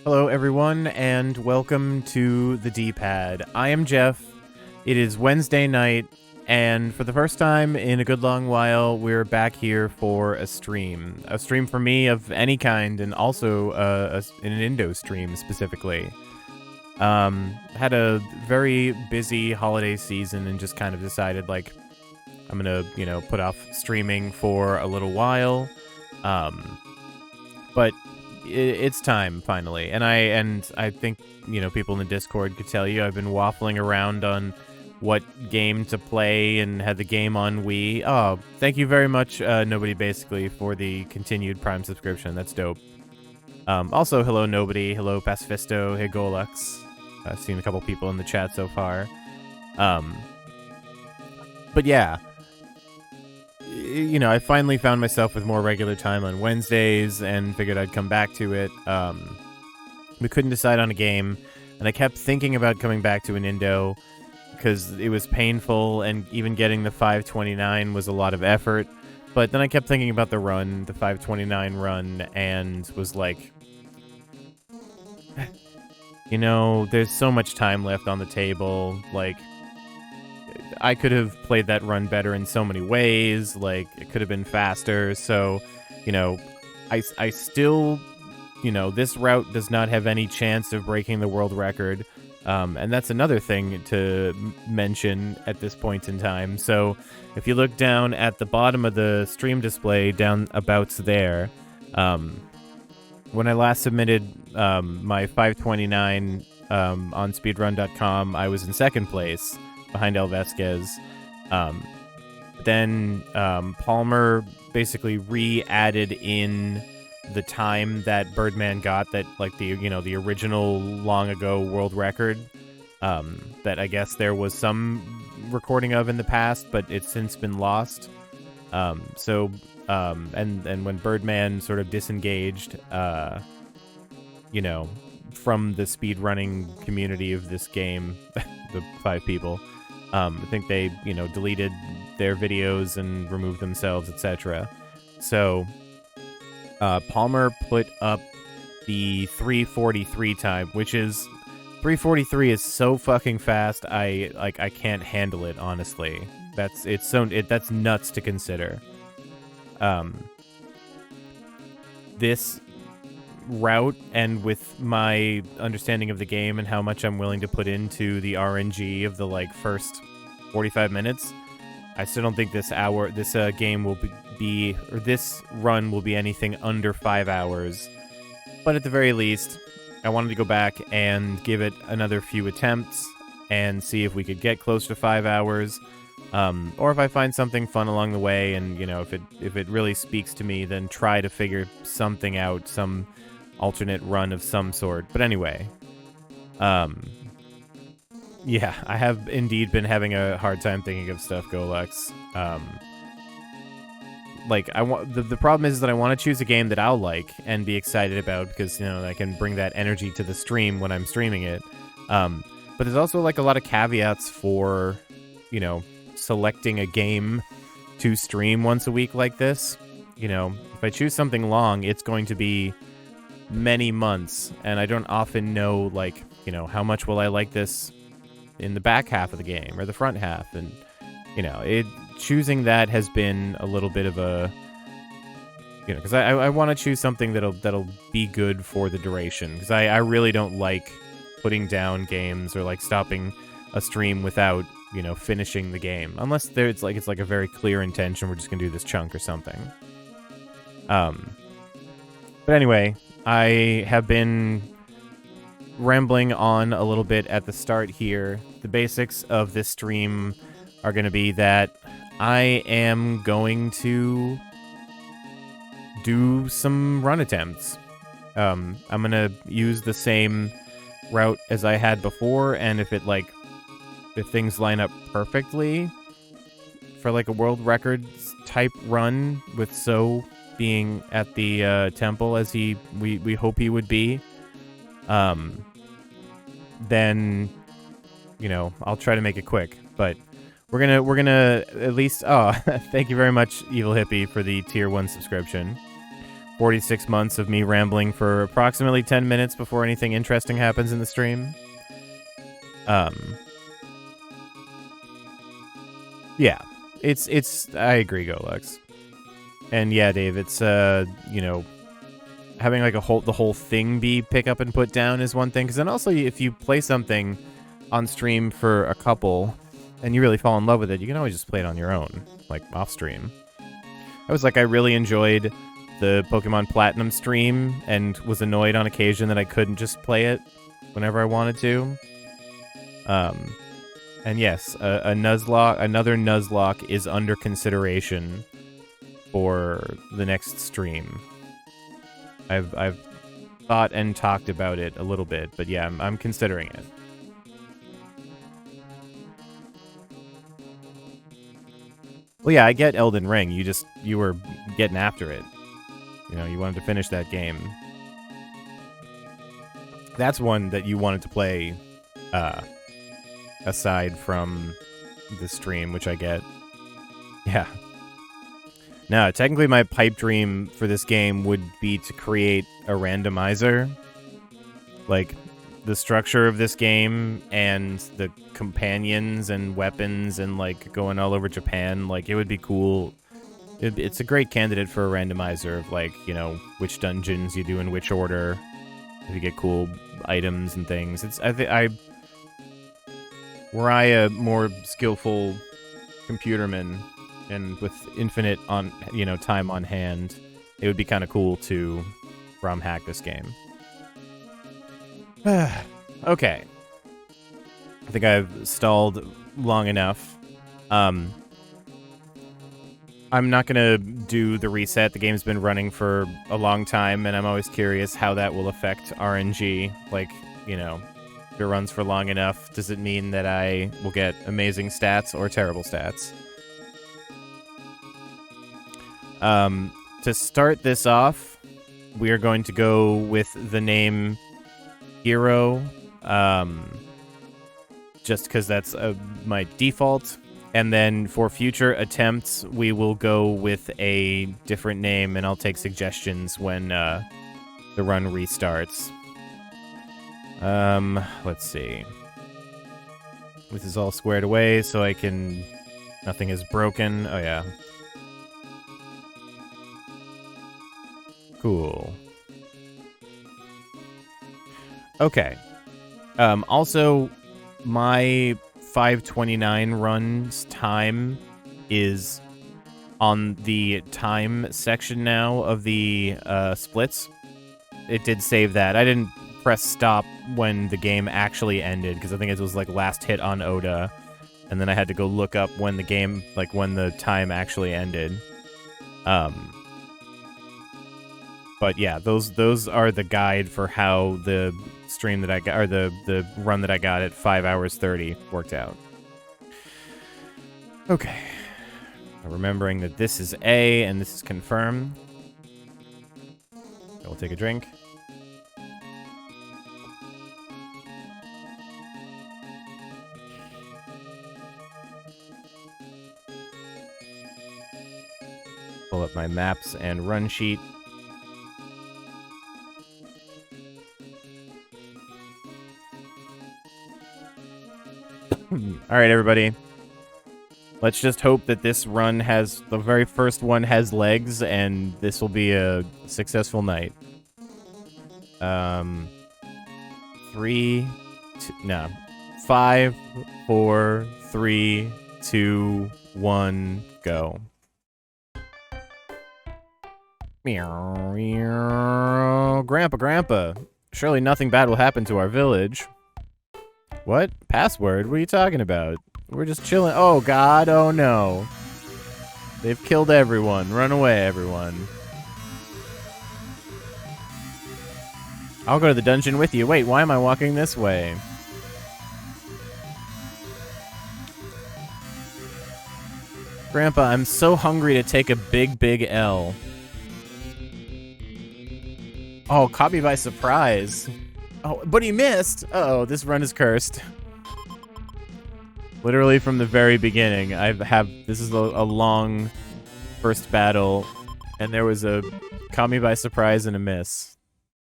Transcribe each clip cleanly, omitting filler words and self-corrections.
Hello, everyone, and welcome to the D-Pad. I am Jeff. It is Wednesday night, and for the first time in a good long while, we're back here for a stream. A stream for me of any kind, and also an Inindo stream specifically. Had a very busy holiday season and just kind of decided, like, I'm gonna, put off streaming for a little while. But it's time finally, and I think people in the Discord could tell you I've been waffling around on what game to play and had the game on Wii. Oh, thank you very much, Nobody, basically, for the continued Prime subscription. That's dope. Also, hello Nobody, hello Pacifisto, hey Golux. I've seen a couple people in the chat so far. But yeah. I finally found myself with more regular time on Wednesdays and figured I'd come back to it. We couldn't decide on a game, and I kept thinking about coming back to Inindo because it was painful, and even getting the 529 was a lot of effort. But then I kept thinking about the 529 run, and was like, there's so much time left on the table, like, I could have played that run better in so many ways, like, it could have been faster, so, I still, this route does not have any chance of breaking the world record, and that's another thing to mention at this point in time. So, if you look down at the bottom of the stream display, down abouts there, when I last submitted my 529 on speedrun.com, I was in second place, behind 𝗧𝗢𝗍𝗧. Then Palmer basically re-added in the time that Birdman got, that, like, the original long ago world record, that I guess there was some recording of in the past, but it's since been lost. And when Birdman sort of disengaged, from the speedrunning community of this game, the 5 people, I think they, deleted their videos and removed themselves, etc. So, Palmer put up the 3:43 time, which is 3:43 is so fucking fast. I can't handle it, honestly. That's nuts to consider. This route, and with my understanding of the game and how much I'm willing to put into the RNG of the first 45 minutes, I still don't think this game will be or this run will be anything under 5 hours. But at the very least, I wanted to go back and give it another few attempts and see if we could get close to 5 hours, or if I find something fun along the way, and if it really speaks to me, then try to figure something out, some alternate run of some sort. But anyway, yeah, I have indeed been having a hard time thinking of stuff, Golux. The problem is that I want to choose a game that I'll like and be excited about, because I can bring that energy to the stream when I'm streaming it. But there's also a lot of caveats for selecting a game to stream once a week like this. If I choose something long, it's going to be many months, and I don't often know, how much will I like this in the back half of the game or the front half, and choosing that has been a little bit of a, because I want to choose something that'll be good for the duration, because I really don't like putting down games or stopping a stream without finishing the game, unless it's a very clear intention, we're just gonna do this chunk or something. But anyway, I have been rambling on a little bit at the start here. The basics of this stream are going to be that I am going to do some run attempts. I'm going to use the same route as I had before, and if things line up perfectly for a world record type run, with So being at the temple as we hope he would be, then I'll try to make it quick. But we're gonna at least thank you very much, Evil Hippie, for the tier 1 subscription. 46 months of me rambling for approximately 10 minutes before anything interesting happens in the stream. Yeah, it's I agree, Golex. And yeah, Dave, it's you know, having like the whole thing be pick up and put down is one thing, because then also if you play something on stream for a couple and you really fall in love with it, you can always just play it on your own, like off stream. I was like, I really enjoyed the Pokemon Platinum stream and was annoyed on occasion that I couldn't just play it whenever I wanted to. And yes, another Nuzlocke is under consideration for the next stream. I've thought and talked about it a little bit, but yeah, I'm considering it. Well, yeah, I get Elden Ring. You were getting after it. You know, you wanted to finish that game. That's one that you wanted to play, aside from the stream, which I get. Yeah. No, technically my pipe dream for this game would be to create a randomizer. Like, the structure of this game and the companions and weapons and, like, going all over Japan, like, it would be cool. It's a great candidate for a randomizer of, like, you know, which dungeons you do in which order, if you get cool items and things. Were I a more skillful computerman and with infinite time on hand, it would be kind of cool to ROM hack this game. Okay. I think I've stalled long enough. I'm not going to do the reset. The game's been running for a long time, and I'm always curious how that will affect RNG. Like, you know, if it runs for long enough, does it mean that I will get amazing stats or terrible stats? To start this off, we are going to go with the name Hero, just because that's my default. And then for future attempts, we will go with a different name, and I'll take suggestions when the run restarts. Let's see. This is all squared away, so I can... Nothing is broken. Oh, yeah. Cool. Okay. Also, my 529 run's time is on the time section now of the splits. It did save that. I didn't press stop when the game actually ended, because I think it was like last hit on Oda, and then I had to go look up when the game, like when the time actually ended. But yeah, those are the guide for how the stream that I got, or the run that I got at 5 hours 30 worked out. Okay. Remembering that this is A and this is confirm. I will take a drink. Pull up my maps and run sheet. All right, everybody. Let's just hope that this run has, the very first one has legs, and this will be a successful night. 5, 4, 3, 2, 1, go. Meow. Grandpa. Surely nothing bad will happen to our village. What? Password? What are you talking about? We're just chilling. Oh, God. Oh, no. They've killed everyone. Run away, everyone. I'll go to the dungeon with you. Wait, why am I walking this way? Grandpa, I'm so hungry to take a big L. Oh, caught me by surprise. Oh, but he missed. Uh-oh, this run is cursed. Literally from the very beginning, this is a long first battle. And there was a caught me by surprise and a miss.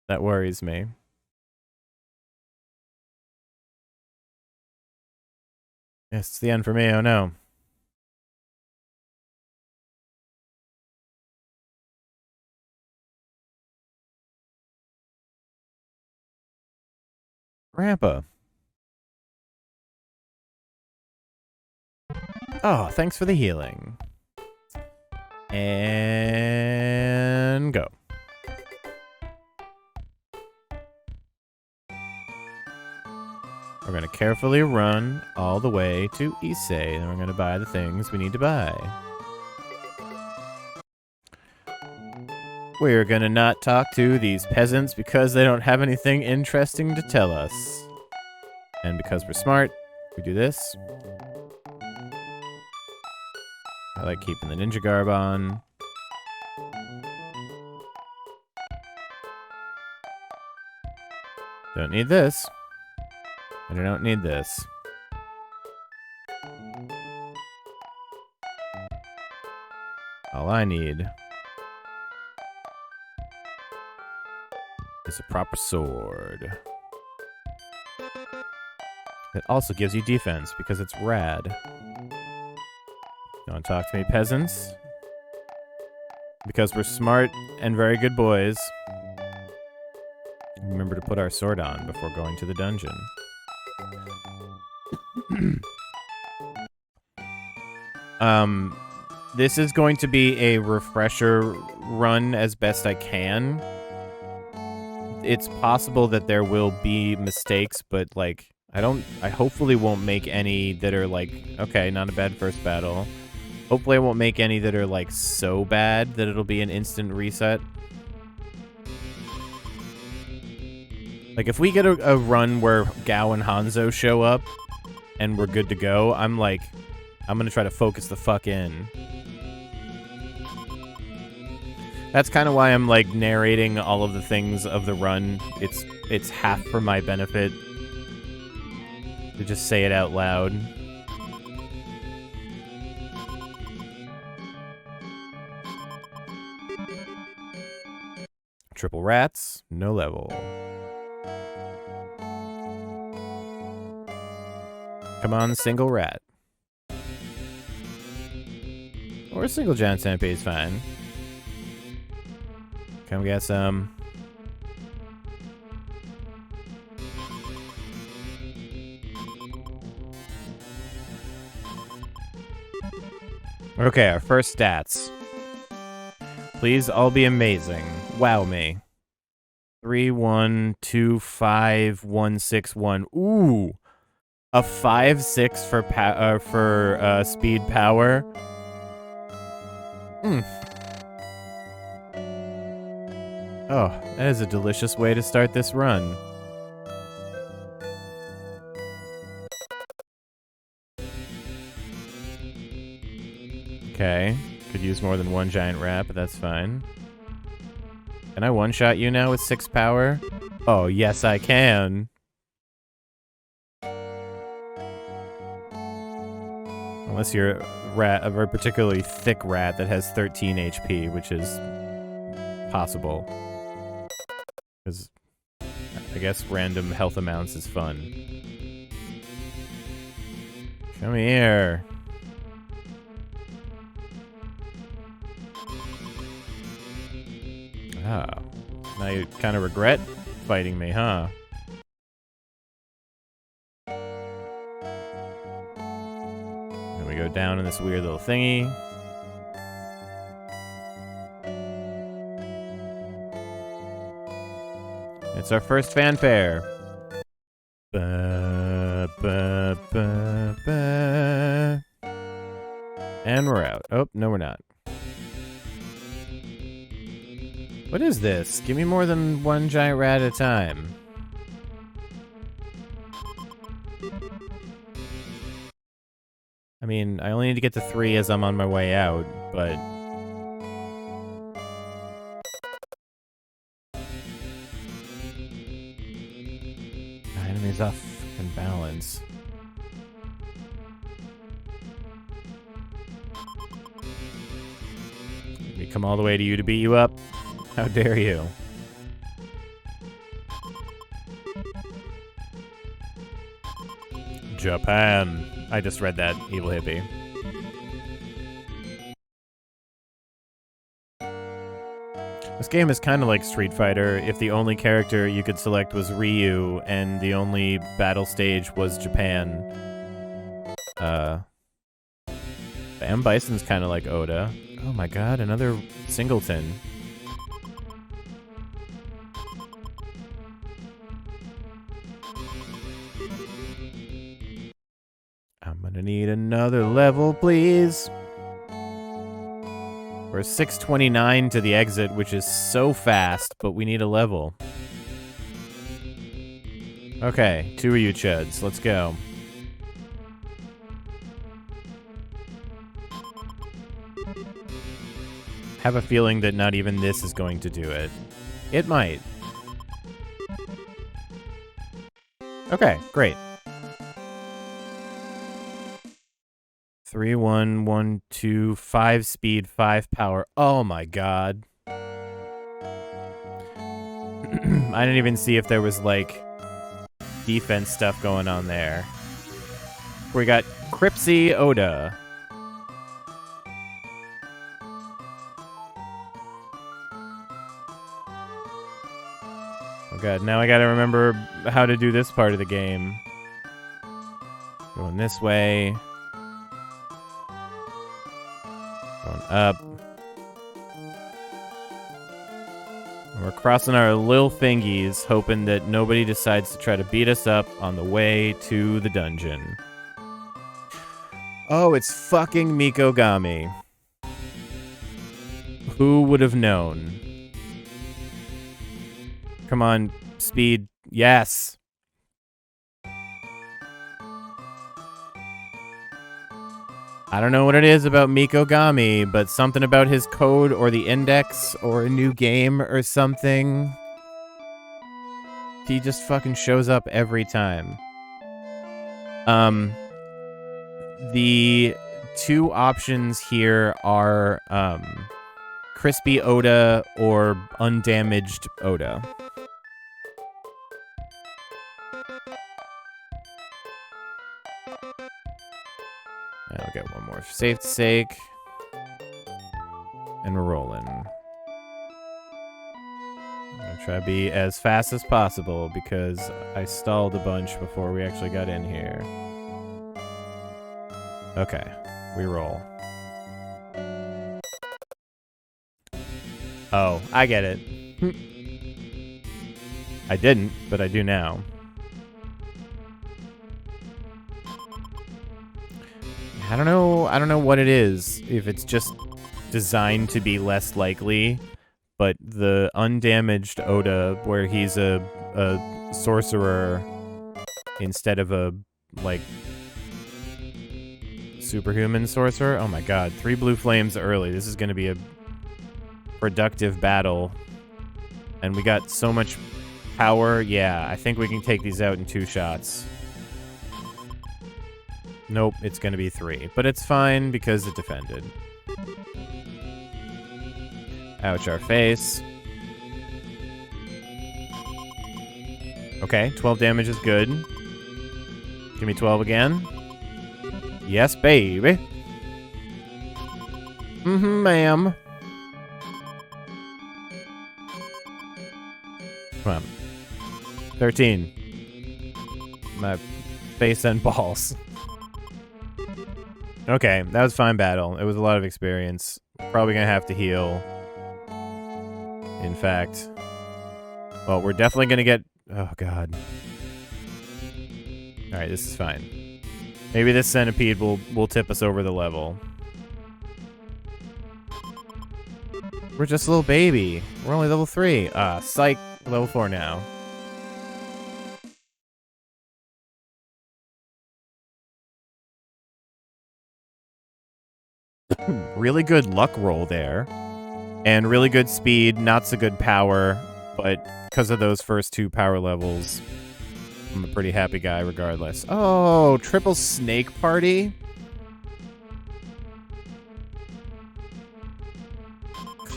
That worries me. Yes, it's the end for me. Oh no. Grandpa. Oh, thanks for the healing. And go. We're going to carefully run all the way to Issei, and we're going to buy the things we need to buy. We're going to not talk to these peasants because they don't have anything interesting to tell us. And because we're smart, we do this. I like keeping the ninja garb on. Don't need this. And I don't need this. All I need is a proper sword. It also gives you defense because it's rad. Don't talk to me, peasants. Because we're smart and very good boys. Remember to put our sword on before going to the dungeon. This is going to be a refresher run as best I can. It's possible that there will be mistakes, but like I hopefully won't make any that are like, okay, not a bad first battle. Hopefully I won't make any that are like so bad that it'll be an instant reset. Like if we get a run where Gao and Hanzo show up and we're good to go, I'm gonna try to focus the fuck in. That's kind of why I'm like narrating all of the things of the run. It's half for my benefit to just say it out loud. Triple rats, no level. Come on, single rat. Or a single giant centipede is fine. Come get some. Okay, our first stats. Please all be amazing. Wow me. 3-1-2-5-1-6-1. Ooh. A 5-6 for speed power. Oh, that is a delicious way to start this run. Okay. Could use more than one giant rat, but that's fine. Can I one-shot you now with 6 power? Oh, yes I can. Unless you're a very particularly thick rat that has 13 HP, which is possible. Because I guess random health amounts is fun. Come here. Oh. Now you kind of regret fighting me, huh? And we go down in this weird little thingy. It's our first fanfare. Ba, ba, ba, ba. And we're out. Oh, no we're not. What is this? Give me more than one giant rat at a time. I mean, I only need to get to 3 as I'm on my way out, but... My enemy's off fucking balance. come all the way to you to beat you up? How dare you? Japan. I just read that, evil hippie. This game is kind of like Street Fighter if the only character you could select was Ryu and the only battle stage was Japan. Bam Bison's kind of like Oda. Oh my god, another singleton. I'm gonna need another level, please. We're 6:29 to the exit, which is so fast, but we need a level. Okay, 2 of you chuds. Let's go. Have a feeling that not even this is going to do it. It might. Okay, great. 3, 1, 1, 2, 5 speed, 5 power. Oh my god. I didn't even see if there was, like, defense stuff going on there. We got Cripsy Oda. Oh god, now I gotta remember how to do this part of the game. Going this way. Going up. And we're crossing our little fingies, hoping that nobody decides to try to beat us up on the way to the dungeon. Oh, it's fucking Mikogami. Who would have known? Come on, speed. Yes. I don't know what it is about Mikogami, but something about his code or the index or a new game or something. He just fucking shows up every time. The 2 options here are Crispy Oda or Undamaged Oda. I'll get one more for safety's sake. And we're rolling. I'm gonna try to be as fast as possible because I stalled a bunch before we actually got in here. Okay, we roll. Oh, I get it. I didn't, but I do now. I don't know what it is. If it's just designed to be less likely, but the undamaged Oda, where he's a sorcerer instead of a, like, superhuman sorcerer. Oh my god, 3 blue flames early. This is going to be a productive battle. And we got so much power. Yeah, I think we can take these out in 2 shots. Nope, it's going to be 3. But it's fine because it defended. Ouch, our face. Okay, 12 damage is good. Give me 12 again. Yes, baby. Mm-hmm, ma'am. Come on. 13. My face and balls. Okay, that was a fine battle. It was a lot of experience. Probably gonna have to heal. In fact. Well, we're definitely gonna get... Oh, God. Alright, this is fine. Maybe this centipede will tip us over the level. We're just a little baby. We're only level 3. Ah, psych. Level 4 now. Really good luck roll there. And really good speed, not so good power, but because of those first 2 power levels, I'm a pretty happy guy regardless. Oh, triple snake party?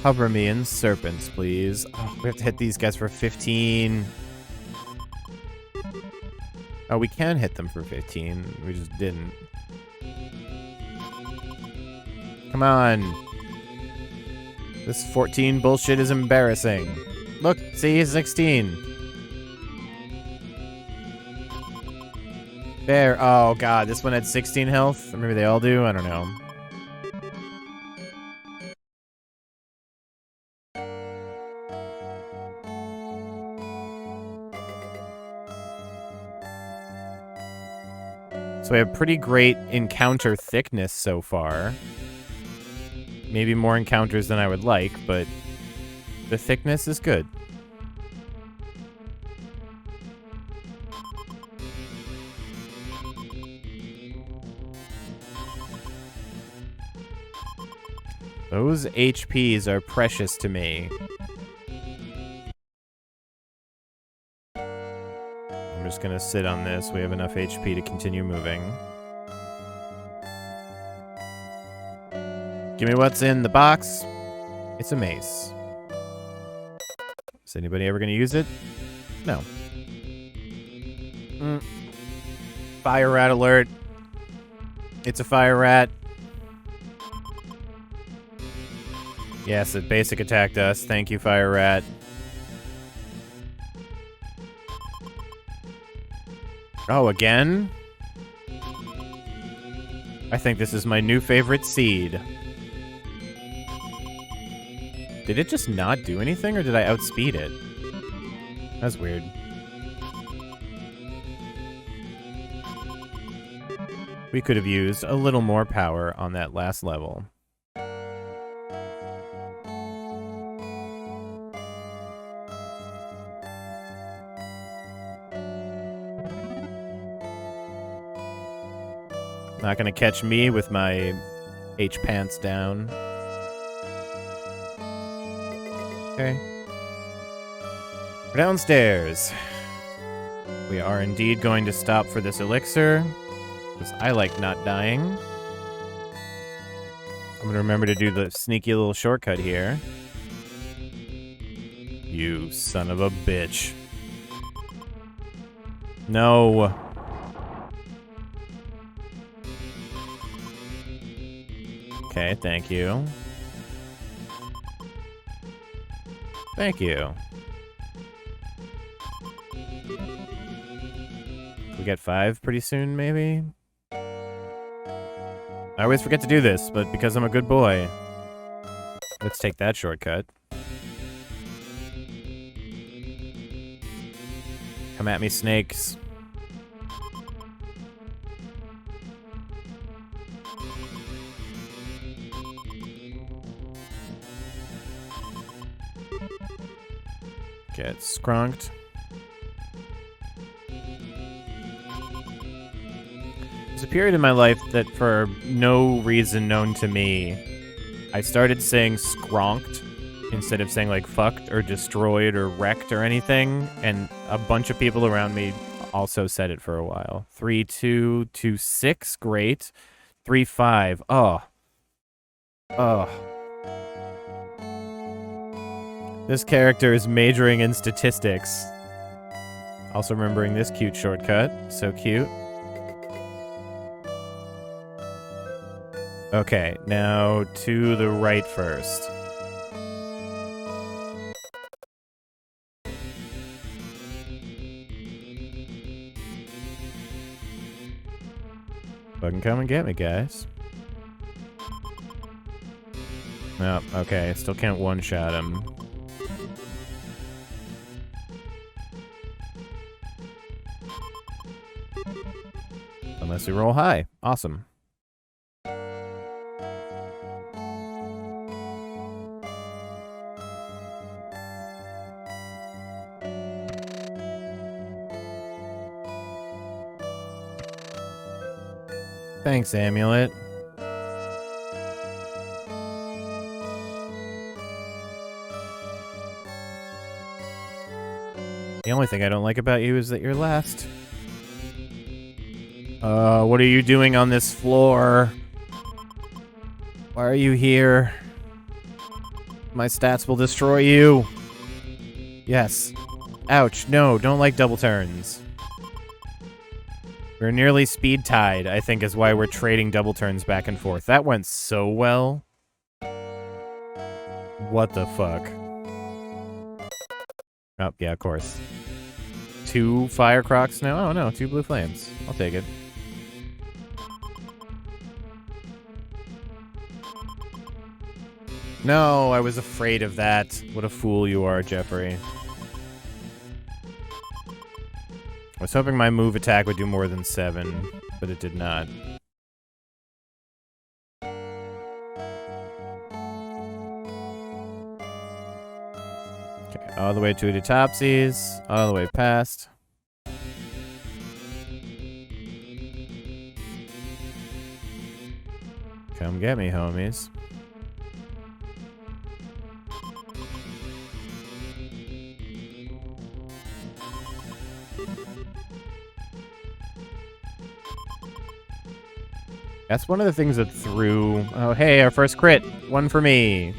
Cover me in serpents, please. Oh, we have to hit these guys for 15. Oh, we can hit them for 15. We just didn't. Come on. This 14 bullshit is embarrassing. Look, see, 16. There. Oh, God. This one had 16 health. Or maybe they all do. I don't know. So we have pretty great encounter thickness so far. Maybe more encounters than I would like, but the thickness is good. Those HPs are precious to me. I'm just gonna sit on this. We have enough HP to continue moving. Give me what's in the box. It's a mace. Is anybody ever gonna use it? No. Fire rat alert. It's a fire rat. Yes, it basic attacked us. Thank you, fire rat. Oh, again? I think this is my new favorite seed. Did it just not do anything, or did I outspeed it? That's weird. We could have used a little more power on that last level. Not gonna catch me with my H-pants down. Okay. We're downstairs. We are indeed going to stop for this elixir, because I like not dying. I'm gonna remember to do the sneaky little shortcut here. You son of a bitch. No. Okay, thank you. Thank you. We get 5 pretty soon, maybe? I always forget to do this, but because I'm a good boy, let's take that shortcut. Come at me, snakes. Get skrunked. There's a period in my life that, for no reason known to me, I started saying skronked instead of saying like fucked or destroyed or wrecked or anything, and a bunch of people around me also said it for a while. 3-2, 2-6, great. 3-5, oh. Oh. This character is majoring in statistics. Also remembering this cute shortcut. So cute. Okay, now to the right first. Fucking come and get me, guys. No, okay, still can't one-shot him. Unless we roll high. Awesome. Thanks, Amulet. The only thing I don't like about you is that you're last. What are you doing on this floor? Why are you here? My stats will destroy you. Yes. Ouch. No, don't like double turns. We're nearly speed tied, I think is why we're trading double turns back and forth. That went so well. What the fuck? Oh, yeah, of course. 2 fire crocs now? Oh no, 2 blue flames. I'll take it. No, I was afraid of that. What a fool you are, Jeffrey. I was hoping my move attack would do more than 7, but it did not. Okay, all the way to the topsies, all the way past. Come get me, homies. That's one of the things that threw... Oh, hey, our first crit. 1 for me.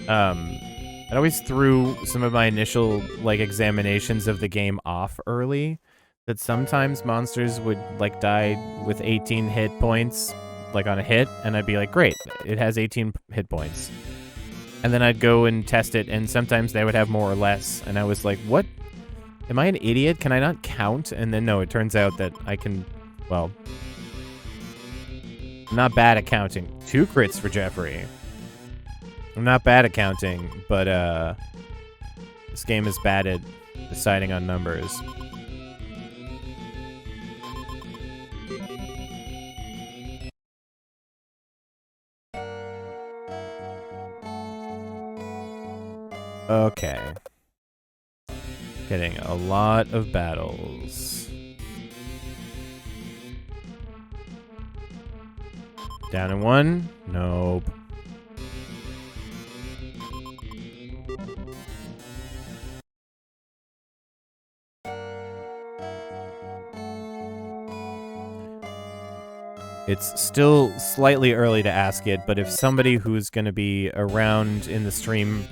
It always threw some of my initial, like, examinations of the game off early. That sometimes monsters would, like, die with 18 hit points, like, on a hit. And I'd be like, great, it has 18 hit points. And then I'd go and test it, and sometimes they would have more or less. And I was like, what? Am I an idiot? Can I not count? And then, no, it turns out that I can, well... I'm not bad at counting. 2 crits for Jeffrey. I'm not bad at counting, but this game is bad at deciding on numbers. Okay. Getting a lot of battles. Down in 1? Nope. It's still slightly early to ask it, but if somebody who's going to be around in the stream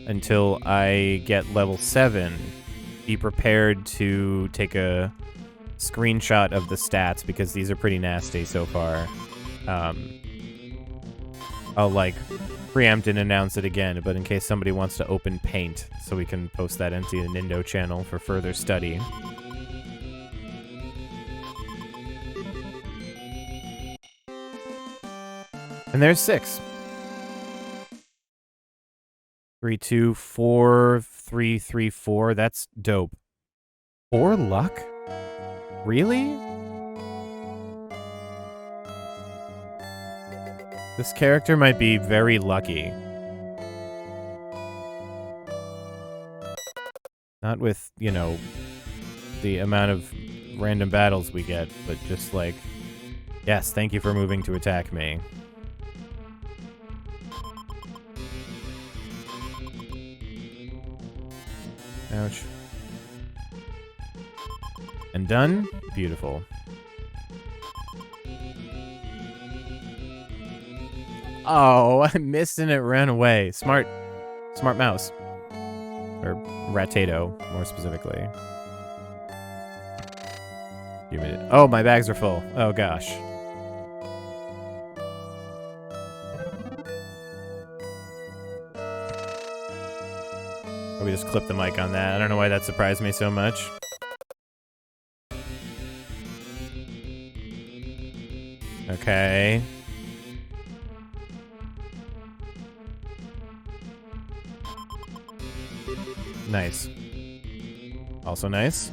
until I get level 7, be prepared to take a screenshot of the stats, because these are pretty nasty so far. I'll, like, preempt and announce it again, but in case somebody wants to open Paint, so we can post that into the Inindo channel for further study. And there's 6. 3, 2, 4, 3, 3, 4. That's dope. 4 luck? Really? This character might be very lucky. Not with, you know, the amount of random battles we get, but just like, yes, thank you for moving to attack me. Ouch. And done? Beautiful. Oh, I missed and it ran away. Smart mouse. Or Ratato, more specifically. Give me it. Oh, my bags are full. Oh, gosh. We just clipped the mic on that. I don't know why that surprised me so much. Okay. Nice. Also nice.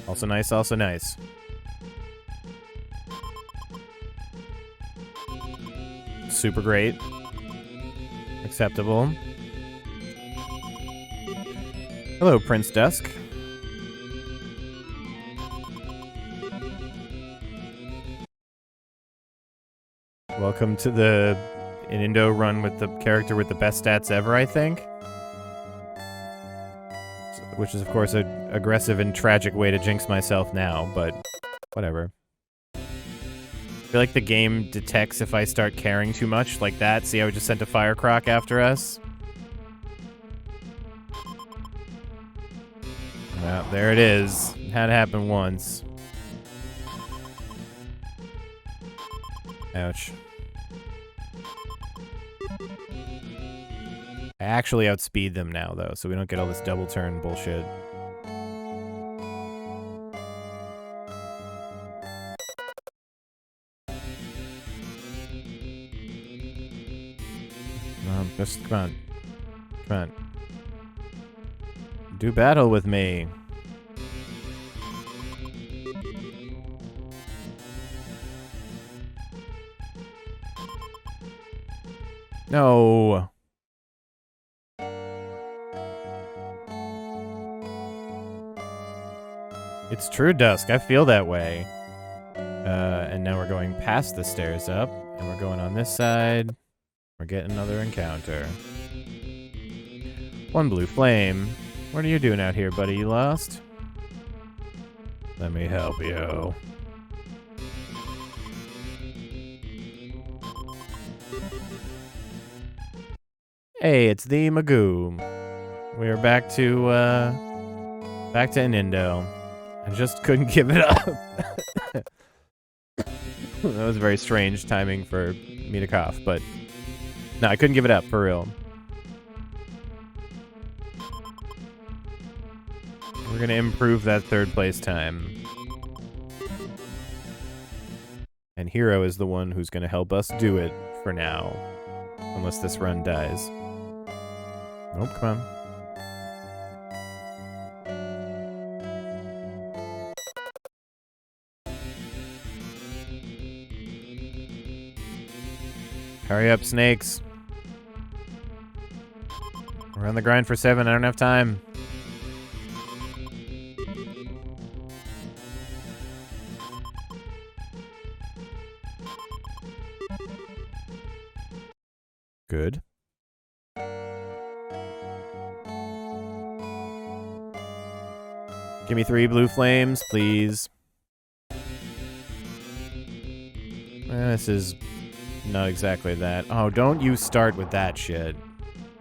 Also nice, also nice. Super great. Acceptable. Hello, Prince Dusk. Welcome to the Inindo run with the character with the best stats ever, I think. Which is, of course, an aggressive and tragic way to jinx myself now, but whatever. feel like the game detects if I start caring too much, like that. See how we just sent a fire croc after us? Well, there it is. It had happened once. Ouch. I actually outspeed them now, though, so we don't get all this double turn bullshit. Just come on. Come on. Do battle with me. No. It's true, Dusk. I feel that way. And now we're going past the stairs up, and we're going on this side. We're getting another encounter. One blue flame. What are you doing out here, buddy? You lost? Let me help you. Hey, it's the Magoo. We are back to Inindo. I just couldn't give it up. That was very strange timing for me to cough, but no, I couldn't give it up, for real. We're gonna improve that third place time. And Hero is the one who's gonna help us do it for now. Unless this run dies. Nope, come on. Hurry up, snakes. We're on the grind for 7. I don't have time. Good. Give me 3 blue flames, please. This is not exactly that. Oh, don't you start with that shit.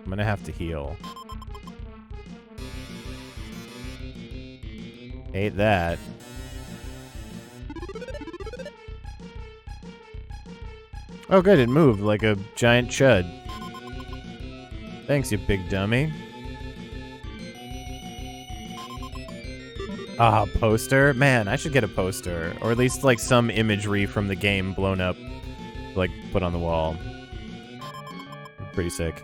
I'm gonna have to heal. Hate that. Oh good, it moved like a giant chud. Thanks, you big dummy. Ah, poster? Man, I should get a poster. Or at least like some imagery from the game blown up. Like, put on the wall. Pretty sick.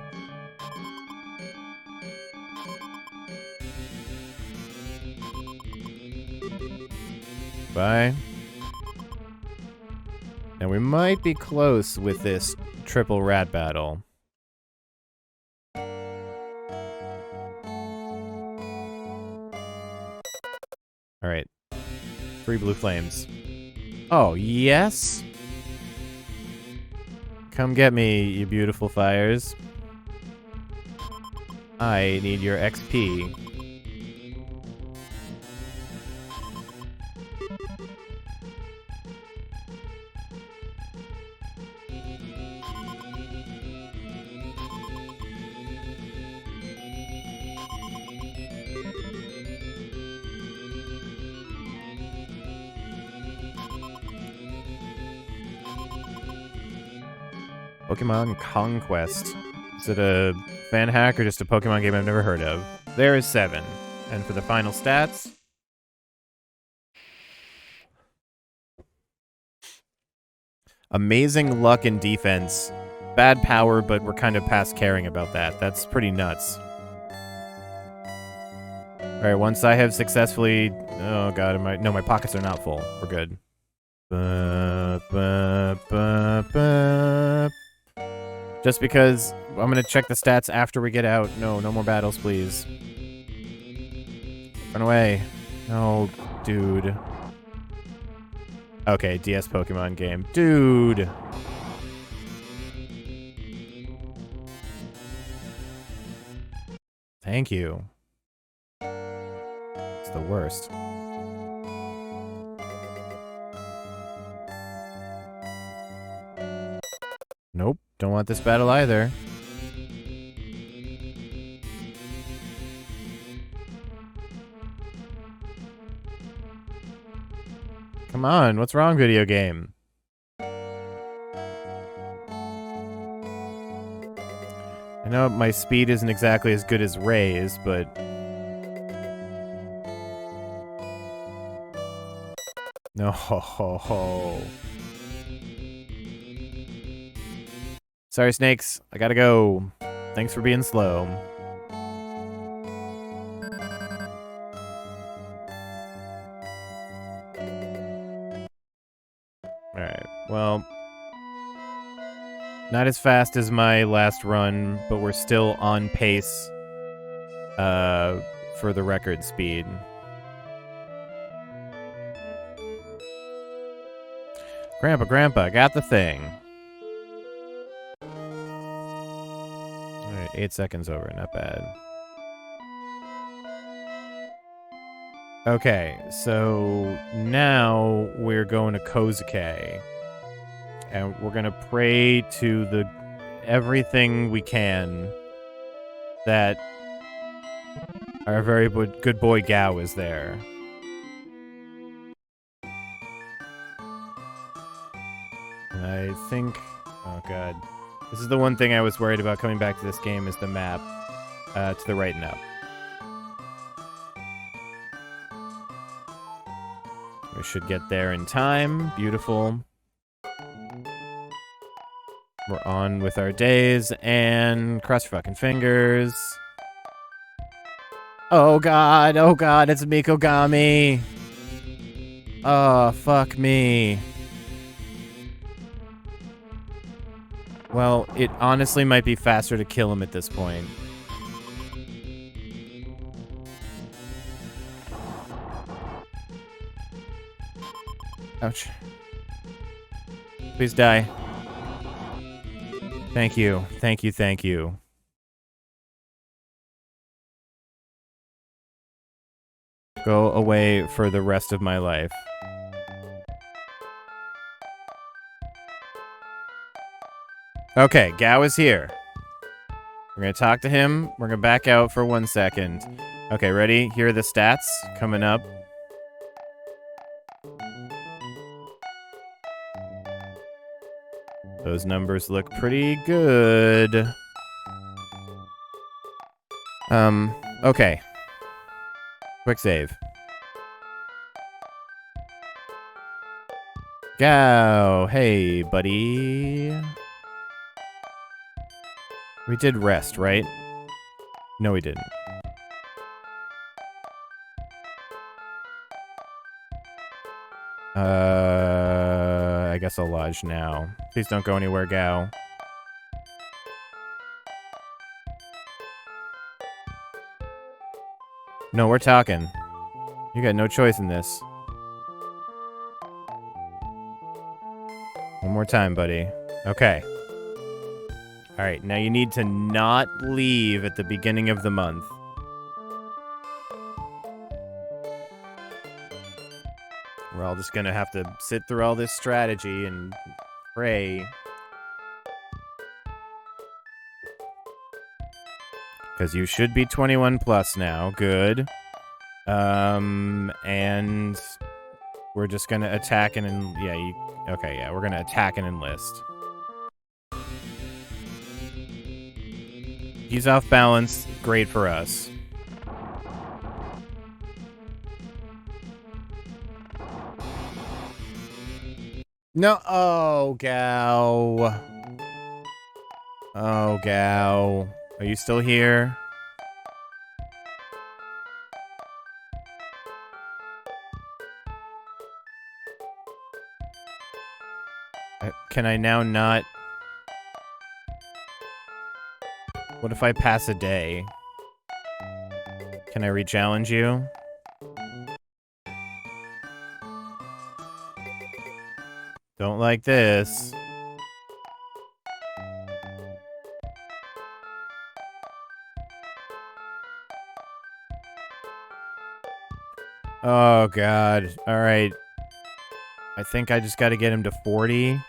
Bye. Now we might be close with this triple rat battle. Alright. 3 blue flames. Oh, yes? Come get me, you beautiful fires. I need your XP. Pokemon Conquest. Is it a fan hack or just a Pokemon game I've never heard of? There is 7. And for the final stats... amazing luck and defense. Bad power, but we're kind of past caring about that. That's pretty nuts. Alright, once I have successfully... oh god, no, my pockets are not full. We're good. Just because I'm gonna check the stats after we get out. No more battles, please. Run away. No, dude. Okay, DS Pokemon game. Dude! Thank you. It's the worst. Don't want this battle either. Come on, what's wrong, video game? I know my speed isn't exactly as good as Ray's, but... No, ho, ho, ho. Sorry, Snakes. I gotta go. Thanks for being slow. Alright, well... Not as fast as my last run, but we're still on pace for the record speed. Grandpa, got the thing. Alright, 8 seconds over, not bad. Okay, so now we're going to 𝗧𝗧𝗢𝗣. And we're gonna pray to the everything we can that our very good boy Gao is there. And I think... Oh, God. This is the one thing I was worried about coming back to this game is the map to the right and up. We should get there in time. Beautiful. We're on with our days, and cross your fucking fingers. Oh god, it's Mikogami. Oh, fuck me. Well, it honestly might be faster to kill him at this point. Ouch. Please die. Thank you. Thank you, thank you. Go away for the rest of my life. Okay, Gao is here. We're gonna talk to him. We're gonna back out for 1 second. Okay, ready? Here are the stats coming up. Those numbers look pretty good. Okay. Quick save. Gao, hey, buddy. We did rest, right? No, we didn't. I guess I'll lodge now. Please don't go anywhere, Gao. No, we're talking. You got no choice in this. One more time, buddy. Okay. Alright, now you need to not leave at the beginning of the month. We're all just gonna have to sit through all this strategy and pray. Because you should be 21 plus now. Good. And we're just gonna attack and okay, yeah, we're gonna attack and enlist. He's off balance. Great for us. No. Oh, Gao. Oh, Gao. Are you still here? Can I now not... What if I pass a day? Can I re-challenge you? Don't like this. Oh, God. Alright. I think I just gotta get him to 40.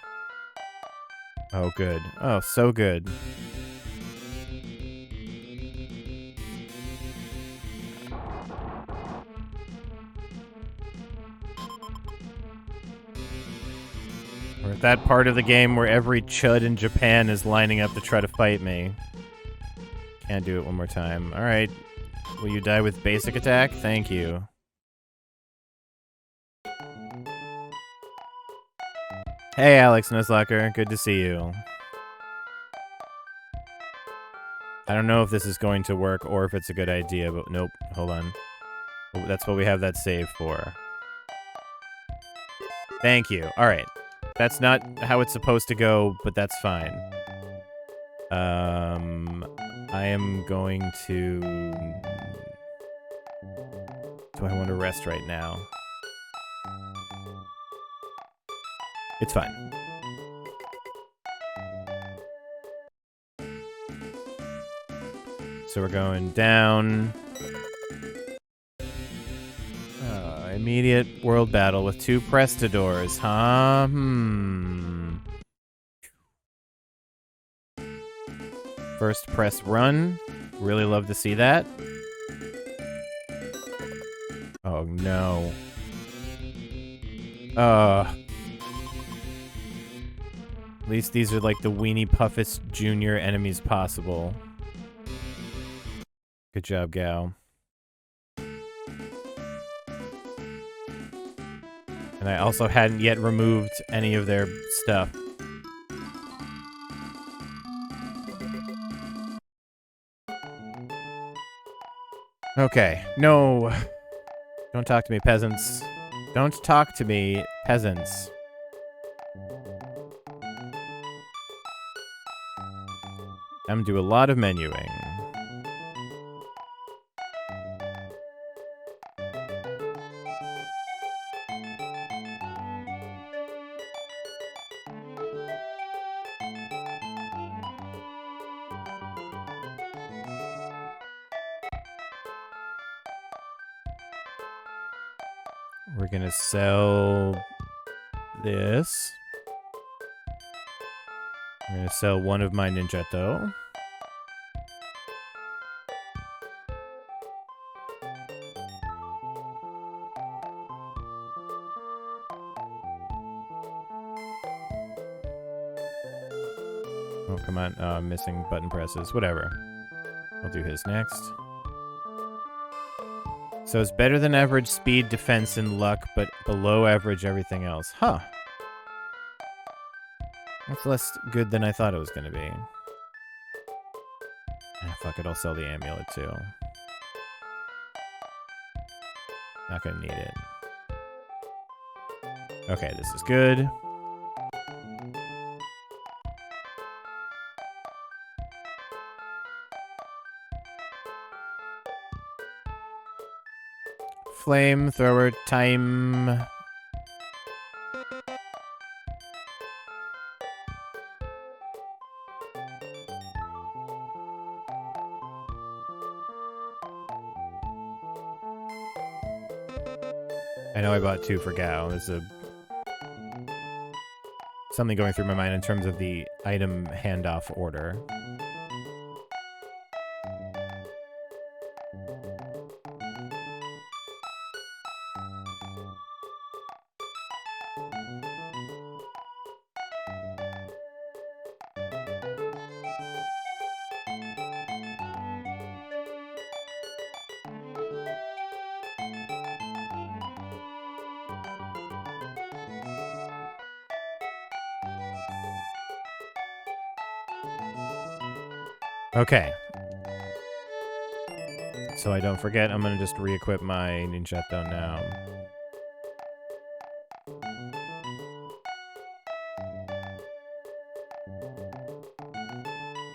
Oh, good. Oh, so good. We're at that part of the game where every chud in Japan is lining up to try to fight me. Can't do it one more time. Alright. Will you die with basic attack? Thank you. Hey, Alex Nuzlocker. Good to see you. I don't know if this is going to work or if it's a good idea, but nope. Hold on. That's what we have that save for. Thank you. Alright. That's not how it's supposed to go, but that's fine. I am going to... Do I want to rest right now? It's fine. So we're going down. Immediate world battle with 2 Prestadors, huh? First press run. Really love to see that. Oh no. At least these are like the weenie puffest junior enemies possible. Good job, Gao. And I also hadn't yet removed any of their stuff. Okay. No. Don't talk to me, peasants. Don't talk to me, peasants. I'm gonna do a lot of menuing. We're gonna sell this. I'm gonna sell one of my ninjato. Oh, come on. I'm missing button presses. Whatever. I'll do his next. So it's better than average speed, defense, and luck, but below average everything else. Huh. That's less good than I thought it was going to be. Ah, fuck it. I'll sell the amulet, too. Not going to need it. Okay, this is good. Flamethrower time. I know I bought 2 for Gao. There's something going through my mind in terms of the item handoff order. Okay. So I don't forget, I'm gonna just re-equip my ninjato now.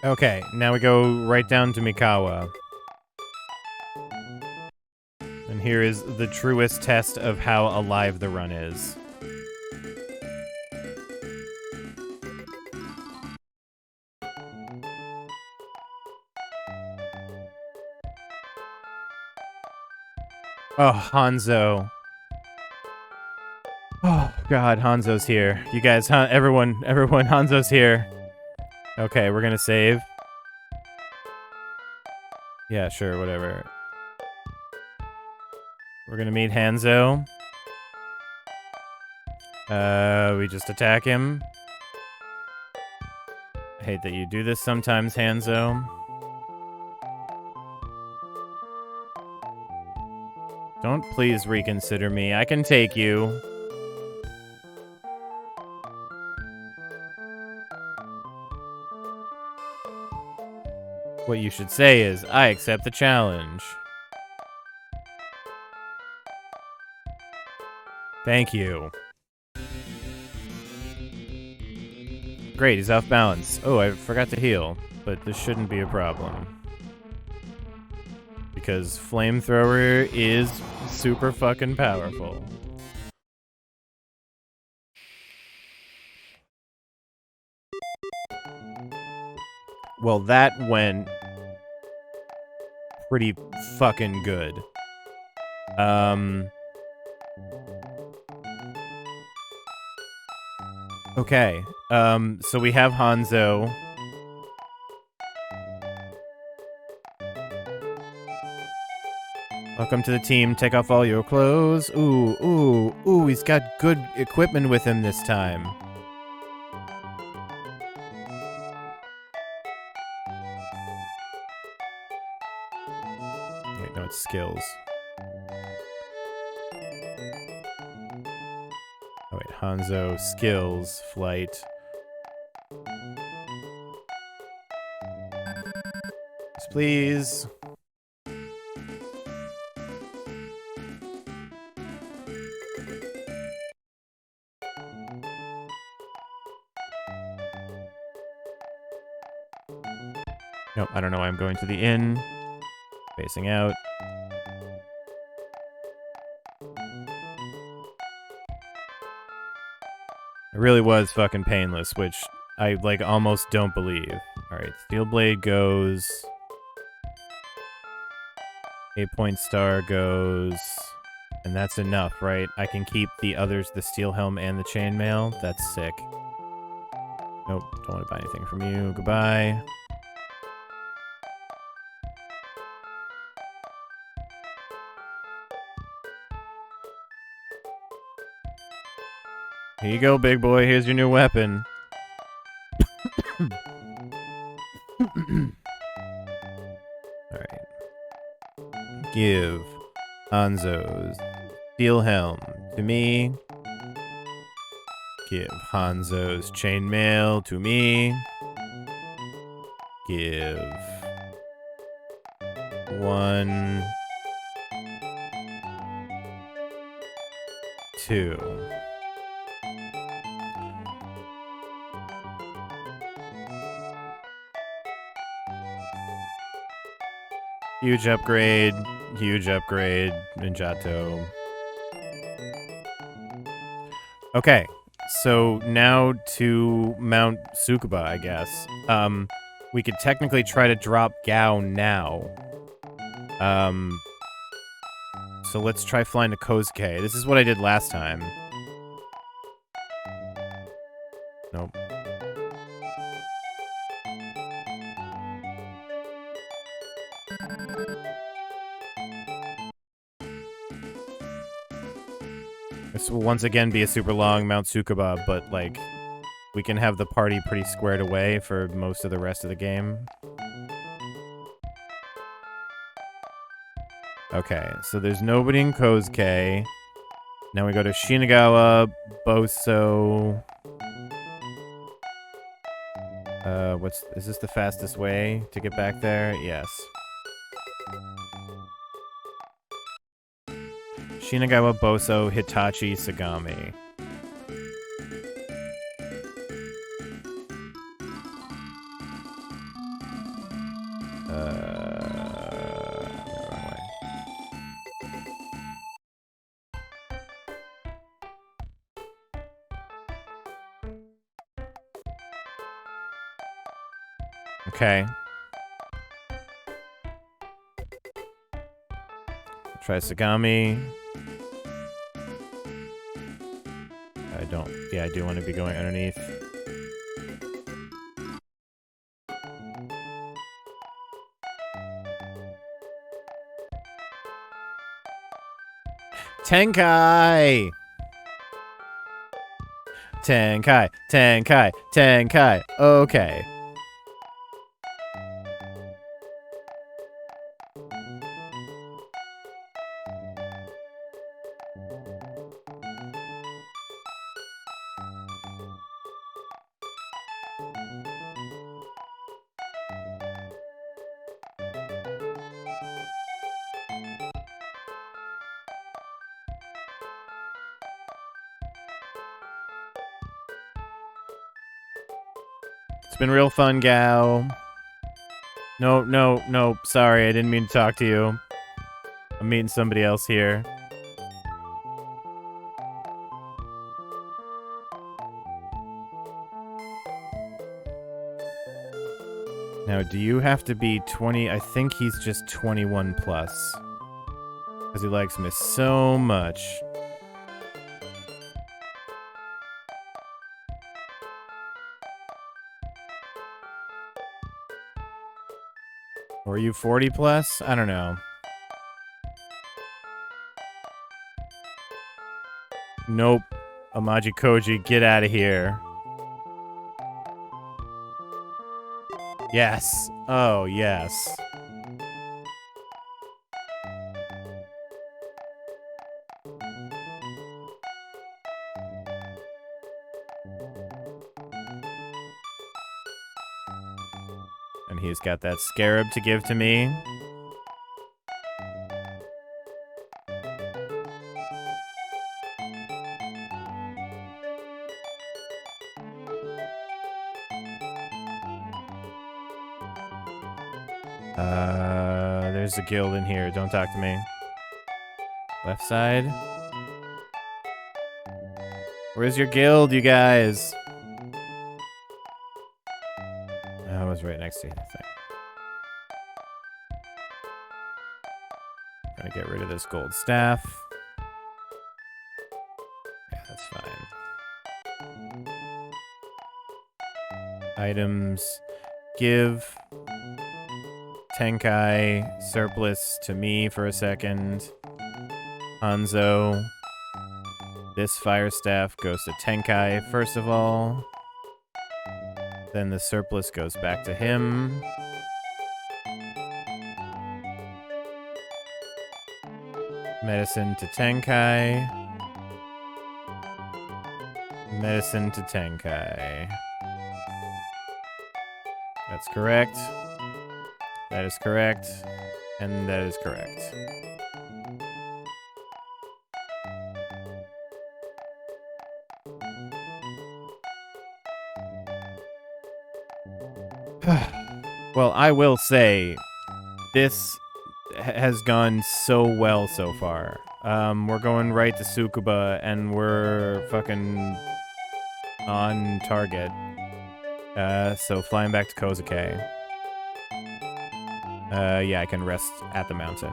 Okay, now we go right down to Mikawa. And here is the truest test of how alive the run is. Oh, Hanzo. Oh, God, Hanzo's here. You guys, everyone, Hanzo's here. Okay, we're gonna save. Yeah, sure, whatever. We're gonna meet Hanzo. We just attack him. I hate that you do this sometimes, Hanzo. Don't please reconsider me. I can take you. What you should say is, I accept the challenge. Thank you. Great, he's off balance. Oh, I forgot to heal, but this shouldn't be a problem. Because flamethrower is super fucking powerful. Well, that went pretty fucking good. Okay. So we have Hanzo. Welcome to the team. Take off all your clothes. Ooh, he's got good equipment with him this time. Wait, no, it's skills. Oh, wait, Hanzo, skills, flight. Yes, please. Nope, I don't know why I'm going to the inn. Facing out. It really was fucking painless, which I, like, almost don't believe. Alright, Steel Blade goes. 8-point star goes. And that's enough, right? I can keep the others, the Steel Helm and the Chainmail. That's sick. Nope, don't want to buy anything from you. Goodbye. Here you go, big boy. Here's your new weapon. Alright. Give Hanzo's Steel Helm to me. Give Hanzo's Chainmail to me. Give 1, 2. Huge upgrade, Ninjato. Okay, so now to Mount Tsukuba, I guess. We could technically try to drop Gao now. So let's try flying to Kozuke. This is what I did last time. Nope. This will once again be a super long Mount Tsukuba, but, like, we can have the party pretty squared away for most of the rest of the game. Okay, so there's nobody in Kozuke. Now we go to Shinagawa, Boso. Is this the fastest way to get back there? Yes. Shinagawa, Boso, Hitachi, Sagami. Wrong way. Okay. Try Sagami. I do want to be going underneath. Tenkai! Tenkai, Tenkai, Tenkai. Okay. It's been real fun, Gao. No. Sorry, I didn't mean to talk to you. I'm meeting somebody else here. Now, do you have to be 20? I think he's just 21 plus. Because he likes me so much. Or are you 40 plus? I don't know. Nope. Amaji Koji, get out of here. Yes. Oh, yes. And he's got that scarab to give to me. There's a guild in here. Don't talk to me. Left side. Where's your guild, you guys? I was right next to you, I think. Gonna get rid of this gold staff. Yeah, that's fine. Items. Give Tenkai surplus to me for a second. Hanzo. This fire staff goes to Tenkai first of all. Then the surplus goes back to him. Medicine to Tenkai. Medicine to Tenkai. That's correct. That is correct. And that is correct. Well, I will say, this has gone so well so far. We're going right to Tsukuba, and we're fucking on target. So flying back to 𝗧𝗜𝗍. Yeah, I can rest at the mountain.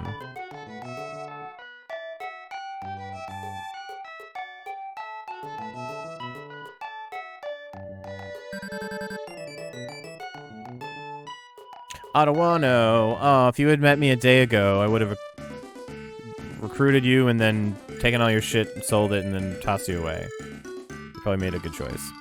Adawano. Oh, if you had met me a day ago, I would have recruited you and then taken all your shit and sold it and then tossed you away. You probably made a good choice.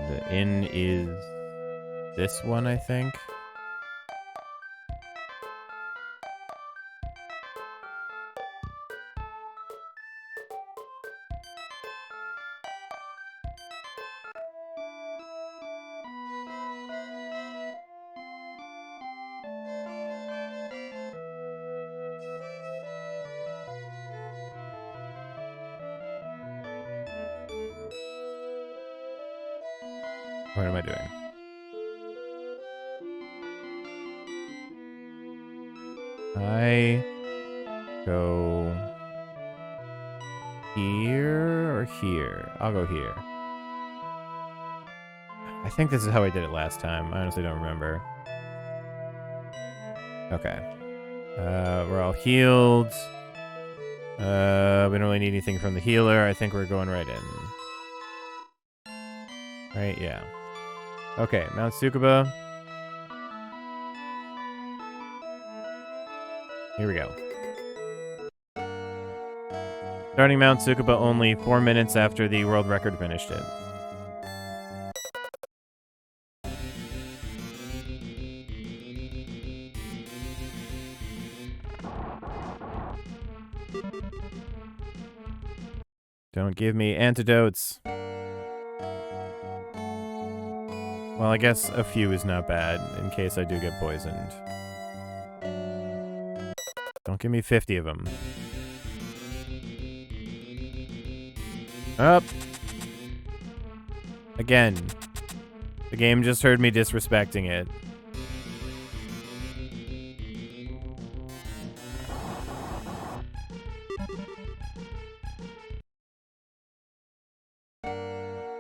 The inn is this one, I think. What am I doing? I go here or here? I'll go here. I think this is how I did it last time. I honestly don't remember. Okay. We're all healed. We don't really need anything from the healer. I think we're going right in. Right, yeah. Okay, Mount Tsukuba. Here we go. Starting Mount Tsukuba only 4 minutes after the world record finished it. Don't give me antidotes. Well, I guess a few is not bad, in case I do get poisoned. Don't give me 50 of them. Up! Again. The game just heard me disrespecting it.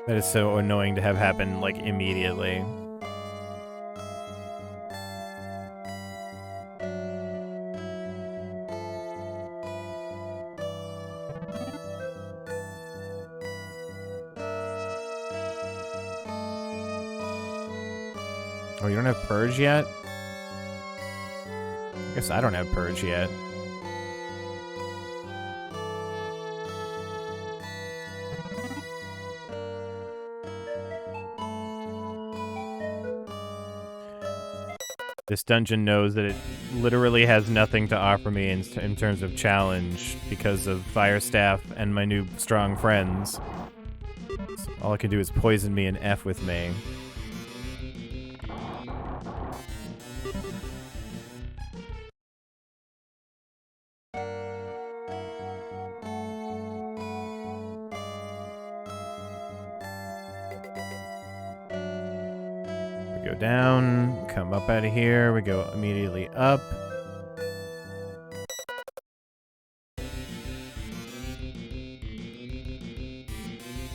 That is so annoying to have happen, like, immediately. Oh, you don't have Purge yet? I guess I don't have Purge yet. This dungeon knows that it literally has nothing to offer me in terms of challenge because of Fire Staff and my new strong friends. So all it can do is poison me and F with me. Go down, come up out of here, we go immediately up.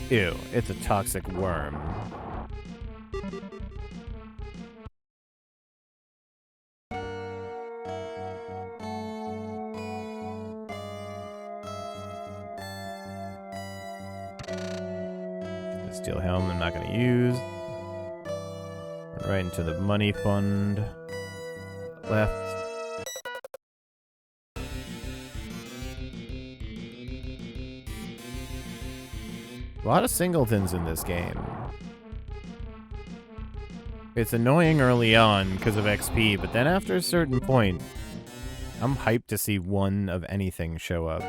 Ew, it's a toxic worm. The steel helm I'm not going to use. Right into the money fund. Left. A lot of singletons in this game. It's annoying early on because of XP, but then after a certain point, I'm hyped to see one of anything show up.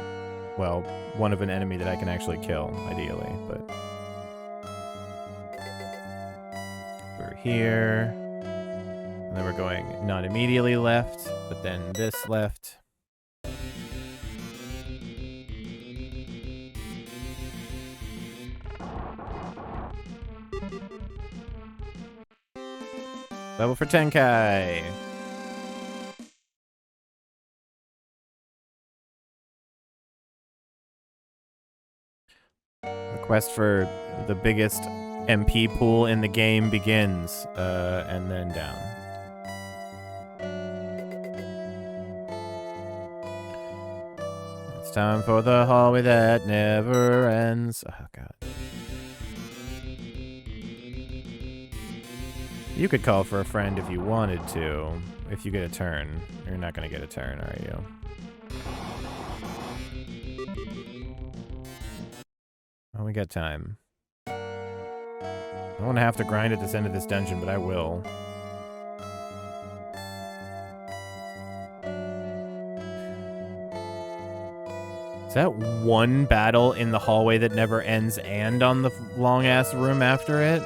Well, one of an enemy that I can actually kill, ideally, but... We're here. And then we're going not immediately left, but then this left. Level for Tenkai. The quest for the biggest MP pool in the game begins, and then down. It's time for the hallway that never ends. Oh, God. You could call for a friend if you wanted to, if you get a turn. You're not going to get a turn, are you? Oh, we got time. I don't want to have to grind at this end of this dungeon, but I will. Is that one battle in the hallway that never ends and on the long-ass room after it?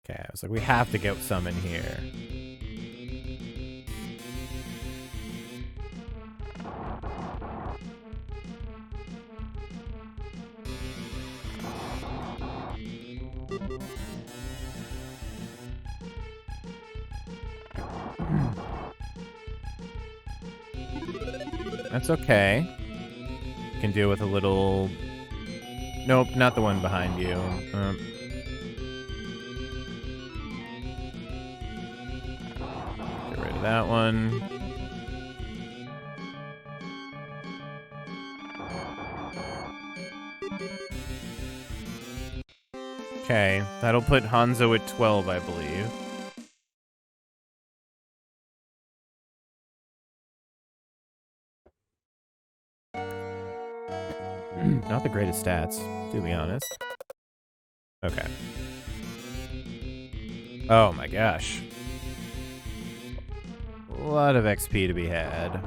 Okay, I was like, we have to get some in here. That's okay. You can deal with a little... Nope, not the one behind you. Get rid of that one. Okay, that'll put Hanzo at 12, I believe. Not the greatest stats, to be honest. Okay. Oh my gosh. A lot of XP to be had.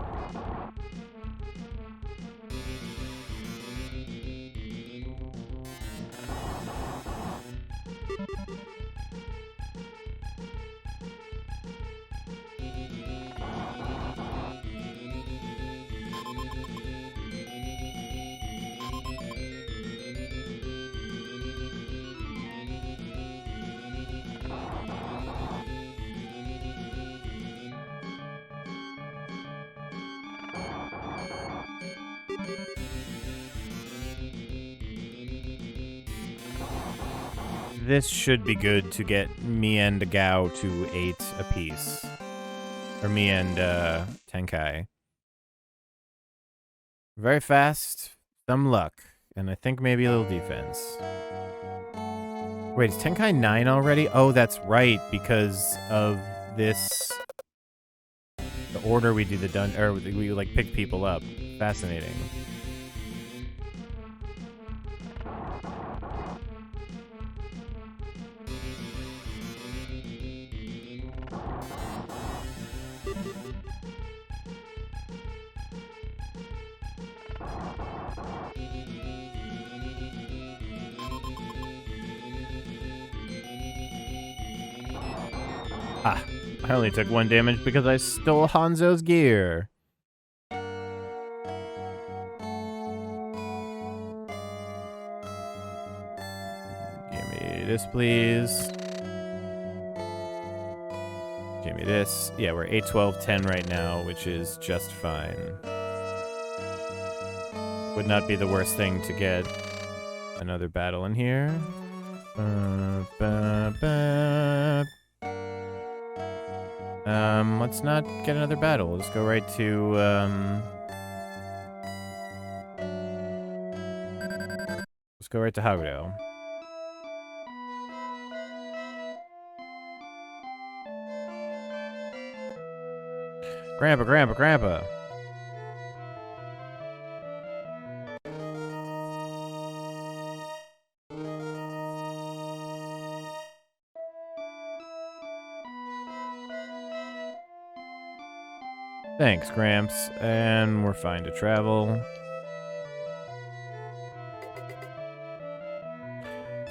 This should be good to get me and Gao to 8 apiece. Or me and Tenkai. Very fast, some luck, and I think maybe a little defense. Wait, is Tenkai 9 already? Oh, that's right, because of this... The order we do the or we like pick people up. Fascinating. Ah, I only took 1 damage because I stole Hanzo's gear. Give me this, please. Give me this. Yeah, we're 8, 12, 10 right now, which is just fine. Would not be the worst thing to get another battle in here. Let's not get another battle. Let's go right to, let's go right to Haguro. Grandpa! Thanks, Gramps. And we're fine to travel.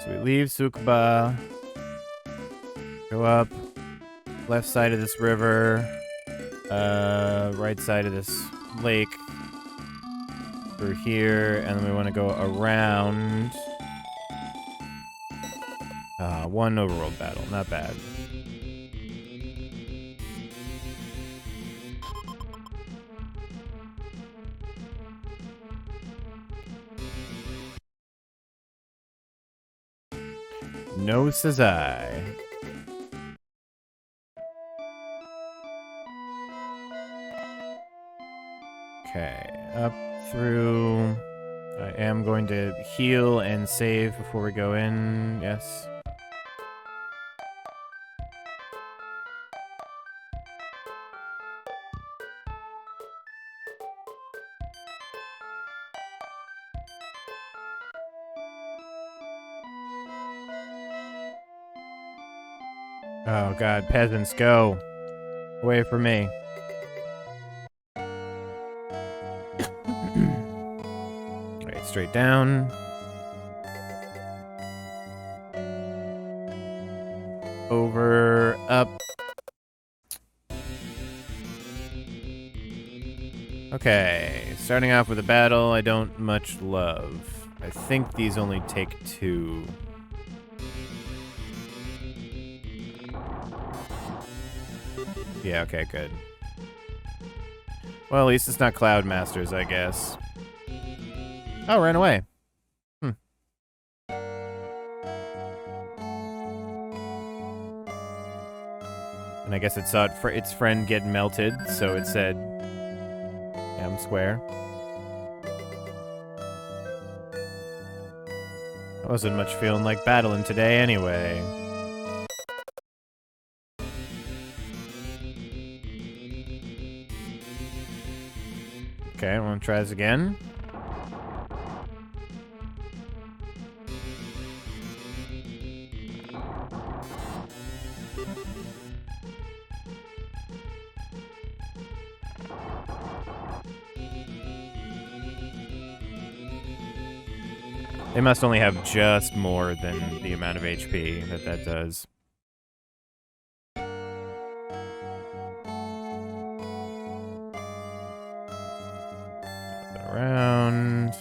So we leave Tsukuba. Go up. Left side of this river. Right side of this lake. Through here. And then we want to go around. 1 overworld battle. Not bad. 𝗦𝗧𝗢𝗍. Okay, up through... I am going to heal and save before we go in, yes. Oh god, peasants, go. Away from me. Alright, straight down. Over, up. Okay, starting off with a battle I don't much love. I think these only take 2. Yeah, okay, good. Well, at least it's not Cloud Masters, I guess. Oh, ran away. And I guess it saw its friend get melted, so it said, yeah, I'm square. I wasn't much feeling like battling today anyway. Okay, I want to try this again. They must only have just more than the amount of HP that does. Around,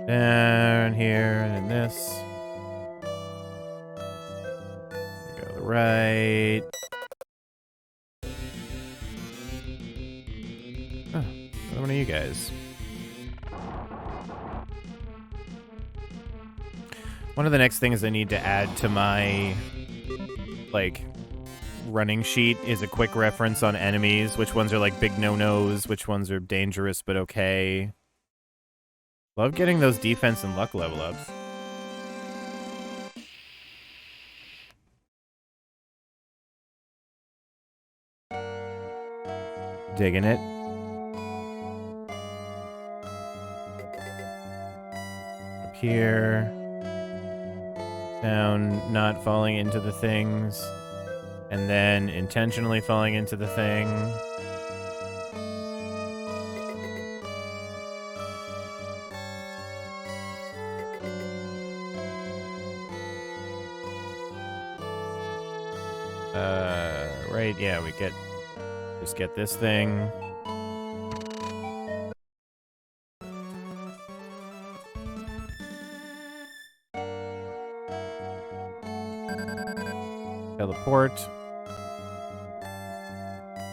down here, and then this. Go to the right. Oh, another one of you guys. One of the next things I need to add to my, like, running sheet is a quick reference on enemies. Which ones are, like, big no-nos, which ones are dangerous but okay. Love getting those defense and luck level ups. Digging it. Up here. Down, not falling into the things. And then intentionally falling into the thing. Right, yeah, we just get this thing. Teleport.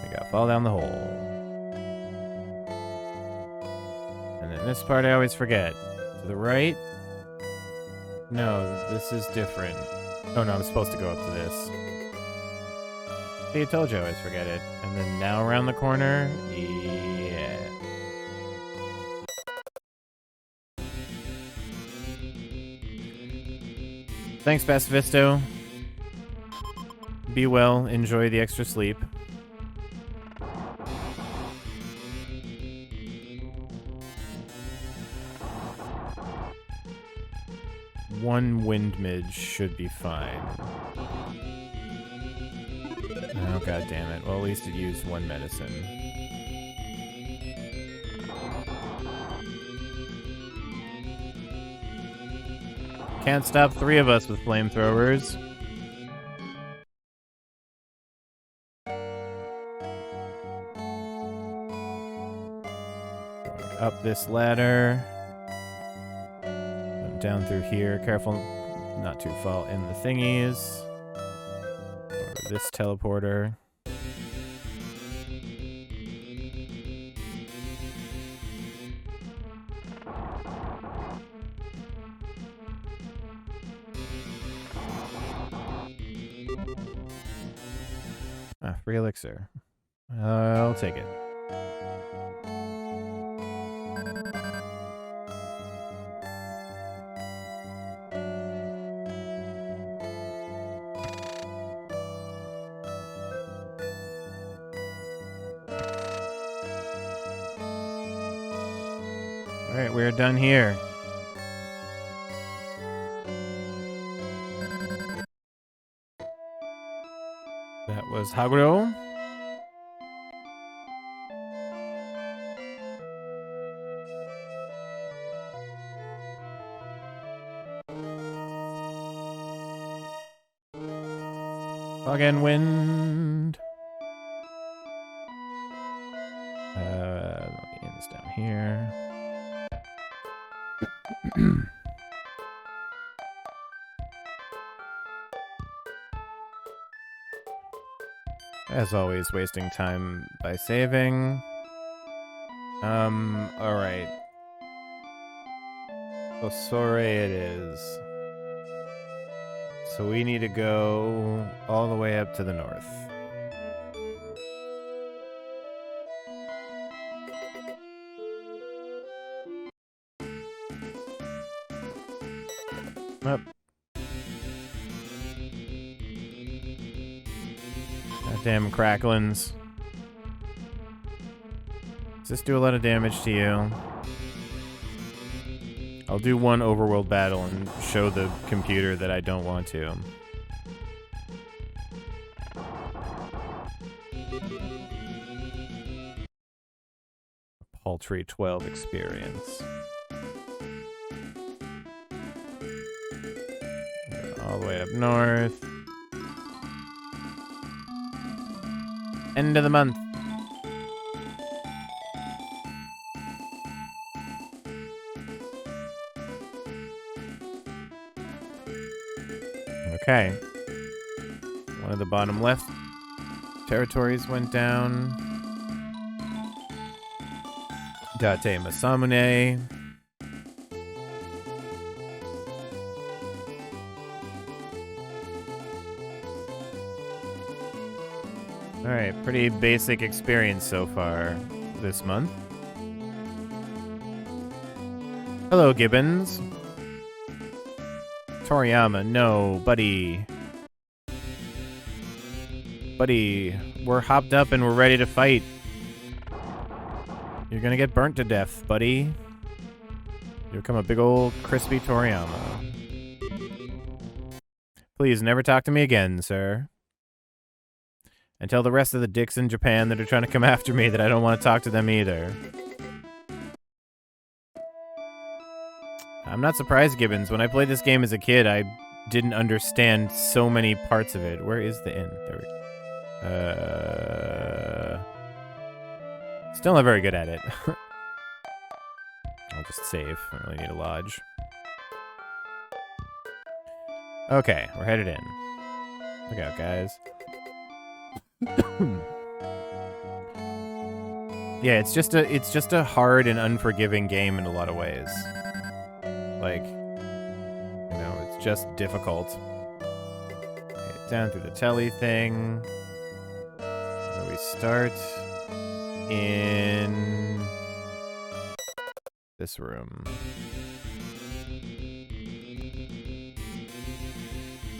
We gotta fall down the hole. And then this part I always forget. To the right? No, this is different. Oh no, I'm supposed to go up to this. See, I told you I always forget it. And then now around the corner? Yeah. Thanks, Pacifisto. Be well. Enjoy the extra sleep. One wind midge should be fine. Oh, god damn it. Well, at least it used one medicine. Can't stop three of us with flamethrowers. Going up this ladder. Down through here. Careful not to fall in the thingies. Over this teleporter. Ah, free elixir. I'll take it. Alright, we're done here. That was Haguro. Fog and wind. Let me end this down here. As always, wasting time by saving. Alright. Osore it is. So we need to go all the way up to the north. Up. Goddamn cracklins. Does this do a lot of damage to you? I'll do one overworld battle and show the computer that I don't want to. A paltry 12 experience. All the way up north. End of the month. Okay. One of the bottom left territories went down. Date Masamune. Alright, pretty basic experience so far this month. Hello, Gibbons. Toriyama, no, buddy. Buddy, we're hopped up and we're ready to fight. You're gonna get burnt to death, buddy. You become a big old crispy Toriyama. Please never talk to me again, sir. And tell the rest of the dicks in Japan that are trying to come after me that I don't want to talk to them either. I'm not surprised, Gibbons. When I played this game as a kid, I didn't understand so many parts of it. Where is the inn? There we go. Still not very good at it. I'll just save. I don't really need a lodge. Okay, we're headed in. Look out, guys. Yeah, it's just a hard and unforgiving game in a lot of ways. Like, you know, it's just difficult. Okay, down through the telly thing. Where we start in this room.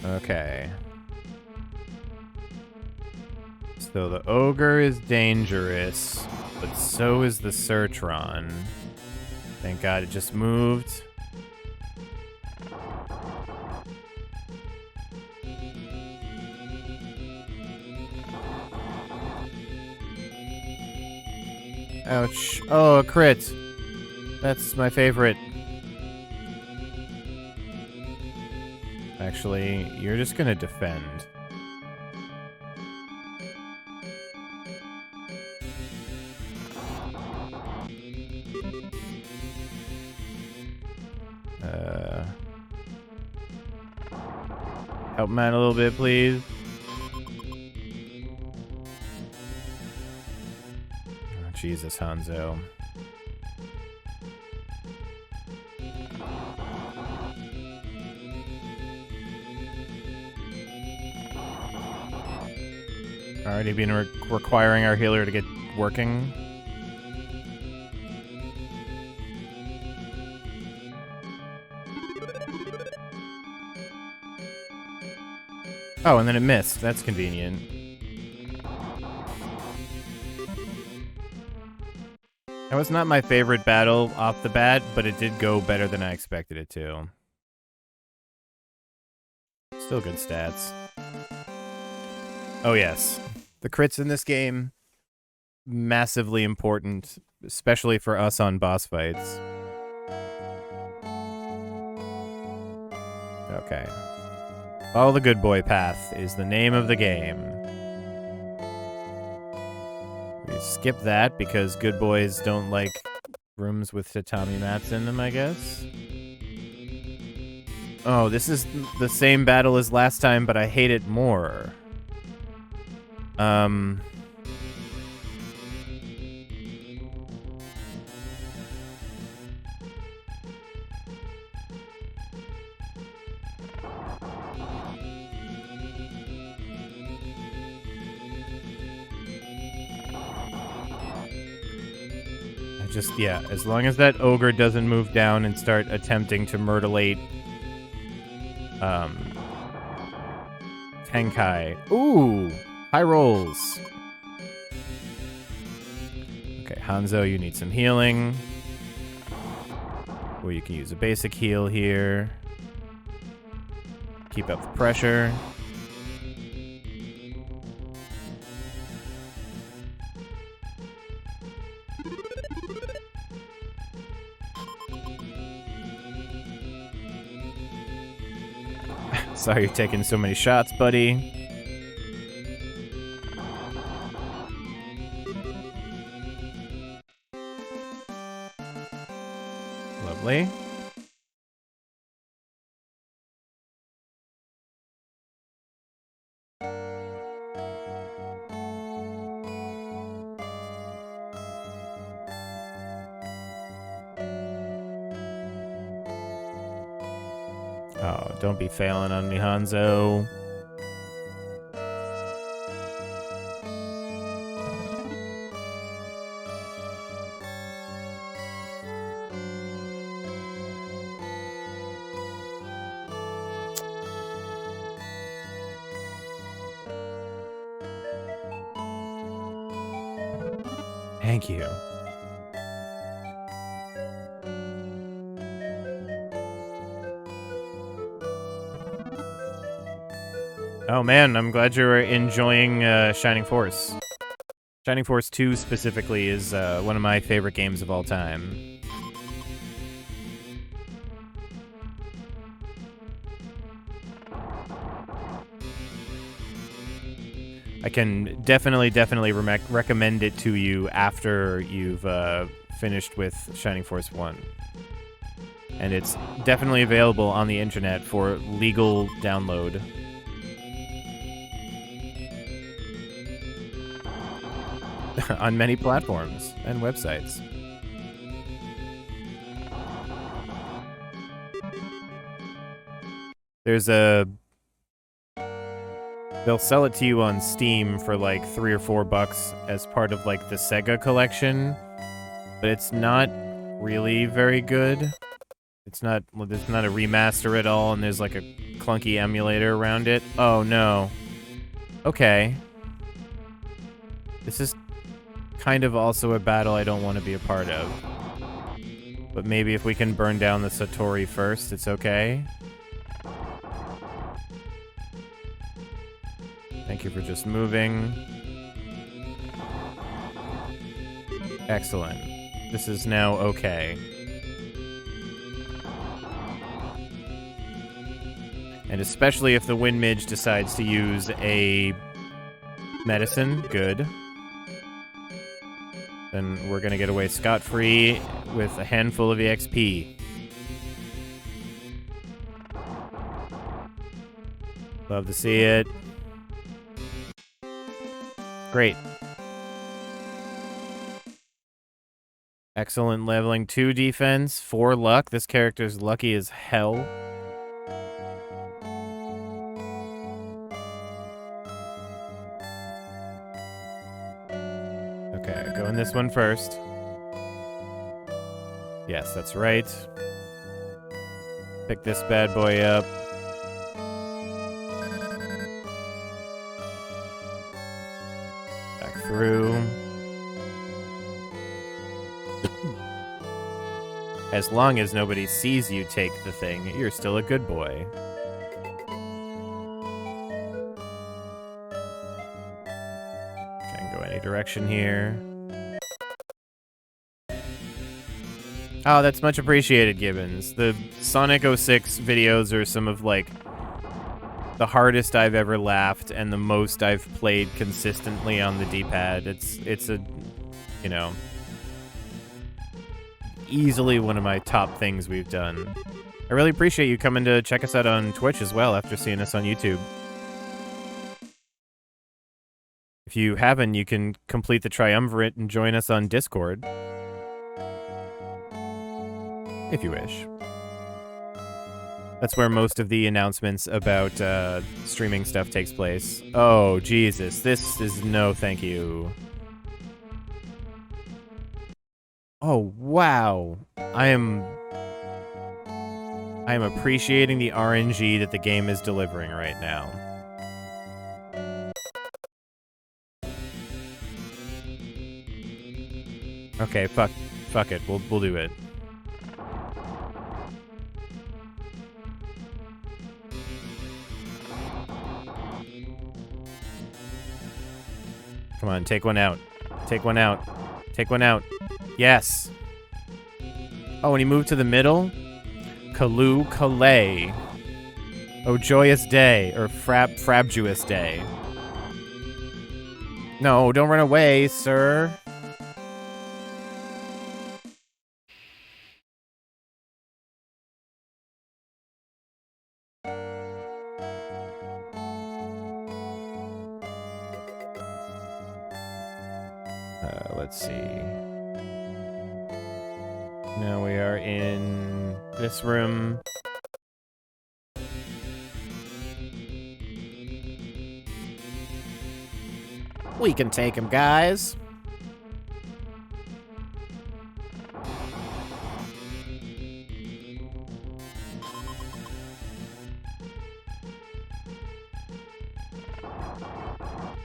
Okay. So the ogre is dangerous, but so is the 𝗧𝗏. Thank God it just moved. Ouch. Oh, a crit. That's my favorite. Actually, you're just gonna defend. Help him out a little bit, please. Oh, Jesus, Hanzo. Already been requiring our healer to get working. Oh, and then it missed. That's convenient. That was not my favorite battle off the bat, but it did go better than I expected it to. Still good stats. Oh yes. The crits in this game, massively important, especially for us on boss fights. Okay. Follow the good boy path is the name of the game. We skip that because good boys don't like rooms with tatami mats in them, I guess. Oh, this is the same battle as last time, but I hate it more. Yeah, as long as that ogre doesn't move down and start attempting to murderate Tenkai. Ooh! High rolls. Okay, Hanzo, you need some healing. Or you can use a basic heal here. Keep up the pressure. Sorry you're taking so many shots, buddy. Lovely. Oh, don't be failing on me, Hanzo. Thank you. Oh man, I'm glad you're enjoying Shining Force. Shining Force 2 specifically is one of my favorite games of all time. I can definitely recommend it to you after you've finished with Shining Force 1. And it's definitely available on the internet for legal download. On many platforms and websites. There's a... They'll sell it to you on Steam for like $3 or $4 as part of like the Sega collection, but it's not really very good. It's not a remaster at all, and there's like a clunky emulator around it. Oh no. Okay. This is kind of also a battle I don't want to be a part of. But maybe if we can burn down the Satori first, it's okay. Thank you for just moving. Excellent. This is now okay. And especially if the Wind Midge decides to use a medicine, good. Then we're gonna get away scot-free with a handful of EXP. Love to see it. Great. Excellent leveling 2 defense, 4 luck. This character's lucky as hell. Okay, go in this one first. Yes, that's right. Pick this bad boy up. Back through. As long as nobody sees you take the thing, you're still a good boy. Can go any direction here. Oh, that's much appreciated, Gibbons. The Sonic 06 videos are some of, like, the hardest I've ever laughed and the most I've played consistently on the D-pad. It's a, you know, easily one of my top things we've done. I really appreciate you coming to check us out on Twitch as well after seeing us on YouTube. If you haven't, you can complete the triumvirate and join us on Discord. If you wish. That's where most of the announcements about streaming stuff takes place. Oh, Jesus. This is no thank you. Oh, wow. I am I am appreciating the RNG that the game is delivering right now. Okay, fuck it. We'll do it. Come on, take one out. Take one out. Take one out. Yes. Oh, and he moved to the middle? Kalu Kalei. Oh, joyous day. Or frabjous day. No, don't run away, sir. Let's see. Now we are in this room. We can take him, guys.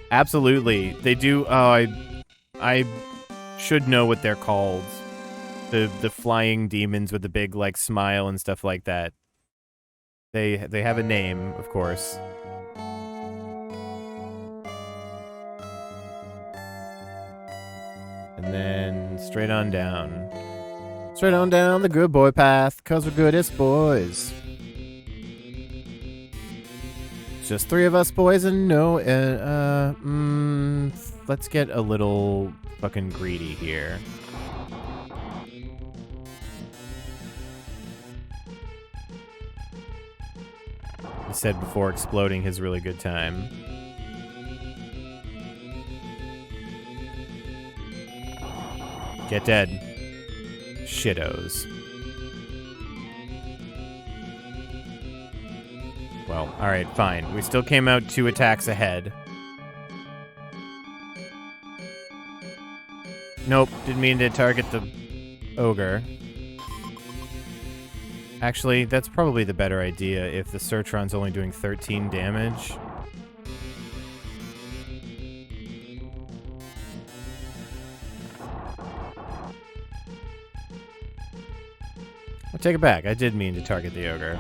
Absolutely. They do. Oh, I should know what they're called. The flying demons with the big like smile and stuff like that. They have a name, of course. And then straight on down. Straight on down the good boy path, 'cause we're goodest boys. Just three of us boys and no, let's get a little fucking greedy here. He said before exploding his really good time. Get dead. Shittos. Well, alright, fine. We still came out 2 attacks ahead. Nope, didn't mean to target the ogre. Actually, that's probably the better idea if the Surtron's only doing 13 damage. I'll take it back. I did mean to target the ogre.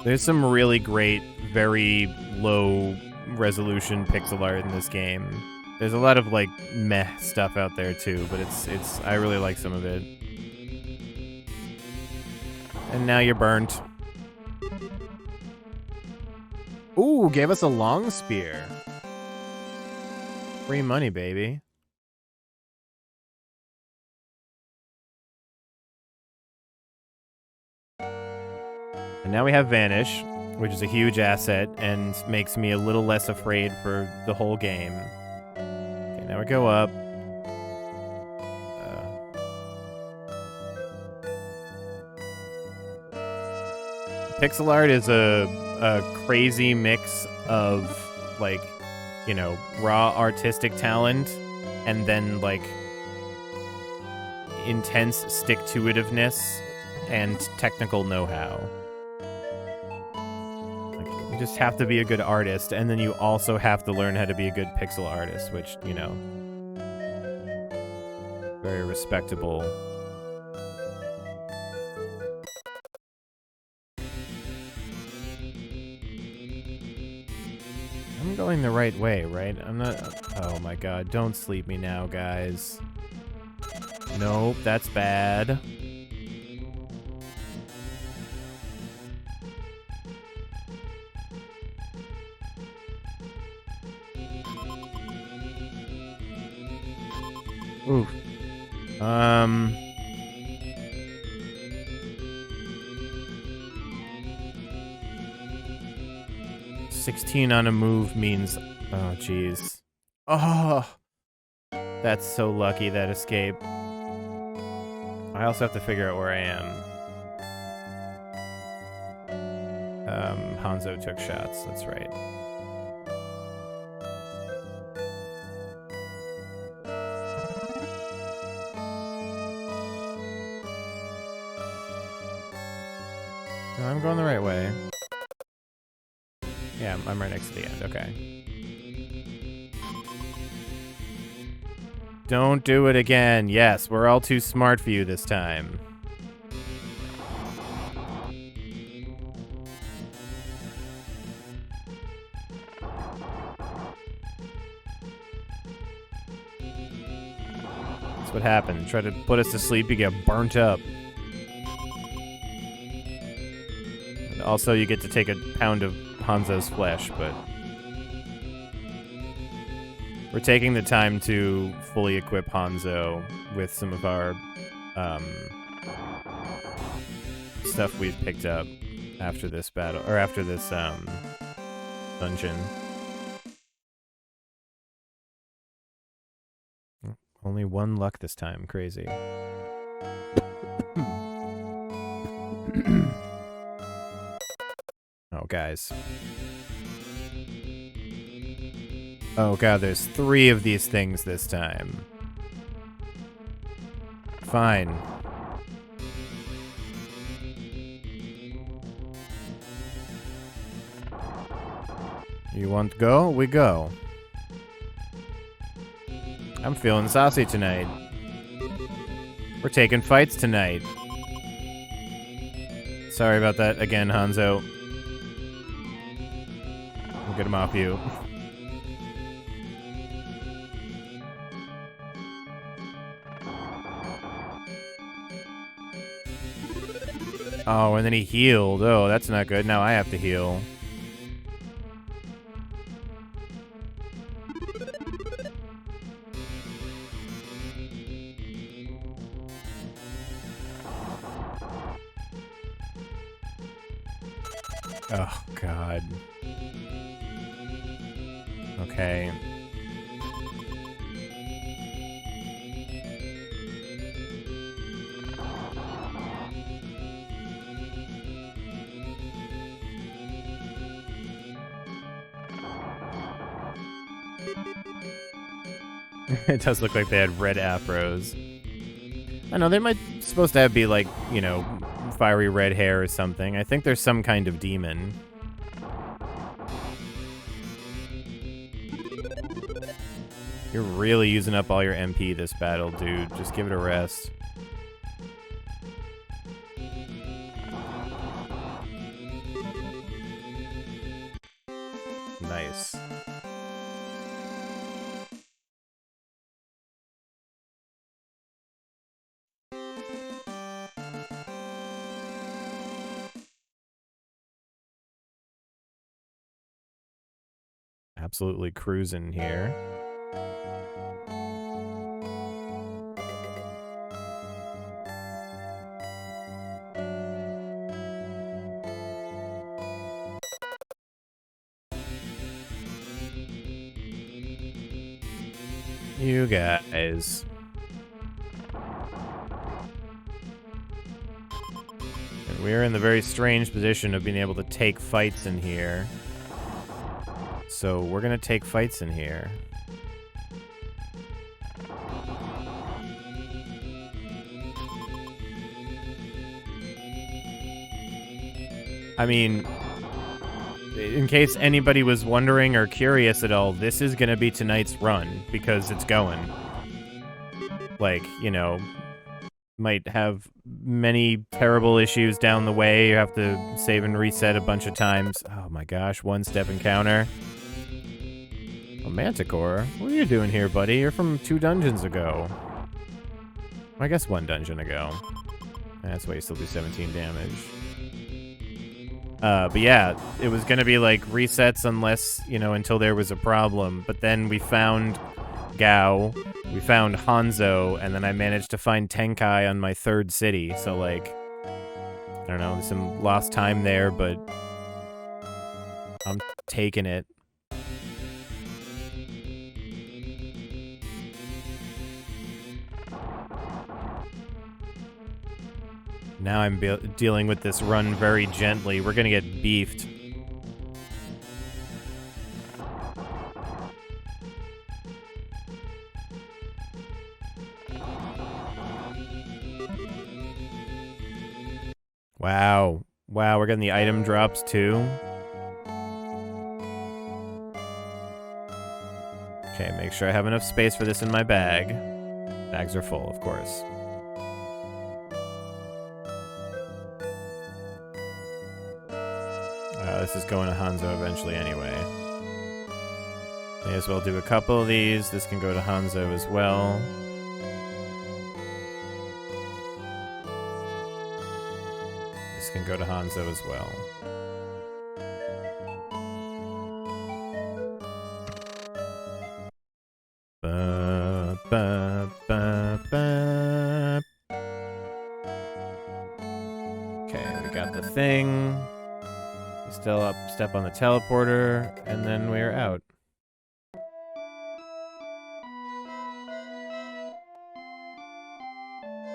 There's some really great, very low resolution pixel art in this game. There's a lot of like meh stuff out there too, but it's I really like some of it. And now you're burnt. Ooh, gave us a long spear. Free money, baby. And now we have Vanish, which is a huge asset and makes me a little less afraid for the whole game. Okay, now we go up. Pixel art is a crazy mix of, like, you know, raw artistic talent and then, like, intense stick-to-itiveness and technical know-how. You just have to be a good artist, and then you also have to learn how to be a good pixel artist, which, you know, very respectable. I'm going the right way, right? I'm not... Oh my god, don't sleep me now, guys. Nope, that's bad. Ooh. 16 on a move means... Oh, jeez. Oh! That's so lucky, that escape. I also have to figure out where I am. Hanzo took shots, that's right. No, I'm going the right way. Yeah, I'm right next to the end. Okay. Don't do it again. Yes, we're all too smart for you this time. That's what happened. Try to put us to sleep, you get burnt up. And also, you get to take a pound of Hanzo's flesh, but... we're taking the time to fully equip Hanzo with some of our stuff we've picked up after this battle, or after this dungeon. Only 1 luck this time. Crazy. Oh, guys. Oh god, there's 3 of these things this time. Fine. You want to go? We go. I'm feeling saucy tonight. We're taking fights tonight. Sorry about that again, Hanzo. We'll get him off you. Oh, and then he healed. Oh, that's not good. Now I have to heal. Oh, God. Okay. It does look like they had red afros. I know, they might supposed to be like, you know, fiery red hair or something. I think there's some kind of demon. You're really using up all your MP this battle, dude. Just give it a rest. Nice. Absolutely cruising here. You guys. And we're in the very strange position of being able to take fights in here. So we're gonna take fights in here. I mean, in case anybody was wondering or curious at all, this is gonna be tonight's run, because it's going. Like, you know, might have many terrible issues down the way. You have to save and reset a bunch of times. Oh my gosh, 1-step encounter. Oh, Manticore, what are you doing here, buddy? You're from 2 dungeons ago. I guess 1 dungeon ago. That's why you still do 17 damage. But yeah, it was gonna be like resets unless, you know, until there was a problem. But then we found Gao, we found Hanzo, and then I managed to find Tenkai on my 3rd city. So like, I don't know, there's some lost time there, but I'm taking it. Now I'm dealing with this run very gently. We're gonna get beefed. Wow. Wow, we're getting the item drops too. Okay, make sure I have enough space for this in my bag. Bags are full, of course. This is going to Hanzo eventually anyway. May as well do a couple of these. This can go to Hanzo as well. This can go to Hanzo as well. Ba, ba, ba, ba. Okay, we got the thing. Still up, step on the teleporter, and then we're out.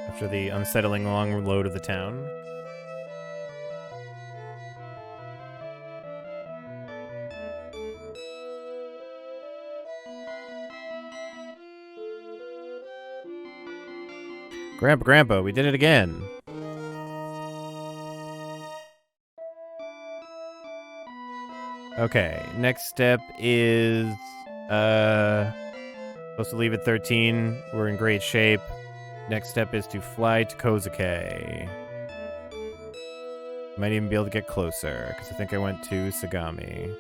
After the unsettling long load of the town. Grandpa, we did it again. Okay, next step is supposed to leave at 13. We're in great shape. Next step is to fly to Kozake. Might even be able to get closer, because I think I went to Sagami.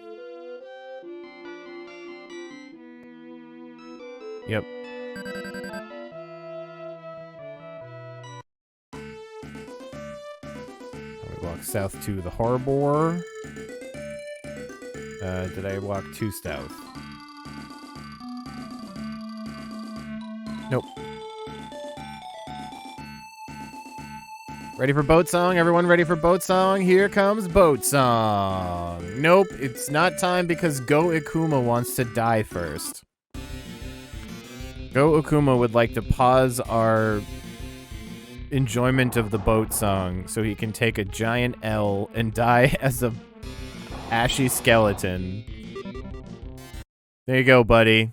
Yep. We walk south to the harbor. Did I walk too south? Nope. Ready for boat song? Everyone ready for boat song? Here comes boat song. Nope, it's not time because Go Ikuma wants to die first. Go Ikuma would like to pause our enjoyment of the boat song so he can take a giant L and die as a ashy skeleton. There you go, buddy.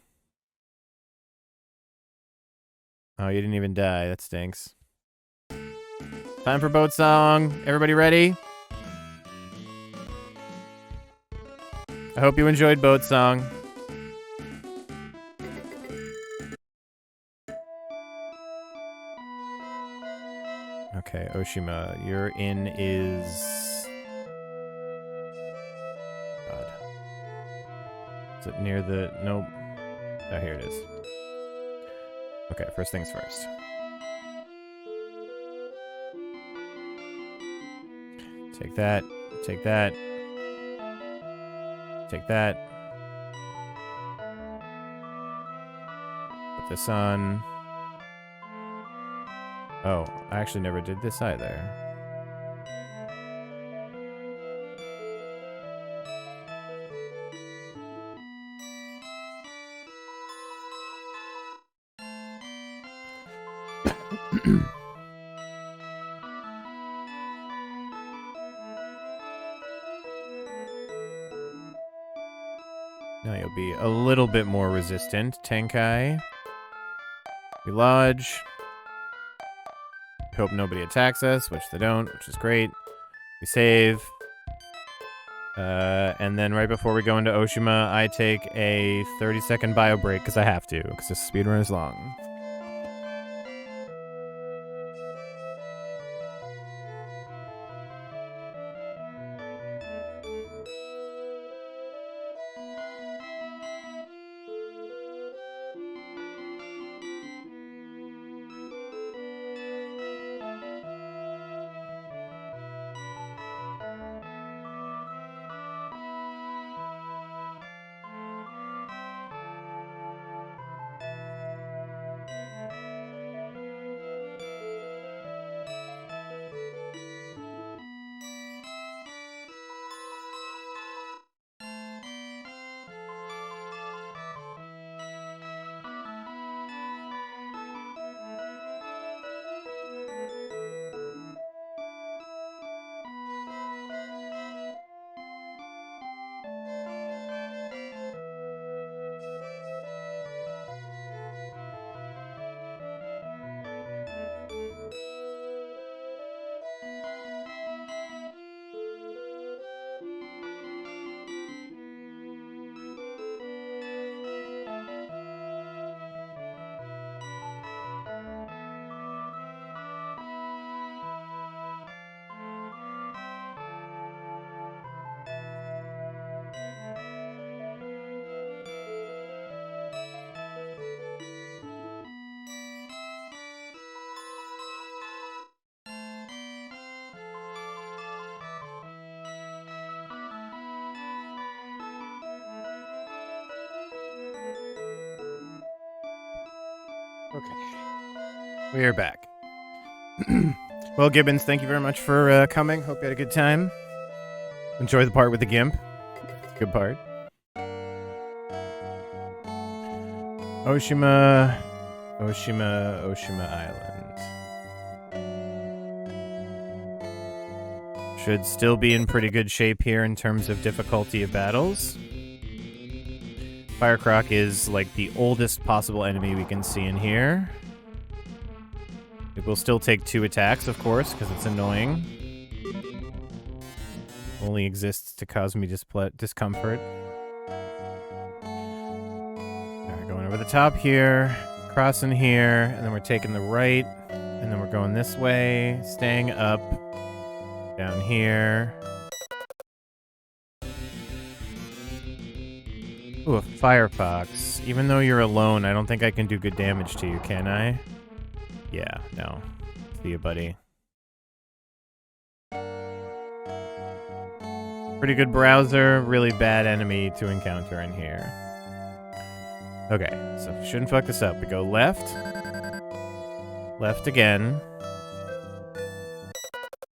Oh, you didn't even die. That stinks. Time for boat song. Everybody ready? I hope you enjoyed boat song. Okay, Oshima, your inn is... God. Is it near the... Nope. Oh, here it is. Okay, first things first. Take that. Take that. Take that. Put this on. Oh, I actually never did this either. Now you'll be a little bit more resistant. Tenkai. We lodge. Hope nobody attacks us, which they don't, which is great. We save. And then right before we go into Oshima, I take a 30-second bio break because I have to, because this speedrun is long. Okay. We're back. Well, Gibbons, thank you very much for coming. Hope you had a good time. Enjoy the part with the gimp. It's a good part. Oshima Island. Should still be in pretty good shape here in terms of difficulty of battles. Firecroc is like the oldest possible enemy we can see in here. It will still take 2 attacks, of course, because it's annoying. Only exists to cause me discomfort. Alright, going over the top here, crossing here, and then we're taking the right, and then we're going this way, staying up, down here. Ooh, a firefox. Even though you're alone, I don't think I can do good damage to you, can I? Yeah, no. See you, buddy. Pretty good browser, really bad enemy to encounter in here. Okay, so shouldn't fuck this up. We go left. Left again.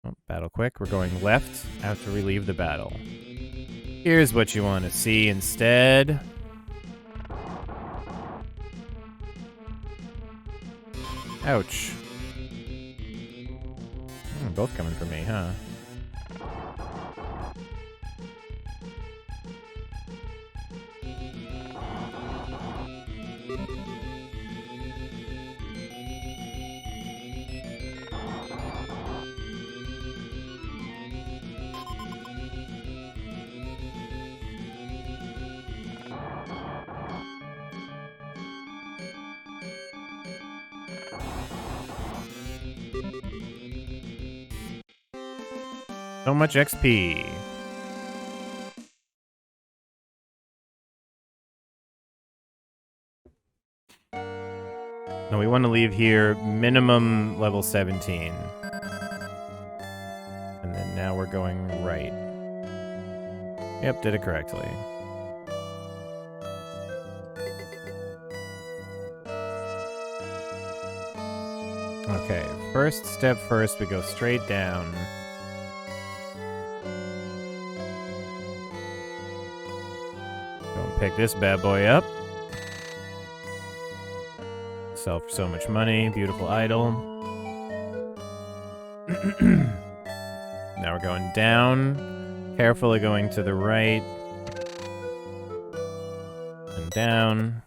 Oh, battle quick. We're going left after we leave the battle. Here's what you want to see instead. Ouch. Both coming for me, huh? So much XP. No, we want to leave here minimum level 17. And then now we're going right. Yep, did it correctly. Okay, first step first, we go straight down. Pick this bad boy up. Sell for so much money. Beautiful idol. Now we're going down. Carefully going to the right. And down.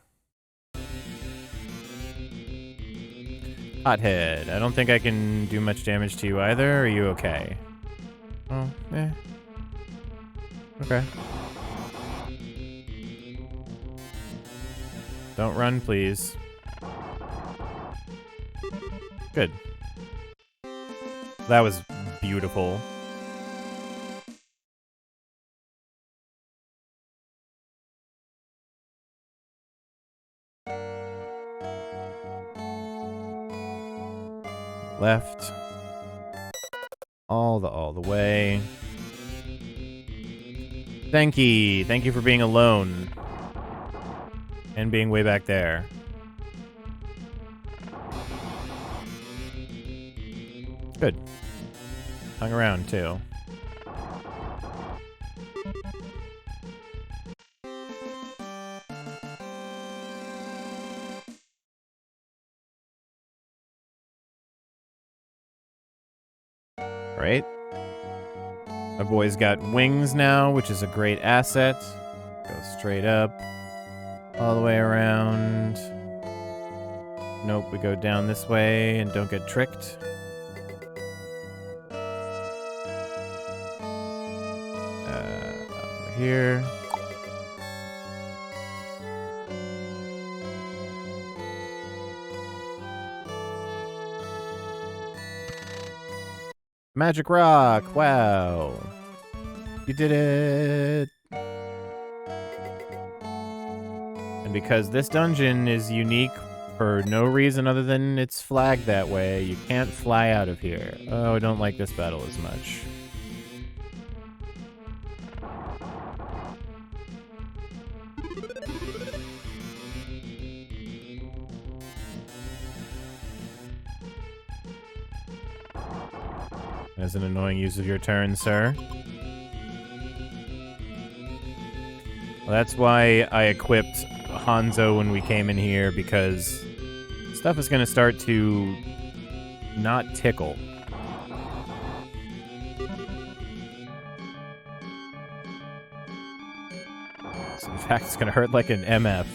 Hothead. I don't think I can do much damage to you either. Are you okay? Oh, eh. Okay. Don't run, please. Good. That was beautiful. Left. All the way. Thank you. Thank you for being alone. And being way back there. Good. Hung around, too. Great. Our boy's got wings now, which is a great asset. Go straight up. All the way around. Nope, we go down this way and don't get tricked. Over here. Magic rock! Wow! You did it! And because this dungeon is unique for no reason other than it's flagged that way, you can't fly out of here. Oh, I don't like this battle as much. As an annoying use of your turn, sir. Well, that's why I equipped Hanzo when we came in here, because stuff is going to start to not tickle. So in fact, it's going to hurt like an MF.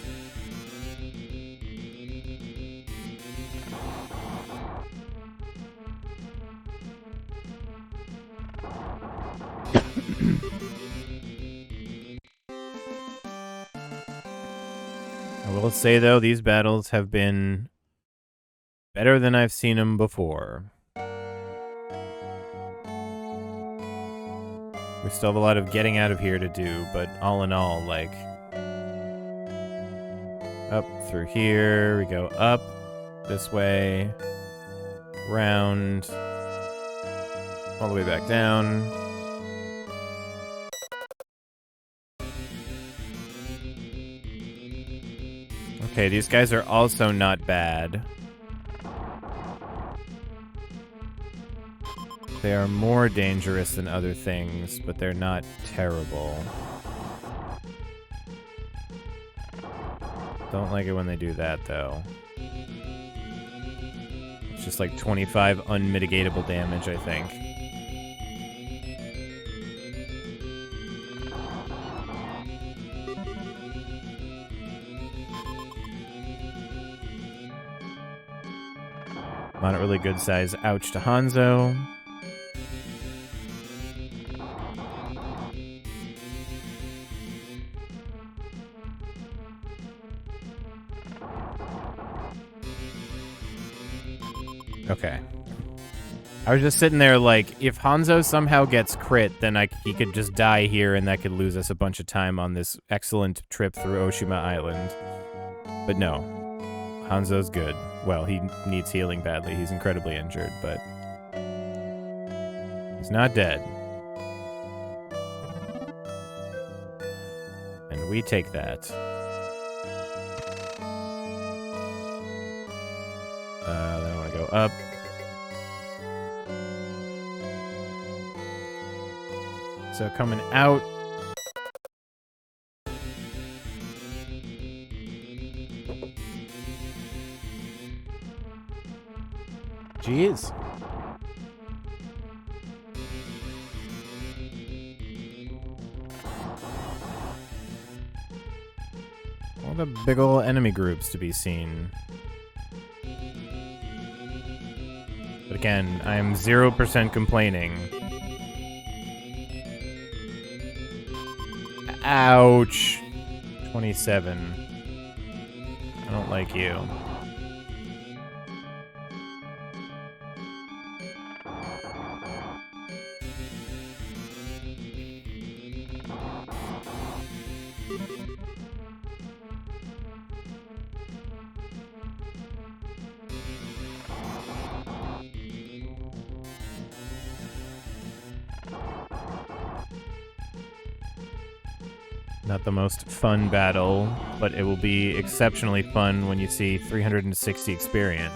I will say, though, these battles have been better than I've seen them before. We still have a lot of getting out of here to do, but all in all, like, up through here, we go up, this way, round, all the way back down. Okay, these guys are also not bad. They are more dangerous than other things, but they're not terrible. Don't like it when they do that, though. It's just like 25 unmitigatable damage, I think. Not really good size ouch to Hanzo. Okay. I was just sitting there like, if Hanzo somehow gets crit, then he could just die here and that could lose us a bunch of time on this excellent trip through Oshima Island. But no. Hanzo's good. Well, he needs healing badly. He's incredibly injured, but he's not dead. And we take that. Then I want to go up. So coming out. Jeez. All the big ol' enemy groups to be seen. But again, I am 0% complaining. Ouch. 27. I don't like you. Not the most fun battle, but it will be exceptionally fun when you see 360 experience.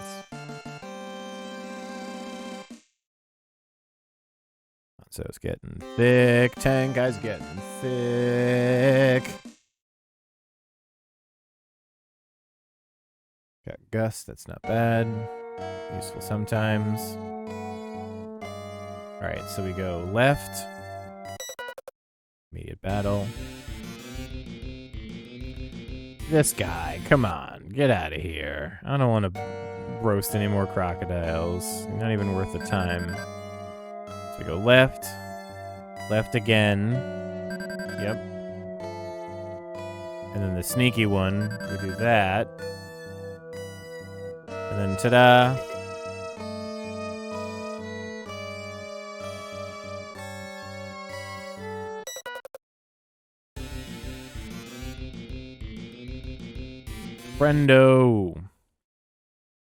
So it's getting thick. Guy's getting thick. Got Gust, that's not bad. Useful sometimes. Alright, so we go left. Immediate battle. This guy, come on, get out of here. I don't want to roast any more crocodiles. Not even worth the time. So we go left. Left again. Yep. And then the sneaky one, we do that. And then ta-da. Friendo.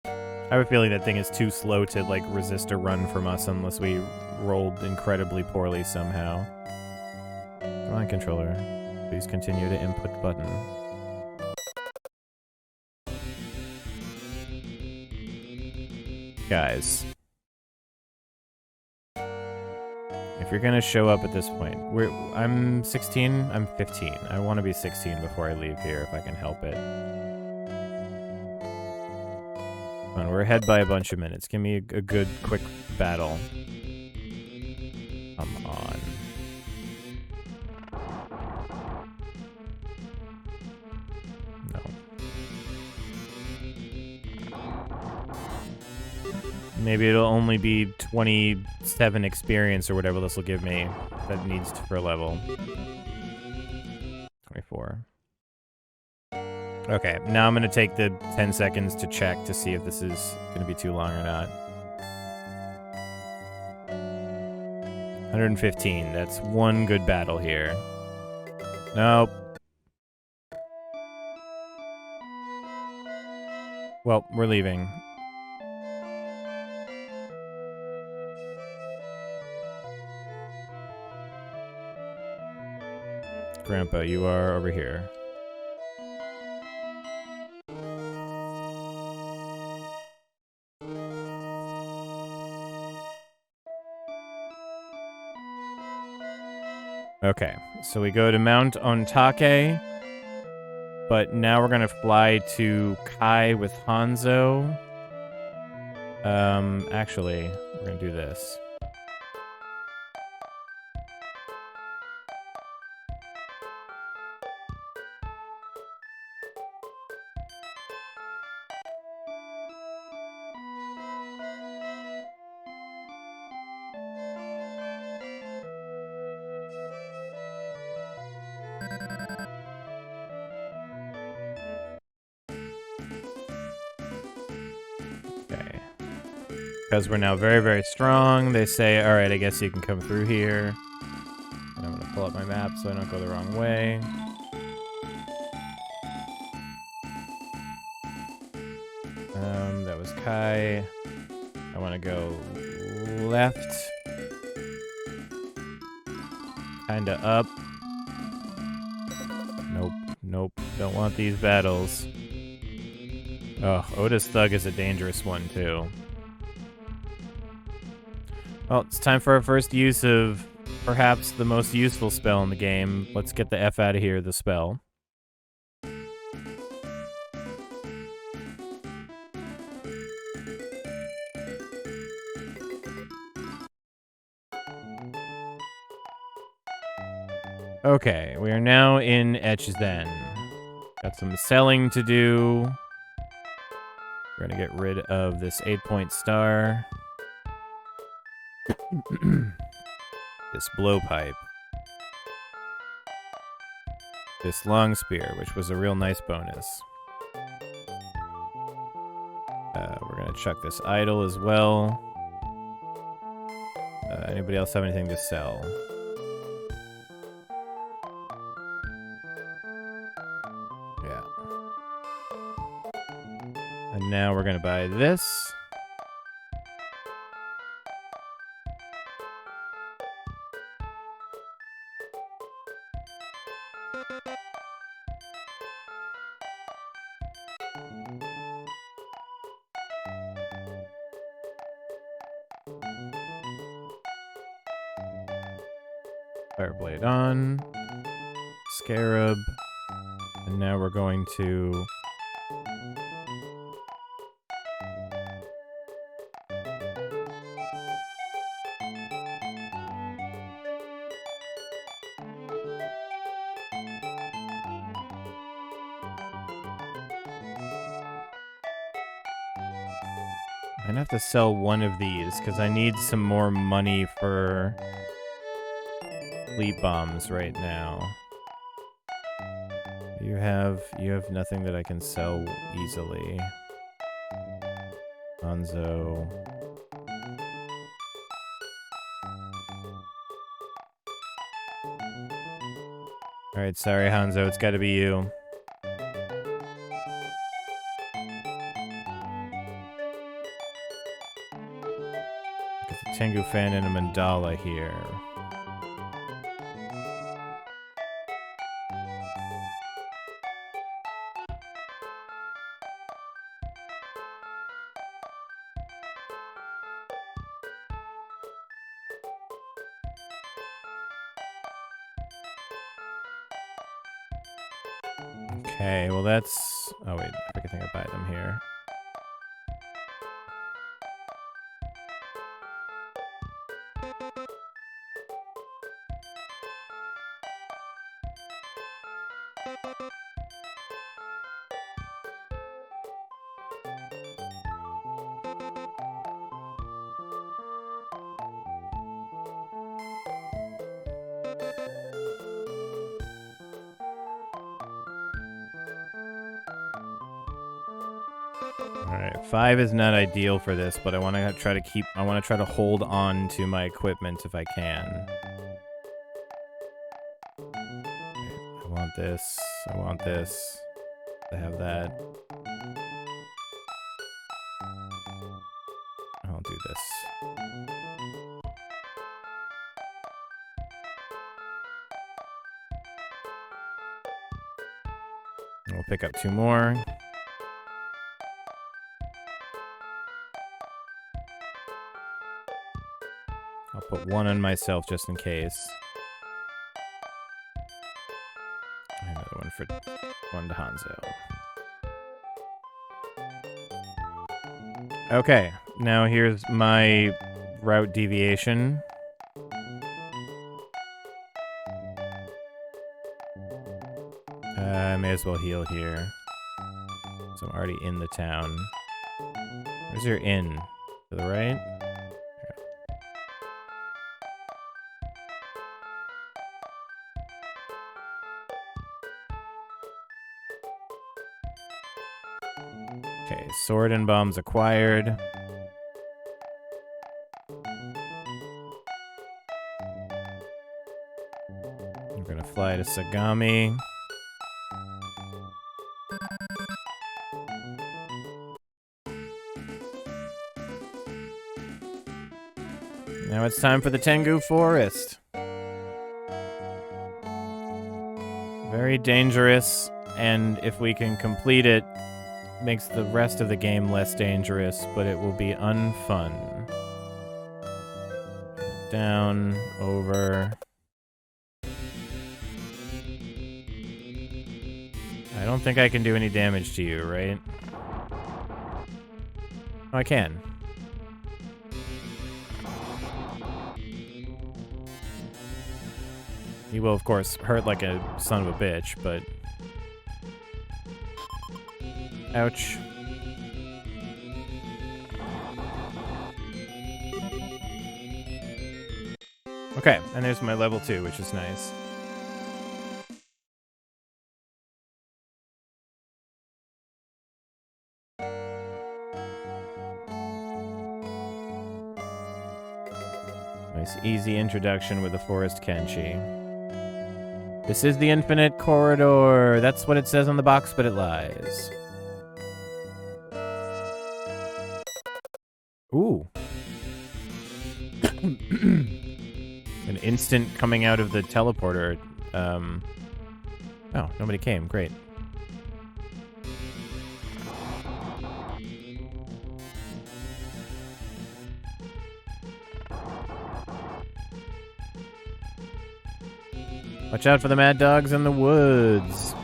I have a feeling that thing is too slow to, like, resist a run from us unless we rolled incredibly poorly somehow. Come on, controller. Please continue to input button. Guys. If you're gonna show up at this point, I'm 16. I'm 15. I want to be 16 before I leave here if I can help it. Come on, we're ahead by a bunch of minutes. Give me a good, quick battle. Come on. No. Maybe it'll only be 27 experience or whatever this will give me that needs for a level. 24. Okay, now I'm going to take the 10 seconds to check to see if this is going to be too long or not. 115. That's one good battle here. Nope. Well, we're leaving. Grandpa, you are over here. Okay, so we go to Mount Ontake, but now we're gonna fly to Kai with Hanzo. Actually, we're gonna do this. Because we're now very, very strong, they say, alright, I guess you can come through here. And I'm going to pull up my map so I don't go the wrong way. That was Kai. I want to go left. Kinda up. Nope, nope, don't want these battles. Oh, Oda's Thug is a dangerous one, too. Well, it's time for our first use of perhaps the most useful spell in the game. Let's get the F out of here, the spell. Okay, we are now in 𝗧𝗧𝗏. Got some selling to do. We're gonna get rid of this 8-point star. This blowpipe. This long spear, which was a real nice bonus. We're gonna chuck this idol as well. Anybody else have anything to sell? Yeah. And now we're gonna buy this. Fireblade on. Scarab. And now we're going to... I'm gonna have to sell one of these, because I need some more money for... fleet bombs right now. You have nothing that I can sell easily. Hanzo. Alright, sorry Hanzo, it's gotta be you. Got the Tengu fan and a mandala here. Okay, well that's... Oh wait, I think I buy them here. Alright, 5 is not ideal for this, but I want to try to hold on to my equipment if I can. I want this, I want this, I have that. I'll do this. We'll pick up 2 more. I'll put 1 on myself just in case. Another one for 1 to Hanzo. Okay, now here's my route deviation. I may as well heal here. So I'm already in the town. Where's your inn? To the right? Okay, sword and bombs acquired. We're gonna fly to Sagami. Now it's time for the Tengu Forest. Very dangerous, and if we can complete it, makes the rest of the game less dangerous, but it will be unfun. Down, over. I don't think I can do any damage to you, right? Oh, I can. He will, of course, hurt like a son of a bitch, but... Ouch. Okay, and there's my level 2, which is nice. Nice, easy introduction with the Forest Kenshi. This is the infinite corridor. That's what it says on the box, but it lies. Ooh. An instant coming out of the teleporter. Oh, nobody came. Great. Watch out for the mad dogs in the woods.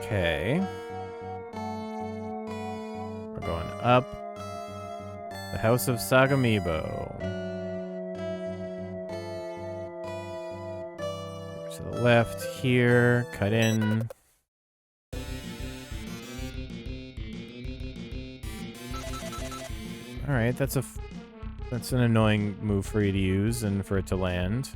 Okay. We're going up. The House of Sagamibo. To the left here. Cut in. Alright, that's an annoying move for you to use and for it to land.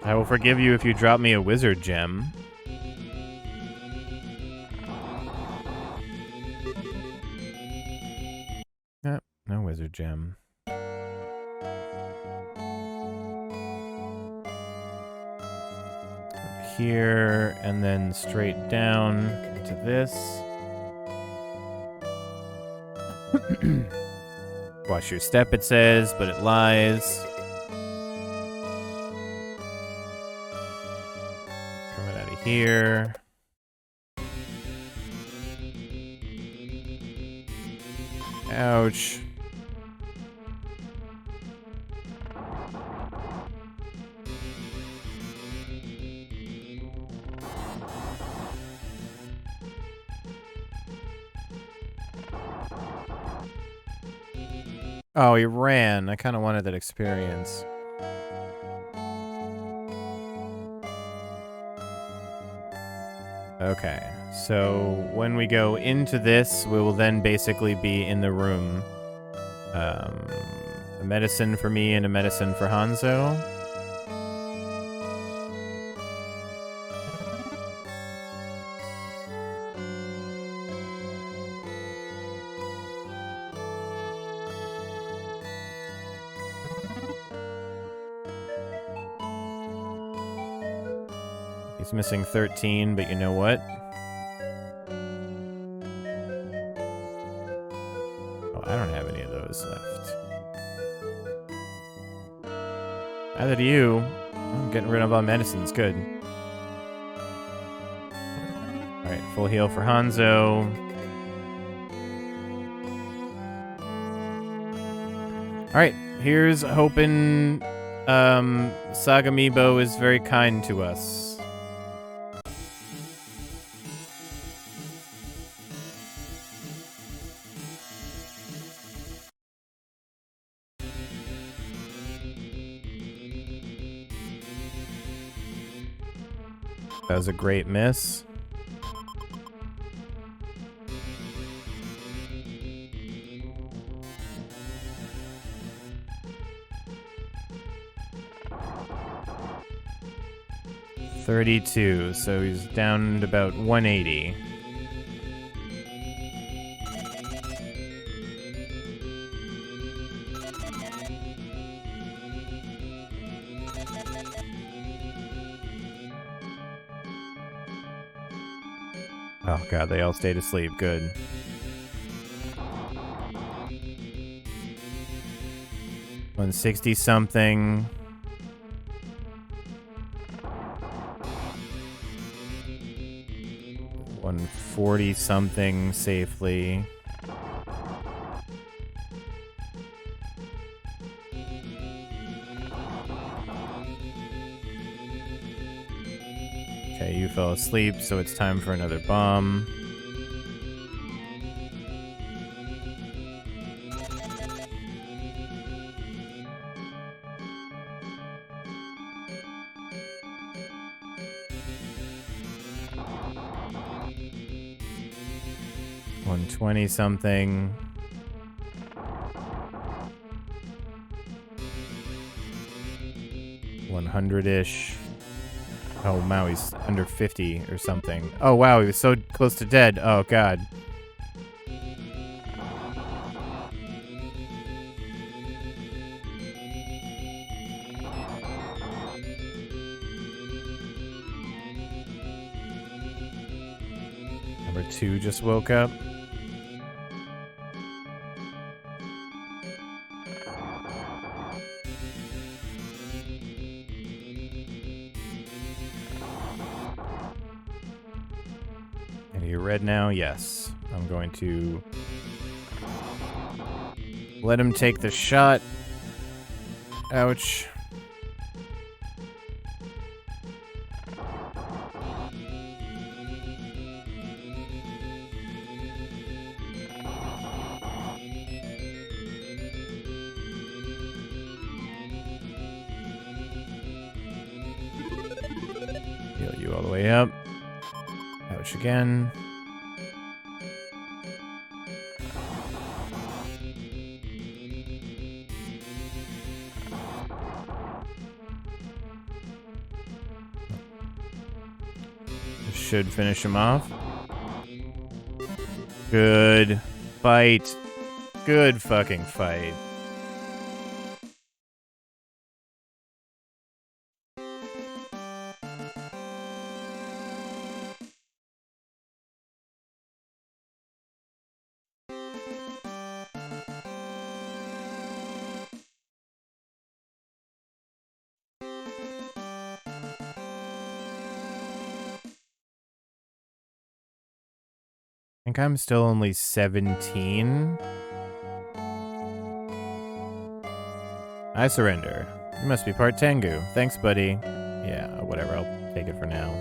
I will forgive you if you drop me a wizard gem. No wizard gem. Here, and then straight down to this. Watch your step, it says, but it lies. Coming out of here. Ouch. Oh, he ran. I kind of wanted that experience. Okay, so when we go into this, we will then basically be in the room. A medicine for me and a medicine for Hanzo. He's missing 13, but you know what? Oh, I don't have any of those left. Either do you. I'm getting rid of all medicines. Good. Alright, full heal for Hanzo. Alright, here's hoping 𝗧𝗦𝗧𝗢𝗡 is very kind to us. That was a great miss. $32, so he's down to about 180. Oh god, they all stayed asleep. Good. $160 something. $140 something safely. Okay, you fell asleep, so it's time for another bomb. $120 something. $100-ish. Oh, wow, he's under 50 or something. Oh, wow, he was so close to dead. Oh, God. Number 2 just woke up. Red now? Yes. I'm going to let him take the shot. Ouch. Heal you all the way up. Ouch again. Should finish him off. Good fight. Good fucking fight. think I'm still only 17. I surrender. You must be part Tengu. Thanks, buddy. Yeah, whatever. I'll take it for now.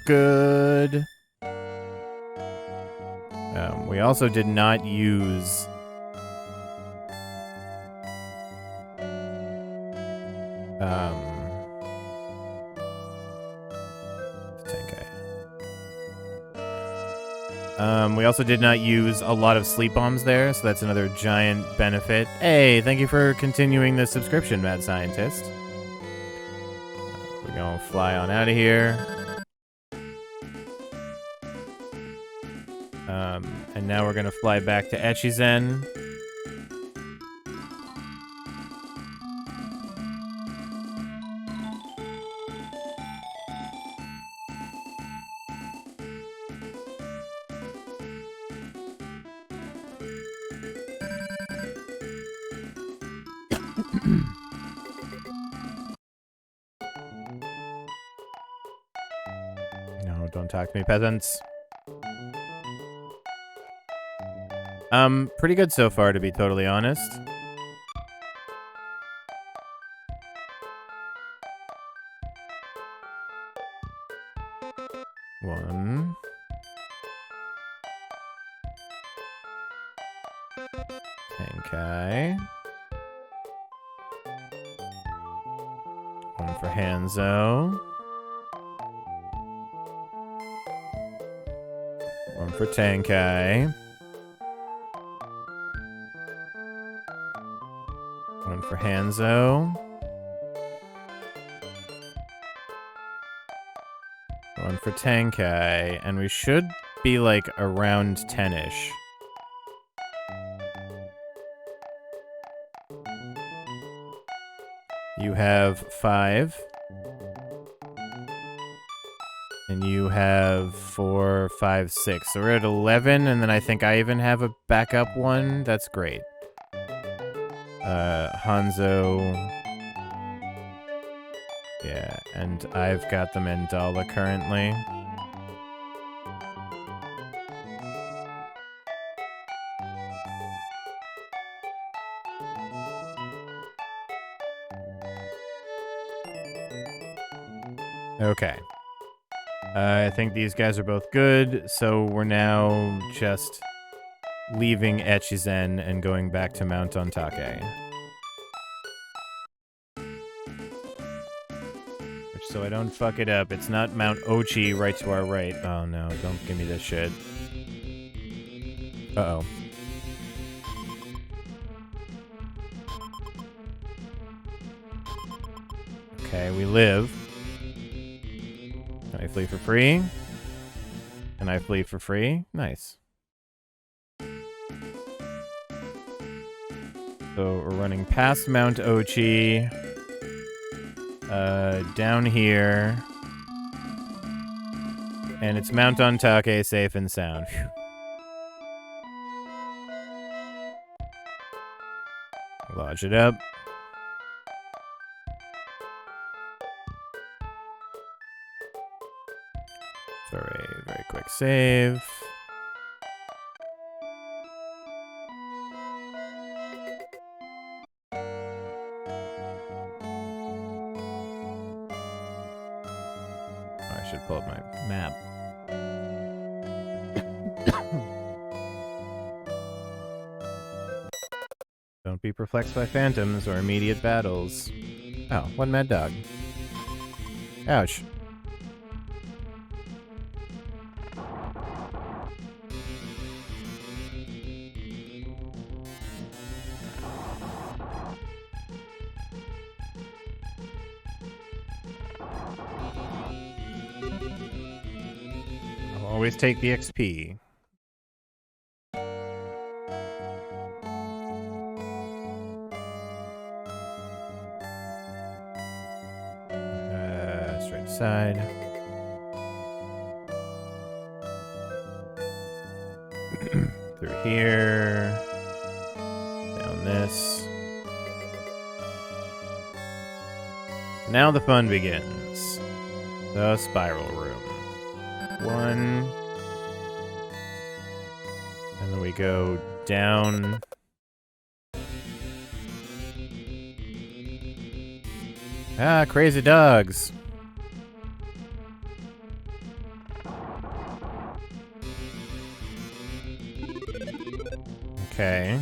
Good. We also did not use... we also did not use a lot of sleep bombs there, so that's another giant benefit. Hey, thank you for continuing the subscription, Mad Scientist. We're gonna fly on out of here. And now we're gonna fly back to Echizen. No, don't talk to me, peasants. Pretty good so far, to be totally honest. One. Tenkai. One for Hanzo. One for Tenkai. One for Hanzo. One for Tenkai. And we should be like around 10-ish. You have 5. And you have 4, 5, 6. So we're at 11, and then I think I even have a backup one. That's great. Hanzo. Yeah, and I've got the Mandala currently. Okay. I think these guys are both good, so we're now just leaving Echizen and going back to Mount Ontake. So I don't fuck it up. It's not Mount Ochi right to our right. Oh no, don't give me this shit. Uh-oh. Okay, we live. Can I flee for free? Can I flee for free? Nice. So we're running past Mount Ochi. Down here. And it's Mount Ontake, safe and sound. Phew. Lodge it up. For a very quick save. I should pull up my map. Don't be perplexed by phantoms or immediate battles. Oh, one mad dog. Ouch. I'll always take the XP. Straight side. Through here. Down Now the fun begins. The spiral room. 1. And then we go down. Ah, crazy dogs. Okay.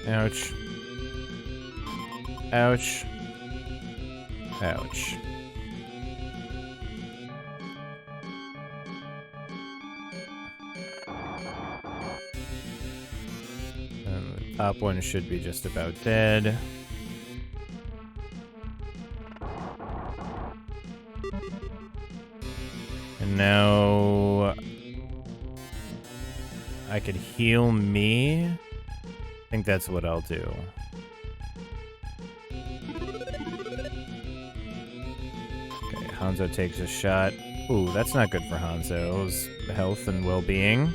Ouch. Ouch. Ouch. And the top one should be just about dead. And now I could heal me. I think that's what I'll do. Okay, Hanzo takes a shot. Ooh, that's not good for Hanzo's health and well-being.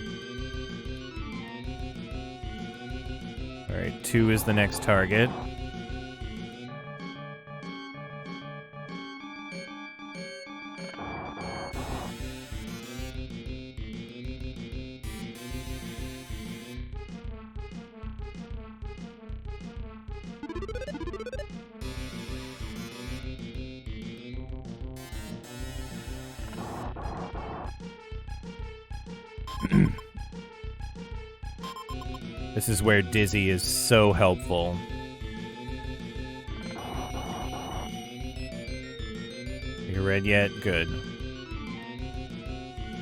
Alright, 2 is the next target. This is where Dizzy is so helpful. You red yet? Good.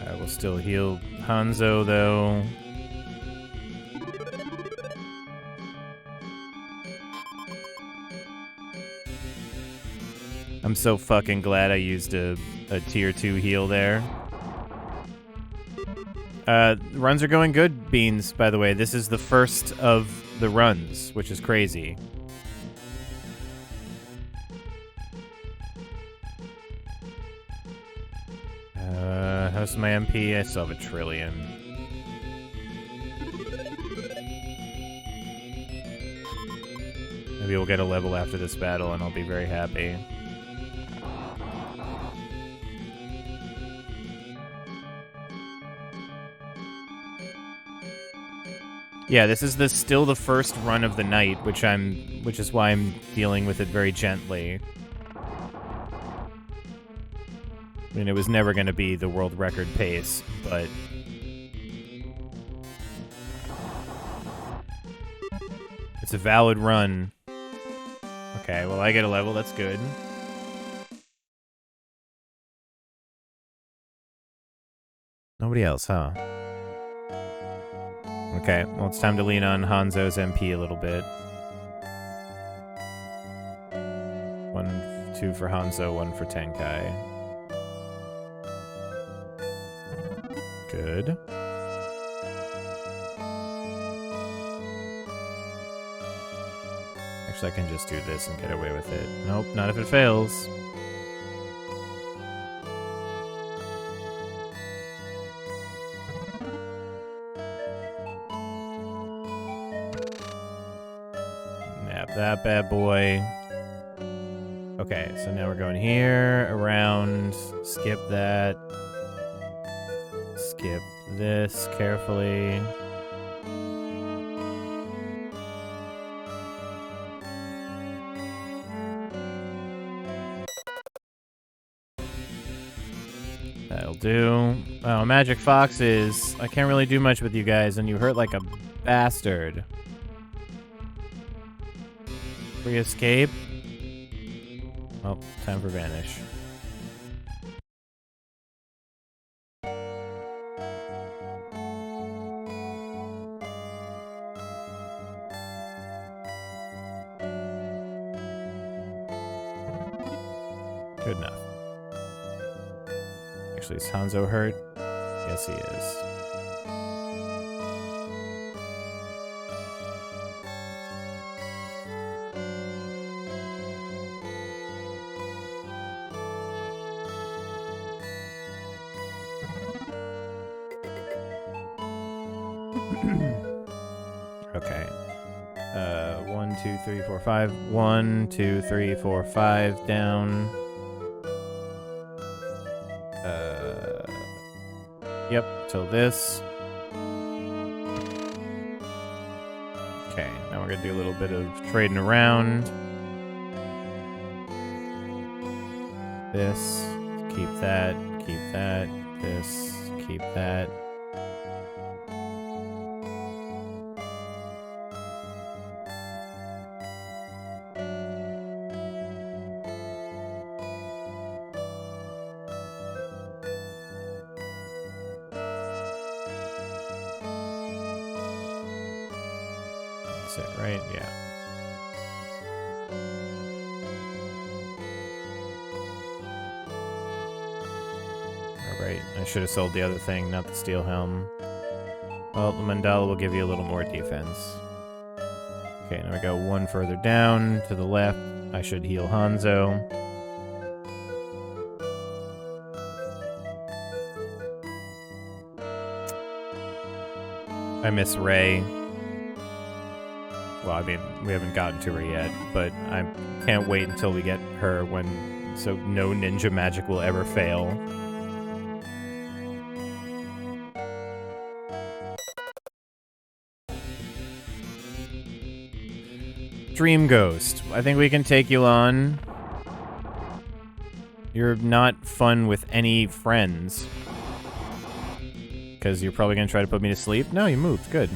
I will still heal Hanzo, though. I'm so fucking glad I used a tier 2 heal there. Runs are going good, Beans, by the way. This is the first of the runs, which is crazy. How's my MP? I still have 1 trillion. Maybe we'll get a level after this battle and I'll be very happy. Yeah, this is still the first run of the night, which is why I'm dealing with it very gently. I mean, it was never going to be the world record pace, but it's a valid run. Okay, well, I get a level. That's good. Nobody else, huh? Okay, well, it's time to lean on Hanzo's MP a little bit. 1, 2 for Hanzo, 1 for Tenkai. Good. Actually, I can just do this and get away with it. Nope, not if it fails. Nap that bad boy. Okay, so now we're going here, around, skip that. Skip this carefully. That'll do. Oh, Magic Foxes. I can't really do much with you guys, and you hurt like a bastard. Free escape. Well, time for Vanish. Good enough. Actually, is Hanzo hurt? Yes, he is. Okay. 1, 2, 3, 4, 5. 1, 2, 3, 4, 5 down. Yep, till this. Okay, now we're gonna do a little bit of trading around. This, keep that, this, keep that. That's it, right? Yeah. Alright, I should have sold the other thing, not the steel helm. Well, the mandala will give you a little more defense. Okay, now we go one further down to the left. I should heal Hanzo. I miss Rei. Well, I mean, we haven't gotten to her yet, but I can't wait until we get her so no ninja magic will ever fail. Dream Ghost. I think we can take you on. You're not fun with any friends. Because you're probably going to try to put me to sleep? No, you moved. Good.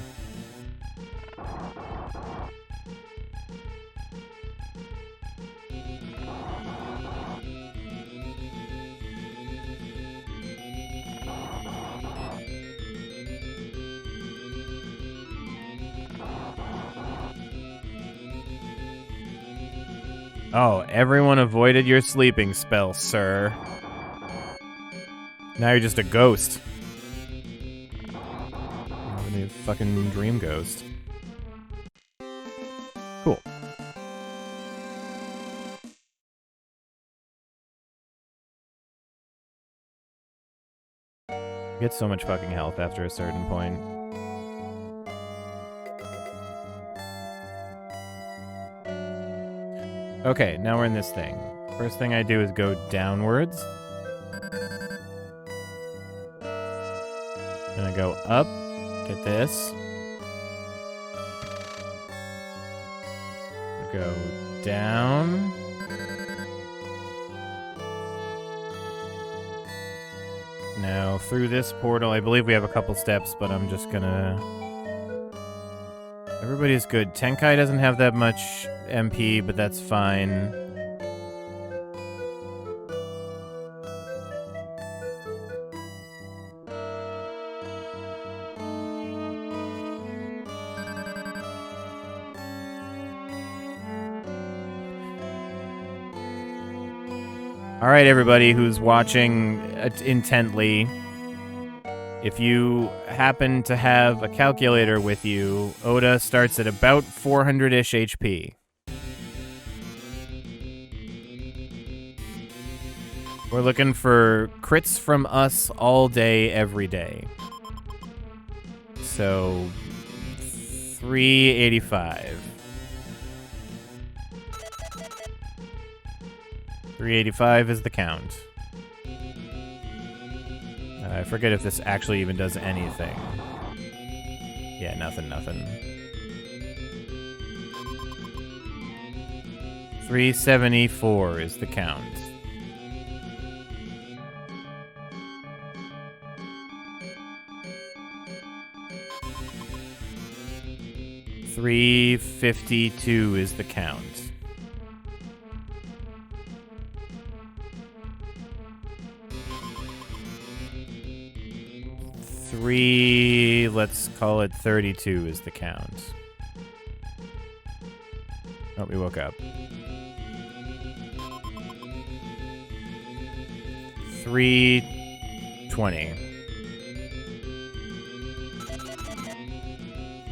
Oh, everyone avoided your sleeping spell, sir. Now you're just a ghost. I need a fucking dream ghost. Cool. You get so much fucking health after a certain point. Okay, now we're in this thing. First thing I do is go downwards. Then I go up, get this. Go down. Now through this portal, I believe we have a couple steps, but I'm just gonna... Everybody's good. Tenkai doesn't have that much MP, but that's fine. All right, everybody who's watching intently, if you happen to have a calculator with you, Oda starts at about 400-ish HP. We're looking for crits from us all day, every day. So, 385. 385 is the count. I forget if this actually even does anything. Yeah, nothing. 374 is the count. $352 is the count. Let's call it 32 is the count. Oh, we woke up. 320.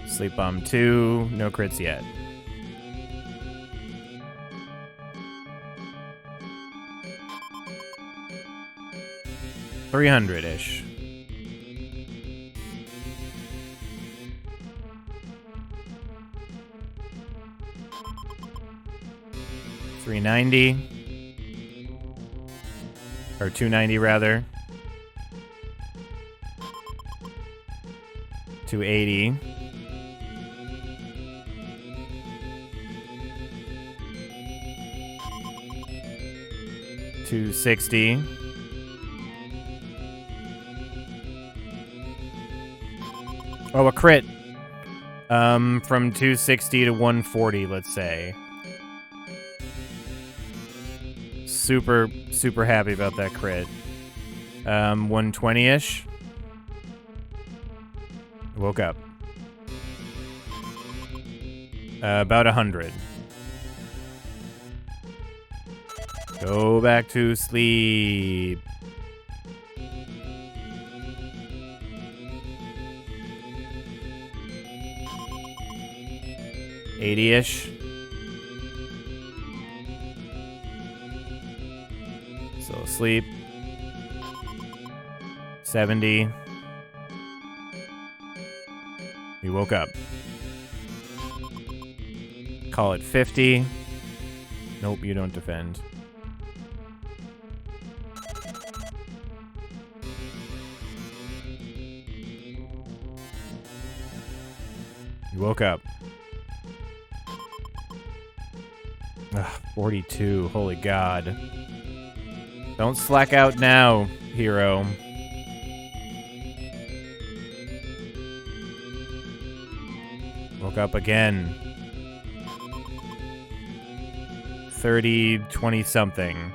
Sleep Bomb 2, no crits yet. $300-ish. 390. Or 290 rather. 280. 260. Oh, a crit. From 260 to 140, let's say. Super happy about that crit. 120-ish. Woke up. About 100. Go back to sleep. $80-ish. Still asleep. 70. We woke up. Call it 50. Nope, you don't defend. You woke up. Ugh, 42. Holy God. Don't slack out now, hero. Woke up again. 30, 20 something.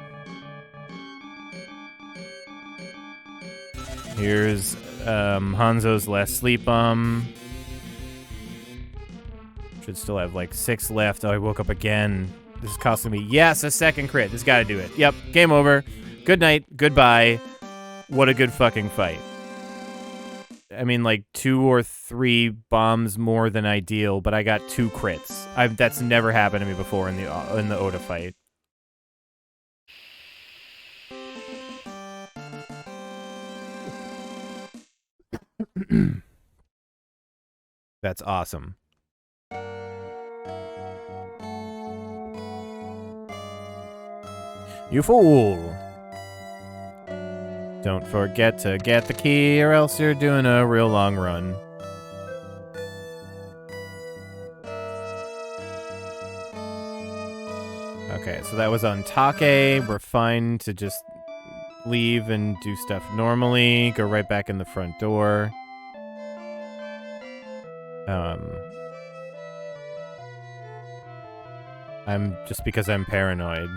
Here's Hanzo's last sleep bomb. Should still have like 6 left. Oh, I woke up again. This is costing me. Yes, a second crit. This gotta do it. Yep, game over. Good night. Goodbye. What a good fucking fight. I mean, like 2 or 3 bombs more than ideal, but I got 2 crits. That's never happened to me before in the Oda fight. That's awesome. You fool! Don't forget to get the key, or else you're doing a real long run. Okay, so that was Ontake. We're fine to just leave and do stuff normally. Go right back in the front door. I'm just because I'm paranoid.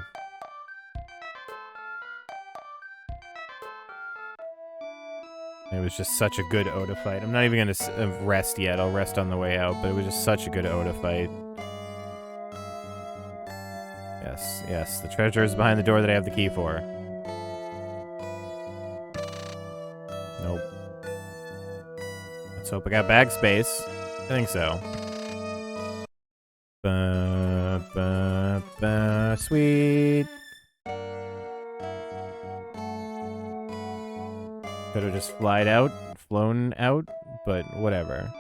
It was just such a good Oda fight. I'm not even going to rest yet. I'll rest on the way out, but it was just such a good Oda fight. Yes, yes. The treasure is behind the door that I have the key for. Nope. Let's hope I got bag space. I think so. Sweet. Could have just flown out, but whatever.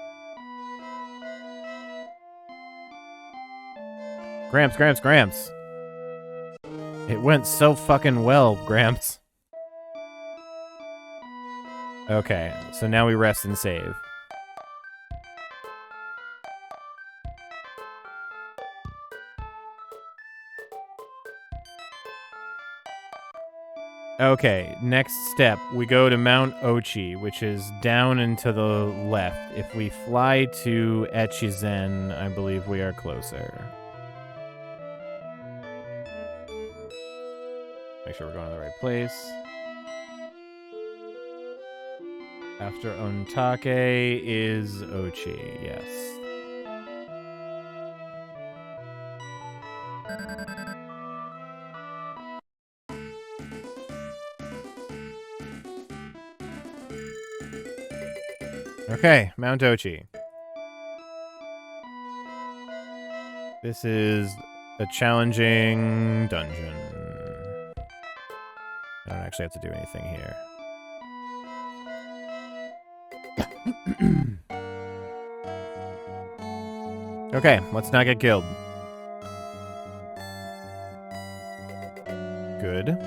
Gramps. It went so fucking well, Gramps. Okay, so now we rest and save. Okay, next step. We go to Mount Ochi, which is down and to the left. If we fly to Echizen, I believe we are closer. Make sure we're going to the right place. After Ontake is Ochi, yes. Okay, Mount Ochi. This is a challenging dungeon. I don't actually have to do anything here. Okay, let's not get killed. Good.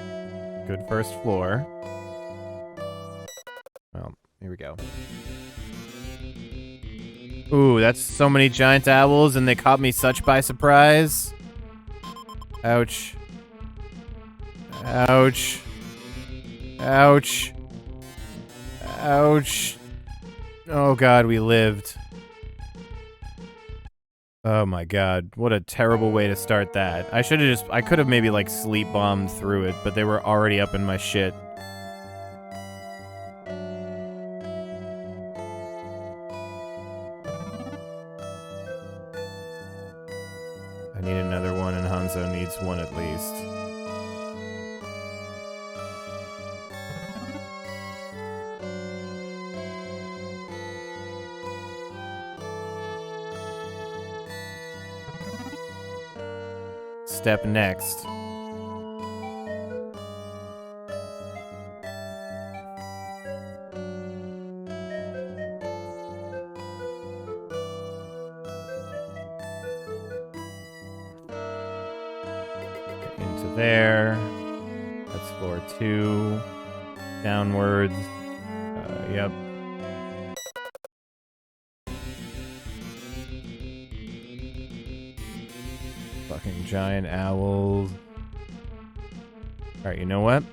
Good first floor. Well, here we go. Ooh, that's so many giant owls, and they caught me such by surprise. Ouch. Ouch. Ouch. Ouch. Oh god, we lived. Oh my god, what a terrible way to start that. I should have just, I could have maybe like sleep bombed through it, but they were already up in my shit. I need another one, and Hanzo needs one at least. Step next. Into there. That's floor 2. Downwards. Yep. Fucking giant owls. Alright, you know what?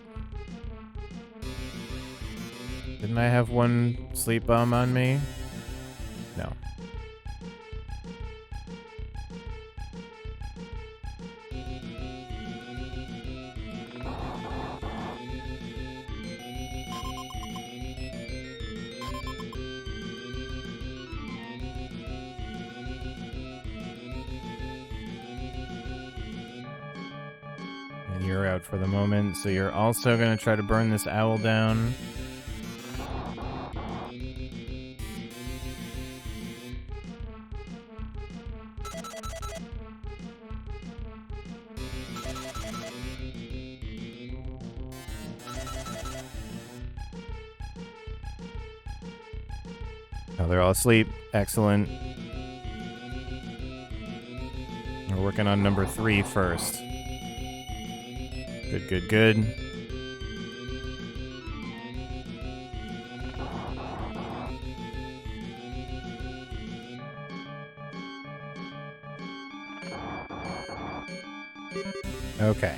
Didn't I have one sleep bomb on me? No. And you're out for the moment, so you're also gonna try to burn this owl down. Oh, they're all asleep. Excellent. We're working on number 3 first. Good, good, good. Okay.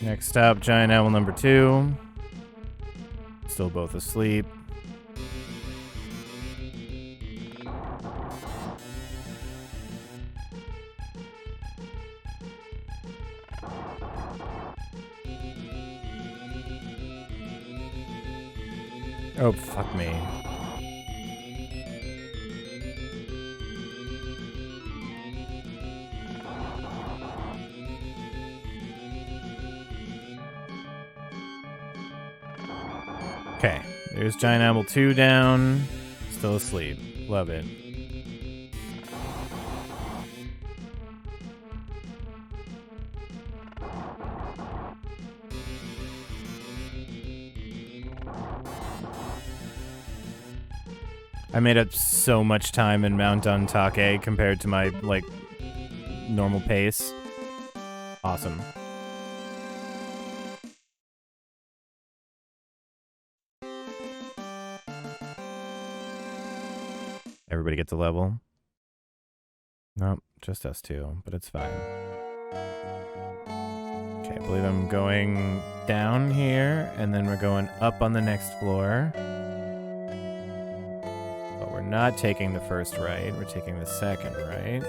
Next up, giant owl number 2. Still both asleep. Oh, fuck me. Okay, there's giant owl 2 down. Still asleep. Love it. I made up so much time in Mount Ontake compared to my, like, normal pace. Awesome. Everybody gets a level. Nope, just us 2, but it's fine. Okay, I believe I'm going down here, and then we're going up on the next floor. But we're not taking the first right, we're taking the second right.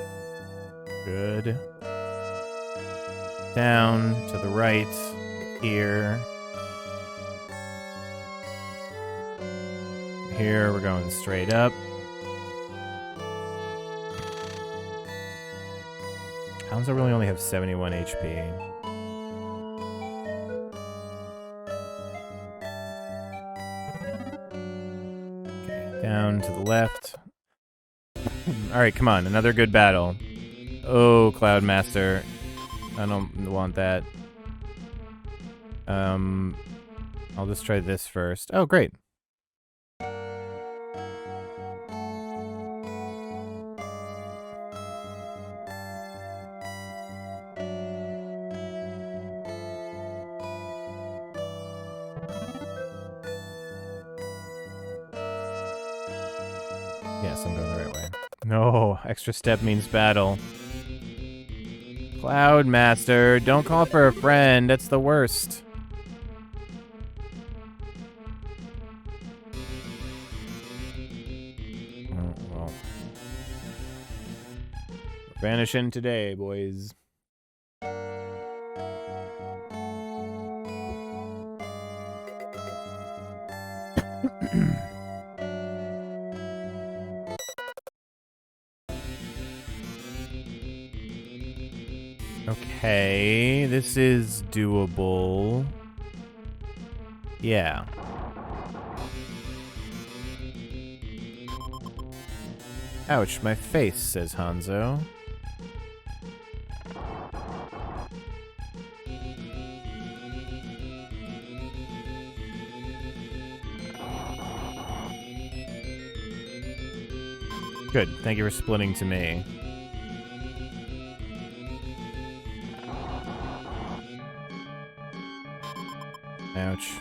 Good. Down to the right, here. Here, we're going straight up. Hanzo really only have 71 HP. Okay, down to the left. Alright, come on, another good battle. Oh, Cloud Master. I don't want that. I'll just try this first. Oh, great. Yes, I'm going the right way. No, extra step means battle. Cloud Master, don't call for a friend. That's the worst. Oh, well. We're vanishing today, boys. Okay, this is doable. Yeah. Ouch, my face, says Hanzo. Good, thank you for splitting to me. Ouch.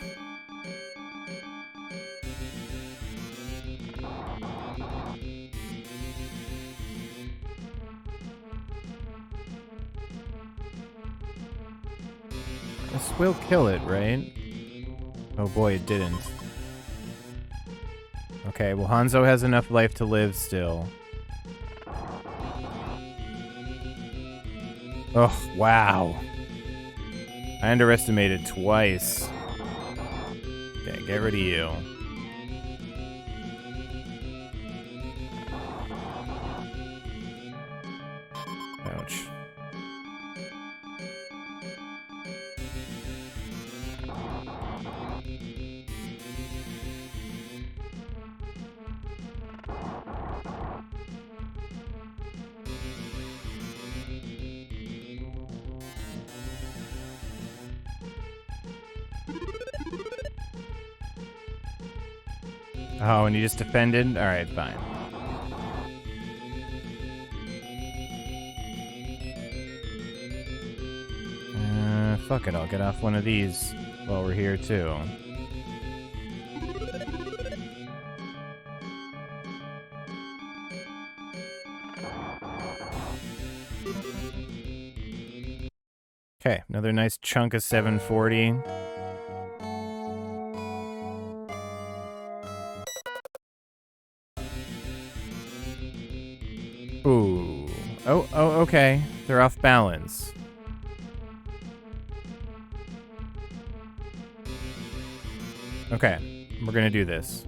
This will kill it, right? Oh boy, it didn't. Okay, well Hanzo has enough life to live still. Oh, wow. I underestimated twice. Okay, get rid of you. Ouch. Oh, and you just defended? Alright, fine. Fuck it, I'll get off one of these while we're here, too. Okay, another nice chunk of 740. Ooh. Oh, okay. They're off balance. Okay, we're gonna do this.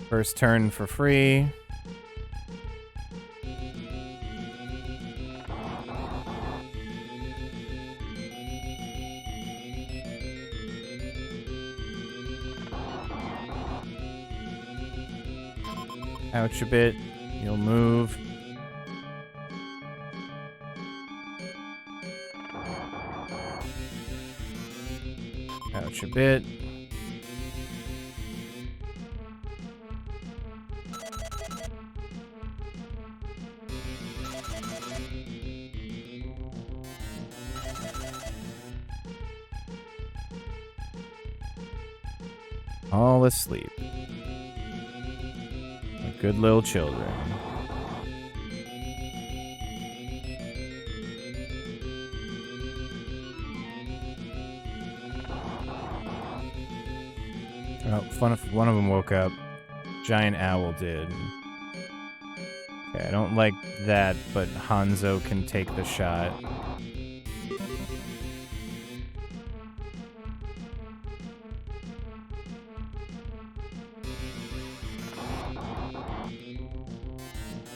First turn for free. Ouch a bit. You'll move. Ouch a bit. All asleep. Like good little children. Oh, fun if one of them woke up. Giant owl did. Okay, I don't like that, but Hanzo can take the shot.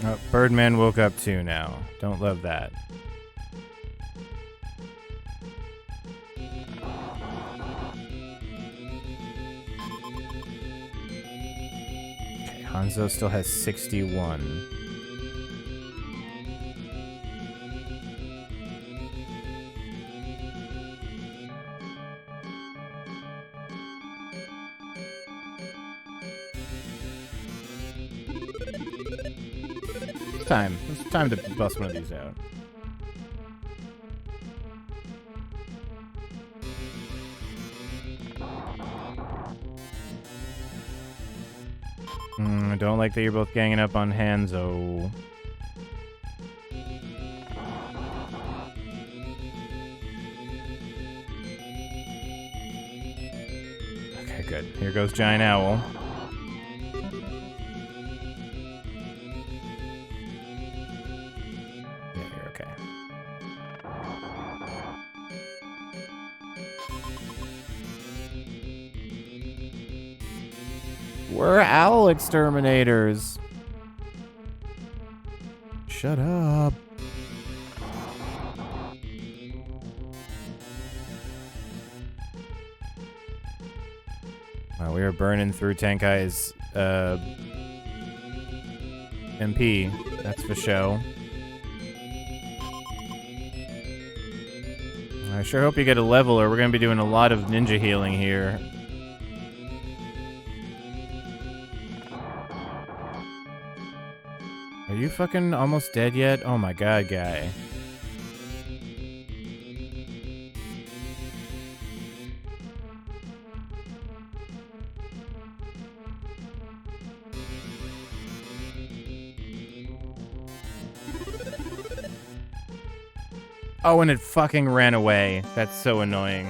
Oh, Birdman woke up too now. Don't love that. Okay, Hanzo still has 61. It's time to bust one of these out. I don't like that you're both ganging up on Hanzo. Okay, good. Here goes Giant Owl. Yeah, you're okay. We're owl exterminators. Shut up. Wow, we are burning through Tenkai's MP. That's for show. I sure hope you get a level, or we're going to be doing a lot of ninja healing here. Are you fucking almost dead yet? Oh my god, guy. Oh, and it fucking ran away. That's so annoying.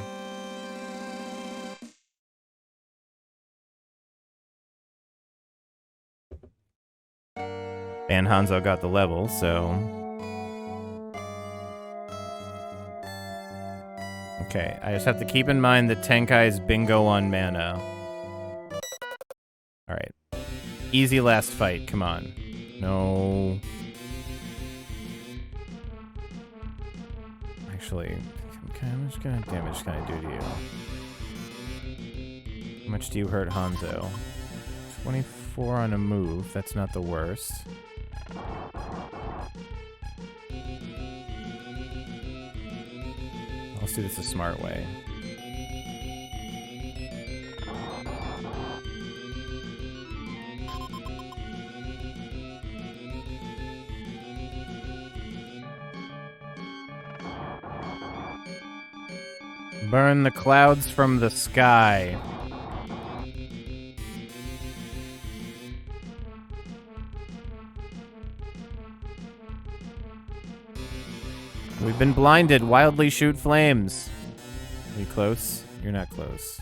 And Hanzo got the level, so... Okay, I just have to keep in mind that Tenkai's bingo on mana. Alright. Easy last fight, come on. No... Actually, how much kind of damage can I do to you? How much do you hurt Hanzo? 24 on a move, that's not the worst. Let's do this a smart way. Burn the clouds from the sky. We've been blinded. Wildly shoot flames. Are you close? You're not close.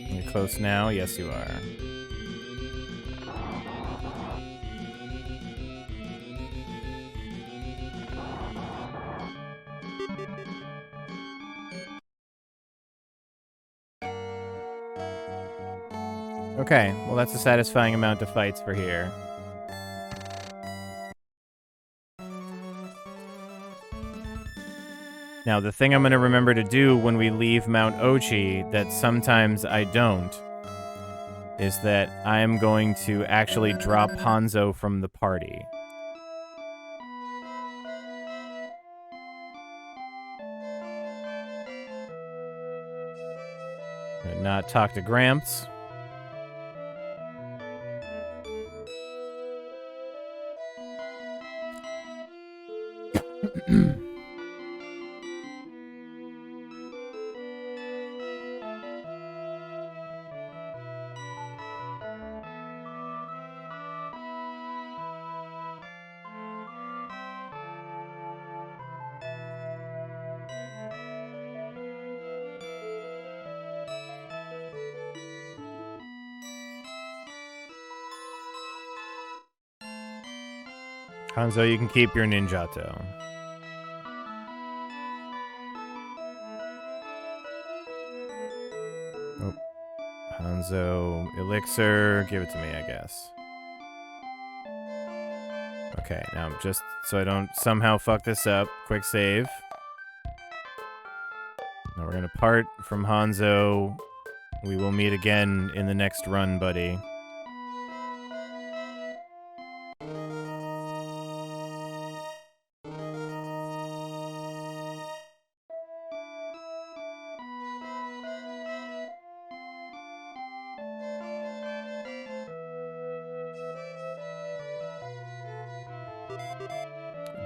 You're close now? Yes, you are. Okay, well that's a satisfying amount of fights for here. Now, the thing I'm going to remember to do when we leave Mount Ochi that sometimes I don't is that I am going to actually drop Hanzo from the party. And not talk to Gramps. Hanzo, you can keep your ninjato. Oh. Hanzo, elixir, give it to me, I guess. Okay, now just so I don't somehow fuck this up, quick save. Now we're gonna part from Hanzo. We will meet again in the next run, buddy.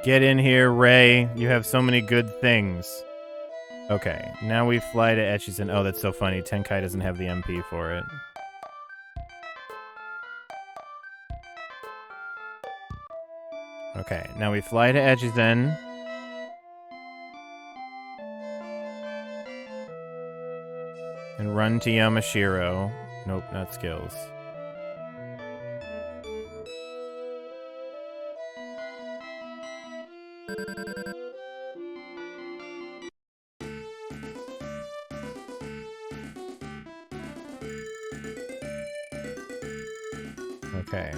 Get in here, Ray. You have so many good things. Okay, now we fly to Echizen. Oh, that's so funny. Tenkai doesn't have the MP for it. Okay, now we fly to Echizen. And run to Yamashiro. Nope, not skills. Okay,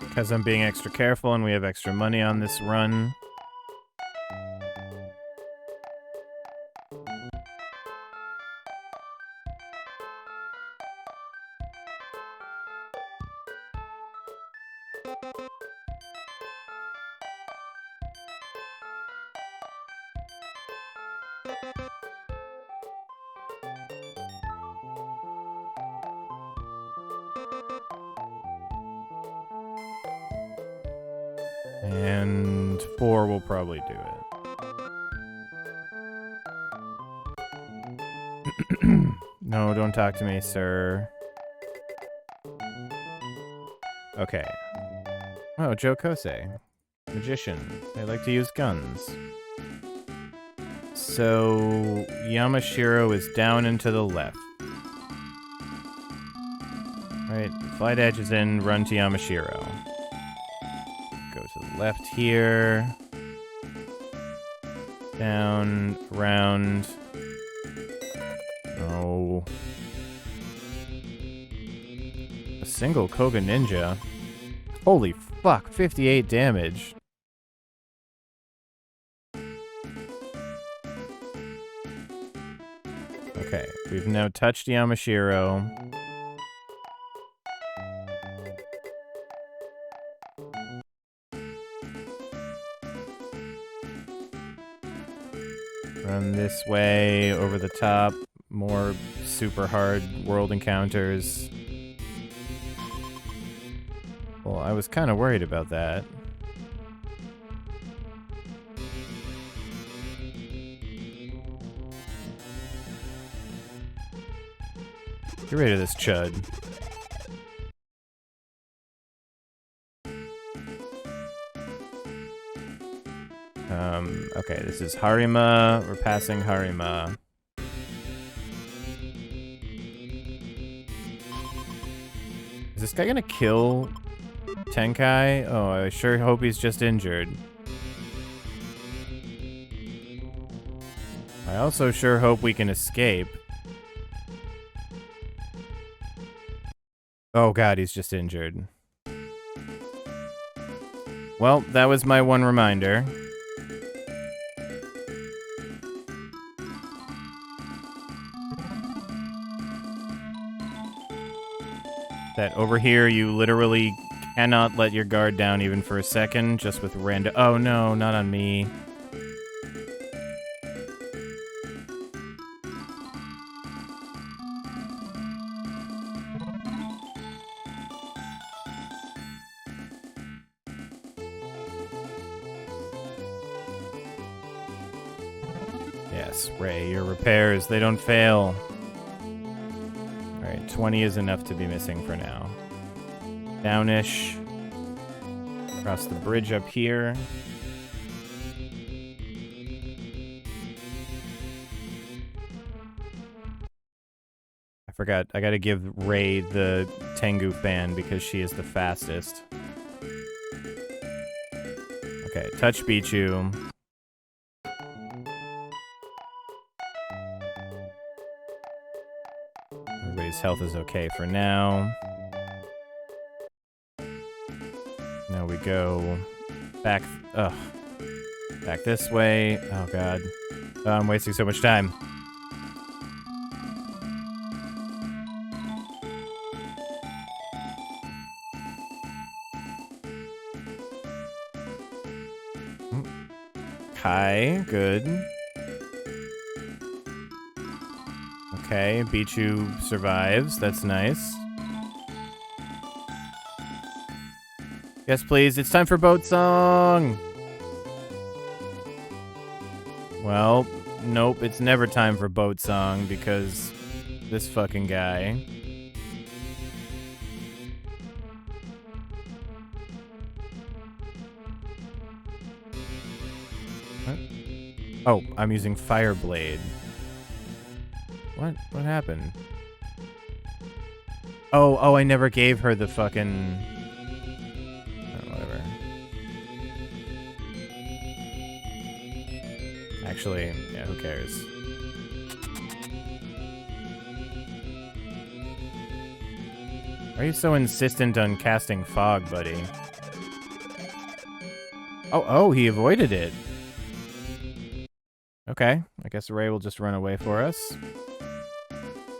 because I'm being extra careful and we have extra money on this run. And 4 will probably do it. No, don't talk to me, sir. Okay. Oh, Joe Kosei. Magician. They like to use guns. So, Yamashiro is down and to the left. Right, flight edge is in, run to Yamashiro. Go to the left here. Down, round. Oh. A single Koga Ninja. Holy fuck, 58 damage. Okay, we've now touched Yamashiro. Run this way, over the top. More super hard world encounters. Well, I was kind of worried about that. Get rid of this chud. Okay, this is Harima. We're passing Harima. Is this guy gonna kill Tenkai? Oh, I sure hope he's just injured. I also sure hope we can escape. Oh god, he's just injured. Well, that was my one reminder. That over here, you literally cannot let your guard down even for a second, just with random... Oh no, not on me. Yes, Ray, your repairs, they don't fail. Alright, 20 is enough to be missing for now. Downish. Across the bridge up here. I forgot, I gotta give Ray the Tengu fan because she is the fastest. Okay, touch Bichu. Everybody's health is okay for now. Now we go back, back this way. Oh god. Oh, I'm wasting so much time. Kai, good. Okay, Bichu survives. That's nice. Yes, please. It's time for boat song. Well, nope, it's never time for boat song because this fucking guy. What? Oh, I'm using Fireblade. What? What happened? Oh, I never gave her the fucking... Oh, whatever. Actually, yeah, who cares? Why are you so insistent on casting fog, buddy? Oh, he avoided it. Okay, I guess Ray will just run away for us.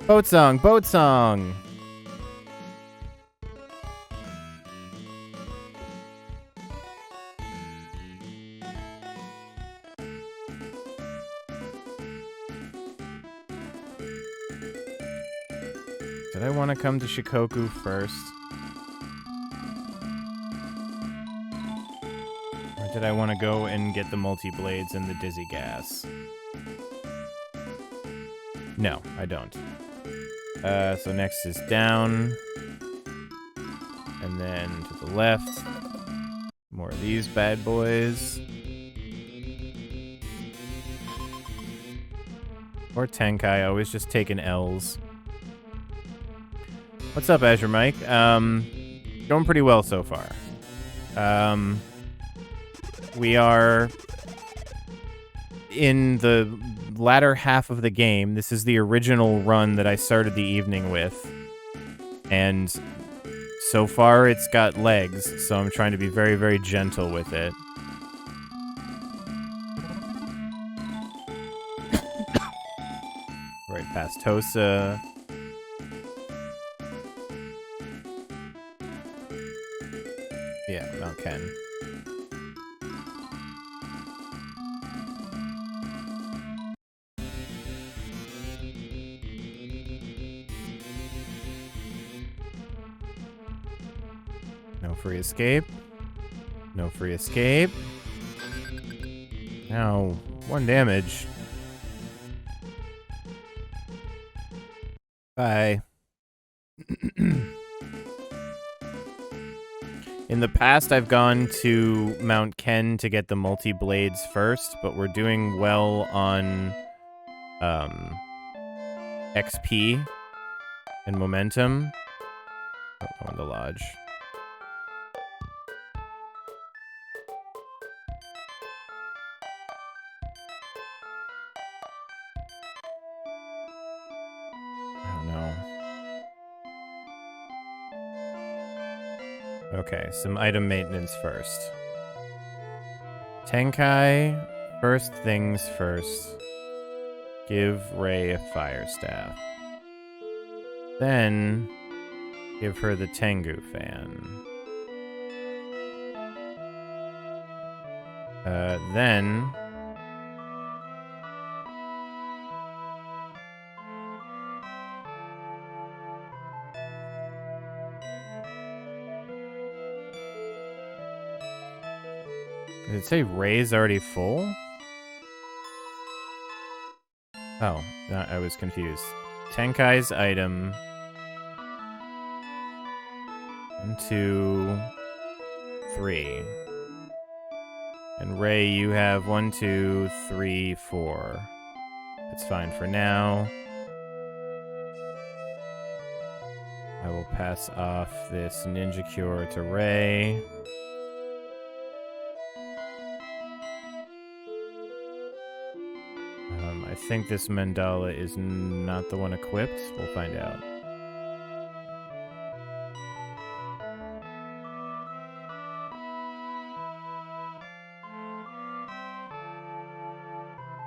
Boat song, boat song! Did I want to come to Shikoku first? Or did I want to go and get the multi-blades and the dizzy gas? No, I don't. So next is down. And then to the left. More of these bad boys. Or Tenkai, always just taking L's. What's up, Azure Mike? Going pretty well so far. We are in the latter half of the game. This is the original run that I started the evening with. And so far it's got legs, so I'm trying to be very, very gentle with it. Right past Tosa. Yeah, Mount Ken. No free escape. No free escape. Now, 1 damage. Bye. In the past, I've gone to Mount Ken to get the multi-blades first, but we're doing well on XP and momentum. Oh, I want the lodge. Okay, some item maintenance first. Tenkai, first things first. Give Ray a fire staff. Then, give her the Tengu fan. Then... Did it say Ray's already full? Oh, I was confused. Tenkai's item. 1, 2, 3. And Ray, you have 1, 2, 3, 4. That's fine for now. I will pass off this Ninja Cure to Ray. I think this mandala is not the one equipped. We'll find out.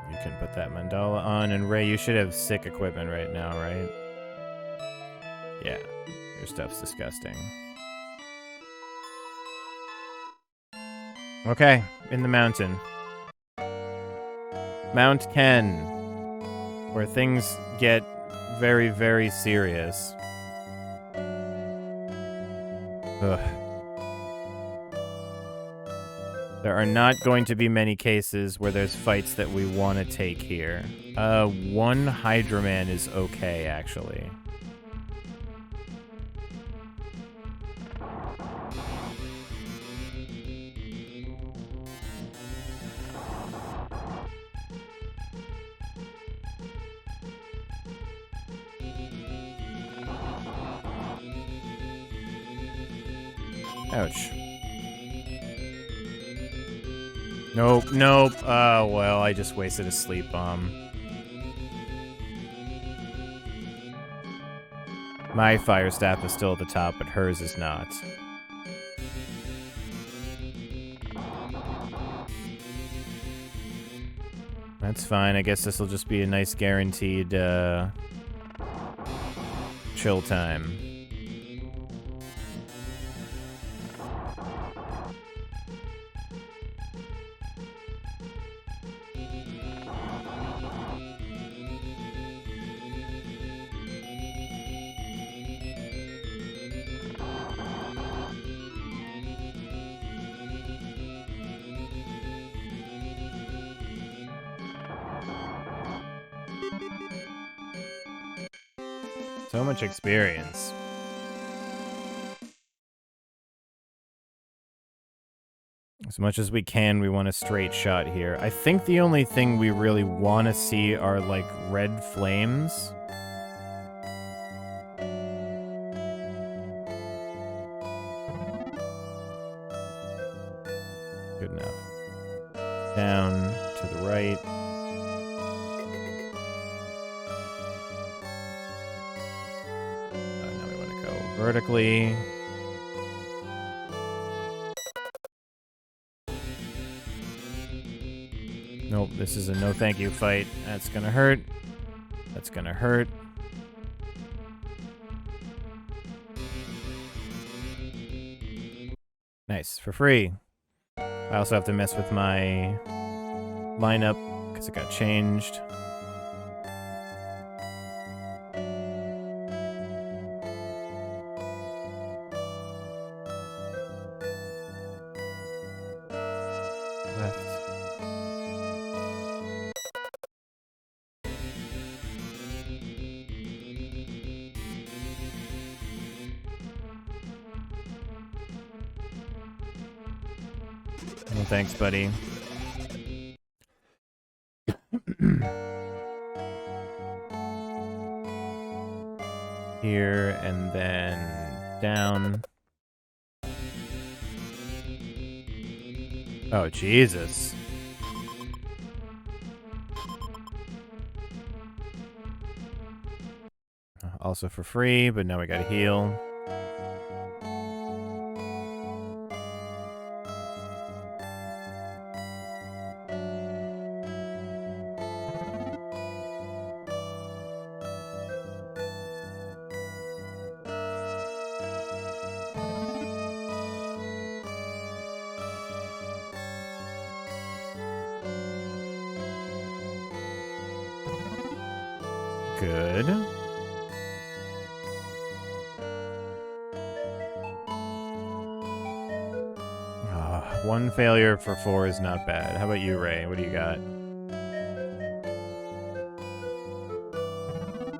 You can put that mandala on, and Ray, you should have sick equipment right now, right? Yeah, your stuff's disgusting. Okay, in the mountain. Mount Ken, where things get very, very serious. Ugh. There are not going to be many cases where there's fights that we want to take here. One Hydra Man is okay, actually. Ouch. Nope, nope. Well, I just wasted a sleep bomb. My fire staff is still at the top, but hers is not. That's fine. I guess this will just be a nice guaranteed, chill time. So much experience. As much as we can, we want a straight shot here. I think the only thing we really want to see are, like, red flames. Good enough. Down to the right. Now we want to go vertically. Nope, this is a no thank you fight. That's gonna hurt. That's gonna hurt. Nice, for free. I also have to mess with my lineup because it got changed. Well, thanks, buddy. Here and then down. Oh, Jesus. Also for free, but now we gotta heal. Good. One failure for 4 is not bad. How about you, Ray? What do you got?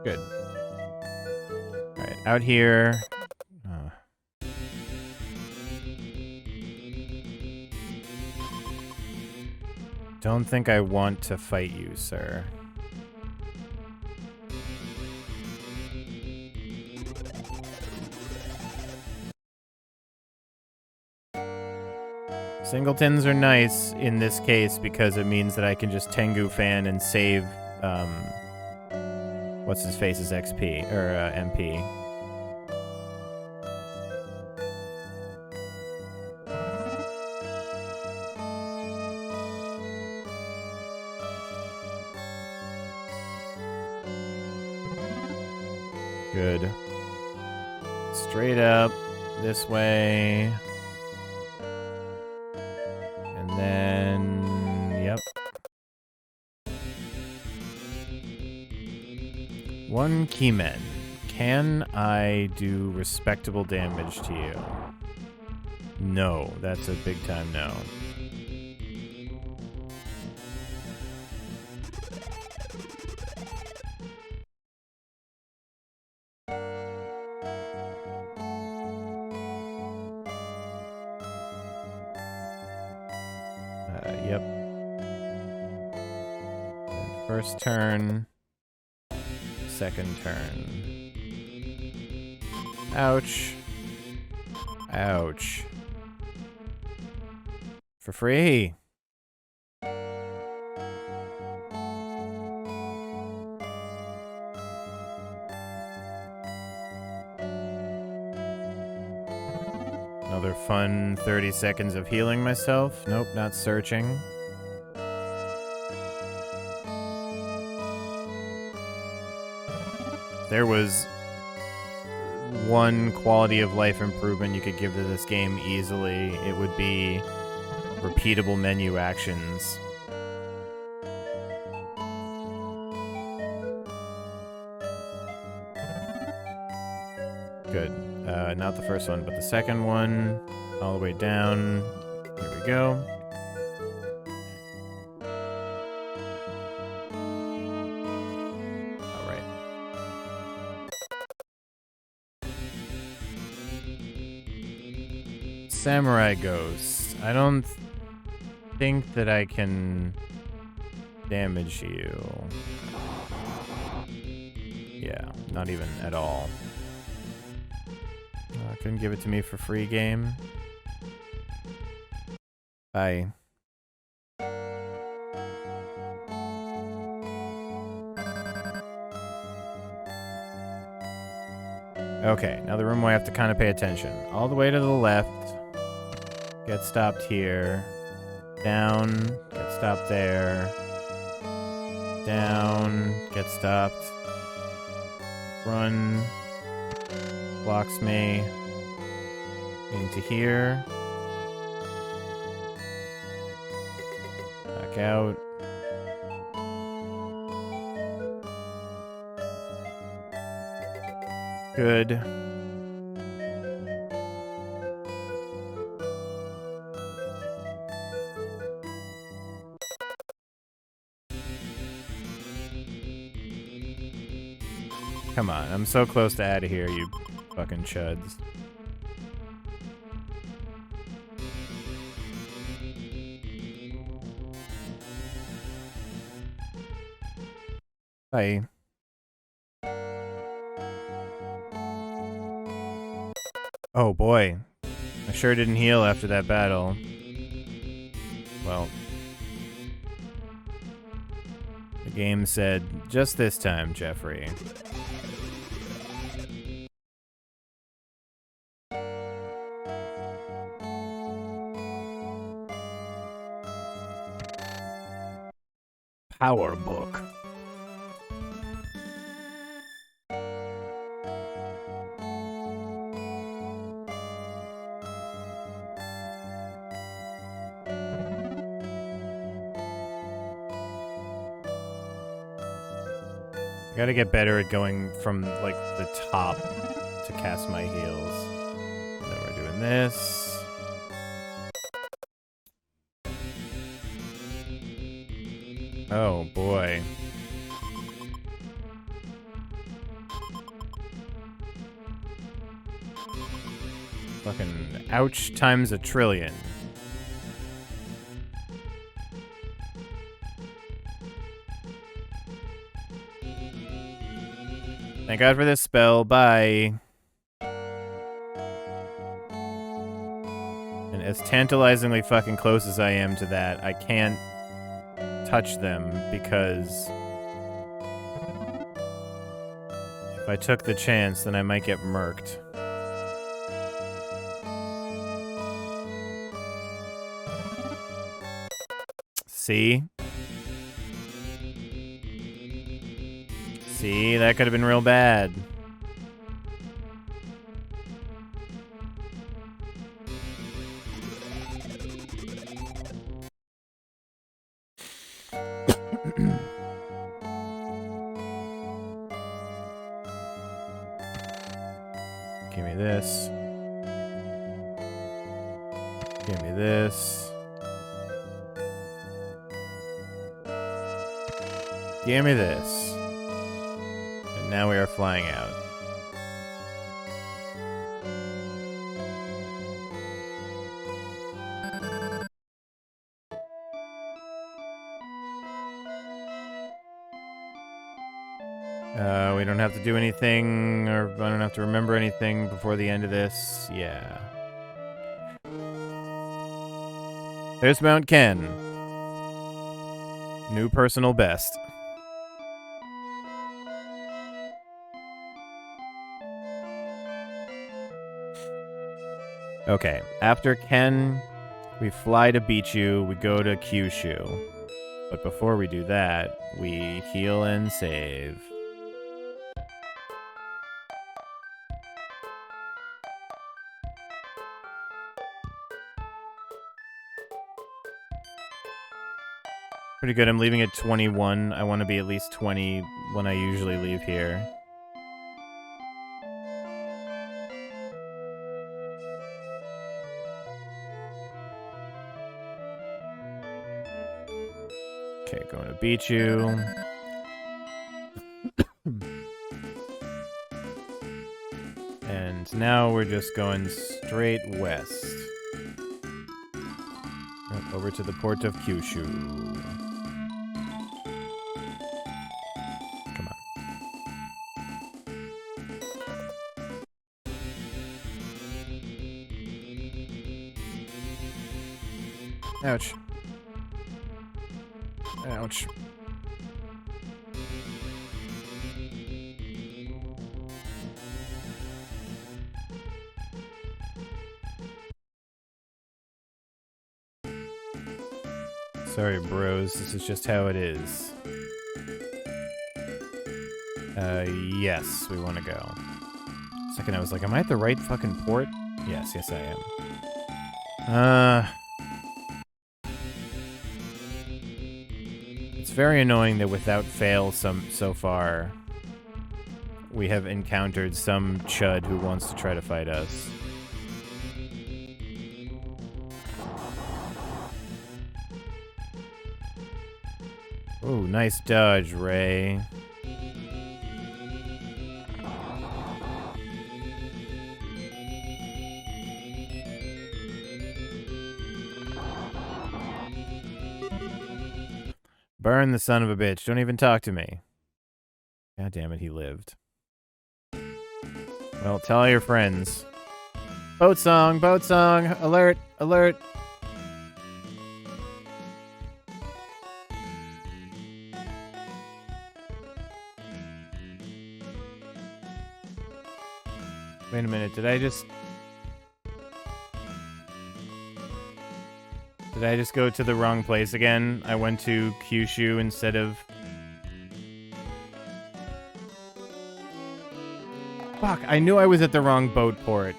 Good. Alright, out here. Don't think I want to fight you, sir. Singletons are nice in this case because it means that I can just Tengu fan and save, what's his face's XP, or MP. Good. Straight up, this way. Then, yep. 1 Keymen. Can I do respectable damage to you? No, that's a big time no. Yep. First turn. Second turn. Ouch. Ouch. For free. Another fun 30 seconds of healing myself. Nope, not searching. There was one quality of life improvement you could give to this game easily, it would be repeatable menu actions. Good. Not the first one, but the second one. All the way down. Here we go. Alright. Samurai Ghost. I don't think that I can damage you. Yeah, not even at all. Couldn't give it to me for free, game. Bye. Okay, now the room where I have to kind of pay attention. All the way to the left. Get stopped here. Down. Get stopped there. Down. Get stopped. Run. Blocks me. Into here. Back out. Good. Come on, I'm so close to out of here, you fucking chuds. Bye. Oh boy. I sure didn't heal after that battle. Well. The game said, just this time, Jeffrey. Power book. I gotta get better at going from, like, the top to cast my heals. And then we're doing this. Oh, boy. Fucking ouch times a trillion. Thank God for this spell. Bye. And as tantalizingly fucking close as I am to that, I can't touch them because if I took the chance, then I might get murked. See? See, that could have been real bad. Give me this. Give me this. Give me this. And now we are flying out. We don't have to do anything, or I don't have to remember anything before the end of this. Yeah. There's Mount Ken. New personal best. Okay, after Ken, we fly to Bichu, we go to Kyushu. But before we do that, we heal and save. Pretty good, I'm leaving at 21. I want to be at least 20 when I usually leave here. Okay, going to Bichu. And now we're just going straight west. Over to the port of Kyushu. Come on. Ouch. Ouch. Sorry, bros. This is just how it is. Yes, we want to go. Second, I was like, am I at the right fucking port? Yes, yes, I am. It's very annoying that without fail so far, we have encountered some chud who wants to try to fight us. Ooh, nice dodge, Ray. Burn the son of a bitch. Don't even talk to me. God damn it, he lived. Well, tell all your friends. Boat song, alert, alert. Wait a minute, did I just go to the wrong place again? I went to Kyushu instead of... Fuck, I knew I was at the wrong boat port.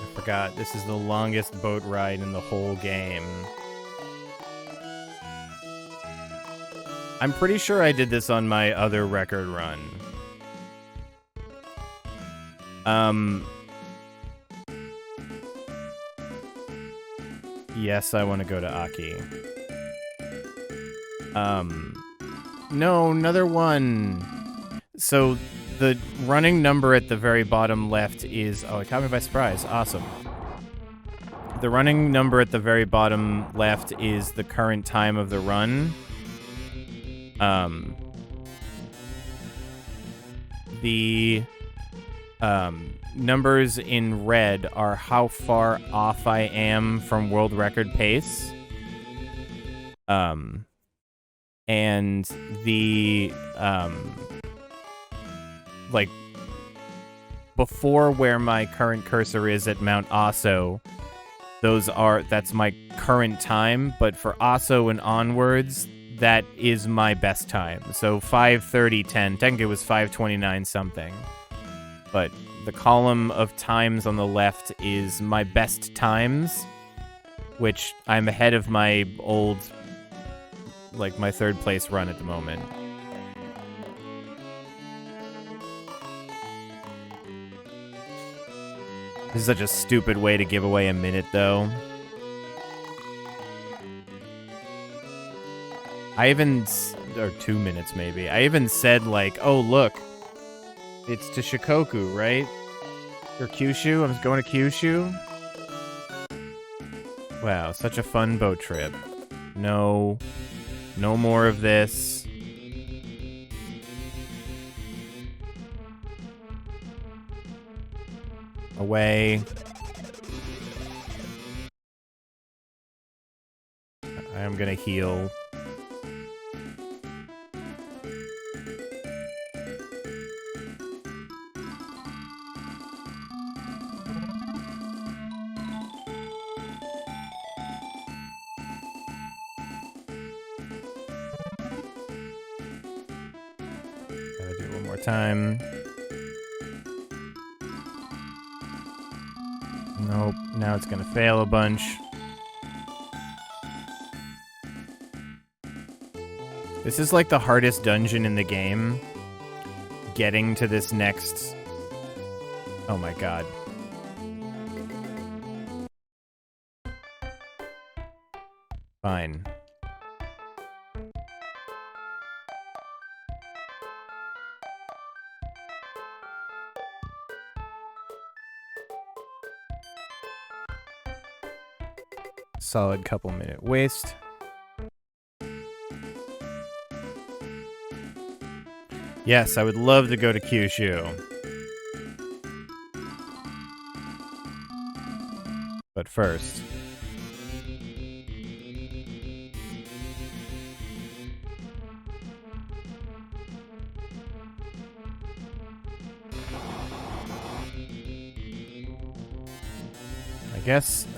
I forgot, this is the longest boat ride in the whole game. I'm pretty sure I did this on my other record run. Yes, I want to go to Aki. No, another one. So, the running number at the very bottom left is... Oh, it caught me by surprise. Awesome. The running number at the very bottom left is the current time of the run. The numbers in red are how far off I am from world record pace. And the like before where my current cursor is at Mount Aso, that's my current time, but for Aso and onwards, that is my best time. So 5:30:10. Technically it was 5:29 something. But the column of times on the left is my best times, which I'm ahead of my old, like my third place run at the moment. This is such a stupid way to give away a minute, though. I even, or 2 minutes maybe, I even said like, oh look, It's to Shikoku, right? Or Kyushu? I'm going to Kyushu? Wow, such a fun boat trip. No. No more of this. Away. I am gonna heal. Gotta do it one more time. Nope, now it's gonna fail a bunch. This is like the hardest dungeon in the game. Getting to this next... Oh my god. Fine. Solid couple minute waste. Yes, I would love to go to Kyushu. But first...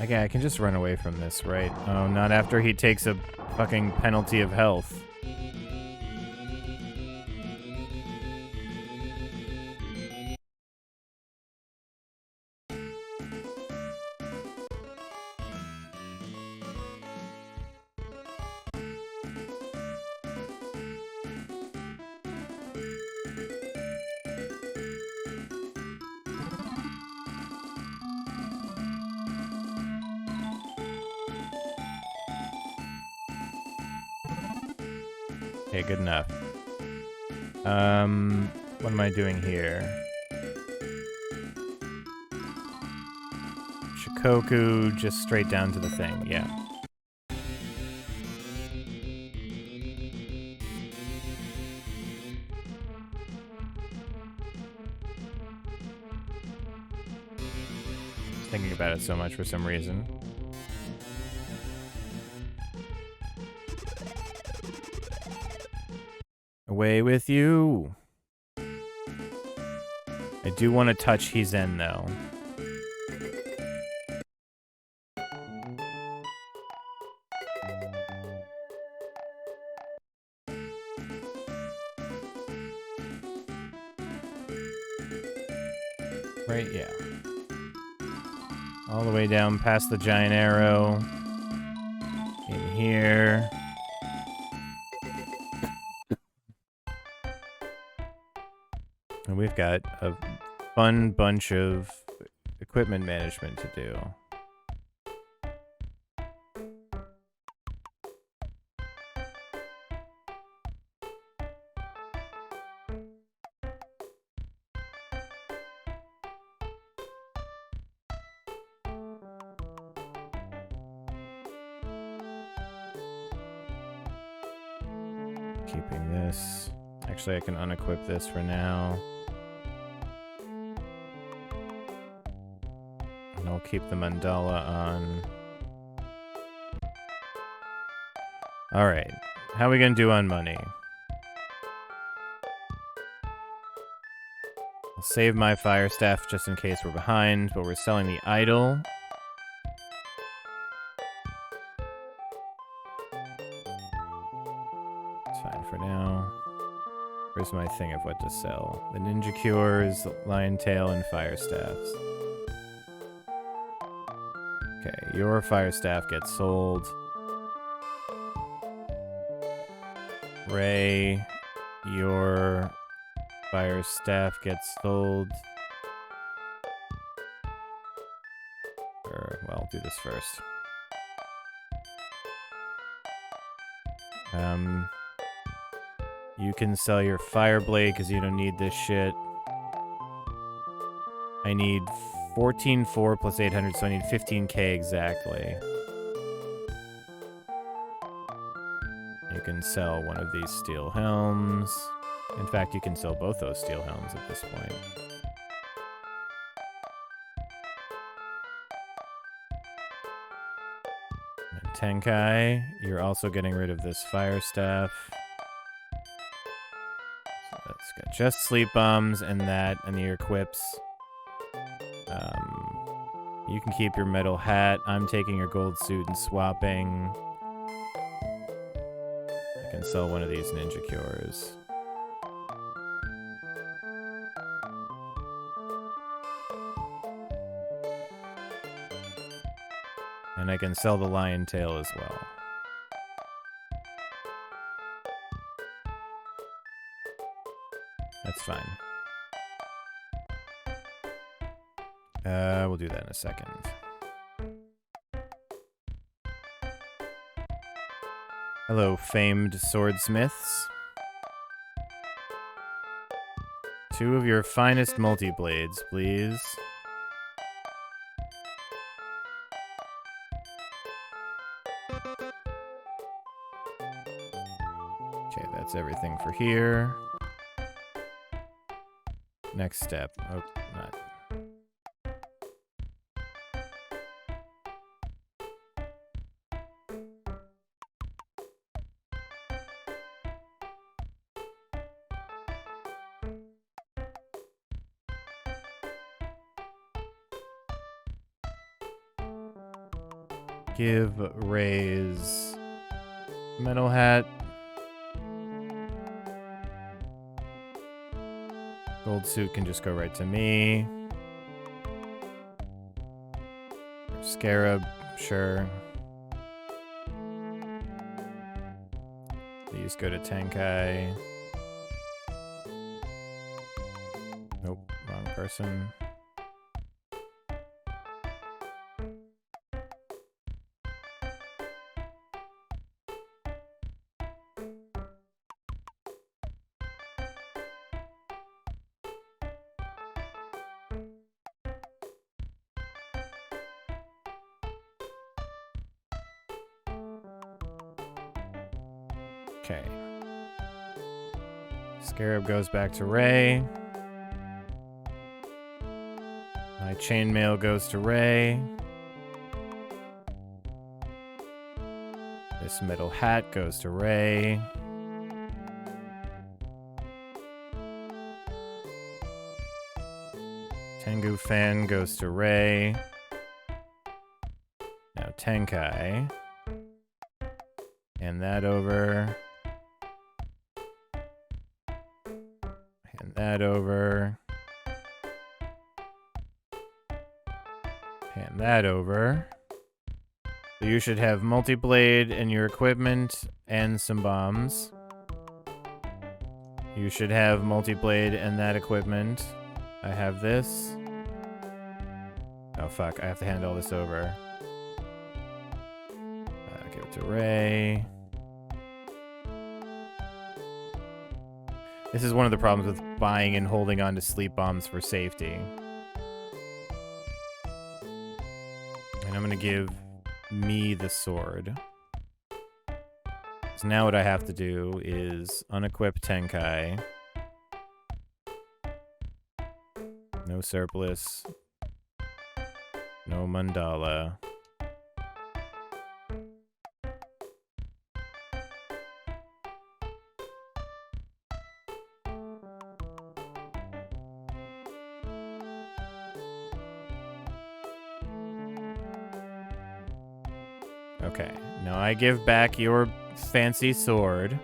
I can just run away from this, right? Oh, not after he takes a fucking penalty of health. Okay, good enough. What am I doing here? Shikoku, just straight down to the thing, yeah. Thinking about it so much for some reason. Away with you. I do want to touch Hizen though. Right, yeah. All the way down past the giant arrow. In here. And we've got a fun bunch of equipment management to do. Keeping this. Actually, I can unequip this for now. And I'll keep the mandala on. Alright. How are we gonna do on money? I'll save my fire staff just in case we're behind, but we're selling the idol. It's fine for now. Where's my thing of what to sell? The ninja cures, lion tail, and fire staffs. Okay, your fire staff gets sold. Ray, your fire staff gets sold. Or, well, I'll do this first. You can sell your fire blade because you don't need this shit. I need 14.4 plus 800, so I need 15k exactly. You can sell one of these steel helms. In fact, you can sell both those steel helms at this point. And Tenkai, you're also getting rid of this fire staff. So that's got just sleep bombs and that and your equips. You can keep your metal hat. I'm taking your gold suit and swapping. I can sell one of these ninja cures. And I can sell the lion tail as well. That's fine. We'll do that in a second. Hello, famed swordsmiths. 2 of your finest multi-blades, please. Okay, that's everything for here. Next step. Oh, not. Give Ray's metal hat. Gold suit can just go right to me. Scarab, sure. These go to Tenkai. Nope, wrong person. Okay. Scarab goes back to Ray. My chainmail goes to Ray. This metal hat goes to Ray. Tengu fan goes to Ray. Now Tenkai. Hand that over. Hand that over. Hand that over. So you should have multi-blade in your equipment and some bombs. You should have multi-blade and that equipment. I have this. Oh fuck, I have to hand all this over. Give it to Ray. This is one of the problems with buying and holding on to sleep bombs for safety. And I'm gonna give me the sword. So now what I have to do is unequip Tenkai. No surplus. No mandala. Okay, now I give back your fancy sword.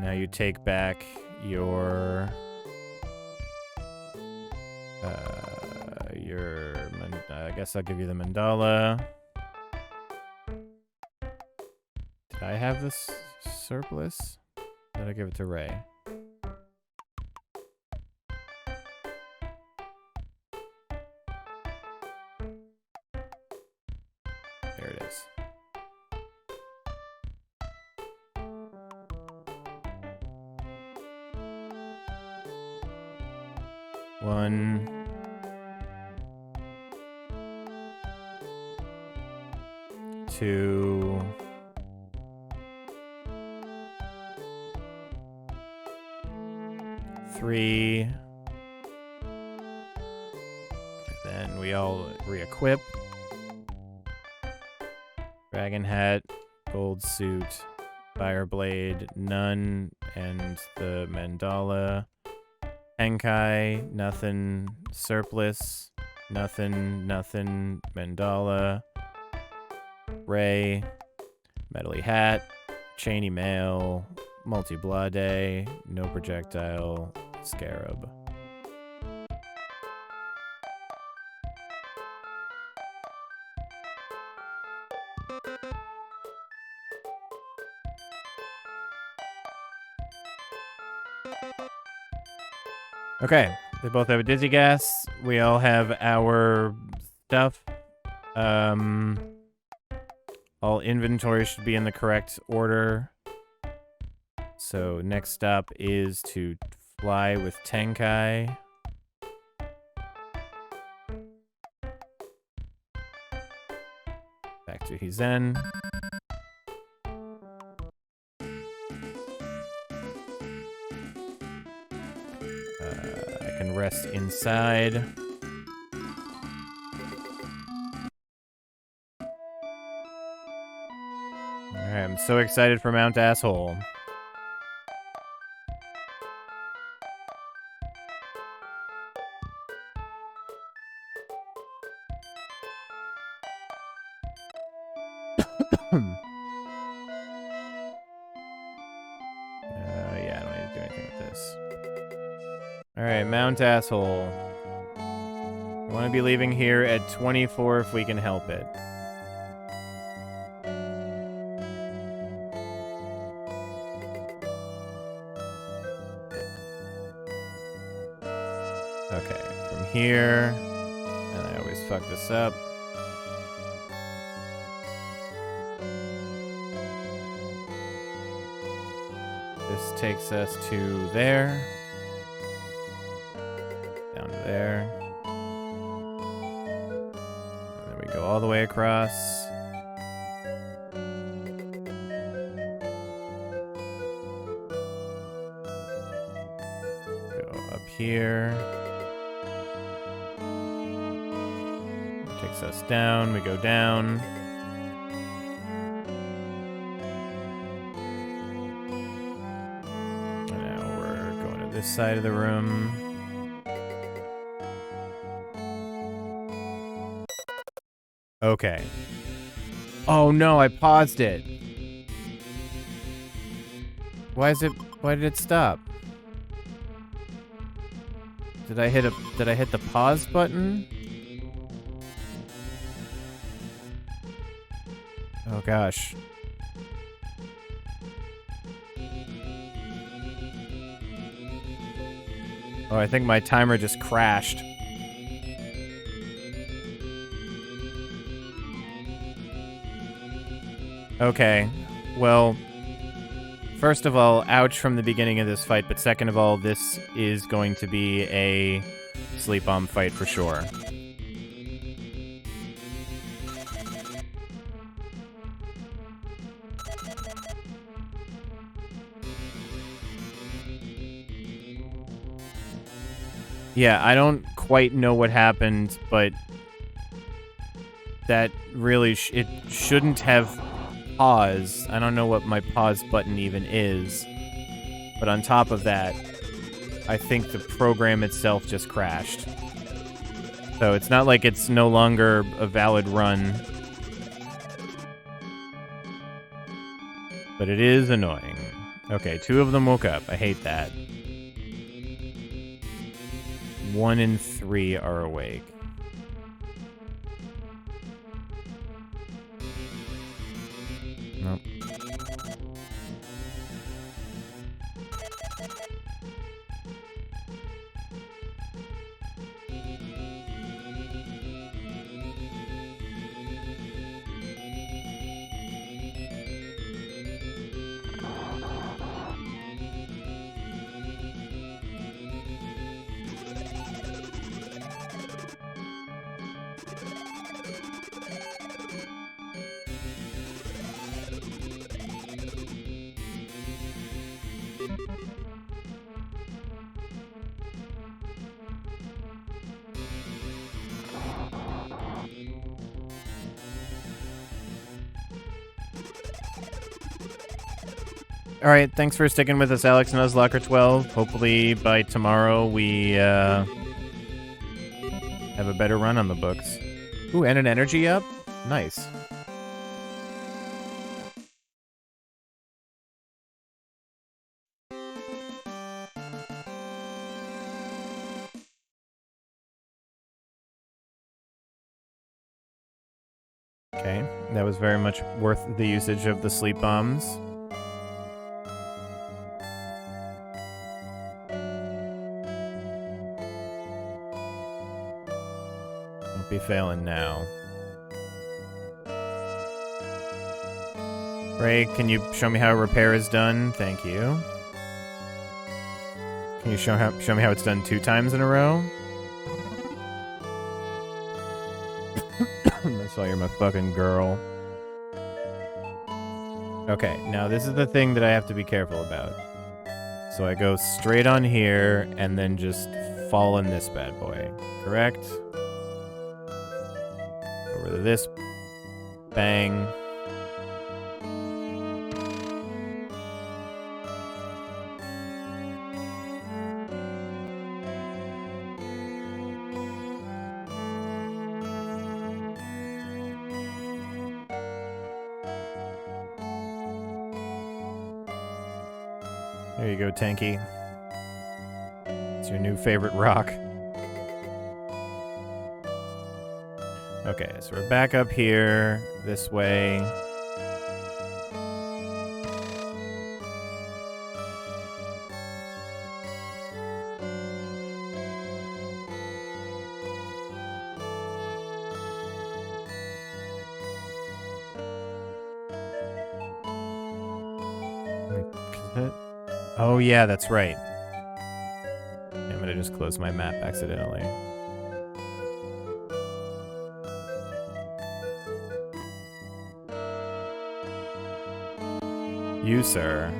Now you take back your I guess I'll give you the mandala. Did I have this surplus? Did I give it to Ray? There it is. 1, 2, 3. Then we all re-equip. Dragon hat, gold suit, fire blade, none, and the mandala. Tenkai, nothing. Surplus, nothing, nothing. Mandala. Ray, metally hat, chainy mail, multi-blade, no projectile, scarab. Okay, they both have a dizzy gas. We all have our stuff. All inventory should be in the correct order. So next up is to fly with Tenkai. Back to Hizen. I can rest inside. Alright, I'm so excited for Mount Asshole. Yeah, I don't need to do anything with this. Alright, Mount Asshole. I want to be leaving here at 24 if we can help it. Okay, from here, and I always fuck this up. This takes us to there. Down to there. And then we go all the way across. Go up here. Takes us down, we go down. And now we're going to this side of the room. Okay. Oh no, I paused it. Why did it stop? Did I hit the pause button? Oh gosh. Oh, I think my timer just crashed. Okay, well, first of all, ouch from the beginning of this fight, but second of all, this is going to be a sleep bomb fight for sure. Yeah, I don't quite know what happened, but that really it shouldn't have paused. I don't know what my pause button even is. But on top of that, I think the program itself just crashed. So it's not like it's no longer a valid run. But it is annoying. Okay, 2 of them woke up. I hate that. 1 and 3 are awake. Nope. All right, thanks for sticking with us, Alex 𝗧𝗜𝗍𝗓12. Hopefully by tomorrow we have a better run on the books. Ooh, and an energy up? Nice. Okay, that was very much worth the usage of the sleep bombs. Don't be failing now. Ray, can you show me how repair is done? Thank you. Can you show me how it's done 2 times in a row? That's why you're my fucking girl. Okay, now this is the thing that I have to be careful about. So I go straight on here and then just fall in this bad boy. Correct? Over to this. Bang. There you go, Tanky. It's your new favorite rock. Okay, so we're back up here, this way. Oh yeah, that's right. I'm gonna just close my map accidentally. You, sir,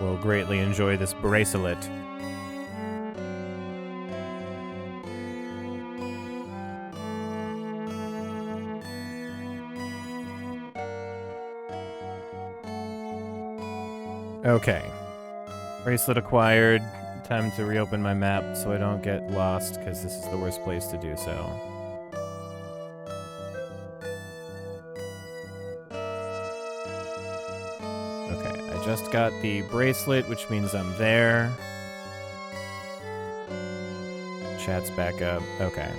will greatly enjoy this bracelet. Okay. Bracelet acquired. Time to reopen my map so I don't get lost, because this is the worst place to do so. Okay, I just got the bracelet, which means I'm there. Chat's back up. Okay.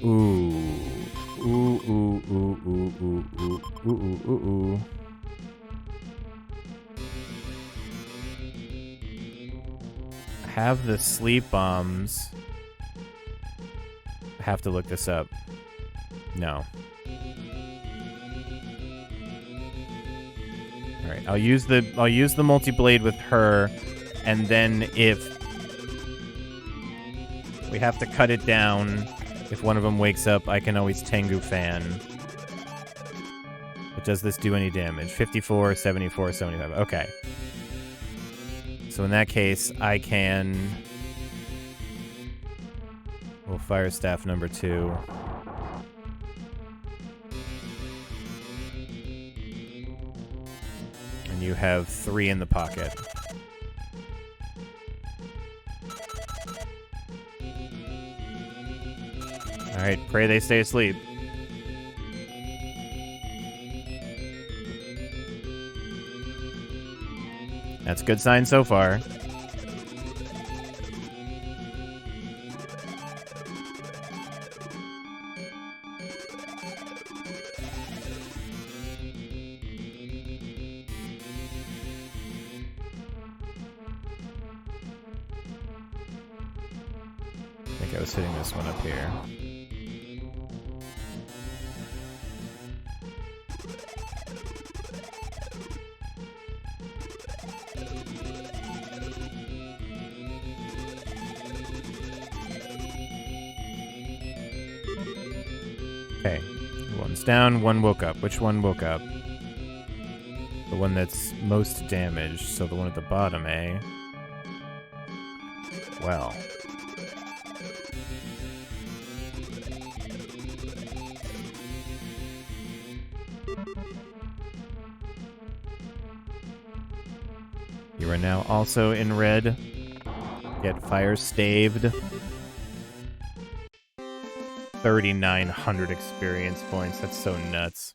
Ooh. Ooh, ooh, ooh, ooh, ooh, ooh, ooh, ooh, ooh, ooh. I have the sleep bombs. I have to look this up. No. Alright, I'll use the multi-blade with her, and then if we have to cut it down, if one of them wakes up, I can always Tengu fan. But does this do any damage? 54, 74, 75. Okay. So in that case, I can... Well, Fire Staff number 2. And you have 3 in the pocket. Alright, pray they stay asleep. That's a good sign so far. I think I was hitting this one up here. Okay, one's down, one woke up. Which one woke up? The one that's most damaged, so the one at the bottom, eh? Well. You are now also in red. Get fire staved. 3,900 experience points. That's so nuts.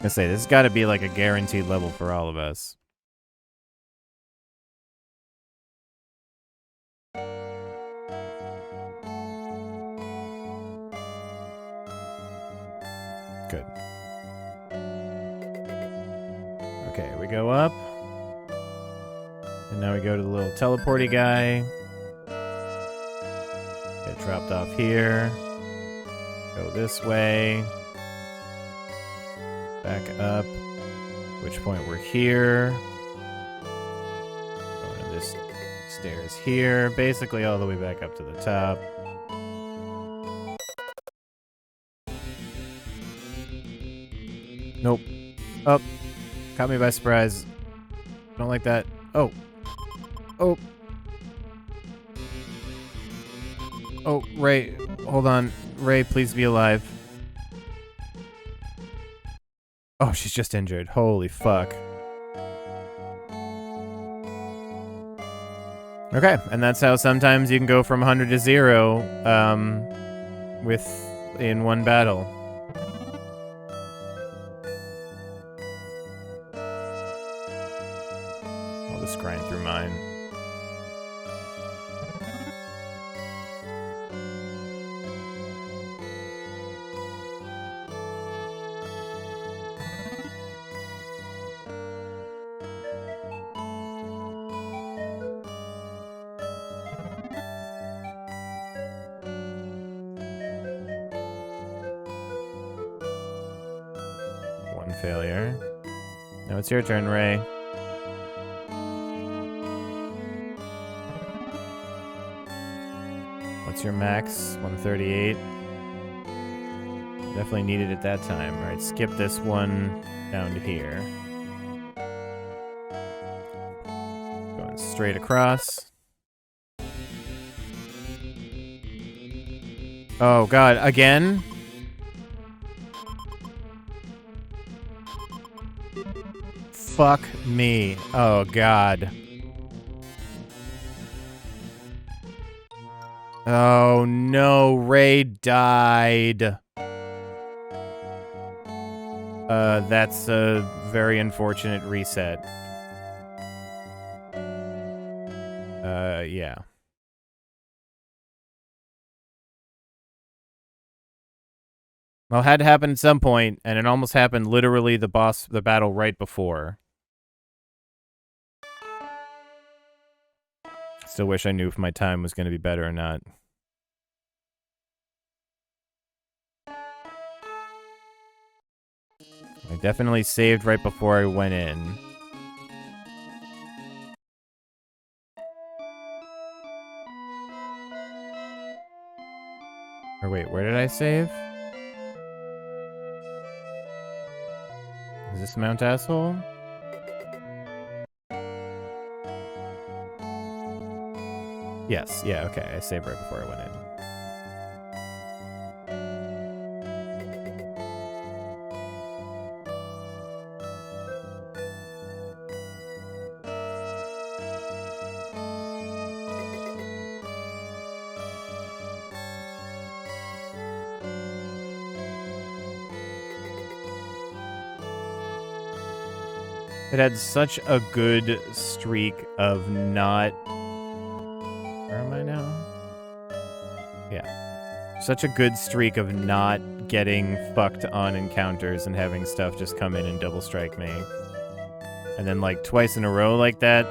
I say, this has got to be like a guaranteed level for all of us. Good. Okay, we go up. And now we go to the little teleporty guy. Get dropped off here. Go this way. Back up. At which point we're here. Going to this stairs here. Basically all the way back up to the top. Nope. Oh. Caught me by surprise. Don't like that. Oh. Oh. Oh, Ray. Hold on. Ray, please be alive. Oh, she's just injured. Holy fuck. Okay, and that's how sometimes you can go from 100 to 0 in one battle. I'll just grind through mine. Failure. Now it's your turn, Ray. What's your max? 138. Definitely needed it that time. Alright, skip this one down to here. Going straight across. Oh god, again? Fuck me. Oh, God. Oh, no. Ray died. That's a very unfortunate reset. Yeah. Well, it had to happen at some point, and it almost happened literally the battle right before. Still wish I knew if my time was going to be better or not. I definitely saved right before I went in. Or wait, where did I save? Is this Mount Asshole? Yes, yeah, okay. I saved right before I went in. It had such a good streak of not... Where am I now? Yeah. Such a good streak of not getting fucked on encounters and having stuff just come in and double strike me. And then, like, twice in a row like that,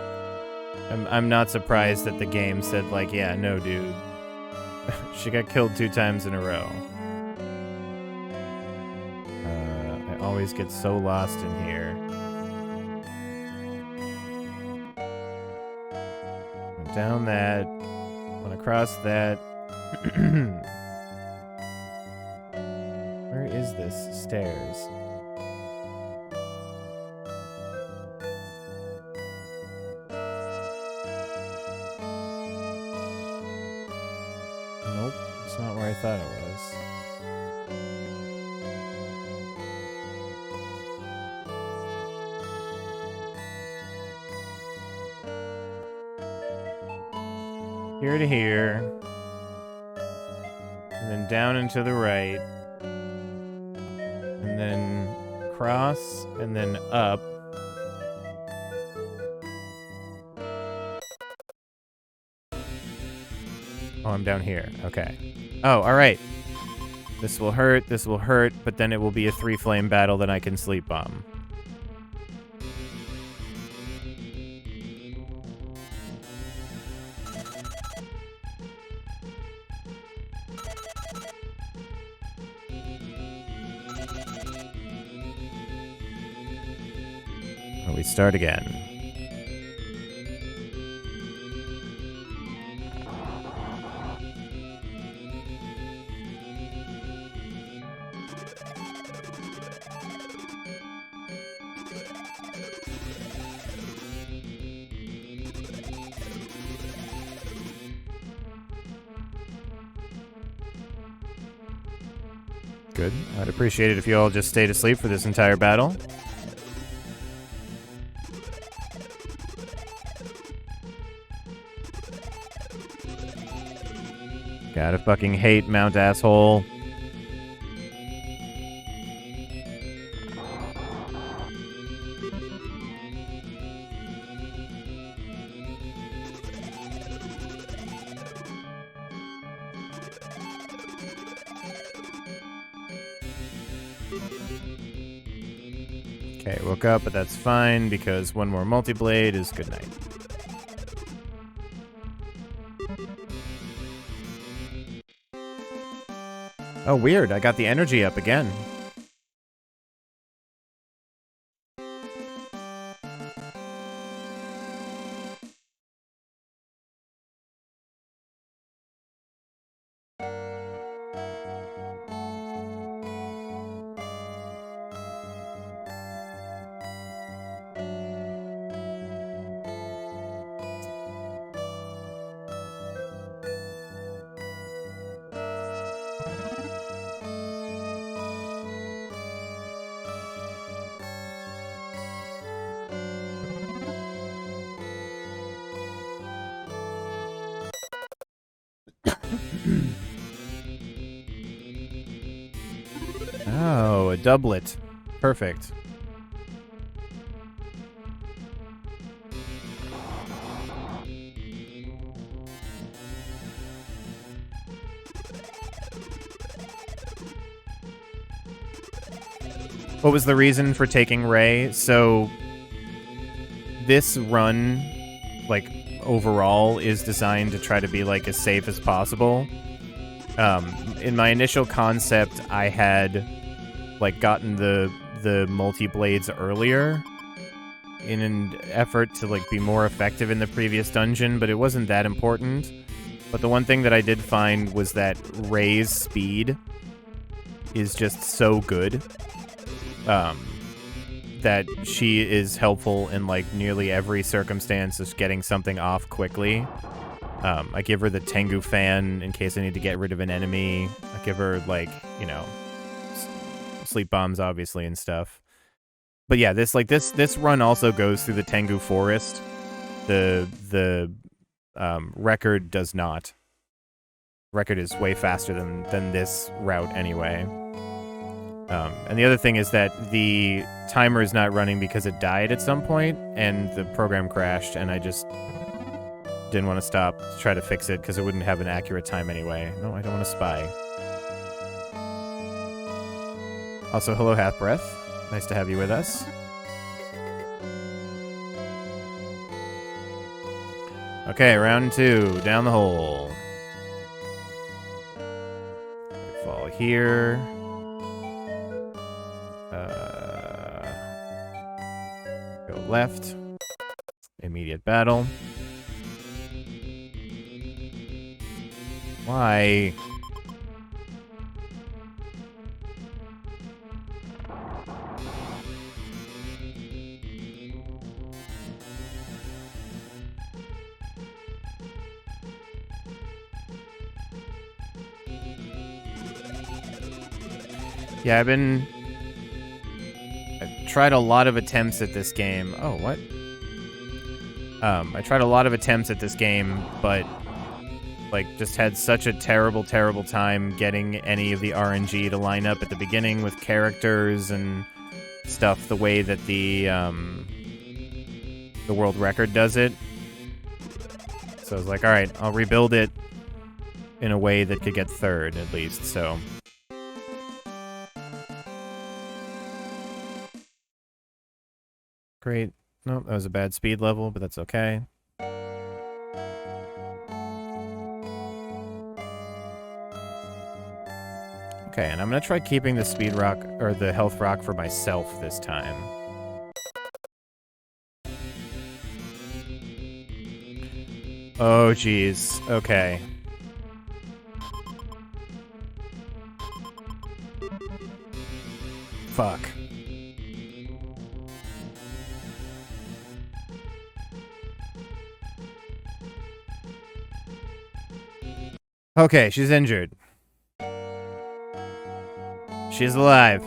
I'm not surprised that the game said, like, yeah, no, dude. She got killed 2 times in a row. I always get so lost in here. Went down that. Went across that. Where is this stairs? Nope, it's not where I thought it was. Here to here. And then down and to the right. And then cross, and then up. Oh, I'm down here. Okay. Oh, alright. This will hurt, but then it will be a 3-flame battle that I can sleep bomb. We start again. Good. I'd appreciate it if you all just stayed asleep for this entire battle. Gotta fucking hate Mount Asshole. Okay, woke up, but that's fine because one more multi-blade is good night. Oh, weird. I got the energy up again. Oh, a doublet. Perfect. What was the reason for taking Ray? So this run, like, overall is designed to try to be, like, as safe as possible. In my initial concept, I had, like, gotten the multi-blades earlier in an effort to, like, be more effective in the previous dungeon, but it wasn't that important. But the one thing that I did find was that Ray's speed is just so good. That she is helpful in, like, nearly every circumstance, just getting something off quickly. I give her the Tengu fan in case I need to get rid of an enemy. I give her, like, you know, sleep bombs, obviously, and stuff. But yeah, this run also goes through the Tengu forest. The record does not. Record is way faster than this route anyway. And the other thing is that the timer is not running because it died at some point, and the program crashed, and I just didn't want to stop to try to fix it because it wouldn't have an accurate time anyway. No, I don't want to spy. Also, hello, Half-Breath. Nice to have you with us. Okay, round 2. Down the hole. Fall here. Go left. Immediate battle. Why? Yeah, I've tried a lot of attempts at this game. Oh, what? I tried a lot of attempts at this game, but like just had such a terrible, terrible time getting any of the RNG to line up at the beginning with characters and stuff the way that the world record does it. So I was like, all right, I'll rebuild it in a way that could get third at least. So great. Nope, that was a bad speed level, but that's okay. Okay, and I'm gonna try keeping the speed rock or the health rock for myself this time. Oh, geez. Okay. Fuck. Okay, she's injured. She's alive.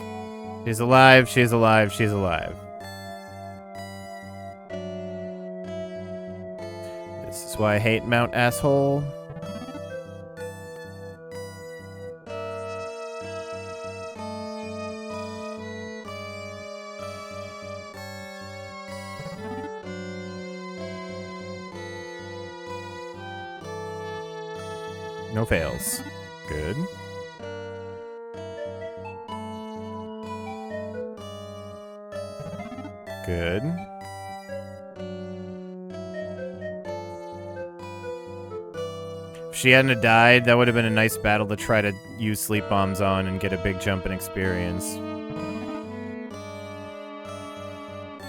She's alive, she's alive, she's alive. This is why I hate Mount Asshole. No fails. Good. Good. If she hadn't have died, that would have been a nice battle to try to use sleep bombs on and get a big jump in experience.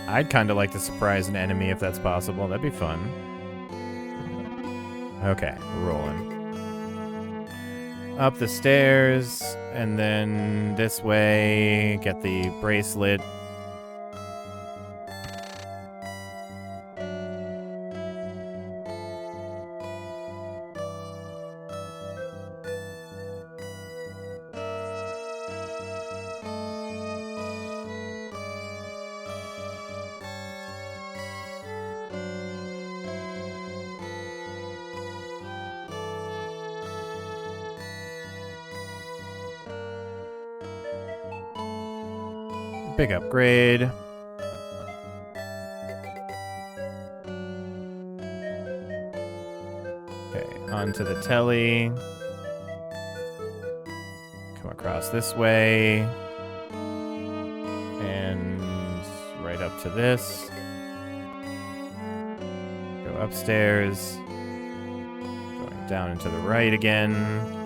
I'd kind of like to surprise an enemy if that's possible. That'd be fun. Okay, we're rolling. Up the stairs, and then this way, get the bracelet. Big upgrade. Okay, onto the telly. Come across this way. And right up to this. Go upstairs. Going down and to the right again.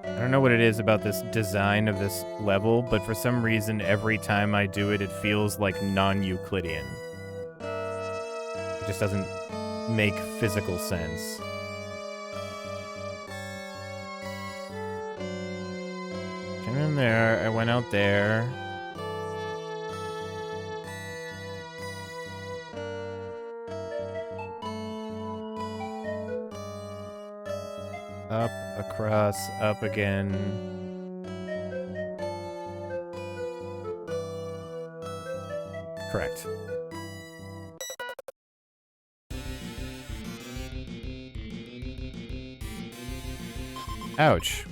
I don't know what it is about this design of this level, but for some reason, every time I do it, it feels like non-Euclidean. It just doesn't make physical sense. Came in there, I went out there. Up, across, up again. Correct. Ouch.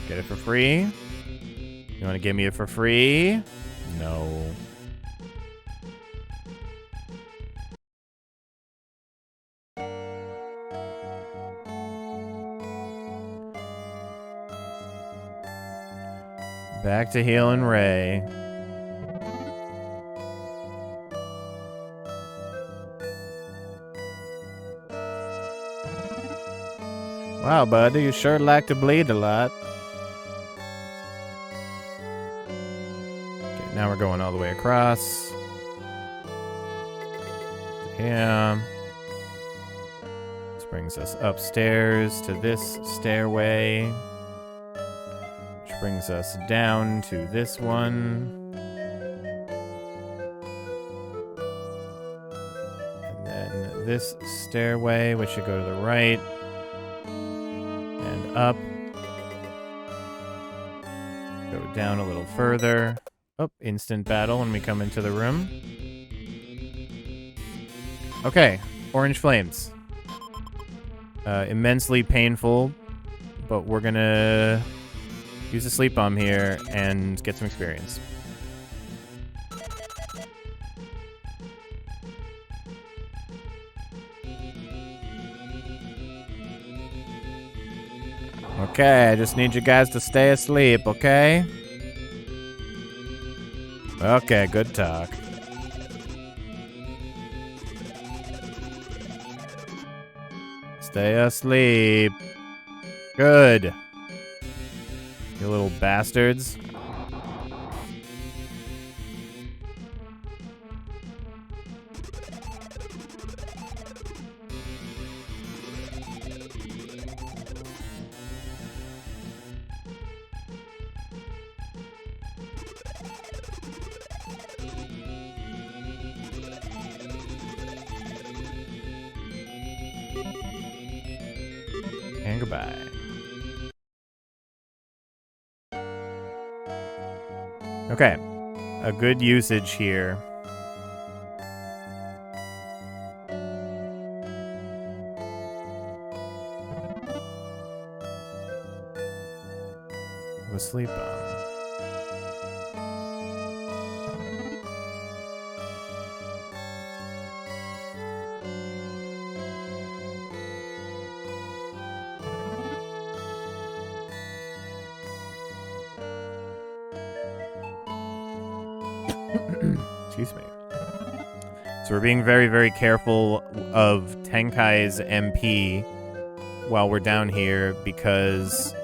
Get it for free? You want to give me it for free? No. Back to healing Ray. Wow, buddy, you sure like to bleed a lot. Okay, now we're going all the way across. Yeah. This brings us upstairs to this stairway. Brings us down to this one. this stairway, which should go to the right. And up. Go down a little further. Oh, instant battle when we come into the room. Okay, orange flames. Immensely painful, but we're gonna use a sleep bomb here and get some experience. Okay, I just need you guys to stay asleep, okay? Okay, good talk. Stay asleep. Good. You little bastards. And goodbye. Okay, a good usage here. Of a sleep bomb. Excuse me. So we're being very, very careful of Tenkai's MP while we're down here because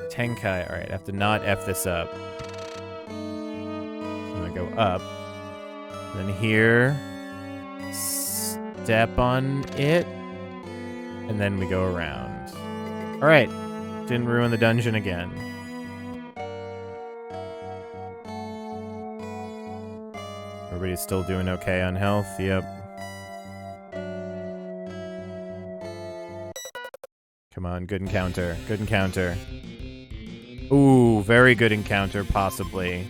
Tenkai... Alright, I have to not F this up. I'm gonna go up. Then here... Step on it. And then we go around. Alright. Didn't ruin the dungeon again. Everybody's still doing okay on health. Yep. Come on, good encounter. Good encounter. Ooh, very good encounter, possibly.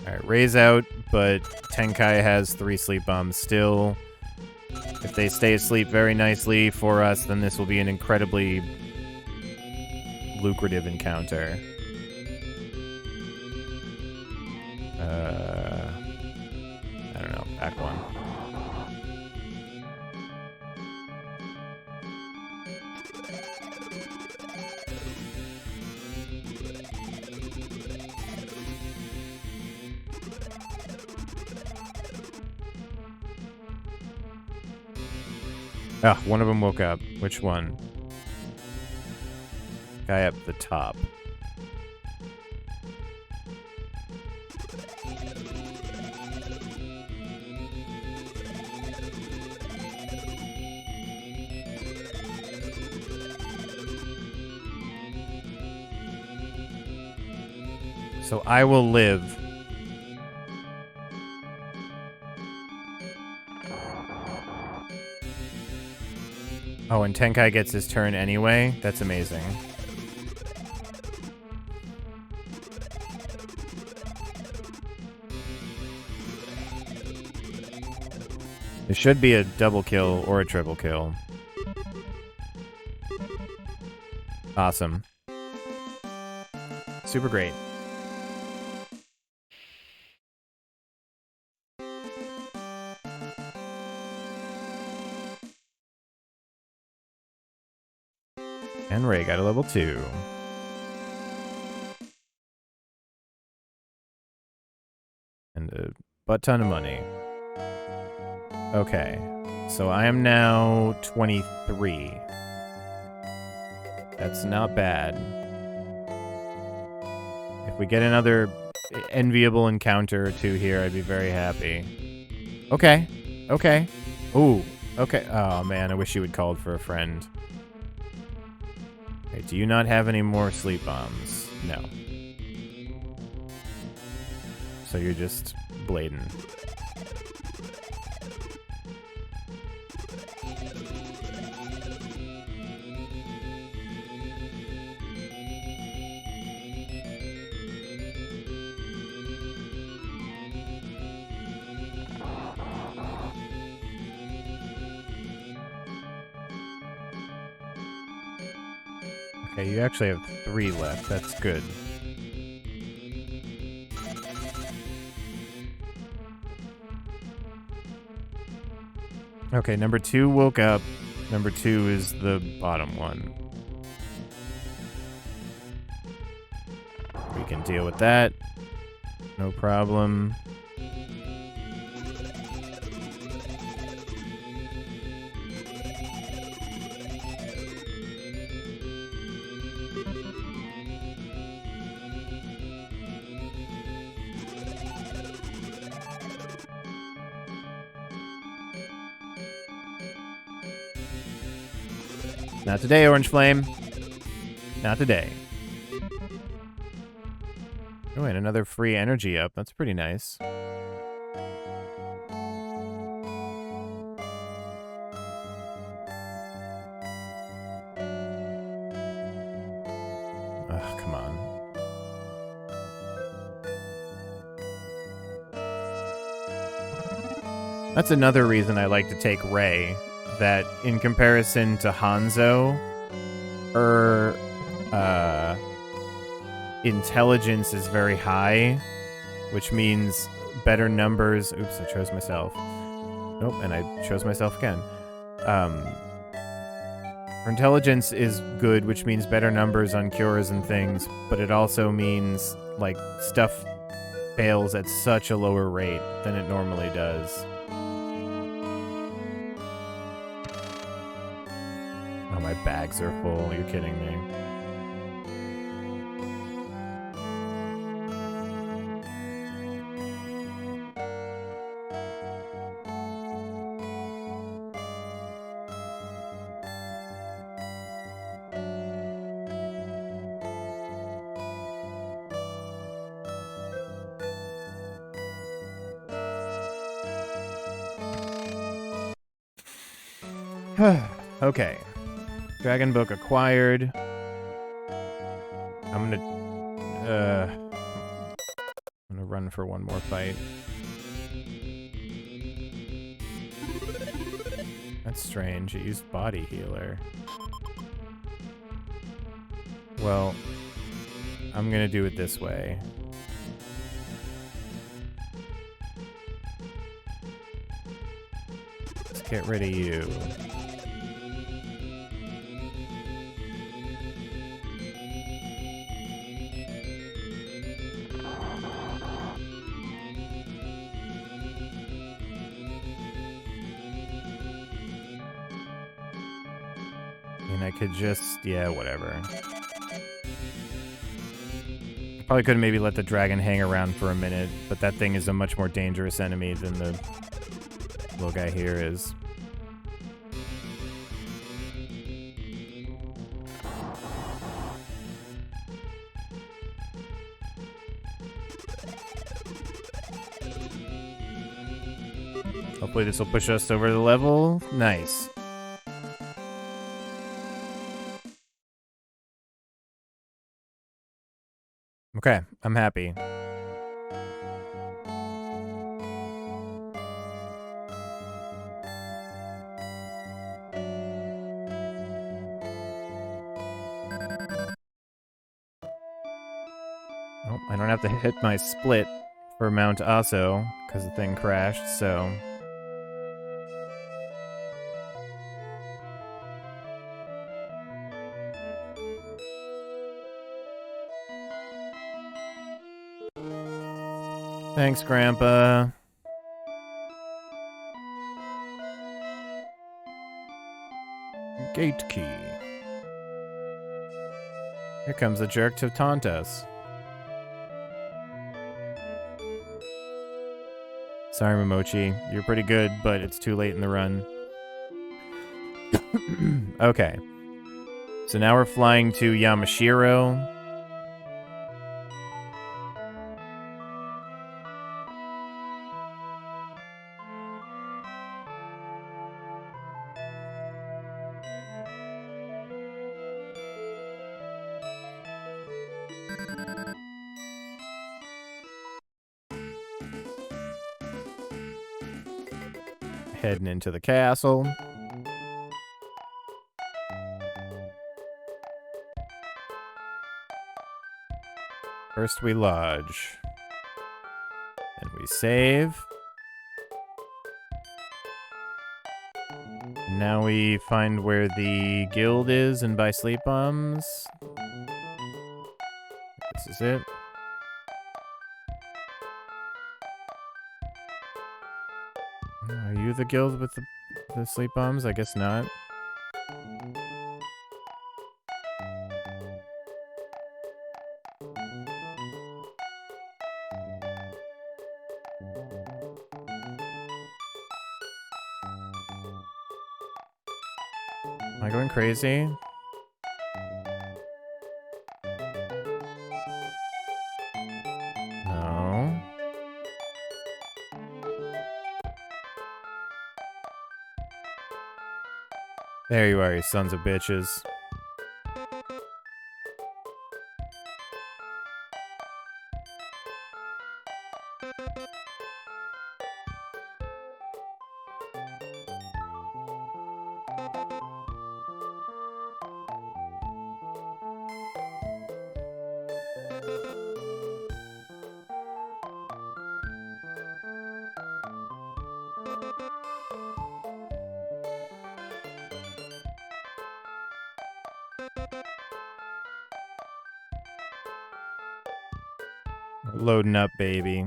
Alright, Ray's out, but Tenkai has 3 sleep bombs still. If they stay asleep very nicely for us, then this will be an incredibly lucrative encounter. I don't know. Back one. Ah, one of them woke up. Which one? Guy up the top. So I will live. Oh, and Tenkai gets his turn anyway? That's amazing. It should be a double kill or a triple kill. Awesome. Super great. And Ray got a level 2. And a butt ton of money. Okay. So I am now 23. That's not bad. If we get another enviable encounter or 2 here, I'd be very happy. Okay. Okay. Ooh. Okay. Oh, man. I wish you had called for a friend. Okay, do you not have any more sleep bombs? No. So you're just blading. Okay, you actually have 3 left. That's good. Okay, number 2 woke up. Number 2 is the bottom one. We can deal with that. No problem. Not today, Orange Flame. Not today. Oh, and another free energy up. That's pretty nice. Ugh, come on. That's another reason I like to take Rei. That in comparison to Hanzo, her intelligence is very high, which means better numbers. Oops, I chose myself. Nope, and I chose myself again. Her intelligence is good, which means better numbers on cures and things, but it also means, like, stuff fails at such a lower rate than it normally does. Oh, my bags are full. You're kidding me. Okay. Dragon Book acquired. I'm gonna run for one more fight. That's strange. It used body healer. Well, I'm gonna do it this way. Let's get rid of you. I could just, yeah, whatever. Probably could have maybe let the dragon hang around for a minute, but that thing is a much more dangerous enemy than the little guy here is. Hopefully this will push us over the level. Nice. Okay, I'm happy. Oh, I don't have to hit my split for 𝗏𝗏𝗧𝗏 because the thing crashed, so... Thanks, Grandpa. Gate key. Here comes the jerk to taunt us. Sorry, Momochi. You're pretty good, but it's too late in the run. Okay. So now we're flying to Yamashiro. Heading into the castle. First we lodge. Then we save. And now we find where the guild is and buy sleep bombs. This is it. Are you the guild with the sleep bombs? I guess not. Am I going crazy? No. There you are, you sons of bitches. Loading up, baby.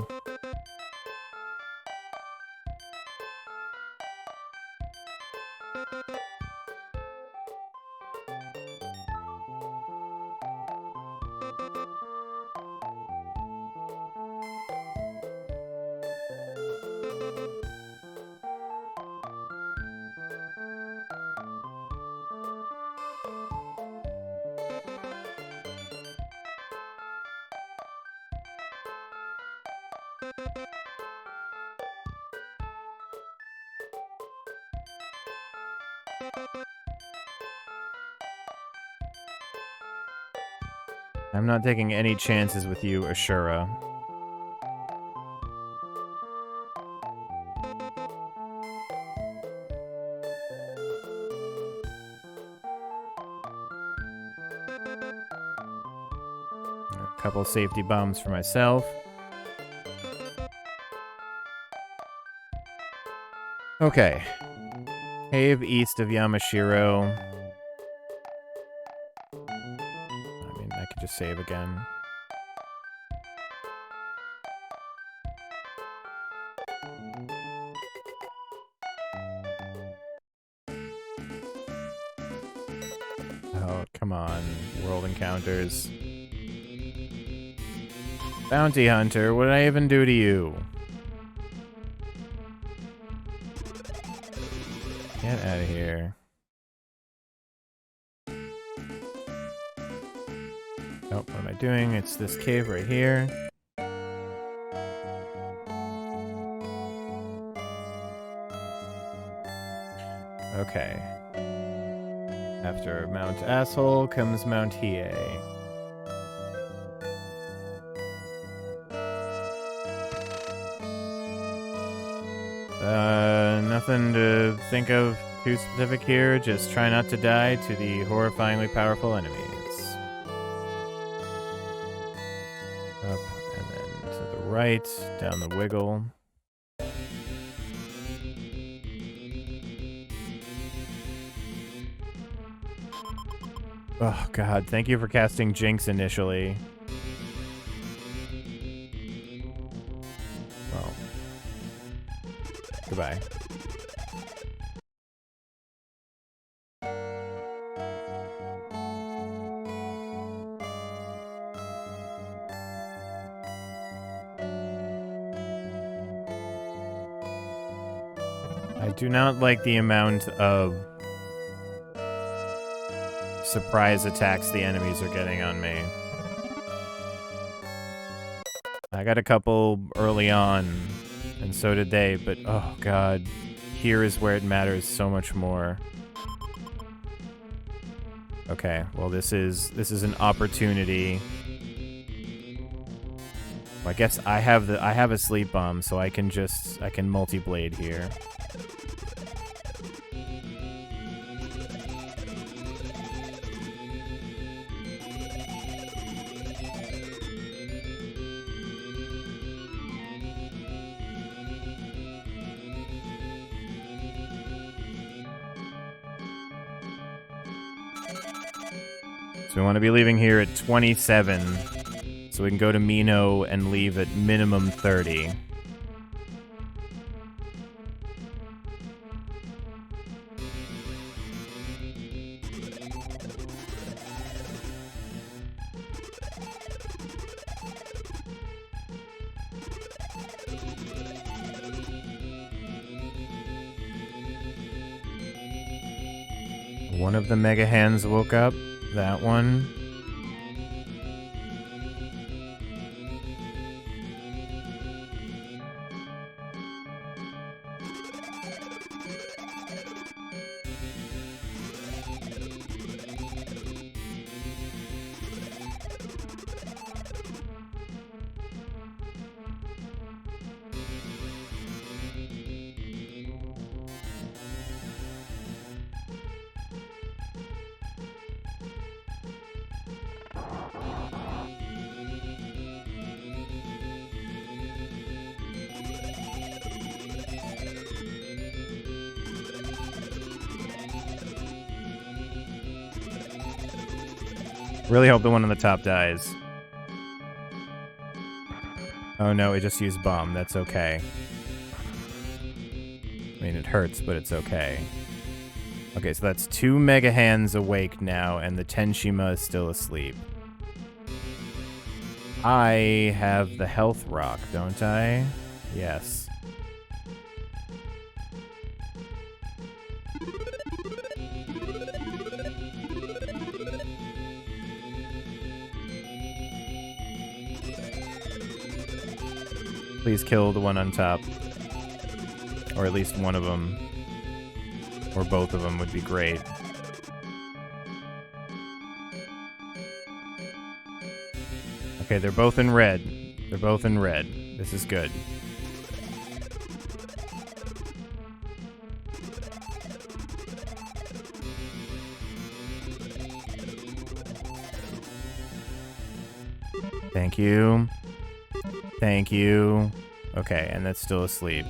I'm not taking any chances with you, Ashura. A couple safety bombs for myself. Okay. Cave east of Yamashiro. I could just save again. Oh, come on. World encounters. Bounty Hunter, what did I even do to you? Get out of here. Oh, what am I doing? It's this cave right here. Okay. After Mount Asshole comes Mount Hiei. Nothing to think of too specific here. Just try not to die to the horrifyingly powerful enemies. Up and then to the right, down the wiggle. Oh god, thank you for casting Jinx initially. Well. Goodbye. I do not like the amount of surprise attacks the enemies are getting on me. I got a couple early on, and so did they, but oh god, here is where it matters so much more. Okay, well this is an opportunity. Well, I guess I have a sleep bomb, so I can multi-blade here. So we want to be leaving here at 27, so we can go to Mino and leave at minimum 30. One of the mega hands woke up. That one. Really hope the one on the top dies. Oh no, it just used bomb. That's okay. I mean, it hurts, but it's okay. Okay, so that's 2 mega hands awake now, and the Tenshima is still asleep. I have the health rock, don't I? Yes. Please kill the one on top. Or at least one of them. Or both of them would be great. Okay, they're both in red. They're both in red. This is good. Thank you. Thank you. Okay, and that's still asleep.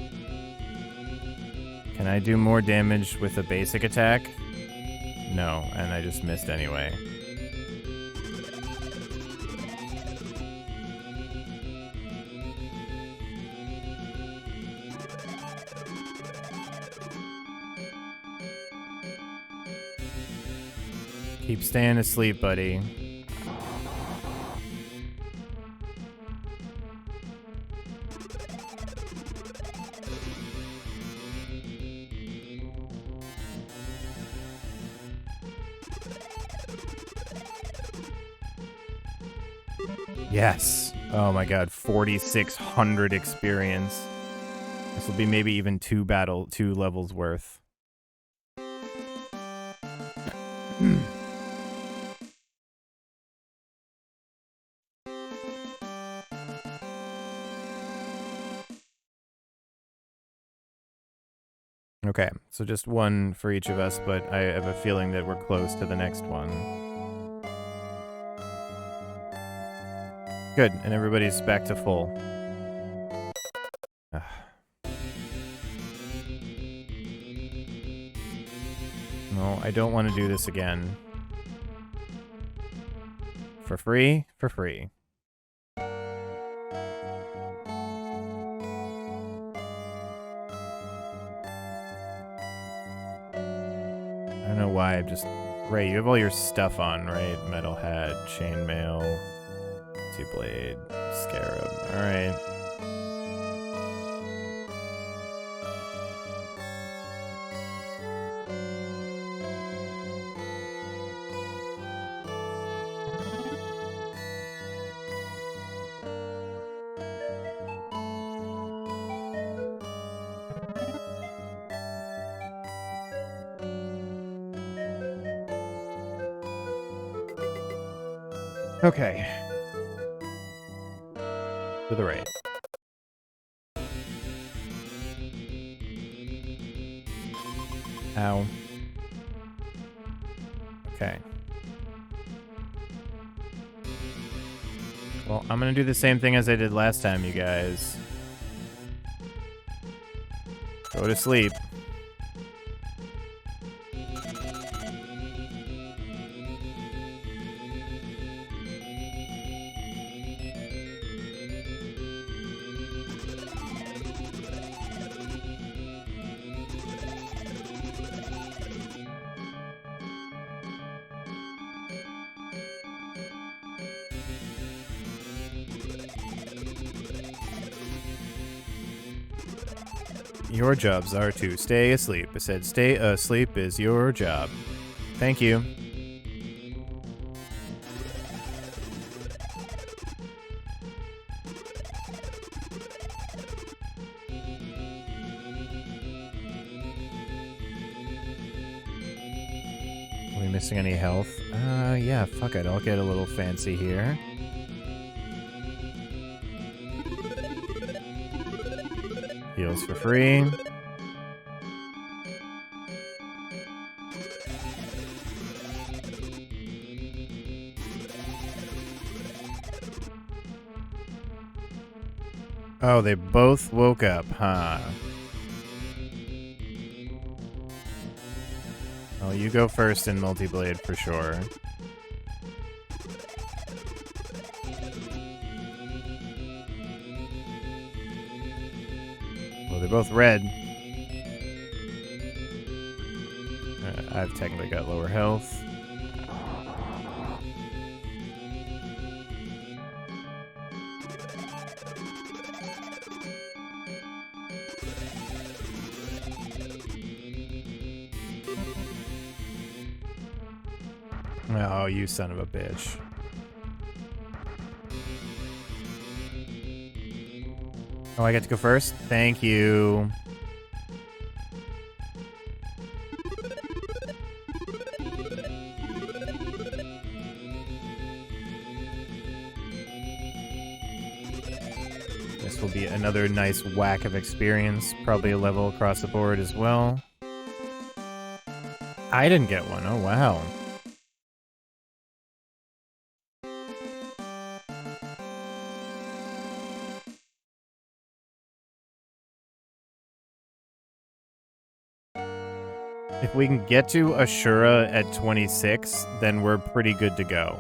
Can I do more damage with a basic attack? No, and I just missed anyway. Keep staying asleep, buddy. Yes. Oh my god, 4,600 experience. This will be maybe even 2 levels worth. Okay, so just one for each of us, but I have a feeling that we're close to the next one. Good, and everybody's back to full. No, I don't want to do this again. For free? For free. I don't know why, I'm just... Ray, you have all your stuff on, right? Metal hat, chainmail, blade, scarab. Alright. Okay. To the right. Ow. Okay. Well, I'm gonna do the same thing as I did last time, you guys. Go to sleep. Your jobs are to stay asleep. I said stay asleep is your job. Thank you. Are we missing any health? Yeah, fuck it. I'll get a little fancy here. Heals for free. Oh, they both woke up, huh? Well, you go first in Multiblade for sure. They're both red. I've technically got lower health. Oh, you son of a bitch. Oh, I get to go first? Thank you. This will be another nice whack of experience. Probably a level across the board as well. I didn't get one. Oh, wow. If we can get to Ashura at 26, then we're pretty good to go.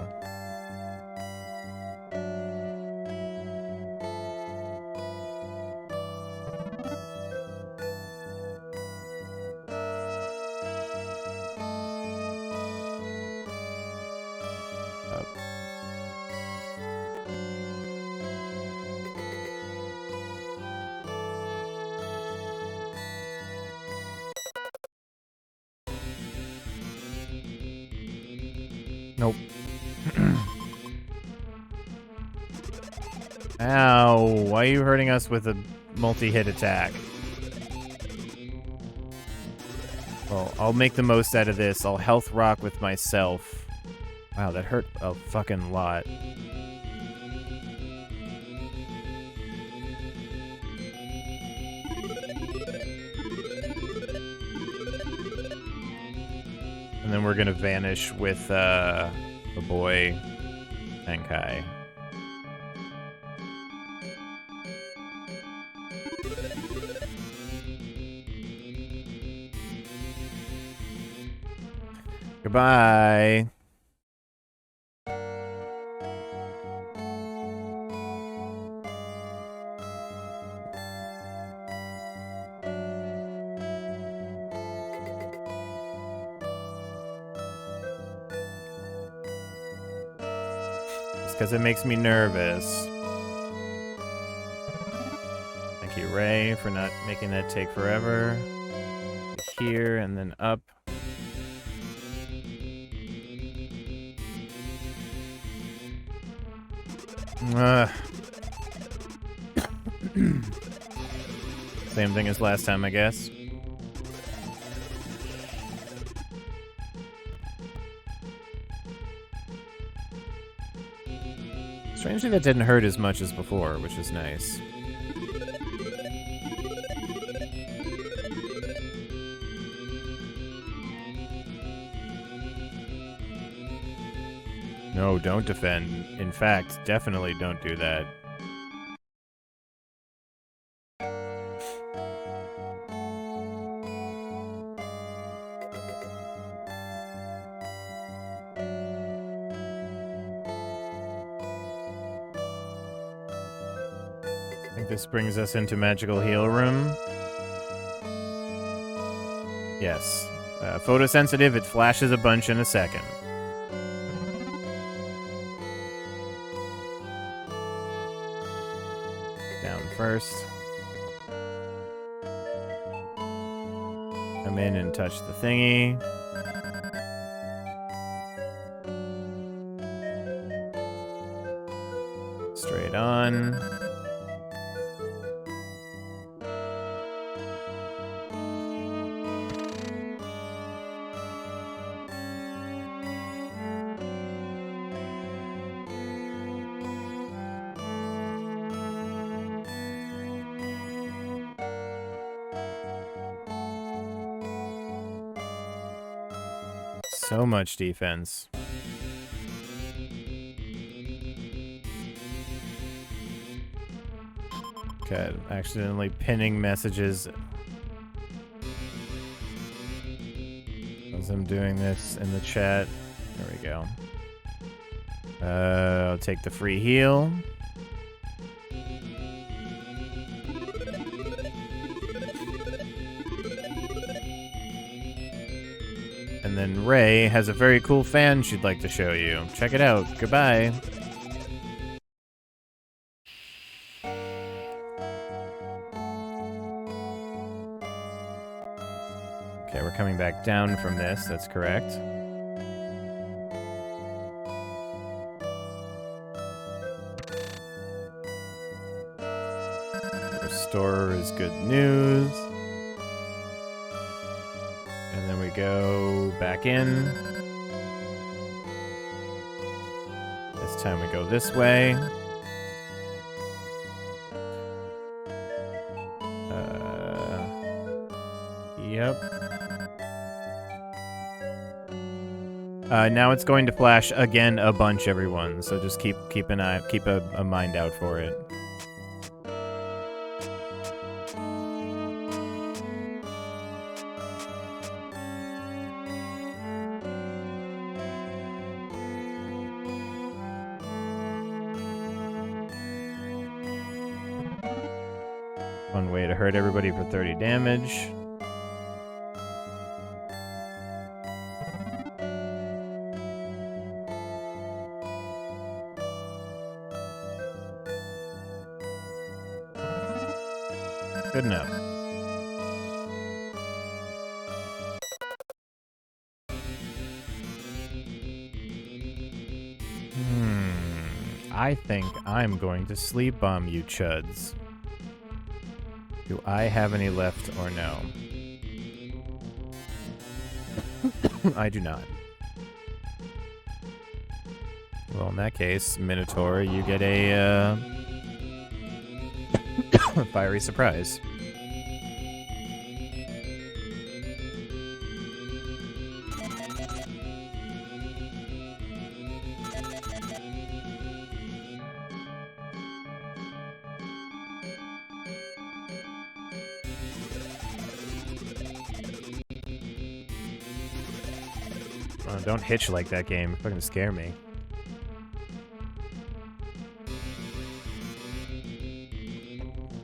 Nope. Ow, why are you hurting us with a multi-hit attack? Well, I'll make the most out of this. I'll health rock with myself. Wow, that hurt a fucking lot. And then we're gonna vanish with the boy Tenkai. Goodbye. Because it makes me nervous. Thank you, Ray, for not making that take forever. Here and then up. Same thing as last time, I guess. Strangely, that didn't hurt as much as before, which is nice. No, don't defend. In fact, definitely don't do that. I think this brings us into Magical Heal Room. Yes. Photosensitive, it flashes a bunch in a second. Down first. Come in and touch the thingy. Straight on. So much defense. Okay, accidentally pinning messages as I'm doing this in the chat. There we go. I'll take the free heal. And then Ray has a very cool fan she'd like to show you. Check it out. Goodbye. Okay, we're coming back down from this. That's correct. Restorer is good news. And then we go back in. This time we go this way. Yep. Now it's going to flash again a bunch, everyone. So just keep a mind out for it. One way to hurt everybody for 30 damage. Good enough. I think I'm going to sleep bomb you chuds. Do I have any left or no? I do not. Well, in that case, Minotaur, you get a fiery surprise. Oh, don't hitch like that game. You're fucking scare me.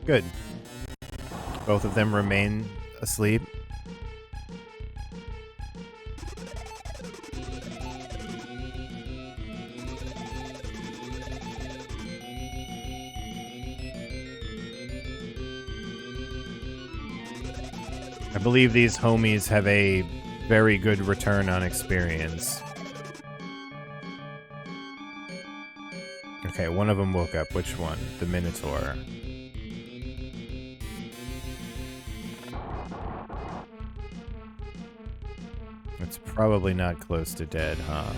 Good. Both of them remain asleep. I believe these homies have a very good return on experience. Okay, one of them woke up. Which one? The Minotaur. It's probably not close to dead, huh?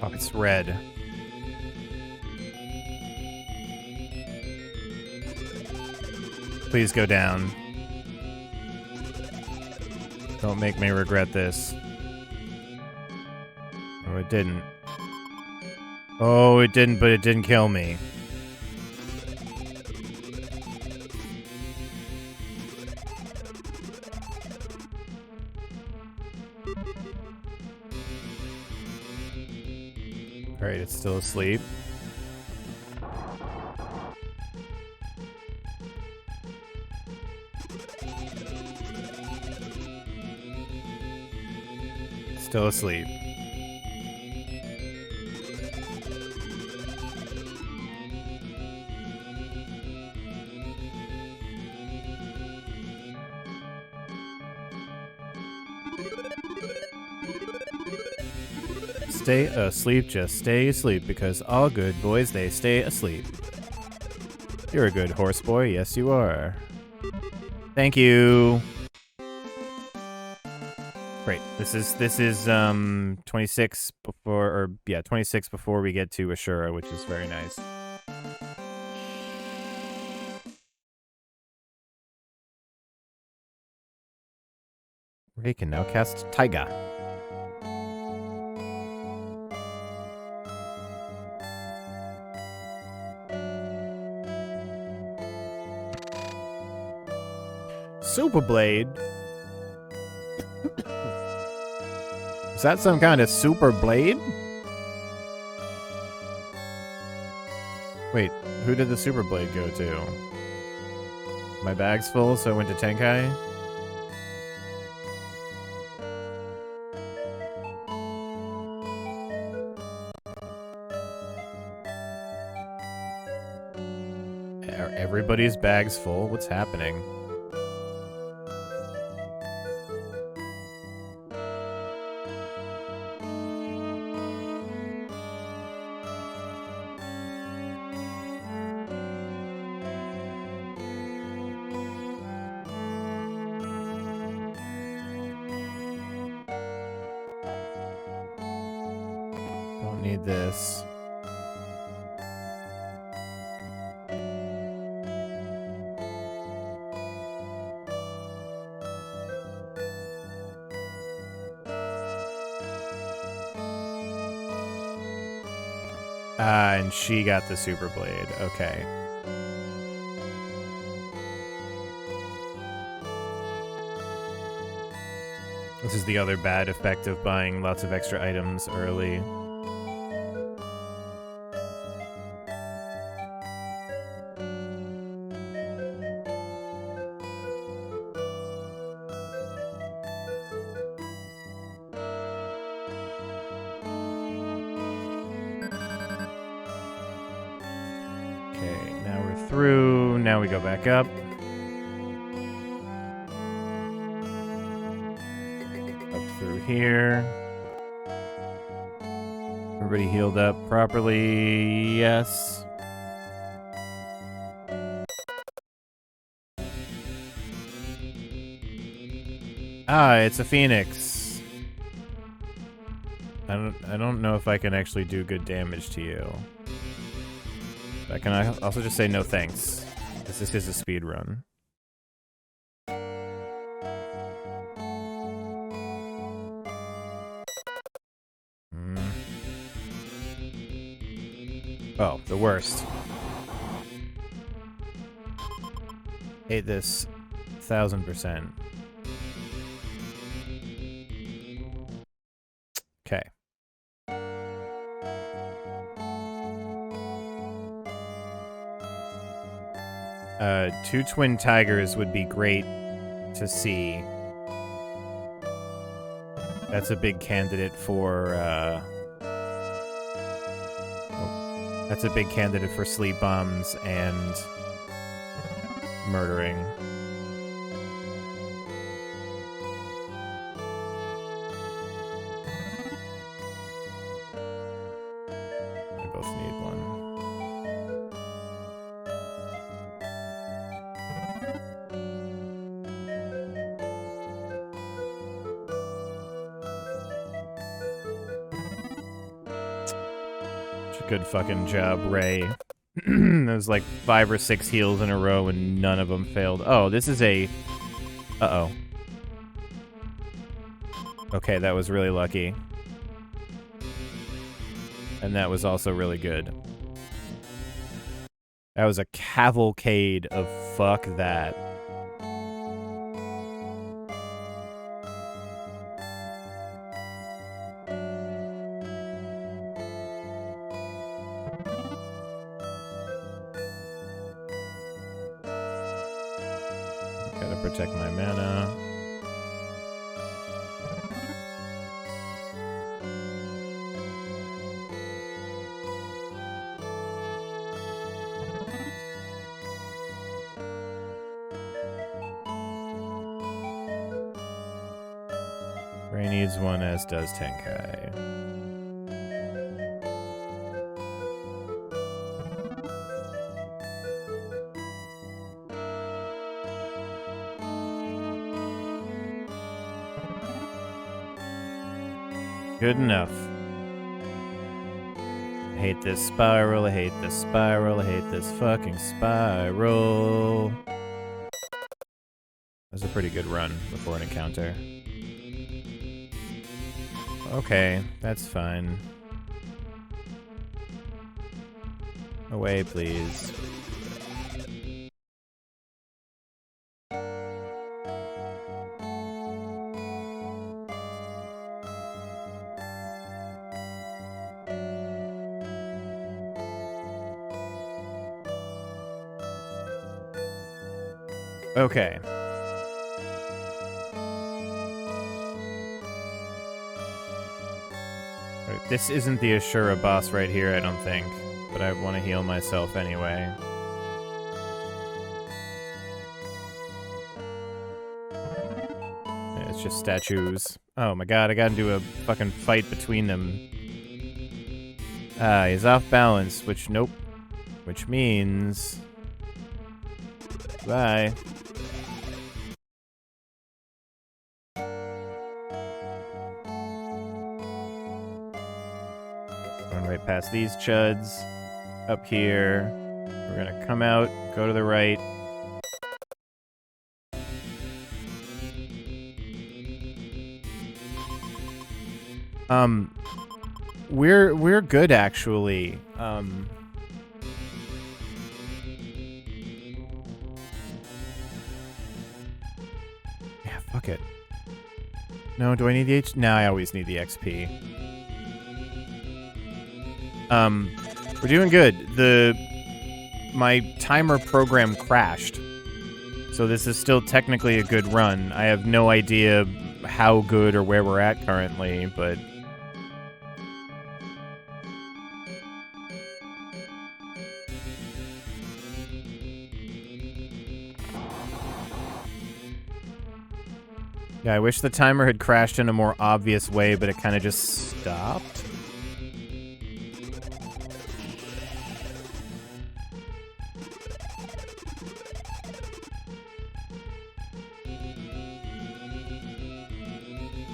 Oh, it's red. Please go down. Don't make me regret this. Oh, it didn't. Oh, it didn't, but it didn't kill me. Alright, it's still asleep. Still asleep. Stay asleep, just stay asleep, because all good boys, they stay asleep. You're a good horse boy, yes you are. Thank you. Great. This is 26 before, or yeah, 26 before we get to Ashura, which is very nice. Ray can now cast Taiga. Super Blade? Is that some kind of super blade? Wait, who did the super blade go to? My bag's full, so I went to Tenkai? Everybody's bag's full? What's happening? Don't need this. And she got the super blade. Okay. This is the other bad effect of buying lots of extra items early. Now we go back up. Up through here. Everybody healed up properly. Yes. Ah, it's a phoenix. I don't know if I can actually do good damage to you. But can I also just say no thanks? Because this is a speed run. Oh, the worst. Hate this 1000%. Okay. Two twin tigers would be great to see. That's a big candidate for, that's a big candidate for sleep bombs and murdering. We both need one. Good fucking job, Ray. There's like 5 or 6 heals in a row and none of them failed. Oh, this is a... Uh-oh. Okay, that was really lucky. And that was also really good. That was a cavalcade of fuck that. Gotta protect my mana. Ray needs one, as does Tenkai. Good enough. I hate this spiral, I hate this spiral, I hate this fucking spiral. That was a pretty good run before an encounter. Okay, that's fine. Away, please. Okay. Right, this isn't the Ashura boss right here, I don't think. But I want to heal myself anyway. Yeah, it's just statues. Oh my god, I gotta do a fucking fight between them. Ah, he's off balance, which, nope. Which means... Bye. Run right past these chuds. Up here. We're gonna come out, go to the right. We're good actually. Yeah, fuck it. No, do I need the H? No, I always need the XP. We're doing good. My timer program crashed. So this is still technically a good run. I have no idea how good or where we're at currently, but... Yeah, I wish the timer had crashed in a more obvious way, but it kind of just stopped.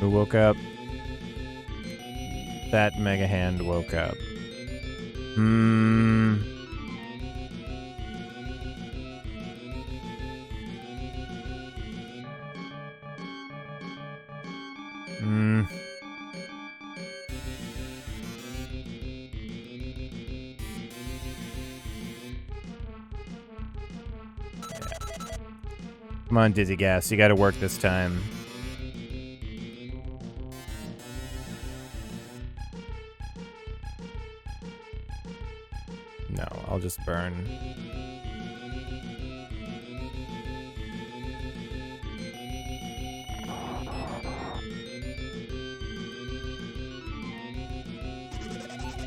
Who woke up? That Mega Hand woke up. Come on, Dizzy Gas, you gotta work this time. No, I'll just burn.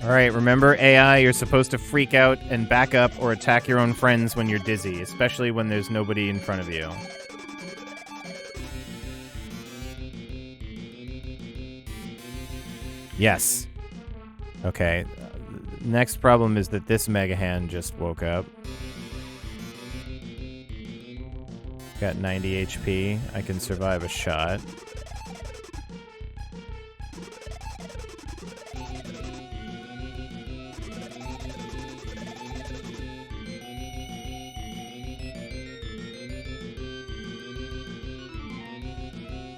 Alright, remember AI, you're supposed to freak out and back up or attack your own friends when you're dizzy, especially when there's nobody in front of you. Yes. Okay. Next problem is that this Mega Hand just woke up. Got 90 HP. I can survive a shot.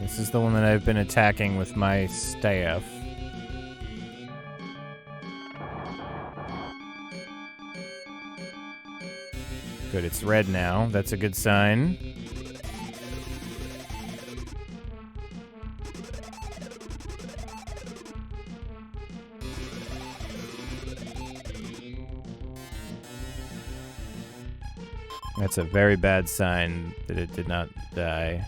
This is the one that I've been attacking with my staff. Good, it's red now. That's a good sign. That's a very bad sign that it did not die.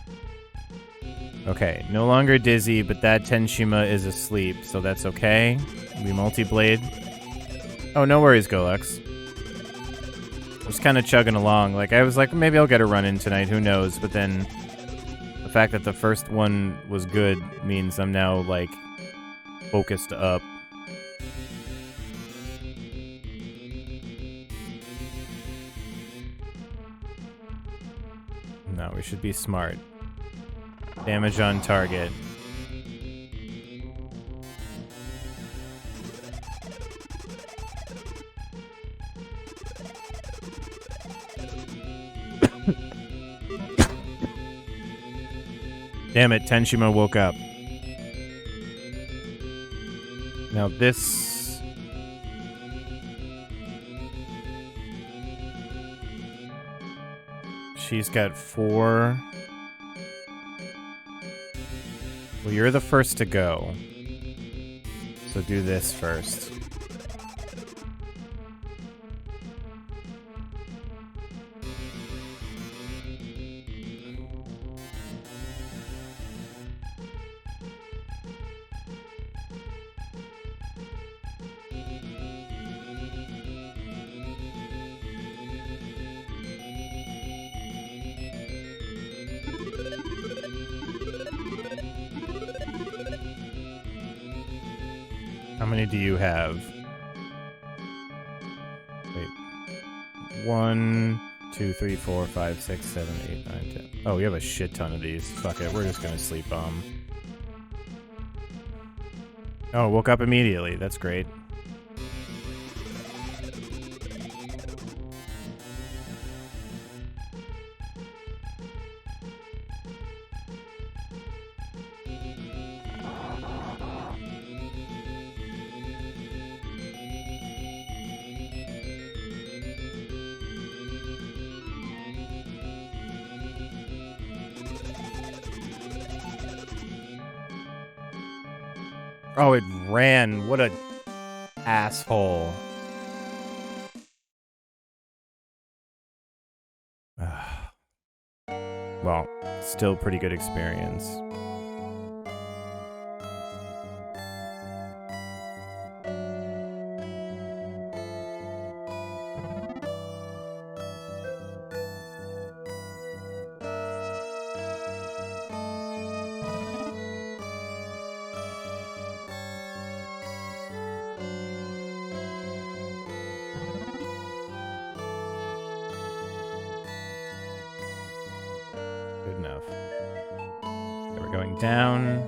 Okay, no longer dizzy, but that Tenshima is asleep, so that's okay. We multi-blade. Oh, no worries, Golux. Just kind of chugging along. Like, I was like, maybe I'll get a run in tonight, who knows? But then the fact that the first one was good means I'm now, like, focused up. No, we should be smart. Damage on target. Damn it, Tenshima woke up. Now this... She's got 4... Well, you're the first to go. So do this first. How many do you have? Wait. 1, 2, 3, 4, 5, 6, 7, 8, 9, 10. Oh, we have a shit ton of these. Fuck it, we're just gonna sleep bomb. Oh, woke up immediately. That's great. Oh, it ran. What a asshole. Well, still pretty good experience. Down,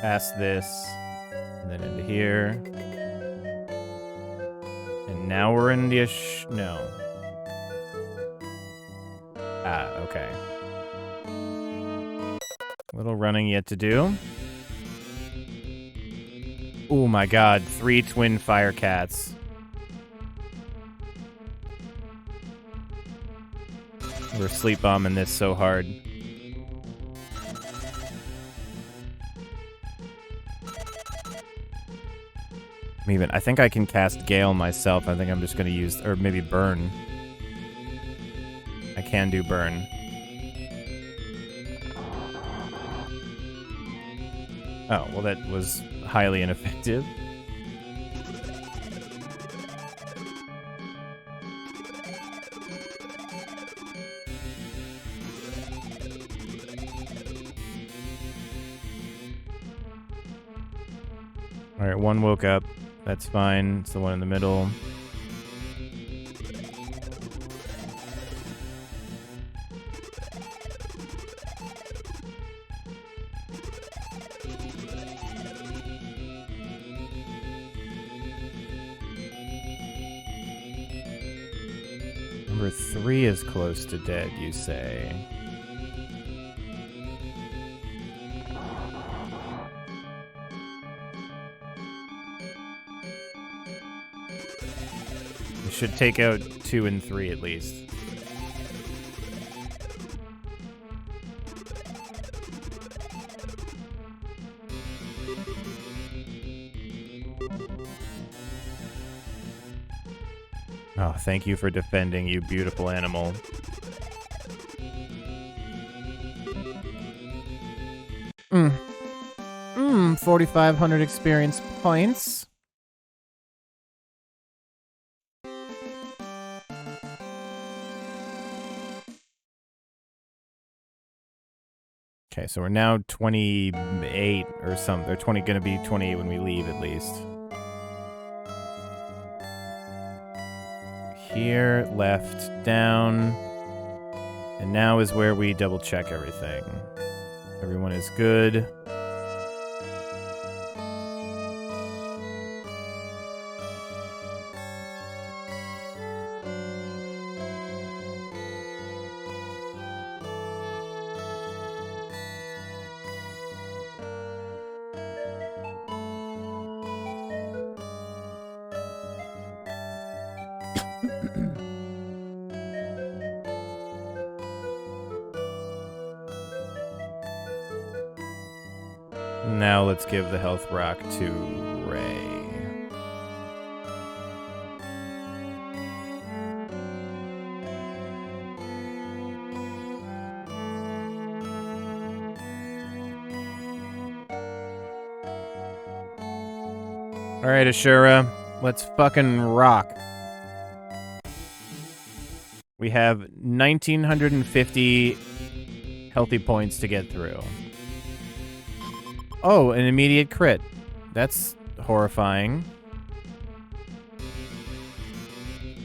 past this, and then into here. And now we're in the no. Ah, okay. Little running yet to do. Oh my god, 3 twin fire cats. We're sleep bombing this so hard. I think I can cast Gale myself. I think I'm just going to use... Or maybe Burn. I can do Burn. Oh, well that was highly ineffective. Alright, one woke up. That's fine. It's the one in the middle. Number 3 is close to dead, you say. It should take out 2 and 3 at least. Oh, thank you for defending, you beautiful animal. 4,500 experience points. Okay, so we're now 28 or something. They're gonna be 28 when we leave at least. Here, left, down. And now is where we double check everything. Everyone is good. Now let's give the health rock to Ray. Alright, Ashura, let's fucking rock. We have 1,950 healthy points to get through. Oh, an immediate crit. That's horrifying.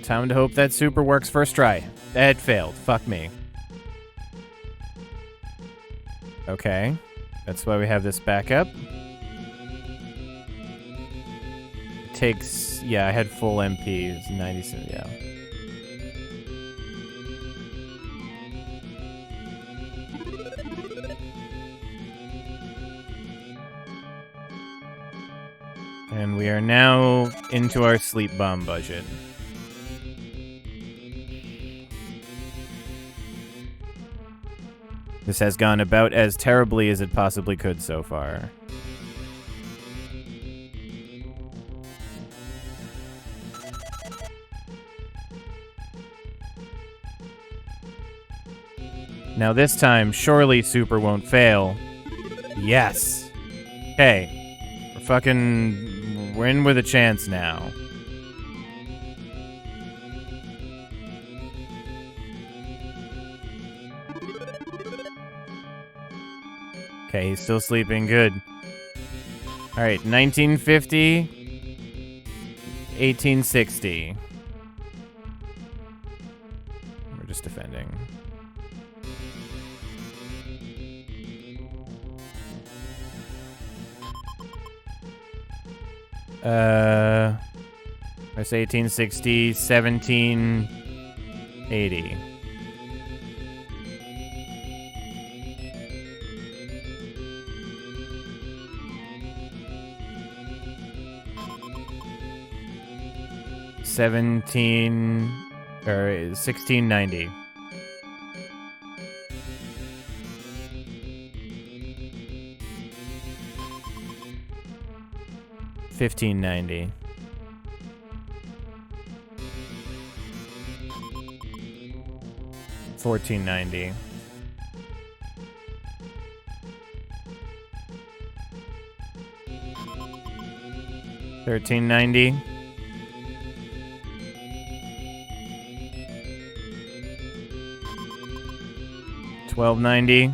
Time to hope that super works first try. It failed. Fuck me. Okay. That's why we have this backup. It takes... Yeah, I had full MP. It's 97, yeah. And we are now into our sleep bomb budget. This has gone about as terribly as it possibly could so far. Now this time, surely super won't fail. Yes. Okay. We're in with a chance now. Okay, he's still sleeping. Good. Alright, 1950. 1860. We're just defending. I say 1860, 1780. Or 1690. $15.90. $14.90. $13.90. $12.90.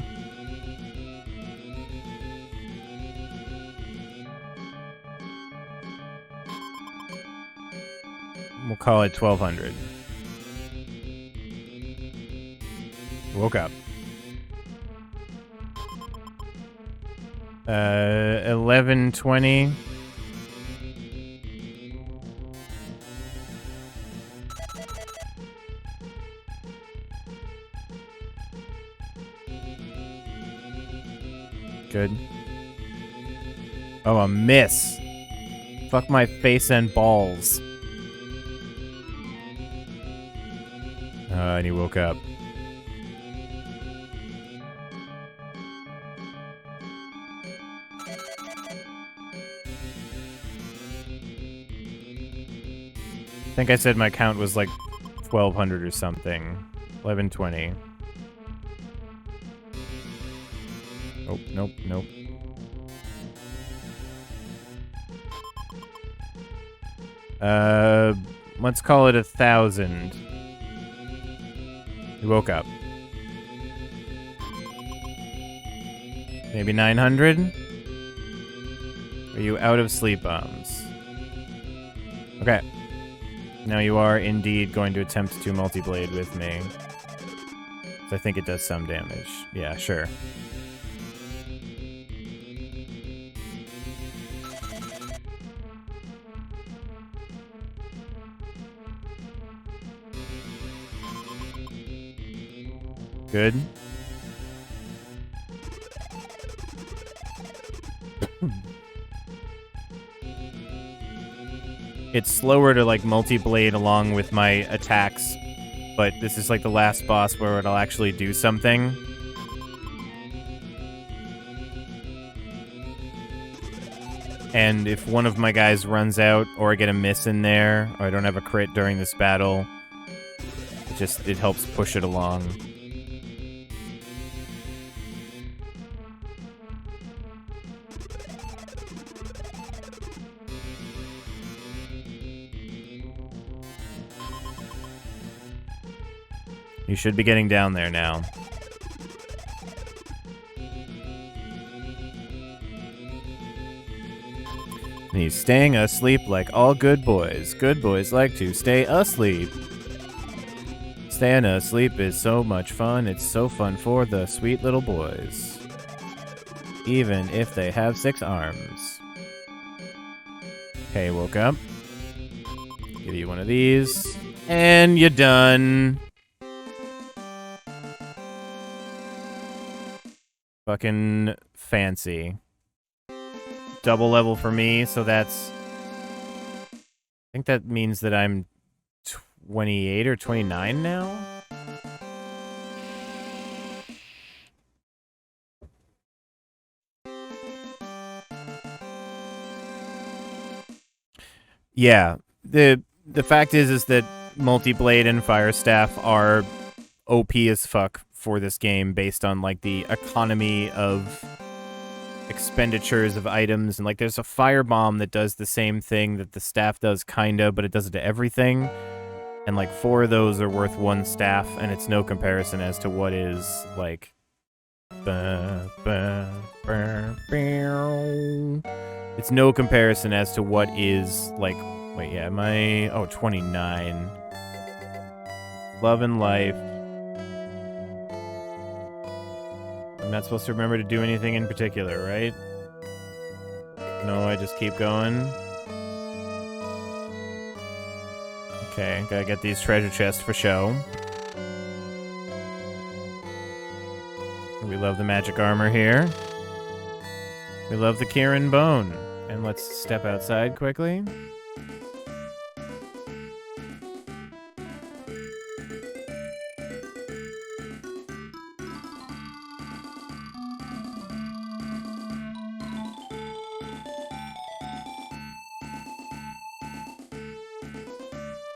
We'll call it 1200. Woke up. 1120. Good. Oh, a miss. Fuck my face and balls. And he woke up. I think I said my count was like 1,200 or something. 1120. Nope, nope, nope. Let's call it 1,000. He woke up. Maybe 900? Are you out of sleep bombs? Okay. Now you are indeed going to attempt to multi-blade with me. I think it does some damage. Yeah, sure. Good. It's slower to like multi-blade along with my attacks, but this is like the last boss where it'll actually do something. And if one of my guys runs out, or I get a miss in there, or I don't have a crit during this battle, it helps push it along. You should be getting down there now. And he's staying asleep like all good boys. Good boys like to stay asleep. Staying asleep is so much fun. It's so fun for the sweet little boys. Even if they have 6 arms. Okay, woke up. Give you one of these. And you're done. Fucking fancy. Double level for me, so that's... I think that means that I'm 28 or 29 now? Yeah. The fact is that Multi-Blade and Fire Staff are OP as fuck for this game based on like the economy of expenditures of items, and like there's a firebomb that does the same thing that the staff does kinda, but it does it to everything, and like 4 of those are worth 1 staff, and it's no comparison as to what is like it's no comparison as to what is like, wait, yeah, am I 29 love and life. I'm not supposed to remember to do anything in particular, right? No, I just keep going. Okay, gotta get these treasure chests for show. We love the magic armor here. We love the Kirin bone. And let's step outside quickly.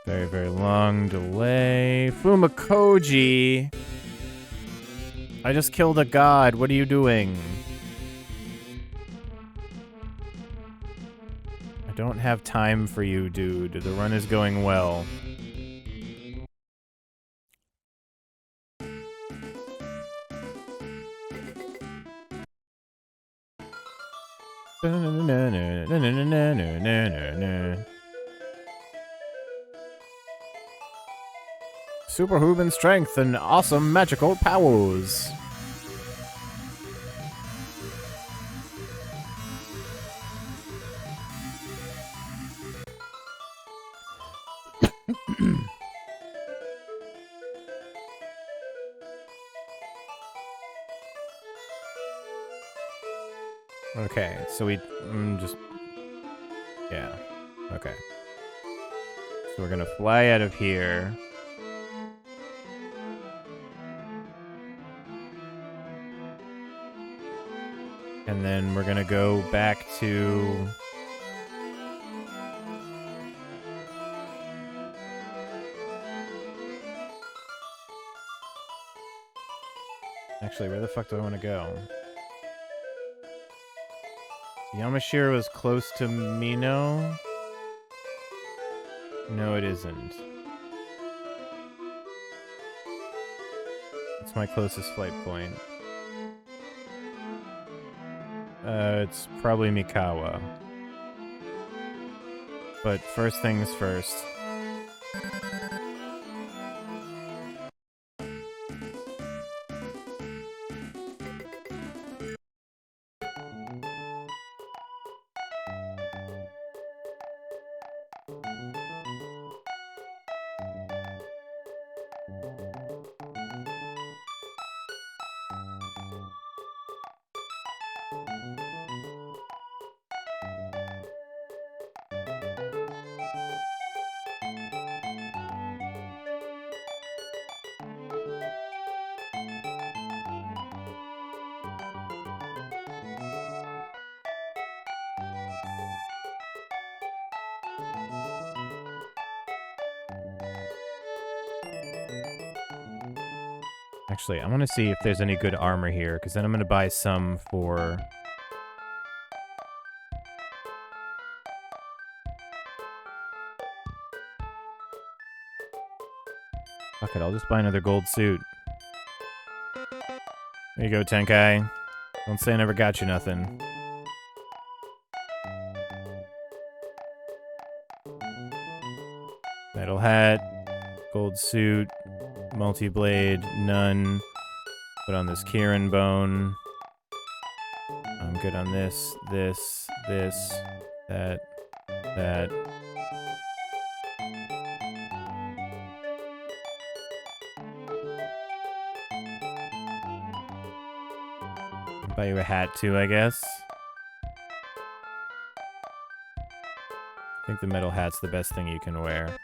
Very, very long delay. Fumakoji! I just killed a god. What are you doing? I don't have time for you, dude. The run is going well. Superhuman strength and awesome magical powers. Okay, so we just... Yeah, okay. So we're gonna fly out of here. And then we're gonna go back to... Actually, where the fuck do I want to go? Yamashiro was close to Mino? No, it isn't. It's my closest flight point. It's probably Mikawa. But first things first. Actually, I want to see if there's any good armor here, because then I'm going to buy some for... Fuck it, I'll just buy another gold suit. There you go, Tenkai. Don't say I never got you nothing. Metal hat, gold suit, multi-blade, none. Put on this Kirin bone. I'm good on this, that. Buy you a hat too, I guess. I think the metal hat's the best thing you can wear.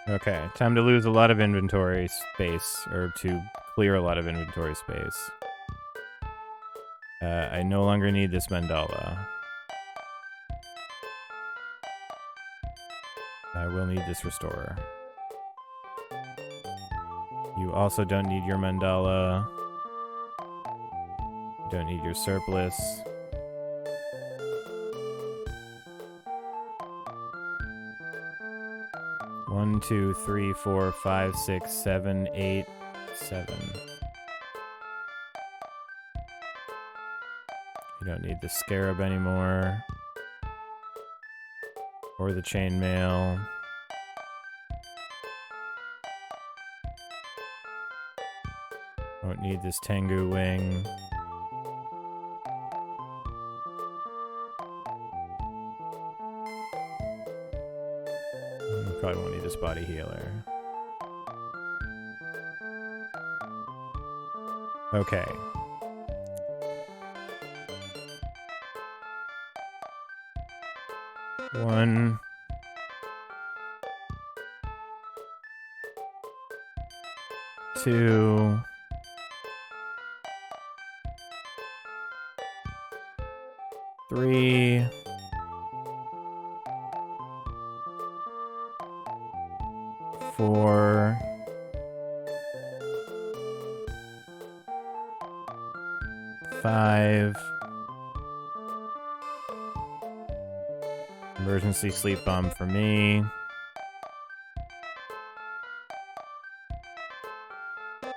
Okay, time to lose a lot of inventory space, or to clear a lot of inventory space. I no longer need this mandala. I will need this restorer. You also don't need your mandala. Don't need your surplus. One, two, three, 4, 5, 6, 7, 8, 7. You don't need the scarab anymore. Or the chainmail. Won't need this Tengu wing. Probably won't need this body healer. Okay. One. Two. Three. 4. 5. Emergency sleep bomb for me.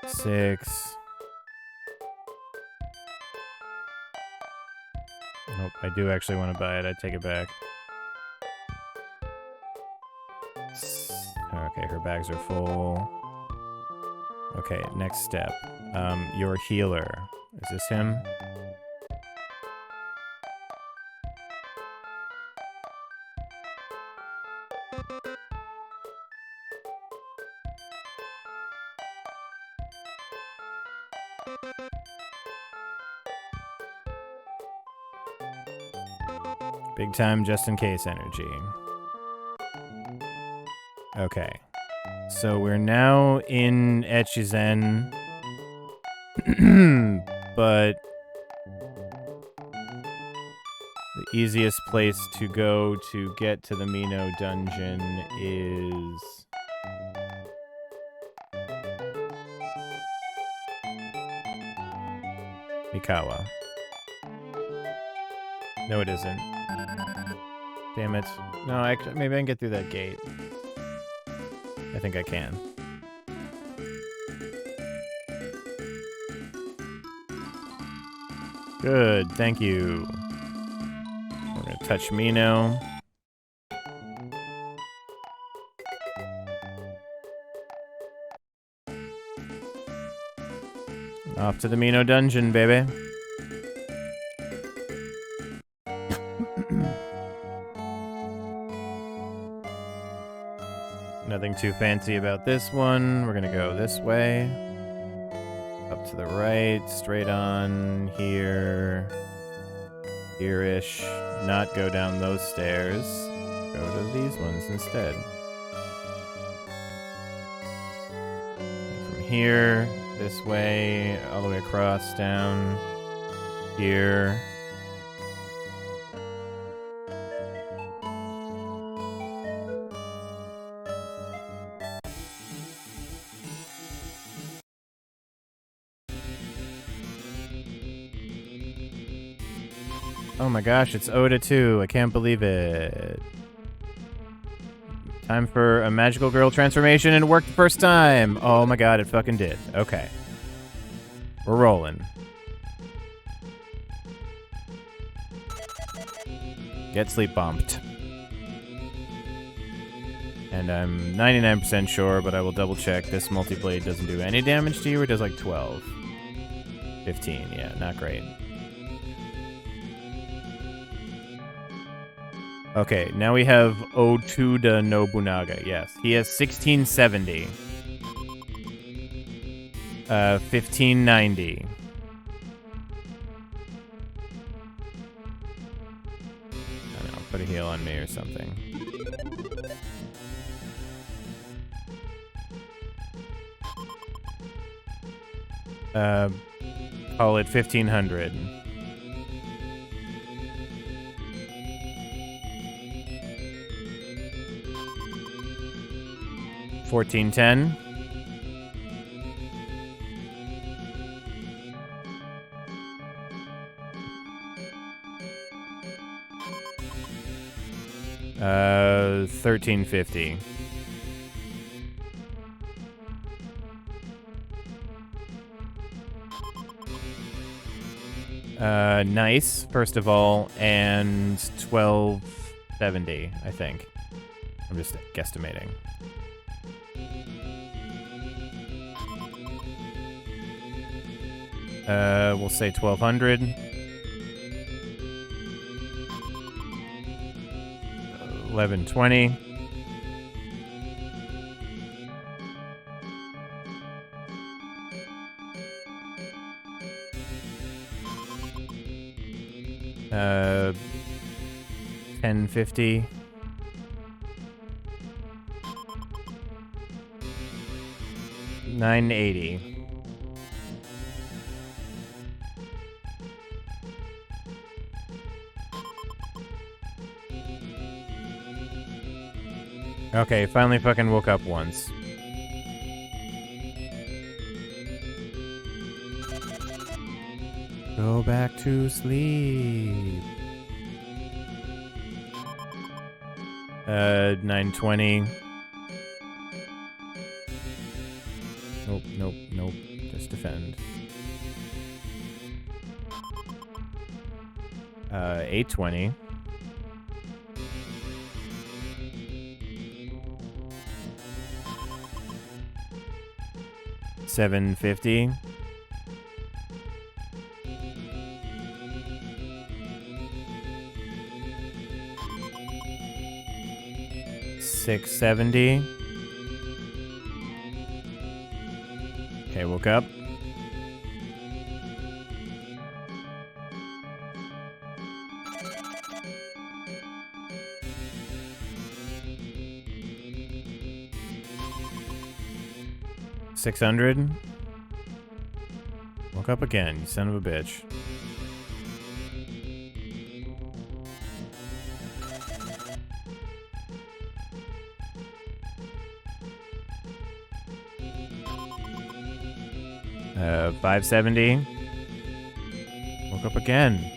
6. Nope, I do actually want to buy it. I take it back. Okay, her bags are full. Okay, next step. Your healer. Is this him? Big time just in case energy. Okay. So we're now in Echizen. But the easiest place to go to get to the Mino dungeon is... Mikawa. No, it isn't. Damn it. No, maybe I can get through that gate. I think I can. Good, thank you. We're gonna touch Mino. Off to the Mino dungeon, baby. Nothing too fancy about this one. We're gonna go this way. Up to the right, straight on, here. Here-ish. Not go down those stairs. Go to these ones instead. And from here, this way, all the way across, down, here. Oh my gosh, it's Oda too. I can't believe it. Time for a magical girl transformation and it worked the first time. Oh my god, it fucking did. Okay. We're rolling. Get sleep bombed. And I'm 99% sure, but I will double check. This multi-blade doesn't do any damage to you, or it does like 12. 15, yeah, not great. Okay, now we have Oda Nobunaga. Yes, he has 1670. 1590. I don't know, put a heal on me or something. Call it 1500. $14.10. $13.50. Nice, first of all, and $12.70, I think. I'm just guesstimating. We'll say 1200. 1120. $10.50. $9.80. Okay, finally fucking woke up once. Go back to sleep. 920. Nope, nope, nope. Just defend. 820. $7.50. $6.70. Okay, woke up. 600. Woke up again, you son of a bitch. Uh, 570. Woke up again.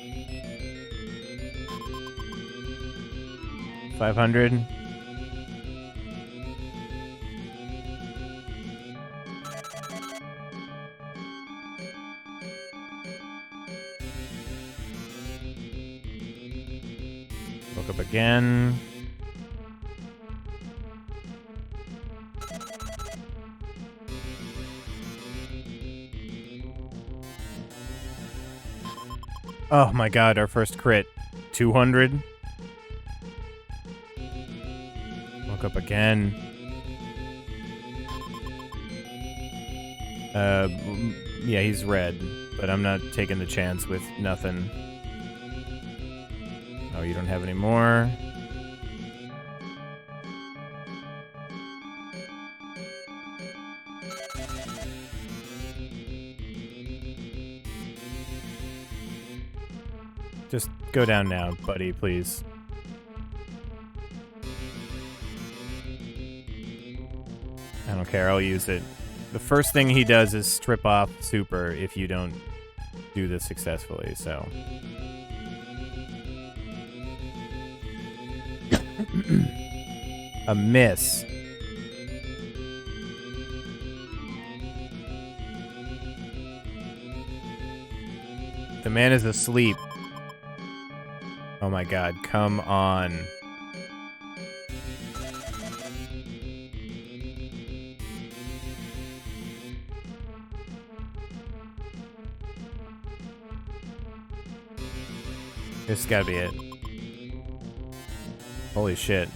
500. Woke up again. Oh my god, our first crit. 200. Woke up again. Yeah, he's red, but I'm not taking the chance with nothing. Oh, you don't have any more? Just go down now, buddy, please. I don't care, I'll use it. The first thing he does is strip off super if you don't do this successfully, so... A miss. The man is asleep. Oh my god, come on. This has gotta be it. Holy shit.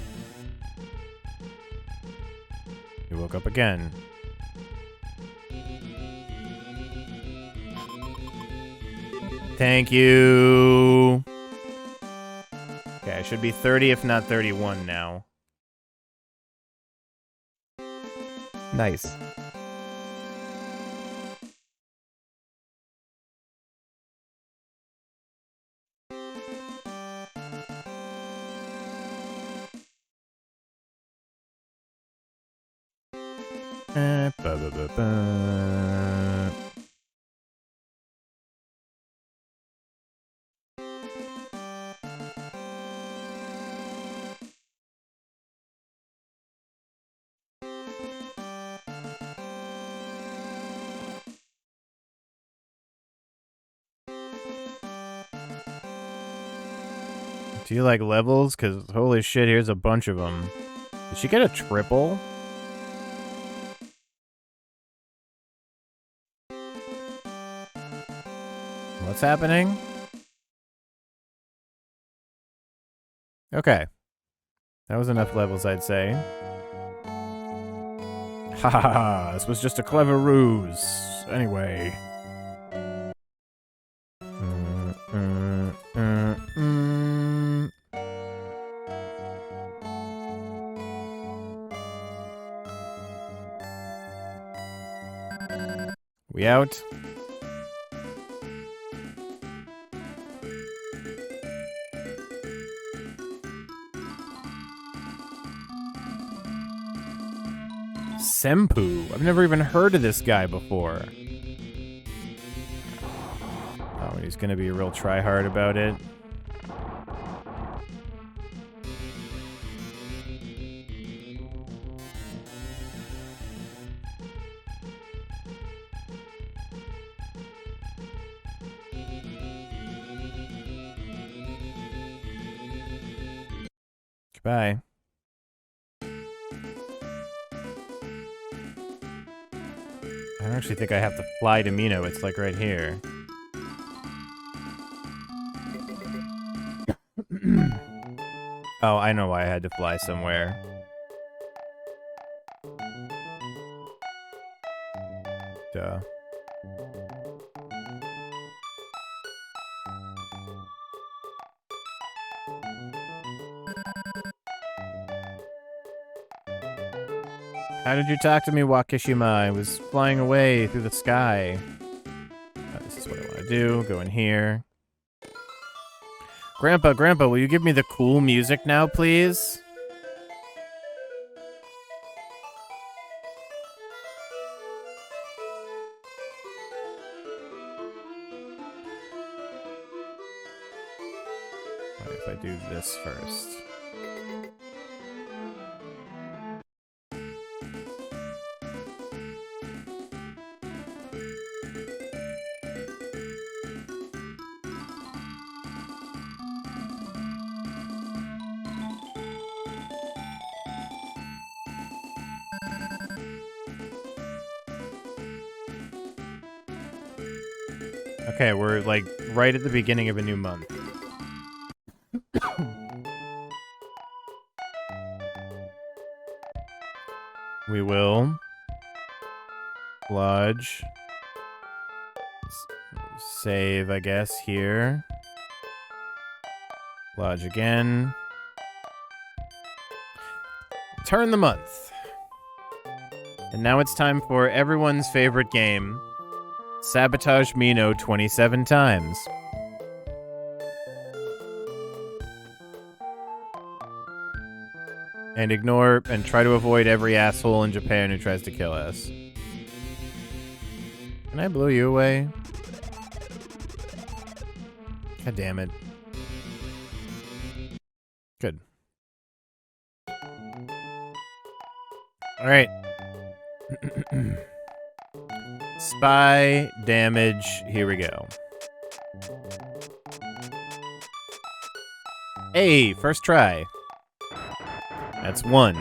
You woke up again. Thank you. Okay, I should be 30 if not 31 now. Nice. Do you like levels? Because holy shit, here's a bunch of them. Did she get a triple? What's happening? Okay. That was enough levels, I'd say. Ha ha ha, this was just a clever ruse. Anyway. We out. Senpu. I've never even heard of this guy before. Oh, he's gonna be a real tryhard about it. Goodbye. I don't actually think I have to fly to Mino. It's like right here. Oh, I know why I had to fly somewhere. Duh. How did you talk to me, Wakishima? I was flying away through the sky. This is what I want to do. Go in here. Grandpa, will you give me the cool music now, please? What if I do this first? Okay, we're like right at the beginning of a new month. We will lodge, save, I guess, here. Lodge again. Turn the month. And now it's time for everyone's favorite game. Sabotage Mino 27 times. And ignore and try to avoid every asshole in Japan who tries to kill us. Can I blow you away? God damn it. Good. Alright. Spy damage. Here we go. Hey, first try. That's 1.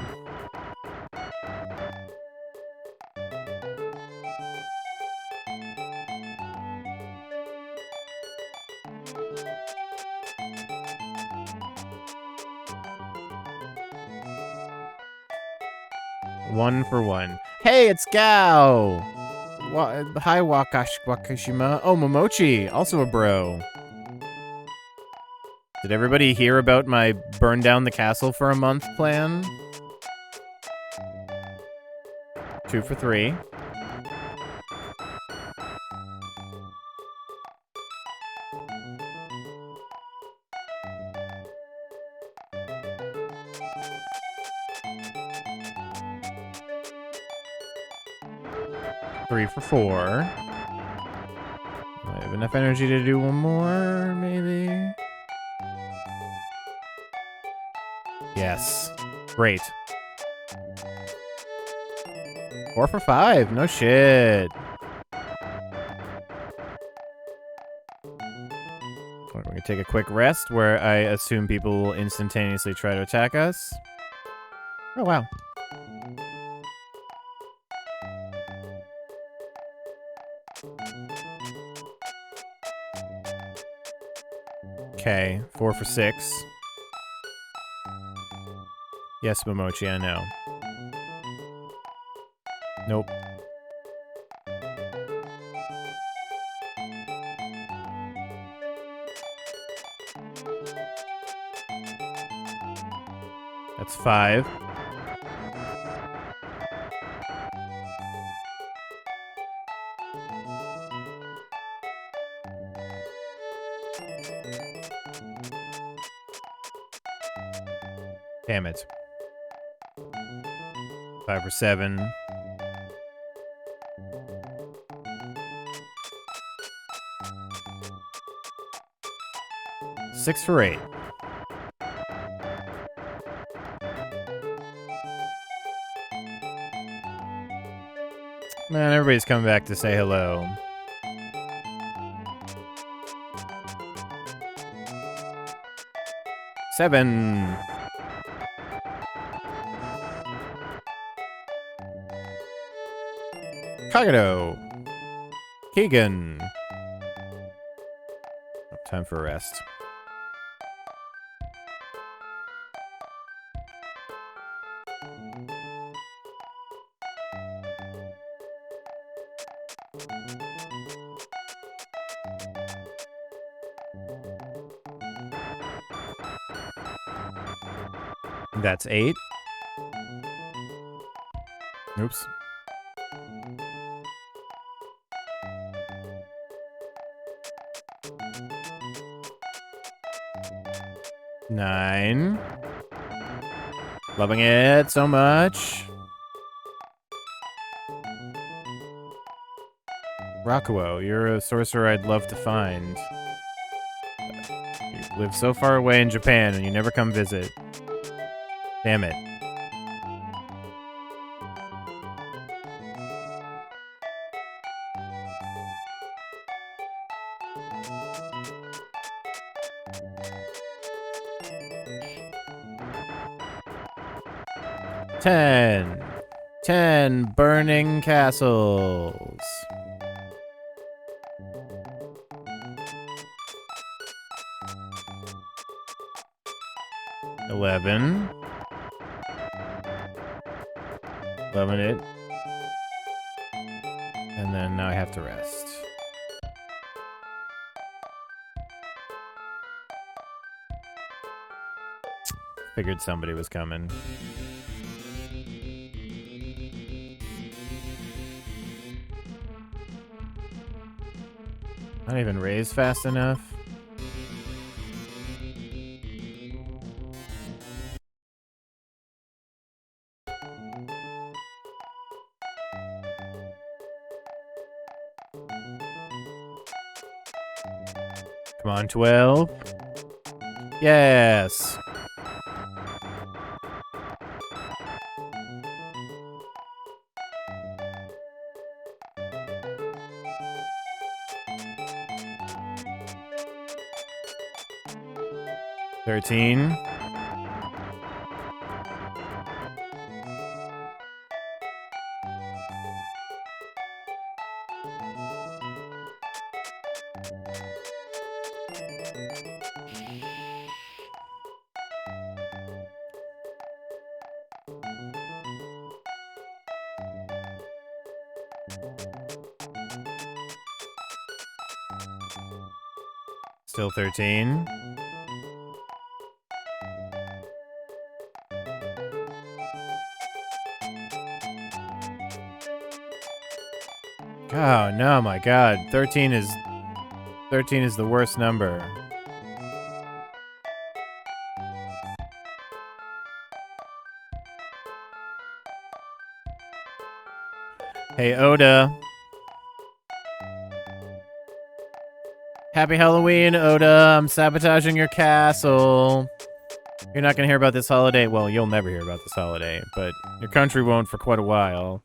One for 1. Hey, it's Gao! Hi, Wakishima. Oh, Momochi, also a bro. Did everybody hear about my burn down the castle for a month plan? 2 for 3. Three for 4. I have enough energy to do one more, maybe? Yes. Great. 4 for 5. No shit. We're going to take a quick rest where I assume people will instantaneously try to attack us. Oh, wow. Okay, 4 for 6. Yes, Momochi, I know. Nope. That's 5. Damn it. 5 for 7. Six for 8. Man, everybody's coming back to say hello. Seven. Kaguro. Keegan. Time for a rest. That's 8. Oops. Nine. Loving it so much. Rakuo, you're a sorcerer I'd love to find. You live so far away in Japan and you never come visit. Damn it. Ten burning castles. Loving it. And then now I have to rest. Figured somebody was coming. Not even raised fast enough. Come on, 12. Yes. $13. Still 13. Oh no, my God. 13 is the worst number. Hey, Oda. Happy Halloween, Oda. I'm sabotaging your castle. You're not gonna hear about this holiday. Well, you'll never hear about this holiday, but your country won't for quite a while.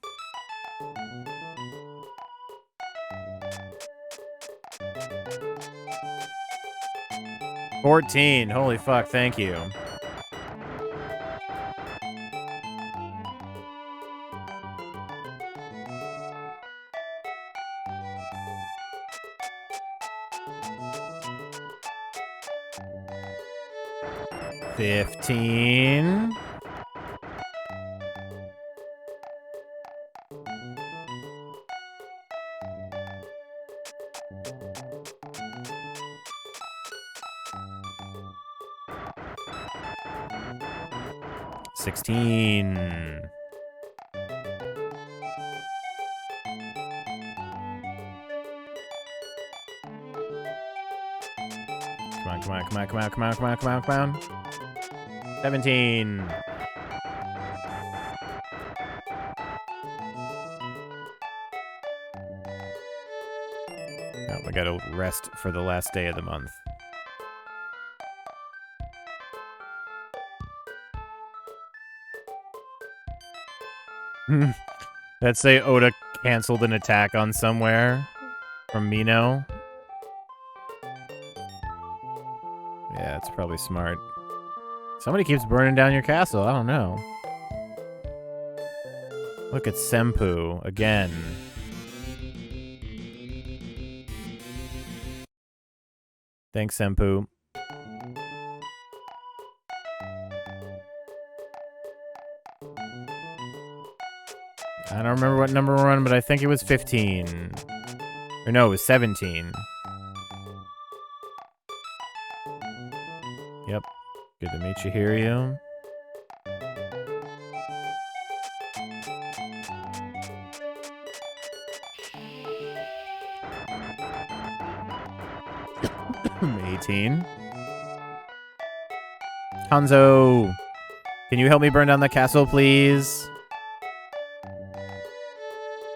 $14. Holy fuck, thank you. $15. $16. Come on. 17. Oh, we gotta rest for the last day of the month. Let's say Oda canceled an attack on somewhere from Mino. Yeah, it's probably smart. Somebody keeps burning down your castle. I don't know. Look at Senpu again. Thanks, Senpu. I don't remember what number we're on, but I think it was 15. Or no, it was 17. Yep. Good to meet you, Hiryu. 18. Hanzo! Can you help me burn down the castle, please?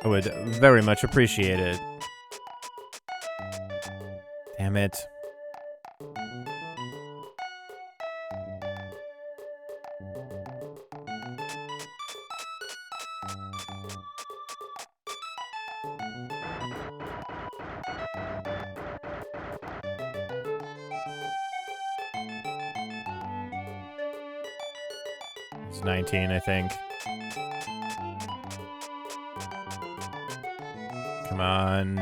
I would very much appreciate it. Damn it. It's 19, I think. Come on.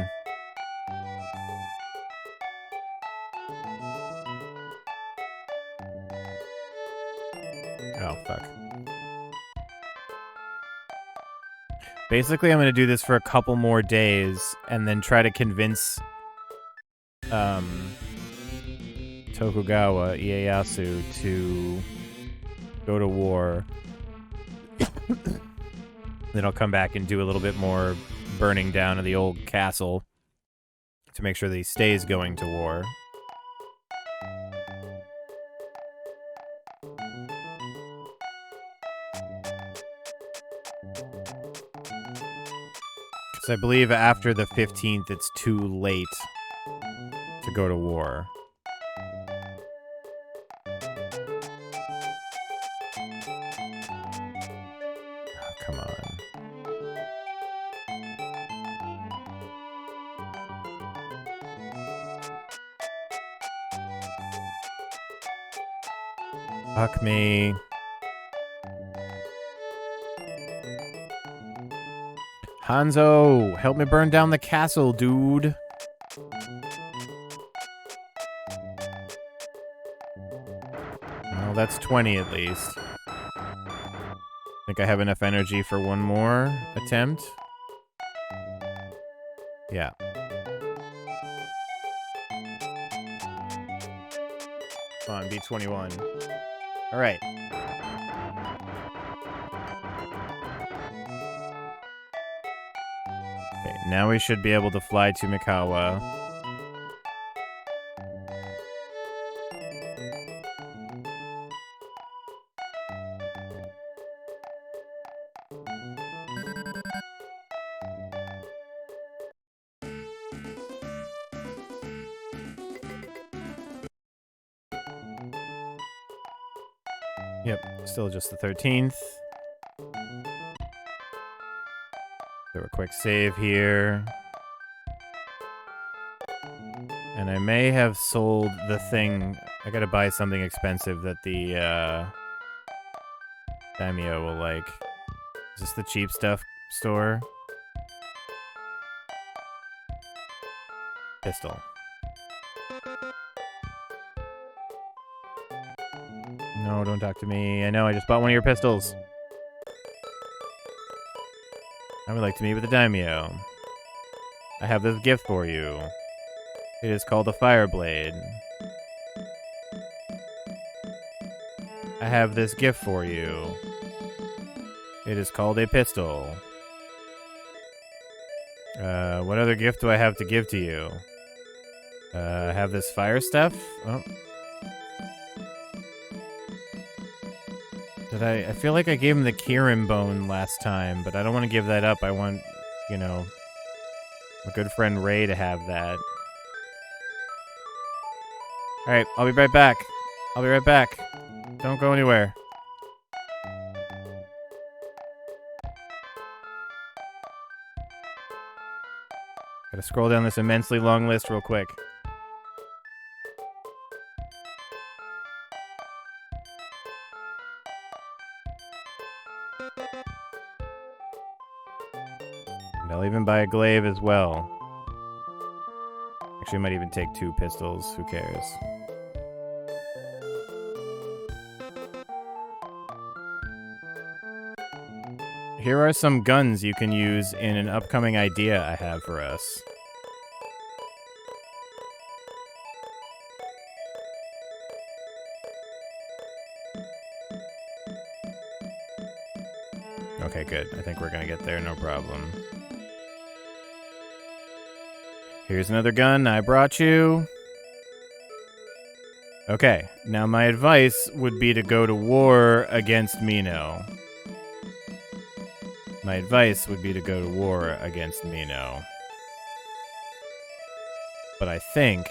Oh, fuck. Basically, I'm going to do this for a couple more days and then try to convince Tokugawa Ieyasu to go to war. Then I'll come back and do a little bit more burning down of the old castle to make sure that he stays going to war. Because I believe after the 15th, it's too late to go to war. Oh, come on. Fuck me. Hanzo, help me burn down the castle, dude. Well, that's 20 at least. Think I have enough energy for one more attempt? Yeah. Come on, beat 21. All right. Okay, now we should be able to fly to Mikawa. Yep, still just the 13th. Do a quick save here. And I may have sold the thing. I gotta buy something expensive that the daimyo will like. Is this the cheap stuff store? Pistol. No, don't talk to me. I know, I just bought one of your pistols. I would like to meet with the daimyo. I have this gift for you. It is called a fire blade. I have this gift for you. It is called a pistol. What other gift do I have to give to you? I have this fire stuff. Oh. I feel like I gave him the Kirin bone last time, but I don't want to give that up. I want, you know, my good friend Ray to have that. Alright, I'll be right back. I'll be right back. Don't go anywhere. Gotta scroll down this immensely long list real quick. And I'll even buy a glaive as well. Actually, I might even take 2 pistols. Who cares? Here are some guns you can use in an upcoming idea I have for us. Okay, good. I think we're gonna get there, no problem. Here's another gun I brought you. Okay, now my advice would be to go to war against Mino. My advice would be to go to war against Mino. But I think...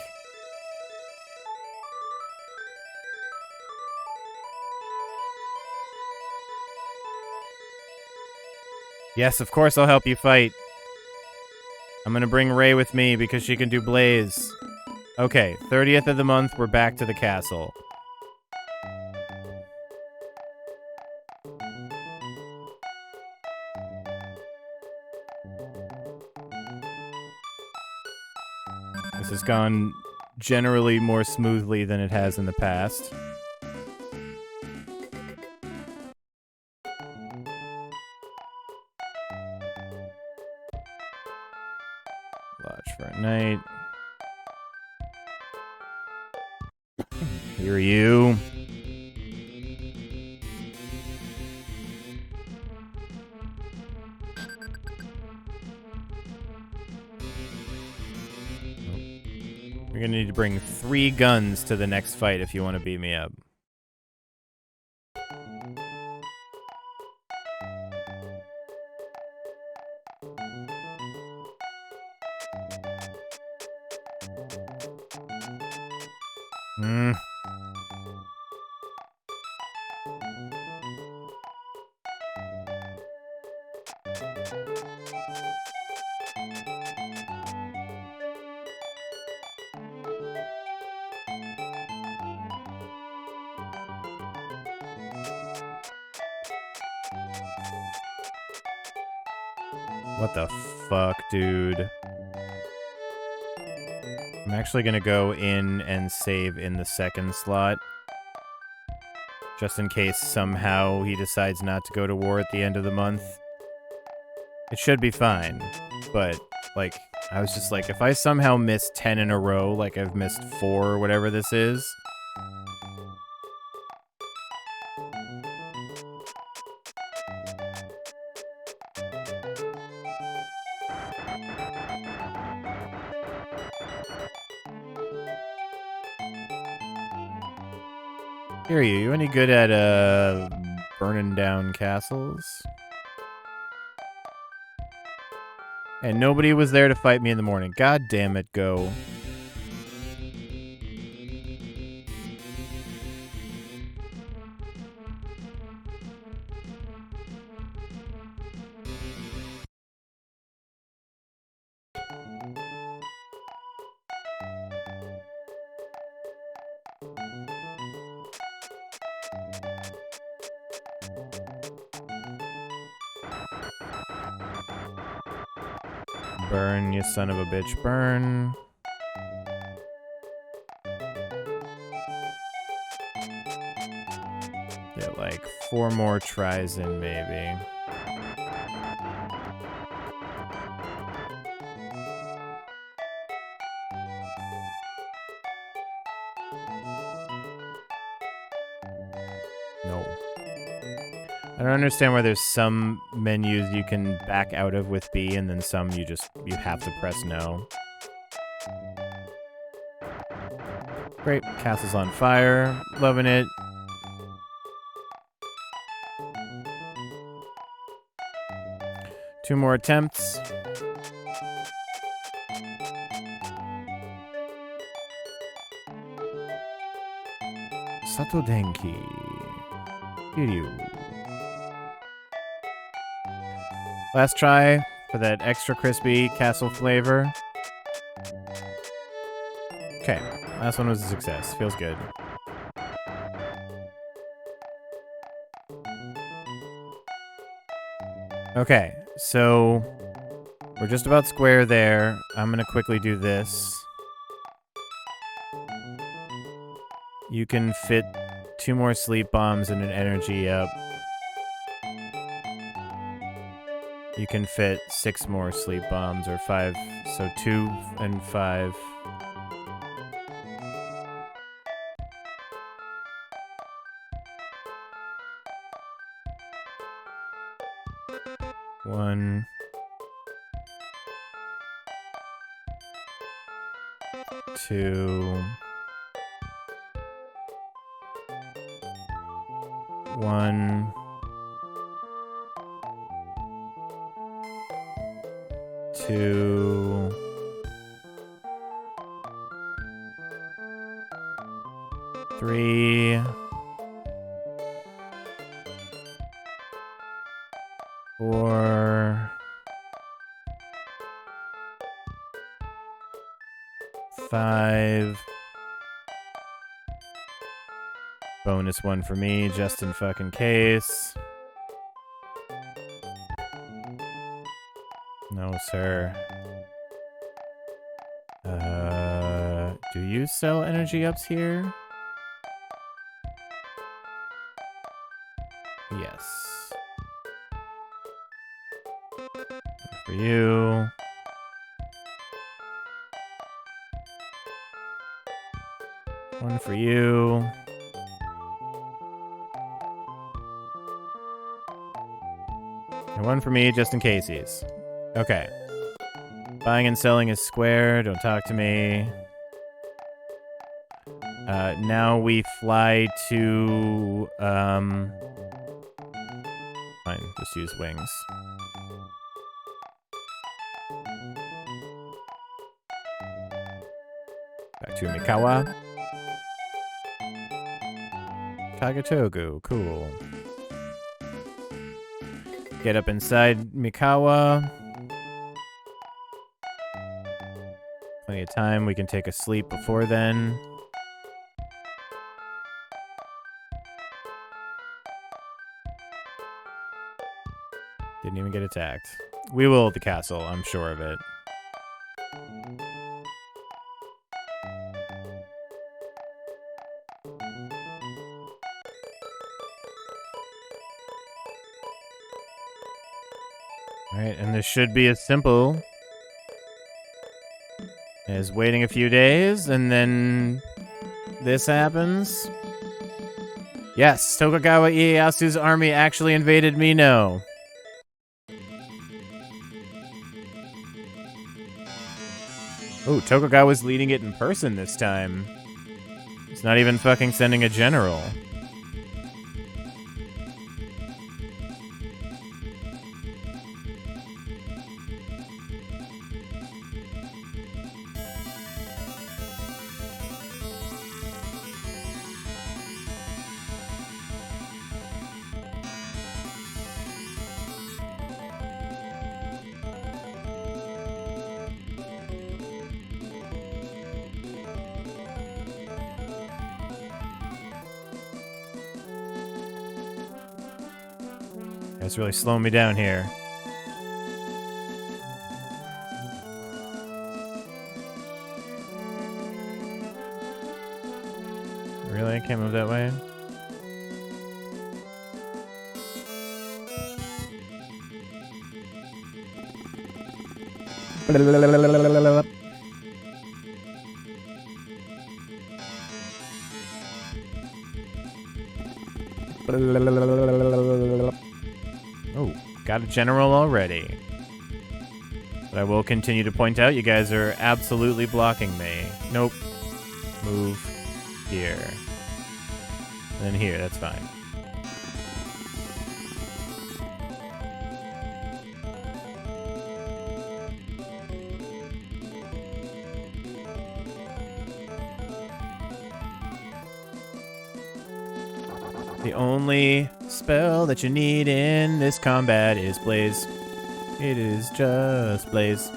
Yes, of course I'll help you fight. I'm gonna bring Rei with me because she can do Blaze. Okay, 30th of the month, we're back to the castle. This has gone generally more smoothly than it has in the past. Lodge for a night. Here you. You're gonna need to bring 3 guns to the next fight if you want to beat me up. What the fuck, dude? I'm actually gonna go in and save in the second slot. Just in case somehow he decides not to go to war at the end of the month. It should be fine. But, like, I was just like, if I somehow miss 10 in a row, like I've missed 4 or whatever this is... Here you any good at, burning down castles? And nobody was there to fight me in the morning. God damn it, go. Burn, you son of a bitch, burn. Get like 4 more tries in, maybe. No. I don't understand why there's some menus you can back out of with B and then some you have to press no. Great, castle's on fire. Loving it. Two more attempts. Sato Denki. Kiryu. Last try for that extra crispy castle flavor. Okay, last one was a success. Feels good. Okay, so we're just about square there. I'm gonna quickly do this. You can fit 2 more sleep bombs and an energy up. You can fit 6 more sleep bombs, or 5, so 2 and 5. One. 2. 1, 2, 3, 4, 5. Bonus 1 for me, just in fucking case. No, sir. Do you sell energy ups here? Yes. One for you. One for you. And one for me, just in caseies. Okay. Buying and selling is square. Don't talk to me. Now we fly to... Fine, just use wings. Back to Mikawa. Kagetogu, cool. Get up inside Mikawa. Plenty of time, we can take a sleep before then. Didn't even get attacked. We will at the castle, I'm sure of it. Alright, and this should be as simple as waiting a few days, and then this happens. Yes, Tokugawa Ieyasu's army actually invaded Mino. Oh, Tokugawa's leading it in person this time. It's not even fucking sending a general. It's really slowing me down here. Really? I can't move that way? Oh, got a general already. But I will continue to point out you guys are absolutely blocking me. Nope. Move here. And then here, that's fine. The only spell that you need in this combat is Blaze. It is just Blaze.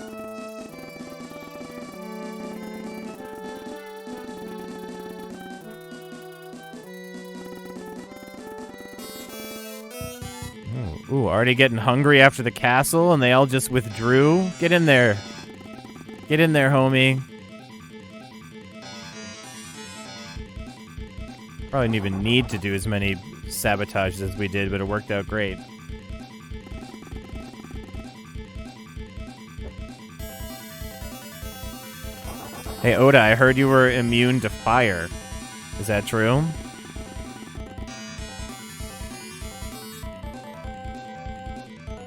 Ooh, already getting hungry after the castle and they all just withdrew? Get in there. Get in there, homie. Probably didn't even need to do as many sabotages as we did, but it worked out great. Hey, Oda, I heard you were immune to fire. Is that true?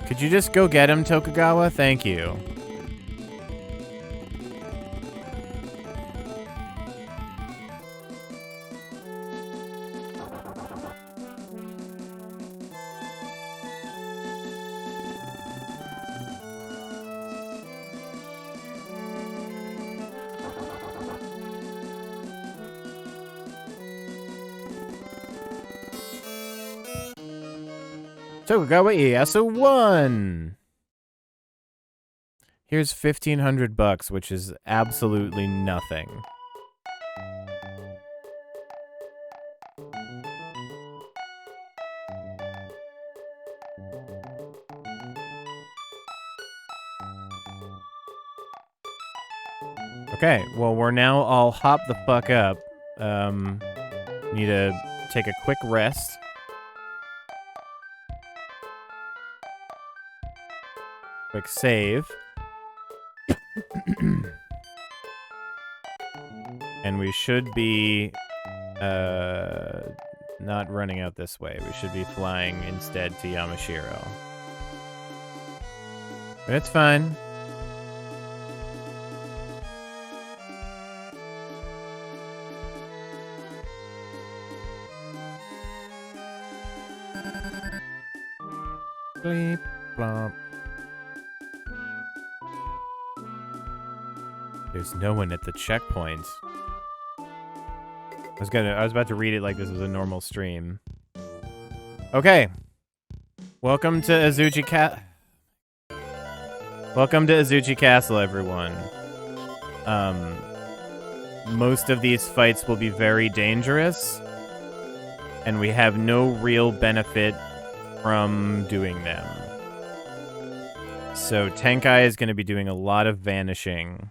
Could you just go get him, Tokugawa? Thank you. Tokugawa Ieyasu won! Here's $1,500, which is absolutely nothing. Okay, well, we're now all hop the fuck up. Need to take a quick rest. Quick save. And we should be, not running out this way. We should be flying instead to Yamashiro. But it's fine. Bleep, blomp. There's no one at the checkpoint. I was about to read it like this was a normal stream. Okay. Welcome to Azuchi Castle, everyone. Most of these fights will be very dangerous, and we have no real benefit from doing them. So Tenkai is going to be doing a lot of vanishing,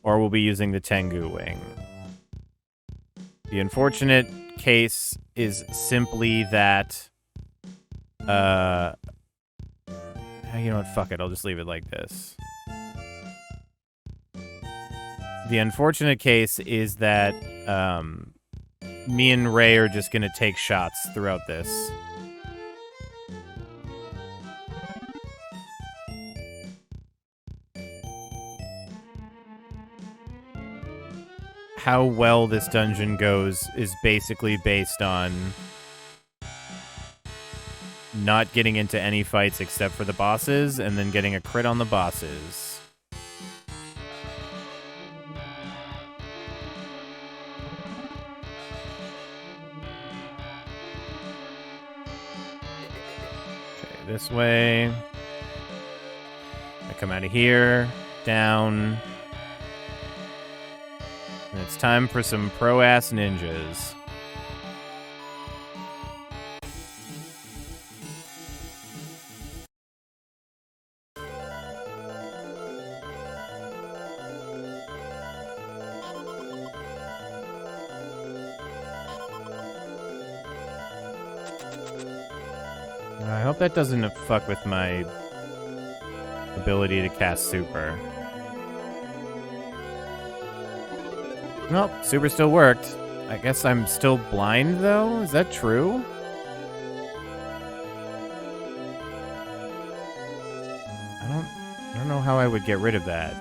or we'll be using the Tengu wing. The unfortunate case is simply that, you know what, fuck it, I'll just leave it like this. The unfortunate case is that, me and Ray are just gonna take shots throughout this. How well this dungeon goes is basically based on not getting into any fights except for the bosses, and then getting a crit on the bosses. Okay, this way. I come out of here, down. And it's time for some pro-ass ninjas. I hope that doesn't fuck with my ability to cast super. Nope, super still worked. I guess I'm still blind, though? Is that true? I don't know how I would get rid of that.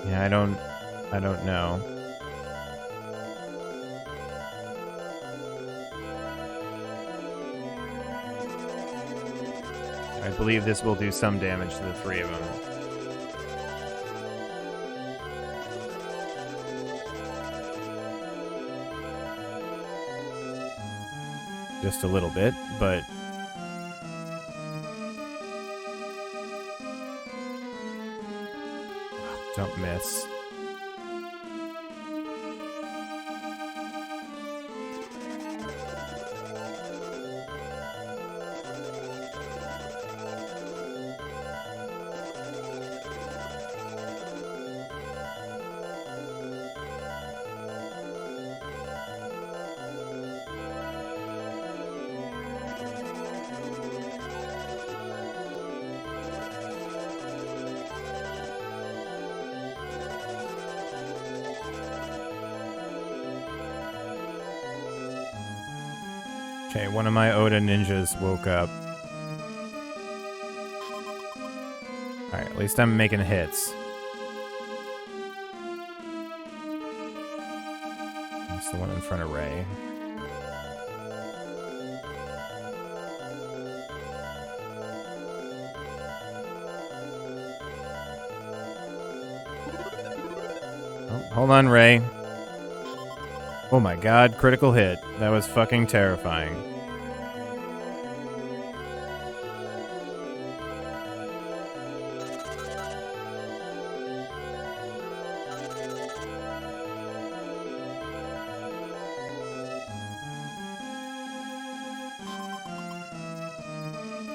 Yeah, I don't know. I believe this will do some damage to the three of them. Just a little bit, but... Don't miss. Okay, one of my Oda ninjas woke up. Alright, at least I'm making hits. the one in front of Ray. Oh, hold on, Ray. Oh my god, critical hit. That was fucking terrifying.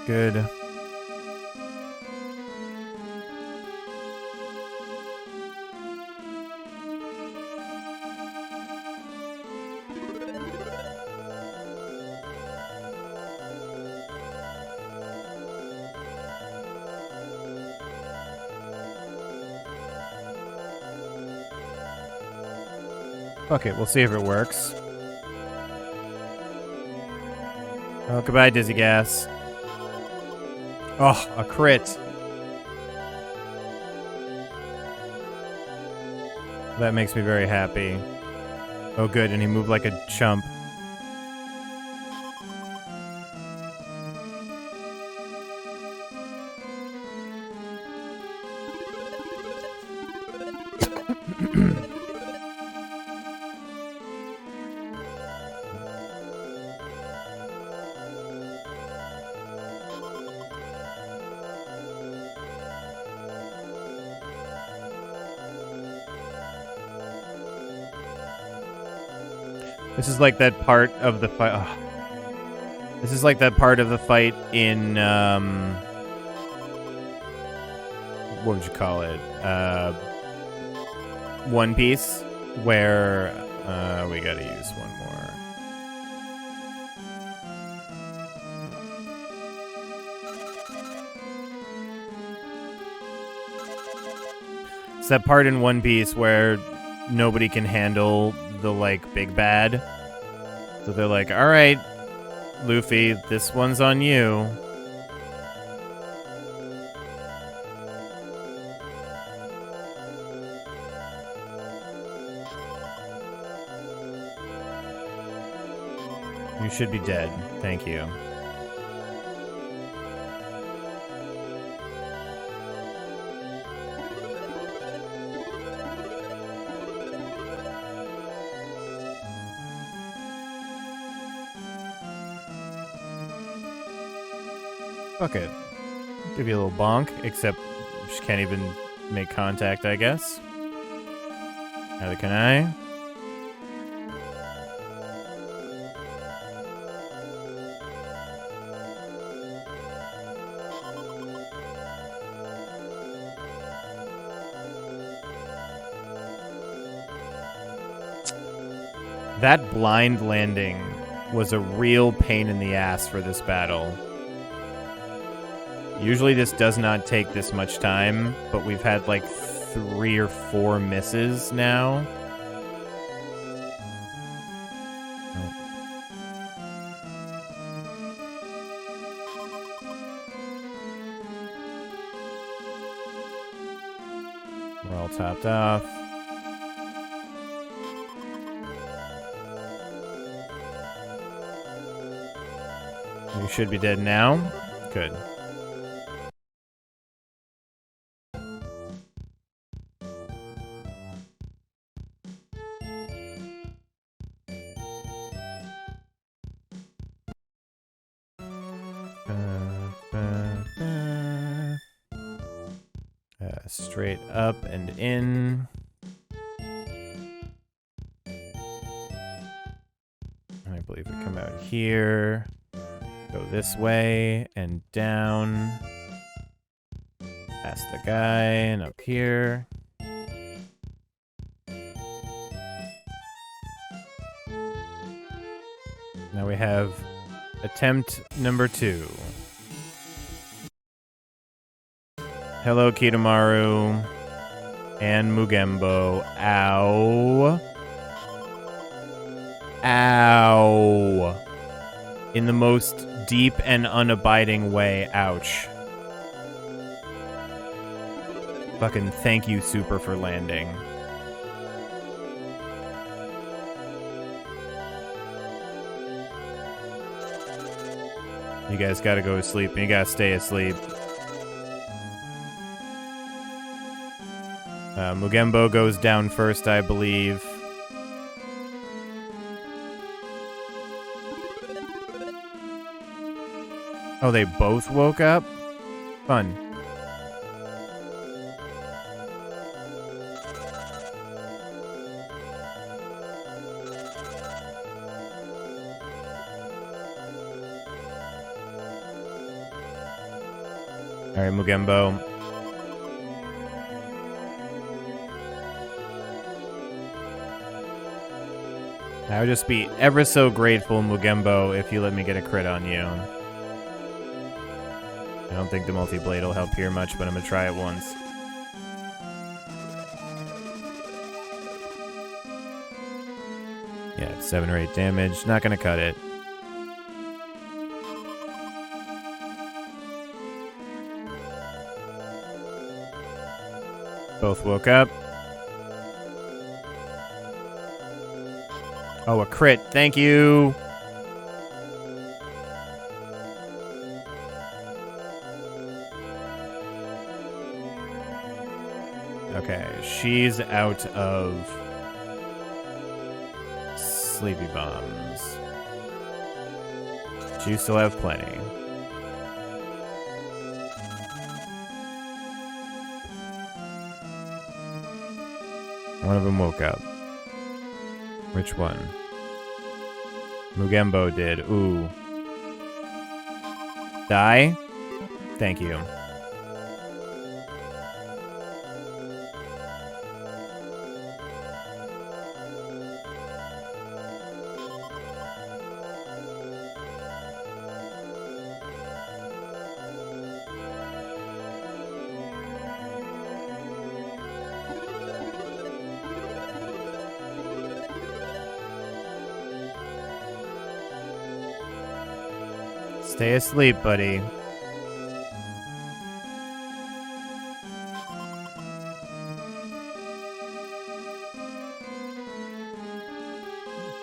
Good. Fuck it, we'll see if it works. Oh, goodbye, Dizzy Gas. Oh, a crit. That makes me very happy. Oh, good, and he moved like a chump. This is like that part of the fight. Oh. This is like that part of the fight in what would you call it? One Piece, where we gotta use one more. It's that part in One Piece where nobody can handle the, like, big bad. So they're like, alright, Luffy, this one's on you. You should be dead. Thank you. Fuck it. Give you a little bonk, except she can't even make contact, I guess. Neither can I. That blind landing was a real pain in the ass for this battle. Usually this does not take this much time, but we've had like 3 or 4 misses now. We're all topped off. You should be dead now. Good. Straight up and in. And I believe we come out here. Go this way and down. Past the guy and up here. Now we have attempt number 2. Hello, Kitamaru and Mugembo. Ow. Ow. In the most deep and unabiding way, ouch. Fucking thank you, Super, for landing. You guys gotta go to sleep, and you gotta stay asleep. Mugembo goes down first, I believe. Oh, they both woke up? Fun. Alright, Mugembo. I would just be ever so grateful, Mugembo, if you let me get a crit on you. I don't think the multi-blade will help here much, but I'm gonna try it once. Yeah, 7 or 8 damage. Not gonna cut it. Both woke up. Oh, a crit. Thank you. Okay, she's out of sleepy bombs. You still have plenty. One of them woke up. Which one? Mugembo did. Ooh. Die? Thank you. Stay asleep, buddy.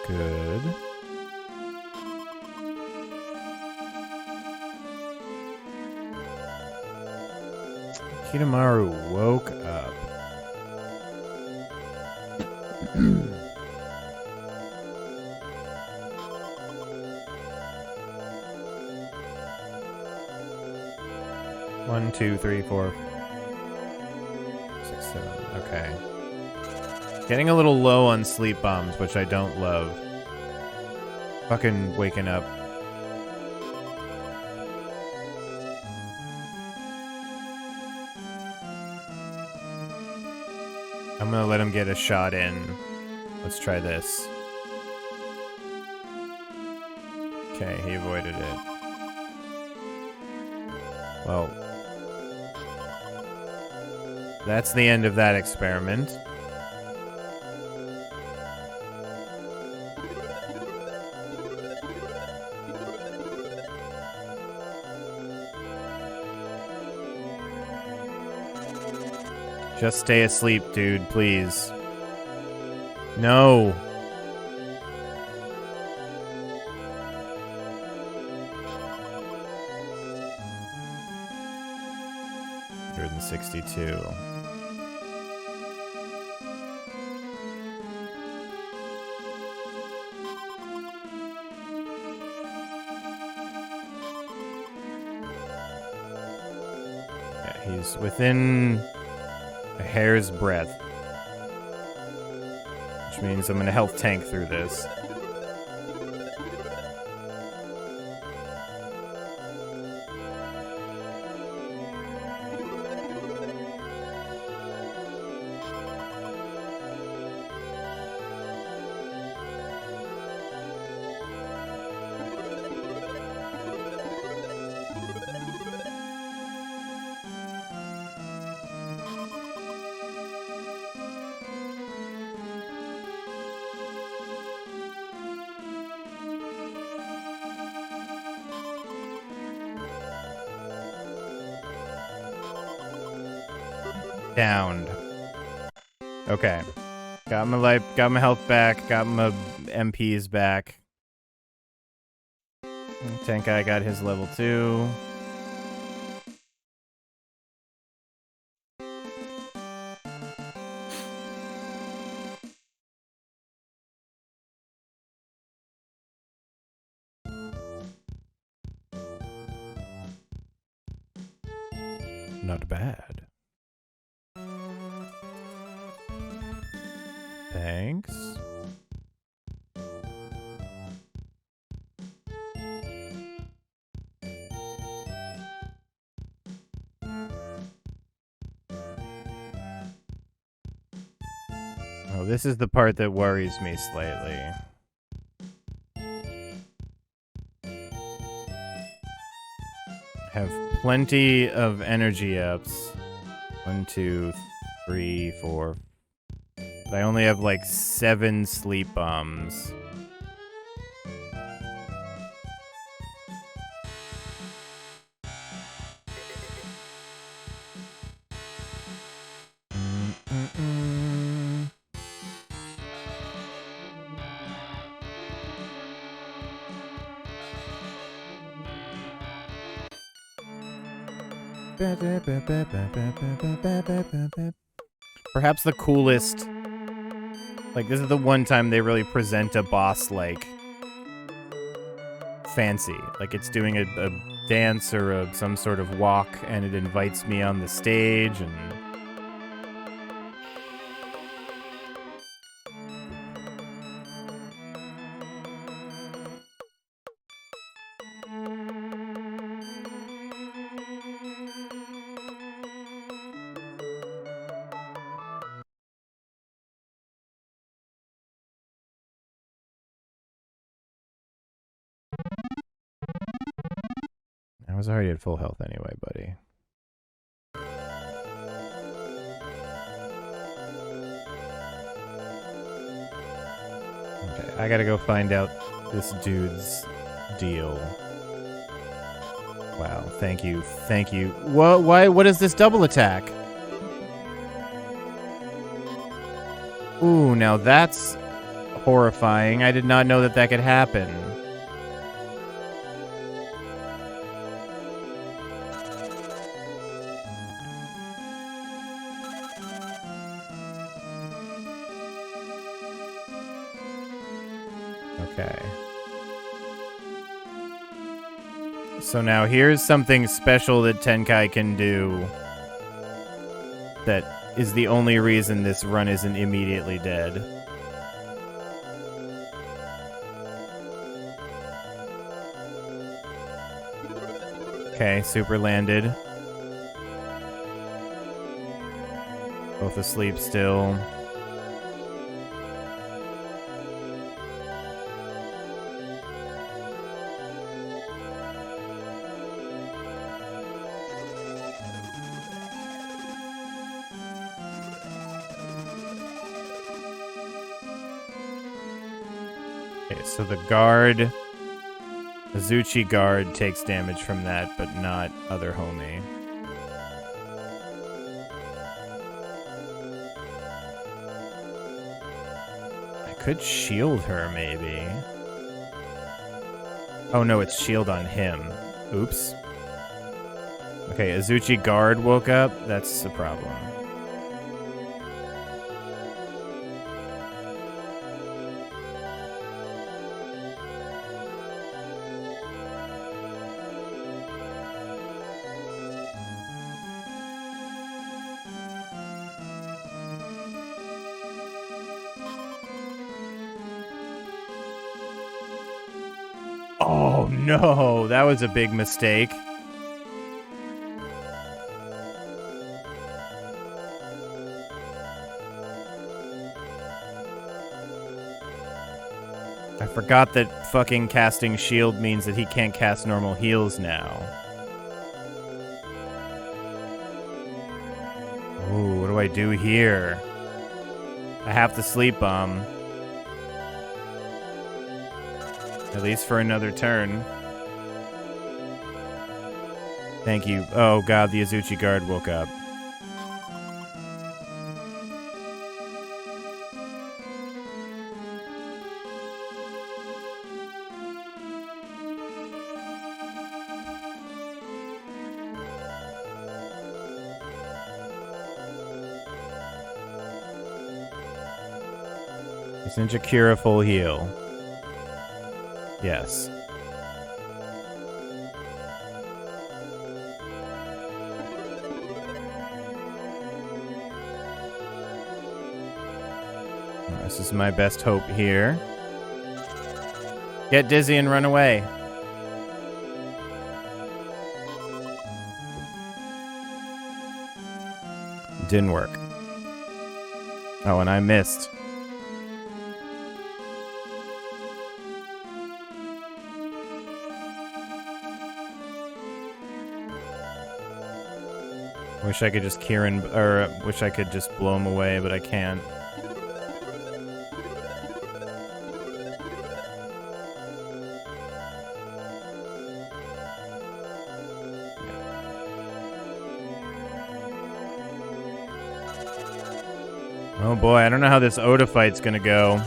Good. Kidomaru woke up. One, two, three, 4, 6, 7. Okay. Getting a little low on sleep bombs, which I don't love. Fucking waking up. I'm gonna let him get a shot in. Let's try this. Okay, he avoided it. Well, that's the end of that experiment. Just stay asleep, dude, please. No. $162. Yeah, he's within a hair's breadth, which means I'm gonna health tank through this. Downed. Okay. Got my life, got my health back, got my MPs back. Tenkai got his level 2. Not bad. Thanks. Oh, this is the part that worries me slightly. Have plenty of energy ups. 1, 2, 3, 4. But I only have like 7 sleep bombs. Perhaps the coolest. Like, this is the one time they really present a boss, like, fancy. Like, it's doing a dance or some sort of walk, and it invites me on the stage, and... I was already at full health anyway, buddy. Okay, I gotta go find out this dude's deal. Wow, thank you, thank you. What is this double attack? Ooh, now that's horrifying. I did not know that that could happen. Okay. So now here's something special that Tenkai can do that is the only reason this run isn't immediately dead. Okay, super landed. Both asleep still. Okay, so the guard, Azuchi guard takes damage from that, but not other homie. I could shield her, maybe. Oh no, it's shield on him. Oops. Okay, Azuchi guard woke up. That's the problem. Oh no, that was a big mistake. I forgot that fucking casting shield means that he can't cast normal heals now. Ooh, what do I do here? I have to sleep bomb. At least for another turn. Thank you. Oh god, the Azuchi guard woke up. Is Ninja Kira full heal? Yes. This is my best hope here. Get dizzy and run away. Didn't work. Oh, and I missed. Wish I could just wish I could just blow him away, but I can't. Oh boy, I don't know how this Oda fight's gonna go.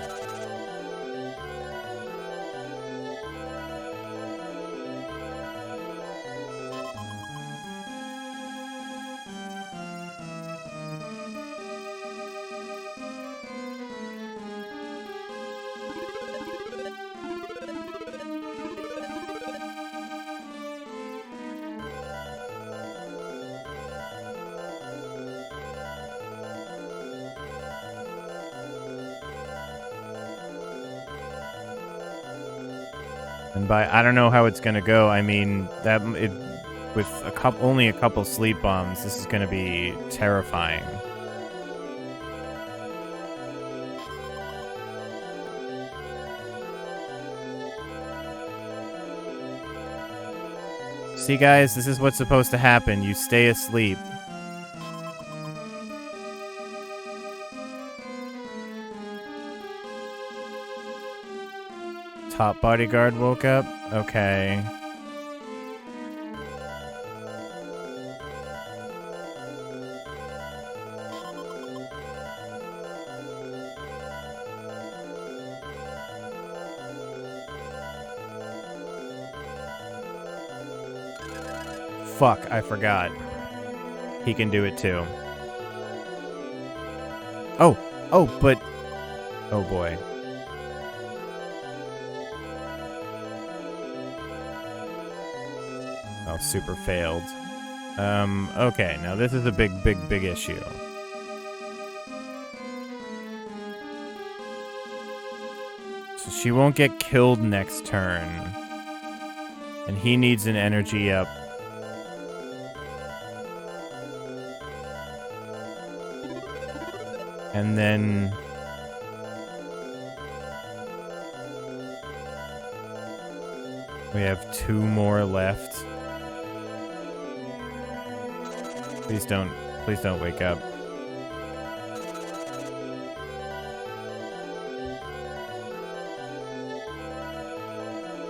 And by I don't know how it's gonna go, I mean that with only a couple sleep bombs, this is gonna be terrifying. See, guys, this is what's supposed to happen. You stay asleep. Top bodyguard woke up? Okay. Fuck, I forgot. He can do it too. Oh, but... Oh boy. Oh, super failed. Okay, now this is a big issue. So she won't get killed next turn. And he needs an energy up. And then... we have 2 more left. Please don't wake up.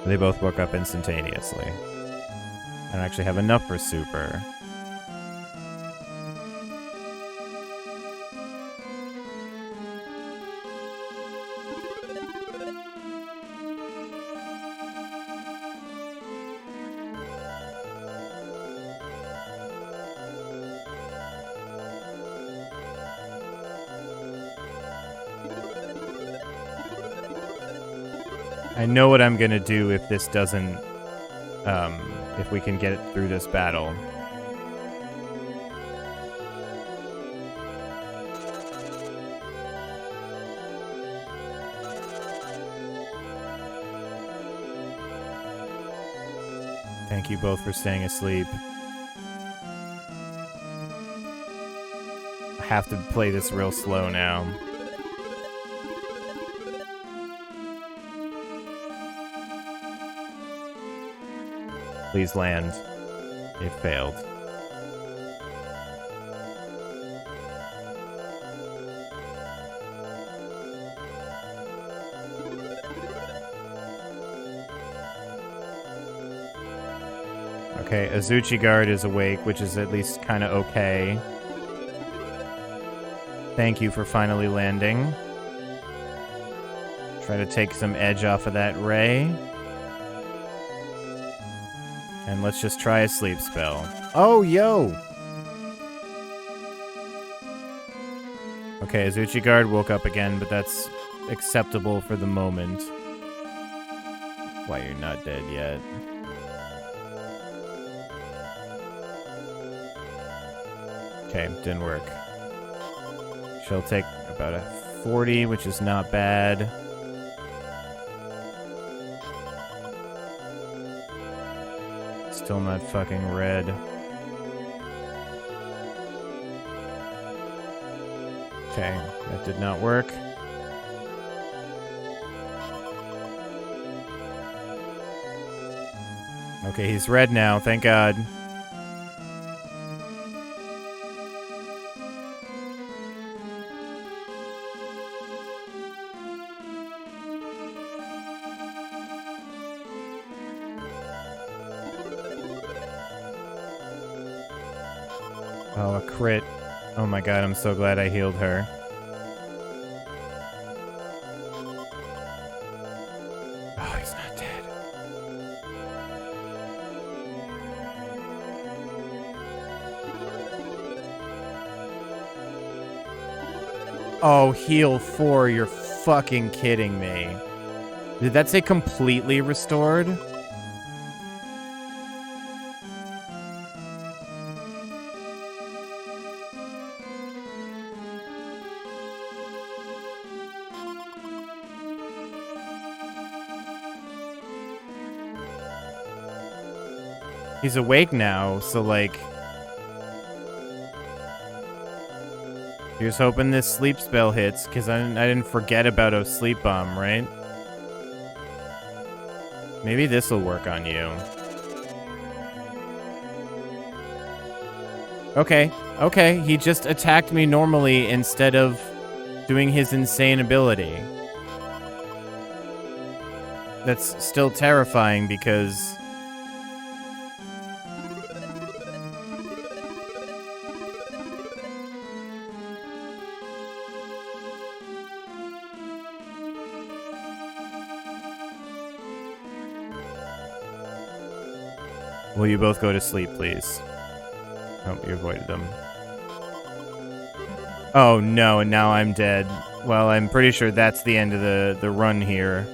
They both woke up instantaneously. I don't actually have enough for super. I know what I'm gonna do if this doesn't, if we can get it through this battle. Thank you both for staying asleep. I have to play this real slow now. Please land. It failed. Okay, Azuchi Guard is awake, which is at least kind of okay. Thank you for finally landing. Try to take some edge off of that ray. And let's just try a sleep spell. Oh, yo! Okay, Azuchi Guard woke up again, but that's acceptable for the moment. Why you're not dead yet. Okay, didn't work. She'll take about a 40, which is not bad. Still not fucking red. Okay, that did not work. Okay, he's red now, thank God. Oh, a crit. Oh my God, I'm so glad I healed her. Oh, he's not dead. Oh, heal 4, you're fucking kidding me. Did that say completely restored? He's awake now, so like... Here's hoping this sleep spell hits, because I didn't forget about a sleep bomb, right? Maybe this will work on you. Okay, okay, he just attacked me normally instead of doing his insane ability. That's still terrifying because... Will you both go to sleep, please? Oh, you avoided them. Oh, no, and now I'm dead. Well, I'm pretty sure that's the end of the run here.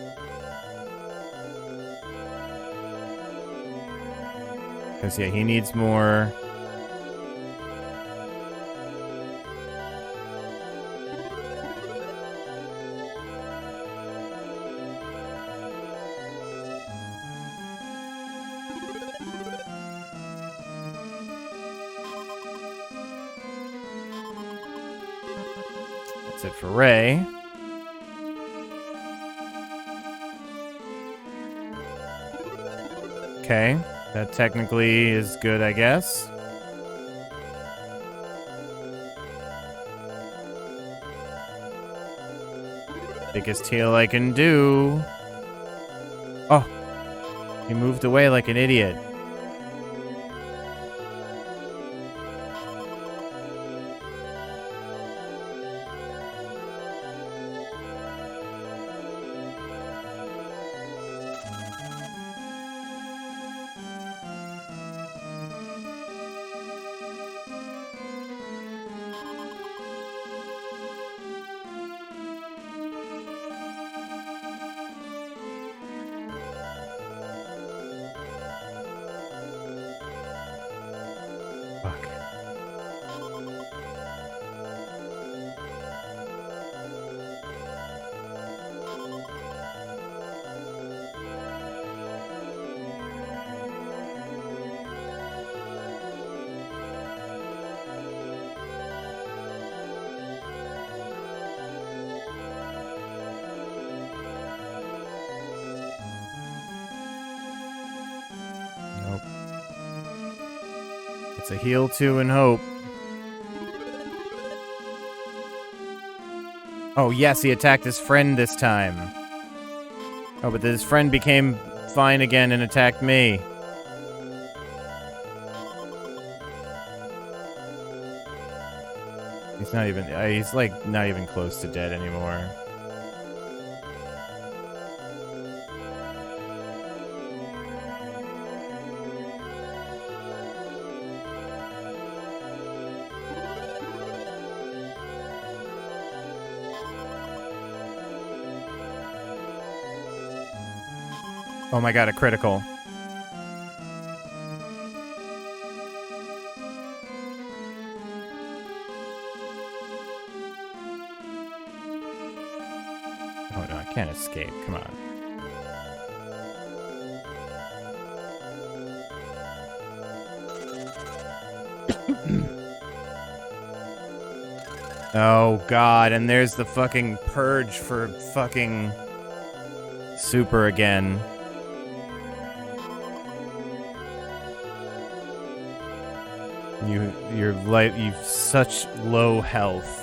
Because, yeah, he needs more... That's it for Ray. Okay, that technically is good, I guess. Biggest heal I can do. Oh, he moved away like an idiot. It's a heal 2 and hope. Oh, yes, he attacked his friend this time. Oh, but his friend became fine again and attacked me. He's not even... he's, like, not even close to dead anymore. Oh my god, a critical. Oh no, I can't escape. Come on. Oh god, and there's the fucking purge for fucking Super again. You've such low health.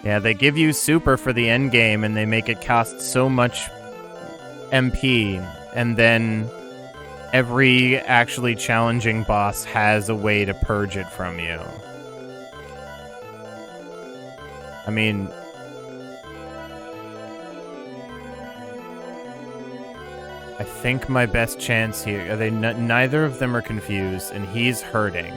Yeah, they give you Super for the end game, and they make it cost so much MP, and then every actually challenging boss has a way to purge it from you. I mean, I think my best chance here, neither of them are confused, and he's hurting.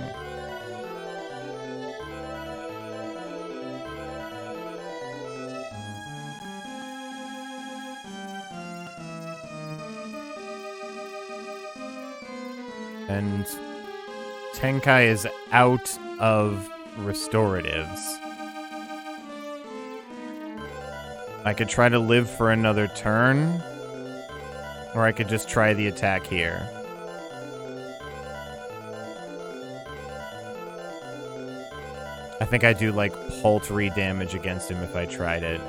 And Tenkai is out of restoratives. I could try to live for another turn, or I could just try the attack here. I think I do like paltry damage against him if I tried it.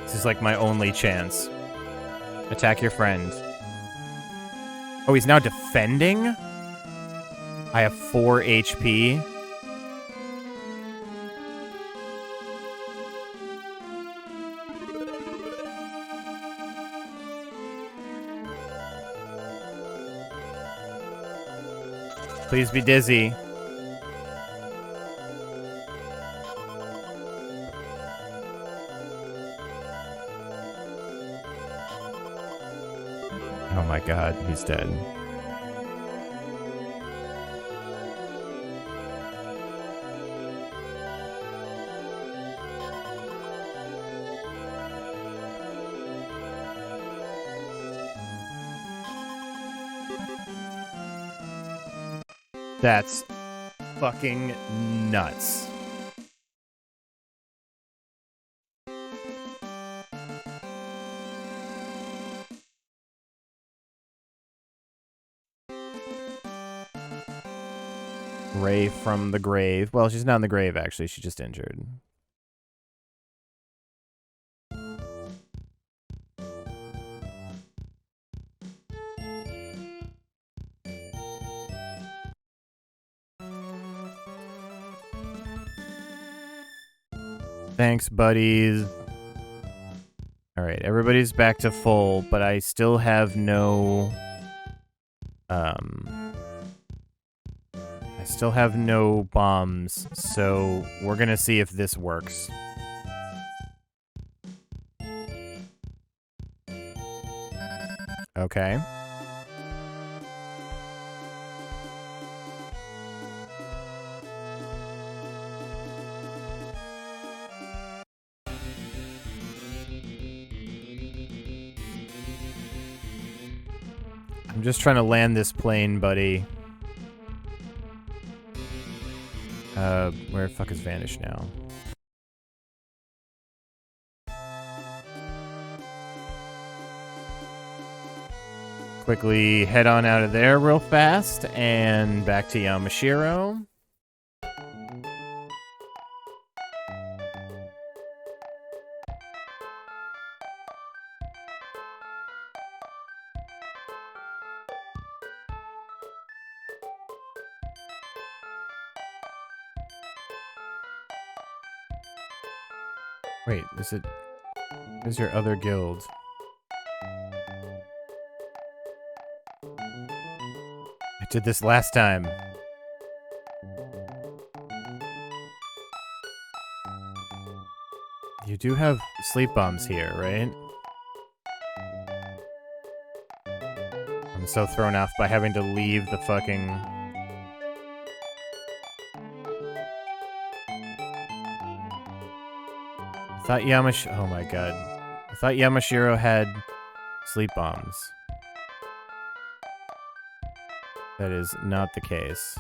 This is like my only chance. Attack your friend. Oh, he's now defending? I have 4 HP. Please be dizzy. Oh my god, he's dead. That's fucking nuts. Ray from the grave. Well, she's not in the grave, actually. She's just injured. Thanks, buddies. Alright, everybody's back to full, but I still have no... I still have no bombs, so we're gonna see if this works. Okay. I'm just trying to land this plane, buddy. Where the fuck is Vanish now? Quickly head on out of there real fast and back to Yamashiro. Wait, is it... Where's your other guild? I did this last time. You do have sleep bombs here, right? I'm so thrown off by having to leave the fucking... I thought oh my god. I thought Yamashiro had sleep bombs. That is not the case.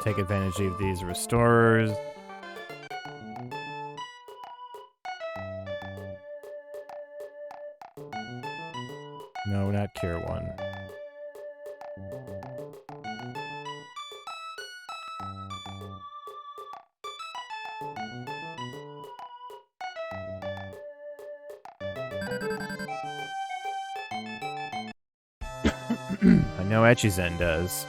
Take advantage of these restorers. No, not Cure 1. I know Echizen does.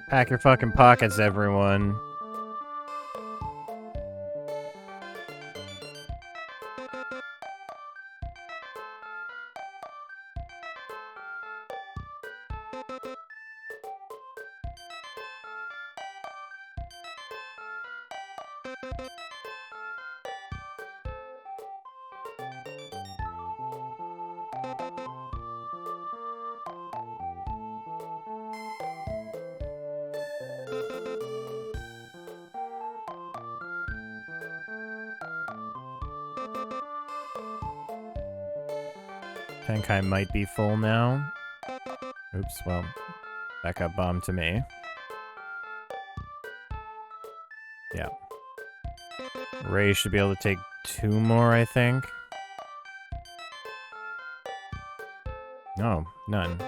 Pack your fucking pockets, everyone. Tenkai might be full now. Oops, well, backup bomb to me. Yeah. Ray should be able to take 2 more, I think. No, none.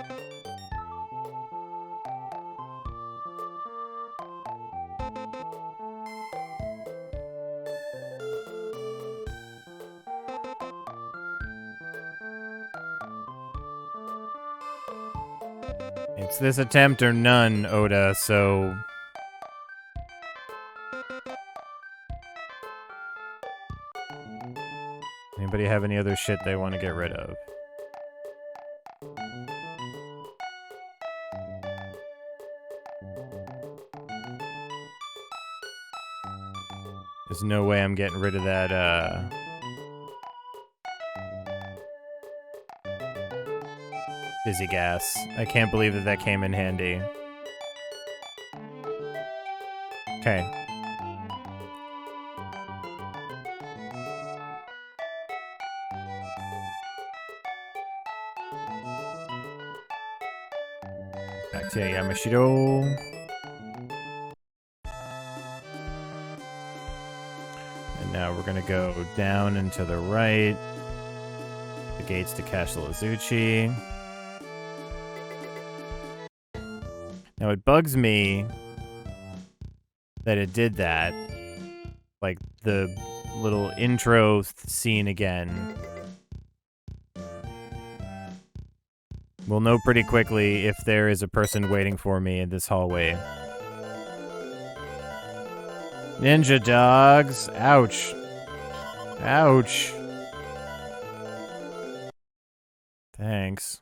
It's this attempt or none, Oda, so... Anybody have any other shit they want to get rid of? There's no way I'm getting rid of that, Dizzy gas. I can't believe that came in handy. Okay. Back to Yamashiro. And now we're gonna go down and to the right. The gates to Castle Azuchi. Now it bugs me that it did that. Like the little intro scene again. We'll know pretty quickly if there is a person waiting for me in this hallway. Ninja dogs. Ouch. Ouch. Thanks.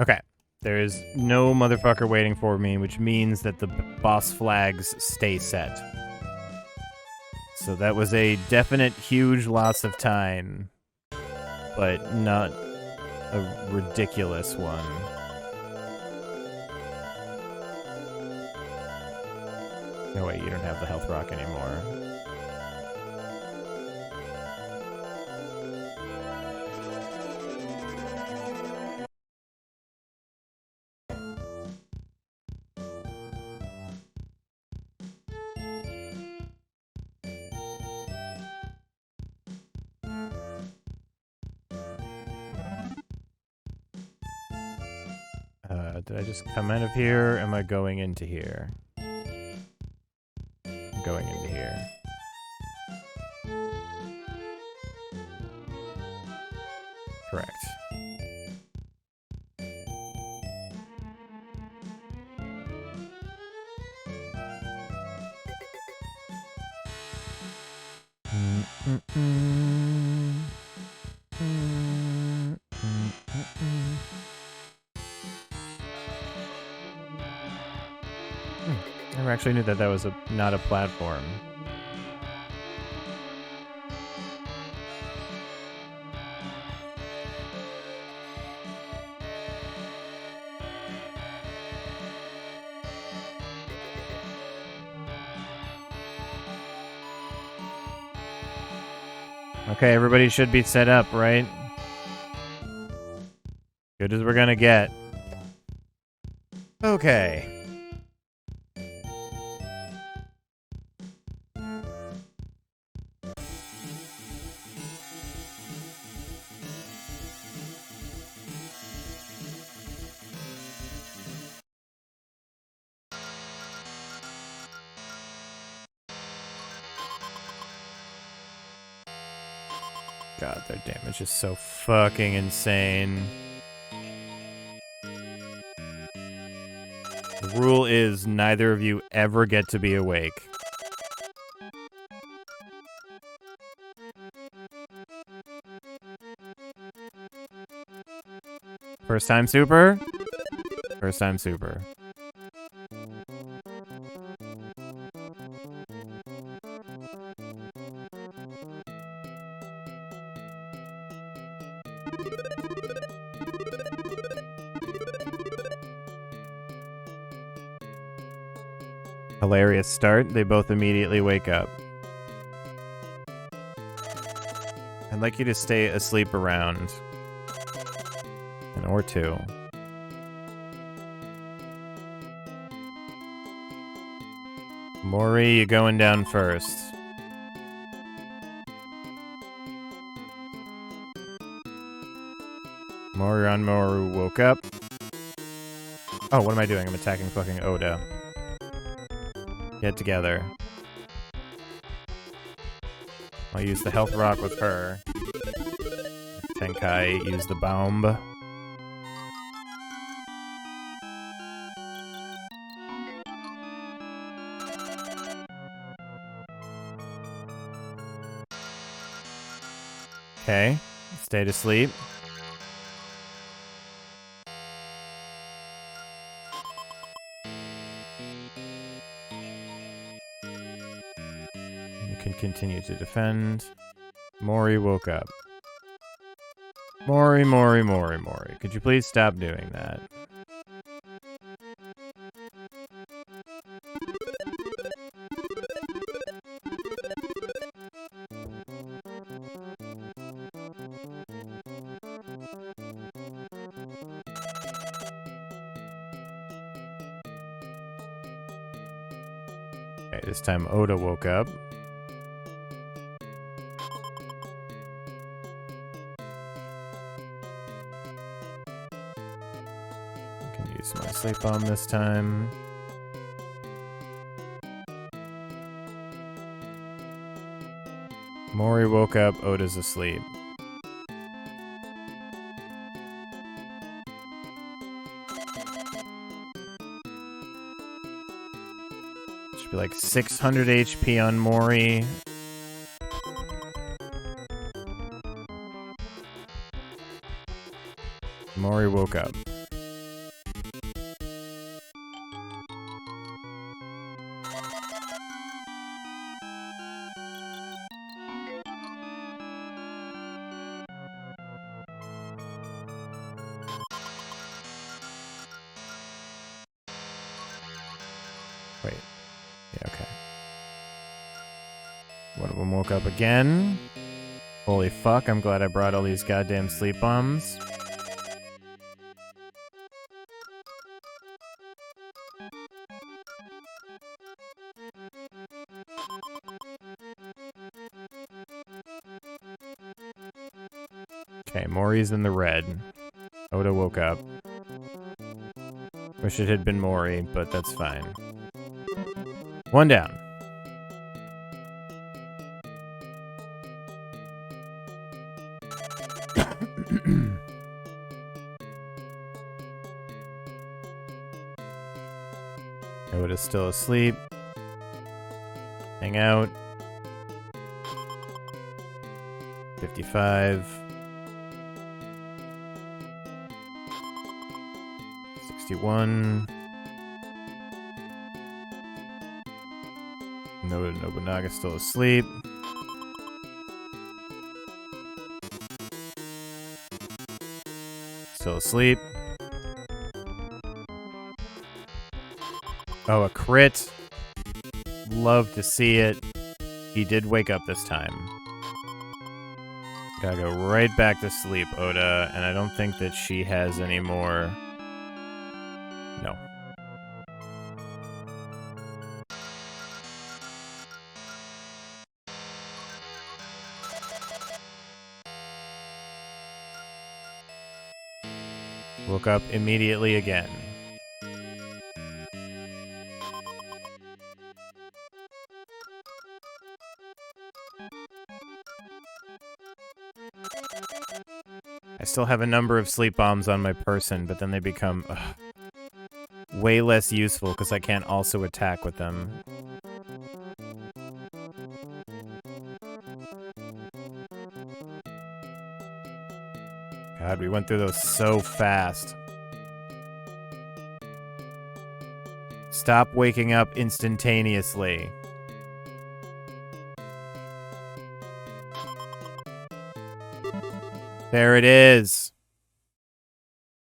Okay. There is no motherfucker waiting for me, which means that the boss flags stay set. So that was a definite huge loss of time, but not a ridiculous one. No, wait, you don't have the health rock anymore. Did I just come out of here? Am I going into here? I'm going into here. Correct. I never actually knew that that was not a platform. Okay, everybody should be set up, right? Good as we're gonna get. Okay. God, their damage is so fucking insane. The rule is neither of you ever get to be awake. First time super? First time super. Hilarious start. They both immediately wake up. I'd like you to stay asleep around. An or two. Mori, you going down first. Mori woke up. Oh, what am I doing? I'm attacking fucking Oda. Get together. I'll use the health rock with her. Tenkai, use the bomb. Okay, stay to sleep. Continue to defend. Mori woke up. Mori. Could you please stop doing that? Okay, this time Oda woke up. My sleep bomb this time. Mori woke up, Oda's asleep. Should be like 600 HP on Mori. Mori woke up. One of them woke up again. Holy fuck, I'm glad I brought all these goddamn sleep bombs. Okay, Mori's in the red. Oda woke up. Wish it had been Mori, but that's fine. One down. Oda's still asleep. Hang out. 55. 61. Oda Nobunaga still asleep. Still asleep. Oh, a crit. Love to see it. He did wake up this time. Gotta go right back to sleep, Oda, and I don't think that she has any more. No. Woke up immediately again. I still have a number of sleep bombs on my person, but then they become way less useful because I can't also attack with them. God, we went through those so fast. Stop waking up instantaneously. There it is.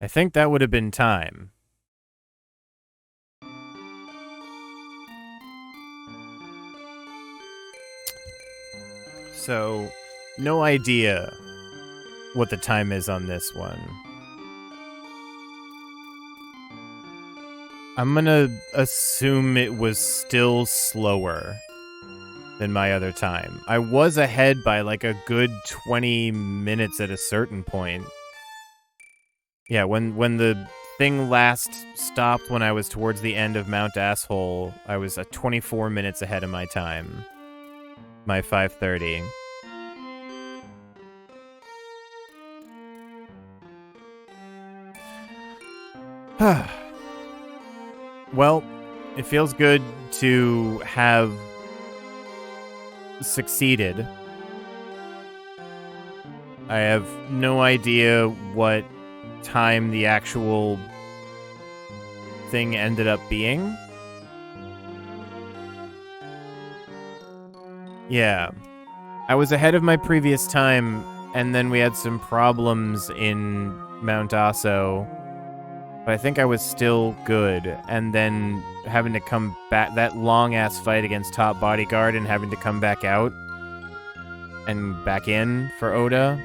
I think that would have been time. So, no idea what the time is on this one. I'm gonna assume it was still slower than my other time. I was ahead by like a good 20 minutes at a certain point. Yeah, when the thing last stopped when I was towards the end of 𝗦𝗧𝗢𝗣, I was 24 minutes ahead of my time. My 5:30. Well, it feels good to have succeeded. I have no idea what time the actual thing ended up being. Yeah. I was ahead of my previous time, and then we had some problems in 𝗦𝗧𝗢𝗣. But I think I was still good, and then having to come back, that long-ass fight against Top Bodyguard and having to come back out and back in for Oda,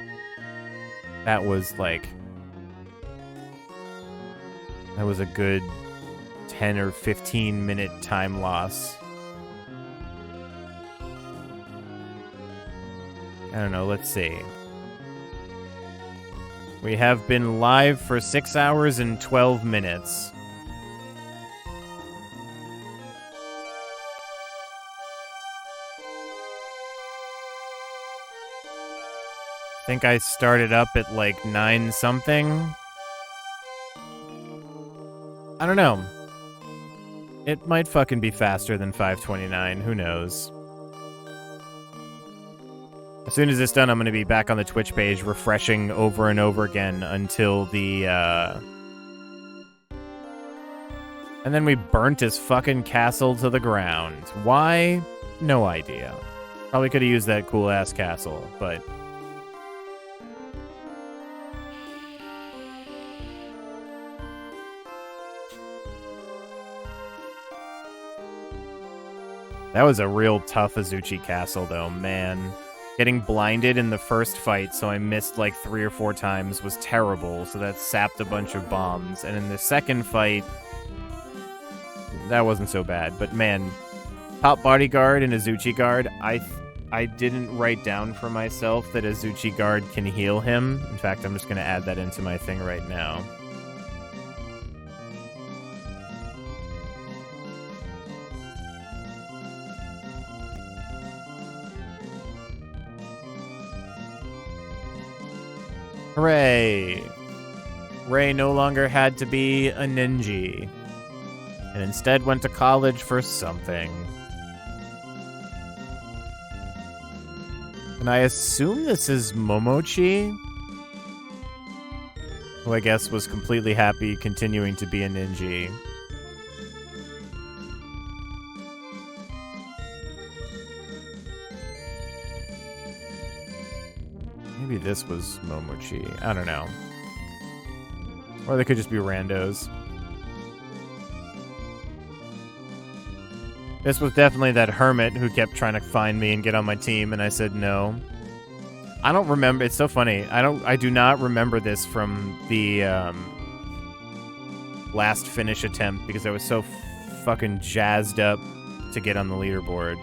that was like, that was a good 10 or 15 minute time loss. I don't know, let's see. We have been live for 6 hours and 12 minutes. I think I started up at like 9 something. I don't know. It might fucking be faster than 5:29, who knows. As soon as it's done, I'm going to be back on the Twitch page, refreshing over and over again until the, And then we burnt his fucking castle to the ground. Why? No idea. Probably could have used that cool-ass castle, but... That was a real tough Azuchi Castle, though, man. Getting blinded in the first fight, so I missed like 3 or 4 times, was terrible, so that sapped a bunch of bombs. And in the second fight, that wasn't so bad. But man, top bodyguard and Azuchi guard, I didn't write down for myself that Azuchi guard can heal him. In fact, I'm just going to add that into my thing right now. Hooray! Ray no longer had to be a ninja, and instead went to college for something. And I assume this is Momochi, who I guess was completely happy continuing to be a ninja. Maybe this was Momochi. I don't know. Or they could just be randos. This was definitely that hermit who kept trying to find me and get on my team, and I said no. I don't remember. It's so funny. I do not remember this from the last finish attempt because I was so fucking jazzed up to get on the leaderboard.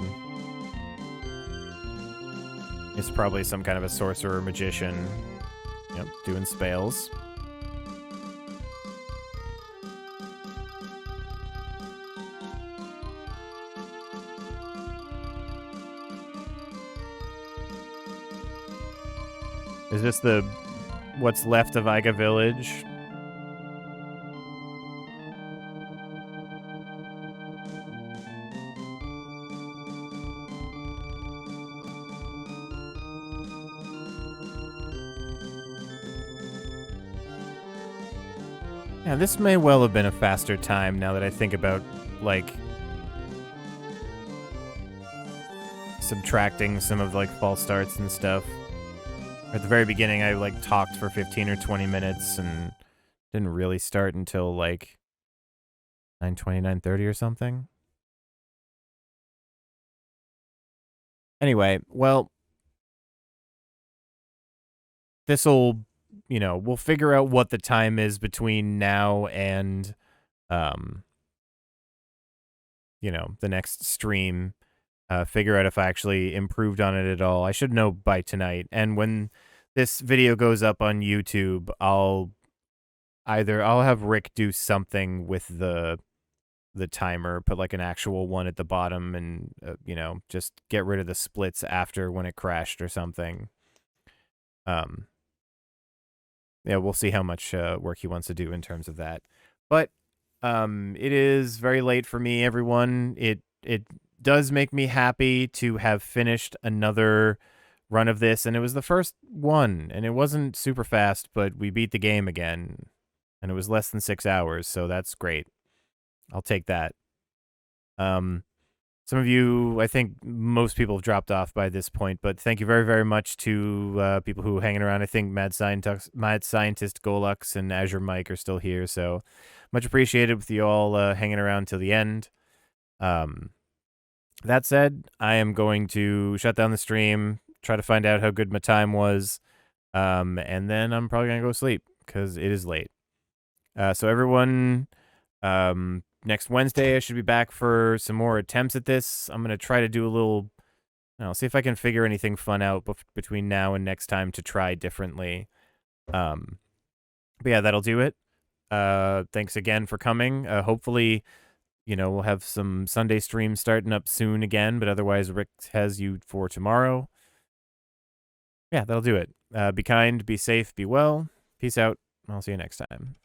It's probably some kind of a sorcerer magician. Yep, doing spells. Is this the what's left of Iga Village? Yeah, this may well have been a faster time now that I think about, like, subtracting some of, like, false starts and stuff. At the very beginning, I, like, talked for 15 or 20 minutes and didn't really start until, like, 9:20, 9:30 or something. Anyway, well, this'll, you know, we'll figure out what the time is between now and, you know, the next stream. Figure out if I actually improved on it at all. I should know by tonight. And when this video goes up on YouTube, I'll have Rick do something with the timer, put like an actual one at the bottom, and you know, just get rid of the splits after when it crashed or something. Yeah, we'll see how much work he wants to do in terms of that. But it is very late for me, everyone. It does make me happy to have finished another run of this, and it was the first one, and it wasn't super fast, but we beat the game again, and it was less than 6 hours, so that's great. I'll take that. Some of you, I think most people have dropped off by this point, but thank you very, very much to people who are hanging around. I think Mad Scientist 𝗧𝗠𝗘 and Azure Mike are still here, so much appreciated with you all hanging around till the end. That said, I am going to shut down the stream, try to find out how good my time was, and then I'm probably going to go sleep because it is late. So everyone, next Wednesday I should be back for some more attempts at this. I'm going to try to do a little, see if I can figure anything fun out between now and next time to try differently. But yeah, that'll do it. Thanks again for coming. Hopefully, you know, we'll have some Sunday streams starting up soon again, but otherwise Rick has you for tomorrow. Yeah, that'll do it. Be kind, be safe, be well. Peace out. I'll see you next time.